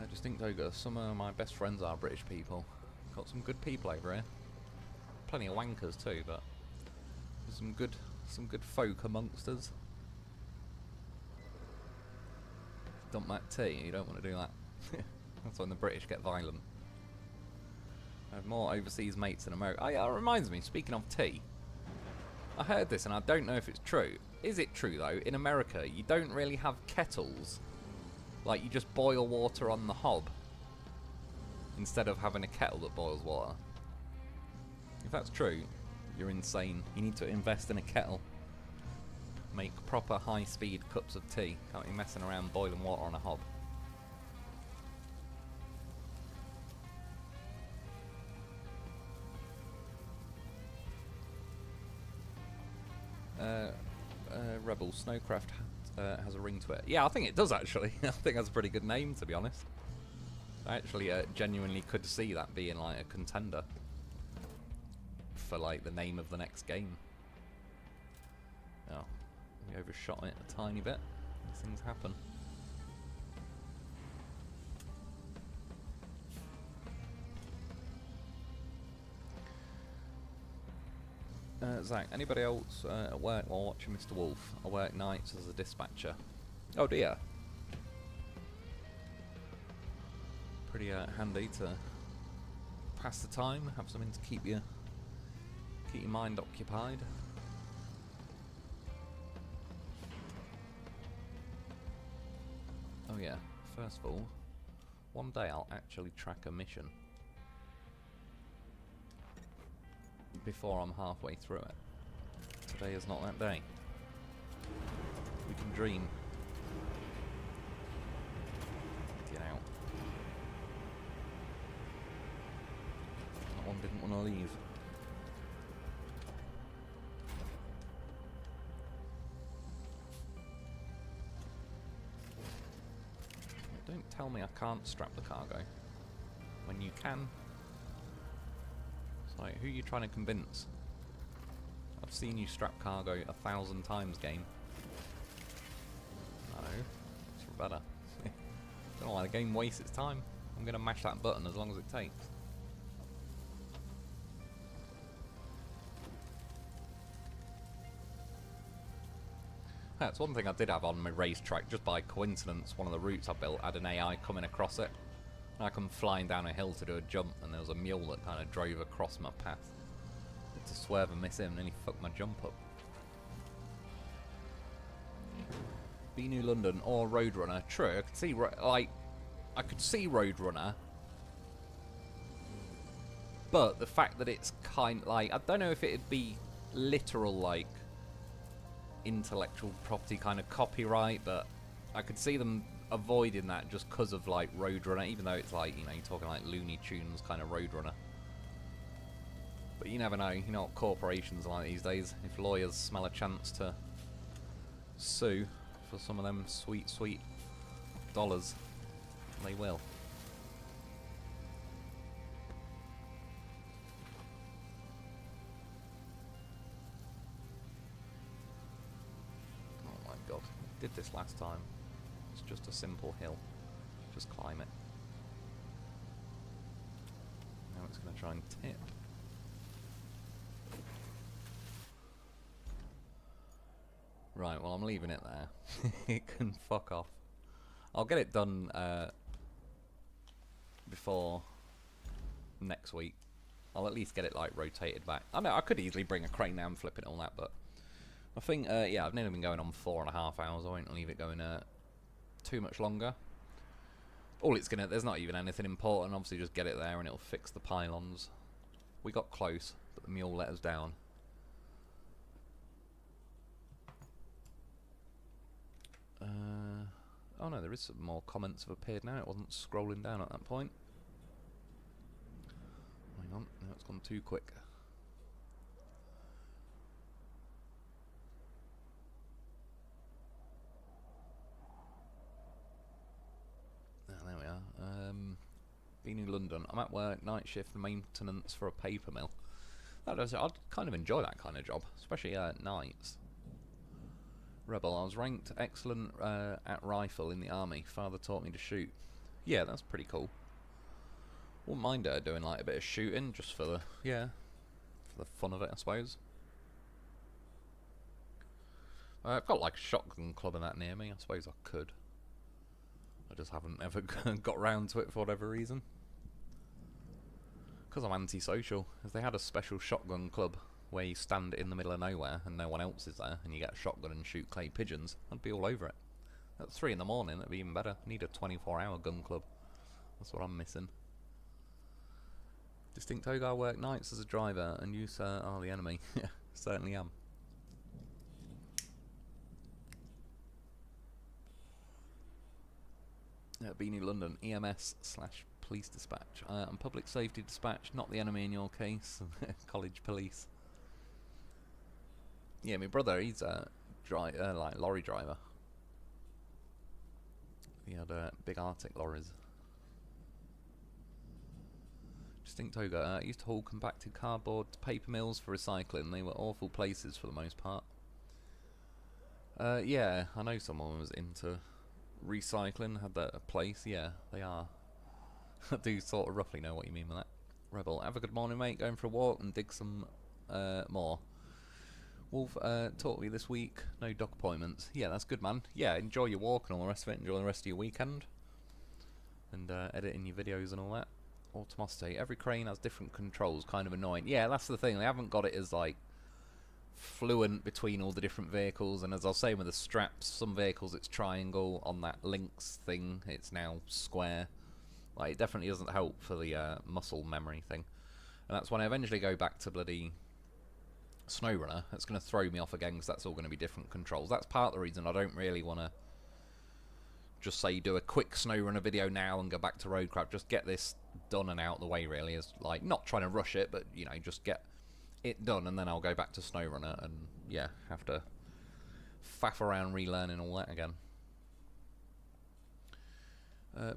Just think, Toga, some of my best friends are British people. Got some good people over here. Plenty of wankers too, but there's some good folk amongst us. Dump that tea, you don't want to do that. That's when the British get violent. I have more overseas mates in America. Oh yeah, it reminds me, speaking of tea, I heard this and I don't know if it's true. Is it true though, in America you don't really have kettles? Like, you just boil water on the hob instead of having a kettle that boils water. If that's true, you're insane. You need to invest in a kettle. Make proper high-speed cups of tea. Can't be messing around boiling water on a hob. Rebel Snowcraft has a ring to it. Yeah, I think it does actually. I think that's a pretty good name, to be honest. I actually genuinely could see that being like a contender for like the name of the next game. Oh, we overshot it a tiny bit. These things happen. Zach, anybody else at work while watching Mr. Wolf? I work nights as a dispatcher. Oh dear. Pretty handy to pass the time, have something to keep your mind occupied. Oh yeah, first of all, one day I'll actually track a mission before I'm halfway through it. Today is not that day. We can dream. Get out. That one didn't want to leave. Don't tell me I can't strap the cargo when you can. It's like, who are you trying to convince? I've seen you strap cargo 1,000 times, game. No, it's better. Don't know why the game wastes its time. I'm going to mash that button as long as it takes. That's one thing I did have on my racetrack, just by coincidence. One of the routes I built had an AI coming across it. And I come flying down a hill to do a jump, and there was a mule that kind of drove across my path. To swerve and miss him, and then he fucked my jump up. Be New London or Roadrunner. True, I could see, like, I could see Roadrunner. But the fact that it's kind, like, I don't know if it'd be literal, like, intellectual property kind of copyright, but I could see them avoiding that just because of like Roadrunner, even though it's like, you know, you're talking like Looney Tunes kind of Roadrunner. But you never know, you know what corporations are like these days. If lawyers smell a chance to sue for some of them sweet, sweet dollars, they will. God, did this last time. It's just a simple hill. Just climb it. Now it's going to try and tip. Right, well I'm leaving it there. It can fuck off. I'll get it done before next week. I'll at least get it like rotated back. I know I could easily bring a crane down, flip it and all that, but I think, yeah, I've nearly been going on 4.5 hours. I won't leave it going too much longer. All it's gonna, there's not even anything important. Obviously, just get it there and it'll fix the pylons. We got close, but the mule let us down. Oh no, there is some more comments have appeared now. It wasn't scrolling down at that point. Hang on, now it's gone too quick. There we are. Beanie London. I'm at work, night shift maintenance for a paper mill. I'd kind of enjoy that kind of job, especially at nights. Rebel, I was ranked excellent at rifle in the army. Father taught me to shoot. Yeah, that's pretty cool. Wouldn't mind doing like a bit of shooting just for the, yeah, for the fun of it, I suppose. I've got like a shotgun club and that near me. I suppose I could. I just haven't ever got round to it for whatever reason. Because I'm antisocial. If they had a special shotgun club where you stand in the middle of nowhere and no one else is there and you get a shotgun and shoot clay pigeons, I'd be all over it. At 3 in the morning, that'd be even better. I need a 24-hour gun club. That's what I'm missing. Distinct Togar, work nights as a driver, and you, sir, are the enemy. Yeah, certainly am. Beanie London, EMS/police dispatch. I'm public safety dispatch, not the enemy in your case. College police. Yeah, my brother, he's a like lorry driver. He had big Arctic lorries. Distinct Toga, used to haul compacted cardboard to paper mills for recycling. They were awful places for the most part. Yeah, I know someone was into recycling, had that place. Yeah, they are. I do sort of roughly know what you mean by that. Rebel, have a good morning, mate. Going for a walk and dig some more. Wolf, talk to me this week. No doc appointments. Yeah, that's good, man. Yeah, enjoy your walk and all the rest of it. Enjoy the rest of your weekend. And editing your videos and all that. Automosity. Every crane has different controls. Kind of annoying. Yeah, that's the thing. They haven't got it as, like, fluent between all the different vehicles. And as I was saying with the straps, some vehicles it's triangle. On that Lynx thing, it's now square. Like, it definitely doesn't help for the muscle memory thing. And that's when I eventually go back to bloody SnowRunner. It's going to throw me off again because that's all going to be different controls. That's part of the reason I don't really want to just say do a quick SnowRunner video now and go back to Roadcraft. Just get this done and out of the way, really. Is like not trying to rush it, but you know, just get it done and then I'll go back to SnowRunner and yeah, have to faff around relearning all that again.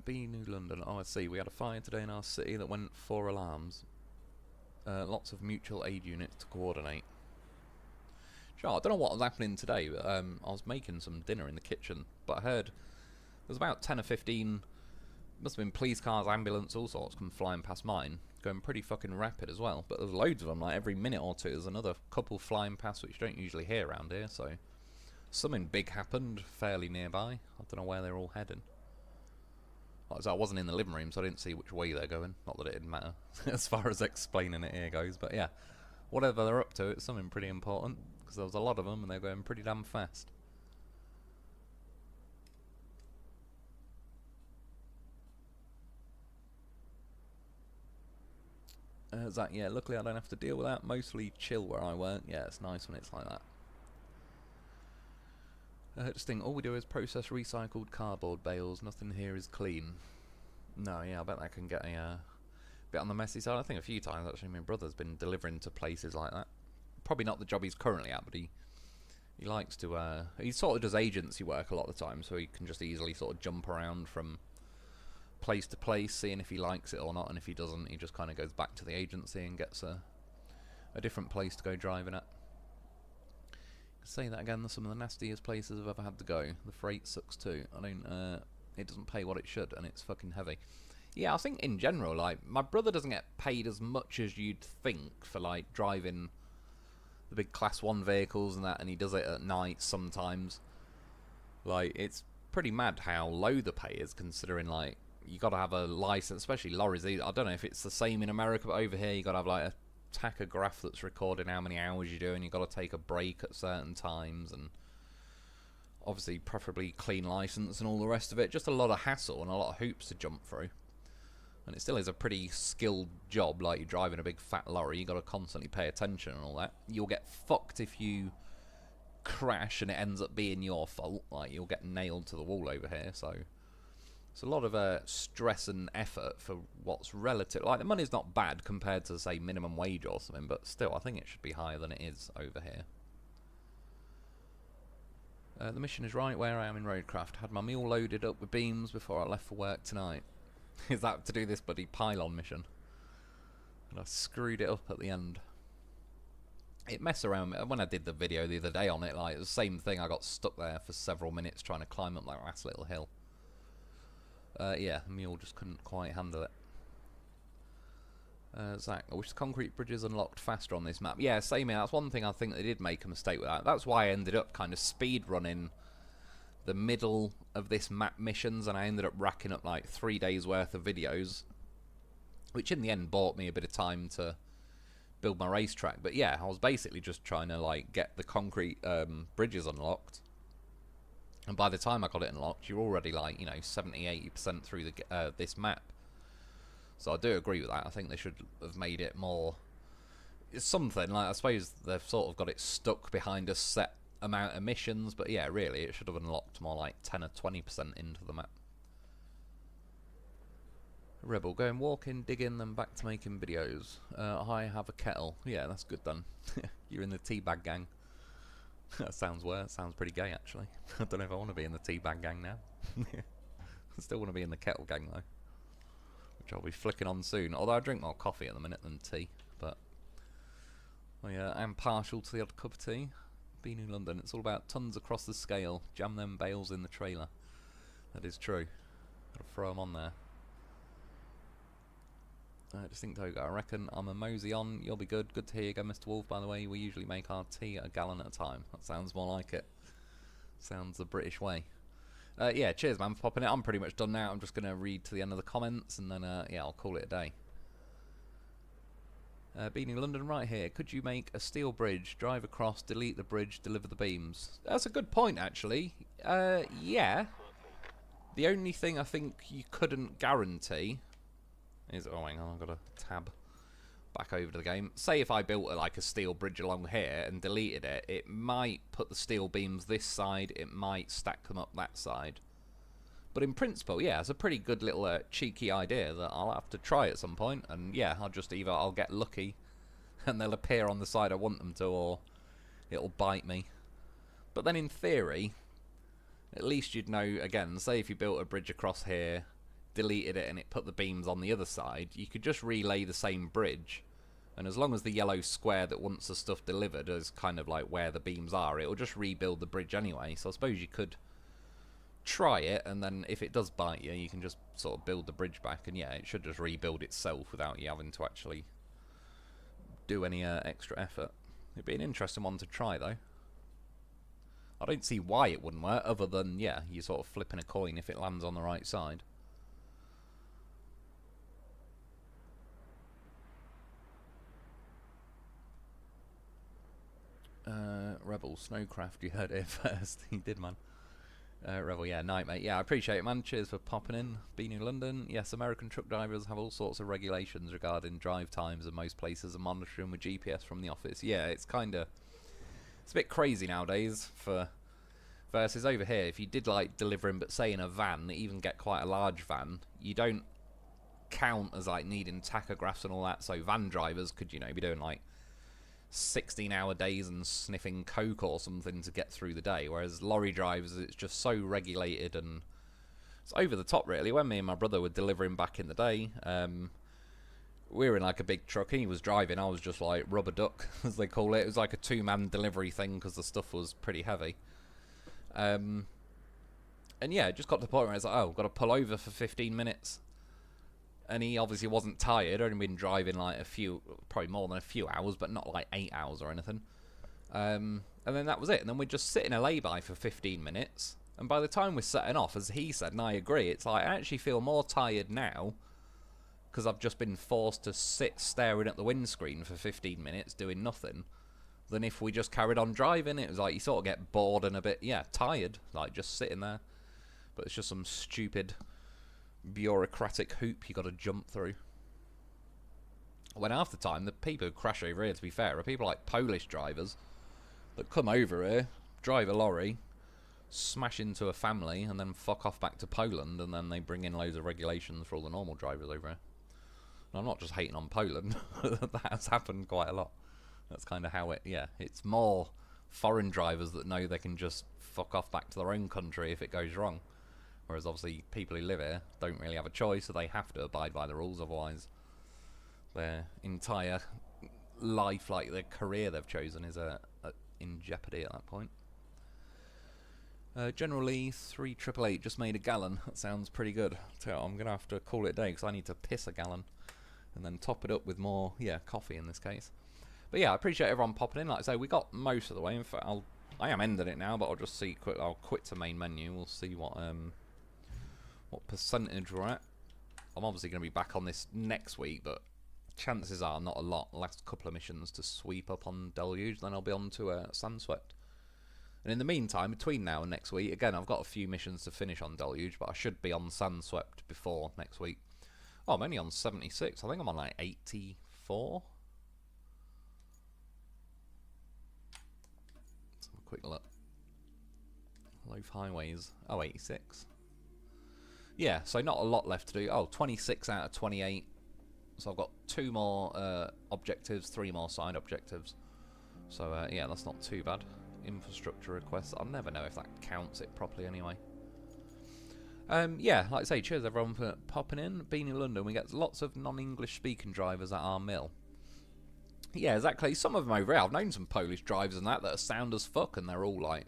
New London. Oh, I see. We had a fire today in our city that went 4 alarms. Lots of mutual aid units to coordinate. Sure, I don't know what was happening today, but I was making some dinner in the kitchen, but I heard there's about 10 or 15, must have been police cars, ambulance, all sorts come flying past mine, going pretty fucking rapid as well. But there's loads of them, like every minute or two there's another couple flying past, which you don't usually hear around here, so something big happened fairly nearby. I don't know where they're all heading. Like I said, I wasn't in the living room, so I didn't see which way they're going. Not that it didn't matter as far as explaining it here goes, but yeah, whatever they're up to, it's something pretty important, because there was a lot of them and they're going pretty damn fast. Zach, yeah, luckily I don't have to deal with that. Mostly chill where I work. Yeah, it's nice when it's like that. Just think, all we do is process recycled cardboard bales. Nothing here is clean. No, yeah, I bet that can get a bit on the messy side. I think a few times actually my brother's been delivering to places like that. Probably not the job he's currently at, but he likes to, he sort of does agency work a lot of the time, so he can just easily sort of jump around from place to place, seeing if he likes it or not, and if he doesn't, he just kind of goes back to the agency and gets a different place to go driving at. Say that again, some of the nastiest places I've ever had to go. The freight sucks too. I don't, it doesn't pay what it should, and it's fucking heavy. Yeah, I think in general, like, my brother doesn't get paid as much as you'd think for, like, driving the big class 1 vehicles and that, and he does it at night sometimes. Like, it's pretty mad how low the pay is, considering, like, you got to have a license, especially lorries. I don't know if it's the same in America, but over here you got to have, like, a tachograph that's recording how many hours you do, and you got to take a break at certain times, and obviously preferably clean license and all the rest of it. Just a lot of hassle and a lot of hoops to jump through. And it still is a pretty skilled job, like you're driving a big fat lorry, you got to constantly pay attention and all that. You'll get fucked if you crash and it ends up being your fault, like you'll get nailed to the wall over here, so it's a lot of stress and effort for what's relative. Like, the money's not bad compared to, say, minimum wage or something, but still, I think it should be higher than it is over here. The mission is right where I am in Roadcraft. Had my mule loaded up with beams before I left for work tonight. Is that to do this bloody pylon mission? And I screwed it up at the end. It messed around when I did the video the other day on it. Like, it was the same thing. I got stuck there for several minutes trying to climb up that last little hill. Yeah, the mule just couldn't quite handle it. Zach, I wish the concrete bridges unlocked faster on this map. Yeah, same here. That's one thing I think they did make a mistake with that. That's why I ended up kind of speed running the middle of this map missions, and I ended up racking up like 3 days worth of videos, which in the end bought me a bit of time to build my racetrack. But yeah, I was basically just trying to like get the concrete bridges unlocked, and by the time I got it unlocked, you're already like, you know, 70-80% through the this map. So I do agree with that. I think they should have made it more, it's something like, I suppose they've sort of got it stuck behind a set amount of missions, but yeah, really it should have unlocked more like 10 or 20% into the map. Rebel, going walking, digging, then back to making videos. I have a kettle. Yeah, that's good then. You're in the teabag gang. That sounds worse. Sounds pretty gay, actually. I don't know if I want to be in the teabag gang now. I still want to be in the kettle gang though, which I'll be flicking on soon. Although I drink more coffee at the minute than tea, but I am partial to the odd cup of tea. Being in London, it's all about tons across the scale. Jam them bales in the trailer. That is true. Gotta throw them on there. Distinct Toga, I reckon I'm a mosey on. You'll be good. Good to hear you go, Mr. Wolf. By the way, we usually make our tea a gallon at a time. That sounds more like it. Sounds the British way. Yeah, cheers, man, for popping it. I'm pretty much done now. I'm just gonna read to the end of the comments, and then yeah, I'll call it a day. Being in London right here, could you make a steel bridge, drive across, delete the bridge, deliver the beams? That's a good point, actually. Yeah. The only thing I think you couldn't guarantee is, oh hang on, I've got to tab back over to the game. Say if I built like a steel bridge along here and deleted it, it might put the steel beams this side, it might stack them up that side. But in principle, yeah, it's a pretty good little cheeky idea that I'll have to try at some point. And yeah, I'll get lucky and they'll appear on the side I want them to, or it'll bite me. But then in theory, at least you'd know, again, say if you built a bridge across here, deleted it and it put the beams on the other side, you could just relay the same bridge, and as long as the yellow square that wants the stuff delivered is kind of like where the beams are, it'll just rebuild the bridge anyway. So I suppose you could try it, and then if it does bite you, you can just sort of build the bridge back, and yeah, it should just rebuild itself without you having to actually do any extra effort. It'd be an interesting one to try though. I don't see why it wouldn't work, other than, yeah, you're sort of flipping a coin if it lands on the right side. Rebel, Snowcraft, you heard it first. He did, man. Rebel, yeah, night, mate. Yeah, I appreciate it, man. Cheers for popping in. Being in London, yes, American truck drivers have all sorts of regulations regarding drive times, and most places are monitoring with GPS from the office. Yeah, it's a bit crazy nowadays for versus over here. If you did like delivering, but say in a van, even get quite a large van, you don't count as like needing tachographs and all that. So van drivers could, you know, be doing like 16-hour days and sniffing coke or something to get through the day, whereas lorry drivers, it's just so regulated and it's over the top really. When me and my brother were delivering back in the day, we were in like a big truck, he was driving, I was just like rubber duck as they call it. It was like a two-man delivery thing because the stuff was pretty heavy, and yeah, it just got to the point where I was like, oh, got to pull over for 15 minutes. And he obviously wasn't tired, only been driving like probably more than a few hours, but not like 8 hours or anything. And then that was it. And then we'd just sit in a lay-by for 15 minutes. And by the time we're setting off, as he said, and I agree, it's like I actually feel more tired now because I've just been forced to sit staring at the windscreen for 15 minutes doing nothing, than if we just carried on driving. It was like you sort of get bored and a bit, yeah, tired, like just sitting there. But it's just some stupid bureaucratic hoop you got to jump through. When half the time, the people who crash over here, to be fair, are people like Polish drivers that come over here, drive a lorry, smash into a family, and then fuck off back to Poland, and then they bring in loads of regulations for all the normal drivers over here. And I'm not just hating on Poland. That has happened quite a lot. That's kind of how it, yeah, it's more foreign drivers that know they can just fuck off back to their own country if it goes wrong. Whereas obviously people who live here don't really have a choice, so they have to abide by the rules, otherwise their entire life, like their career they've chosen, is in jeopardy at that point. Generally, 3888 just made a gallon. That sounds pretty good. So I'm going to have to call it a day because I need to piss a gallon and then top it up with more, yeah, coffee in this case. But yeah, I appreciate everyone popping in. Like I say, we got most of the way. In fact, I am ending it now, but I'll just see. I'll quit to main menu. We'll see what percentage we're at. I'm obviously going to be back on this next week, but chances are not a lot. Last couple of missions to sweep up on Deluge, then I'll be on to Sunswept. And in the meantime, between now and next week, again, I've got a few missions to finish on Deluge, but I should be on Sunswept before next week. Oh, I'm only on 76. I think I'm on like 84. Let's have a quick look. Loaf Highways. Oh, 86. Yeah, so not a lot left to do. Oh, 26 out of 28. So I've got 2 more objectives, 3 more side objectives. So yeah, that's not too bad. Infrastructure requests. I'll never know if that counts it properly anyway. Yeah, like I say, cheers everyone for popping in. Being in London, we get lots of non-English speaking drivers at our mill. Yeah, exactly. Some of them over here, I've known some Polish drivers and that are sound as fuck, and they're all like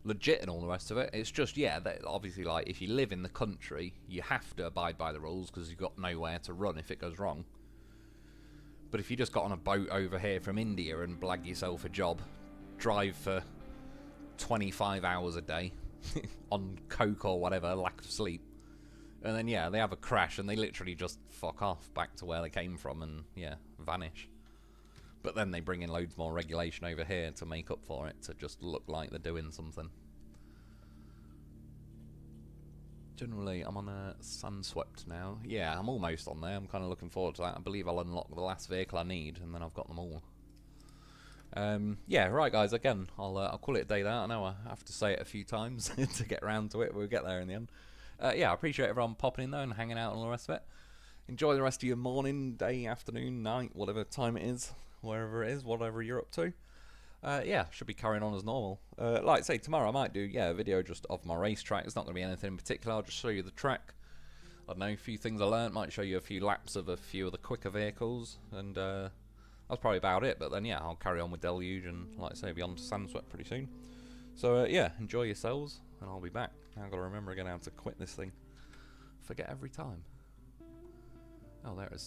legit and all the rest of it. It's just, yeah, obviously, like, if you live in the country, you have to abide by the rules because you've got nowhere to run if it goes wrong. But if you just got on a boat over here from India and blag yourself a job, drive for 25 hours a day on coke or whatever, lack of sleep, and then, yeah, they have a crash and they literally just fuck off back to where they came from and, yeah, vanish. But then they bring in loads more regulation over here to make up for it, to just look like they're doing something. Generally, I'm on a Sunswept now. Yeah, I'm almost on there. I'm kind of looking forward to that. I believe I'll unlock the last vehicle I need, and then I've got them all. Yeah, right, guys. Again, I'll call it a day there. I know I have to say it a few times to get around to it. We'll get there in the end. Yeah, I appreciate everyone popping in though and hanging out and all the rest of it. Enjoy the rest of your morning, day, afternoon, night, whatever time it is, wherever it is, whatever you're up to. Yeah, should be carrying on as normal. Like I say, tomorrow I might do, yeah, a video just of my racetrack. It's not going to be anything in particular. I'll just show you the track. I don't know, a few things I learnt. Might show you a few laps of a few of the quicker vehicles. And that's probably about it. But then, yeah, I'll carry on with Deluge and, like I say, be on to Sunswept pretty soon. So, yeah, enjoy yourselves. And I'll be back. Now I've got to remember again how to quit this thing. Forget every time. Oh, there it is.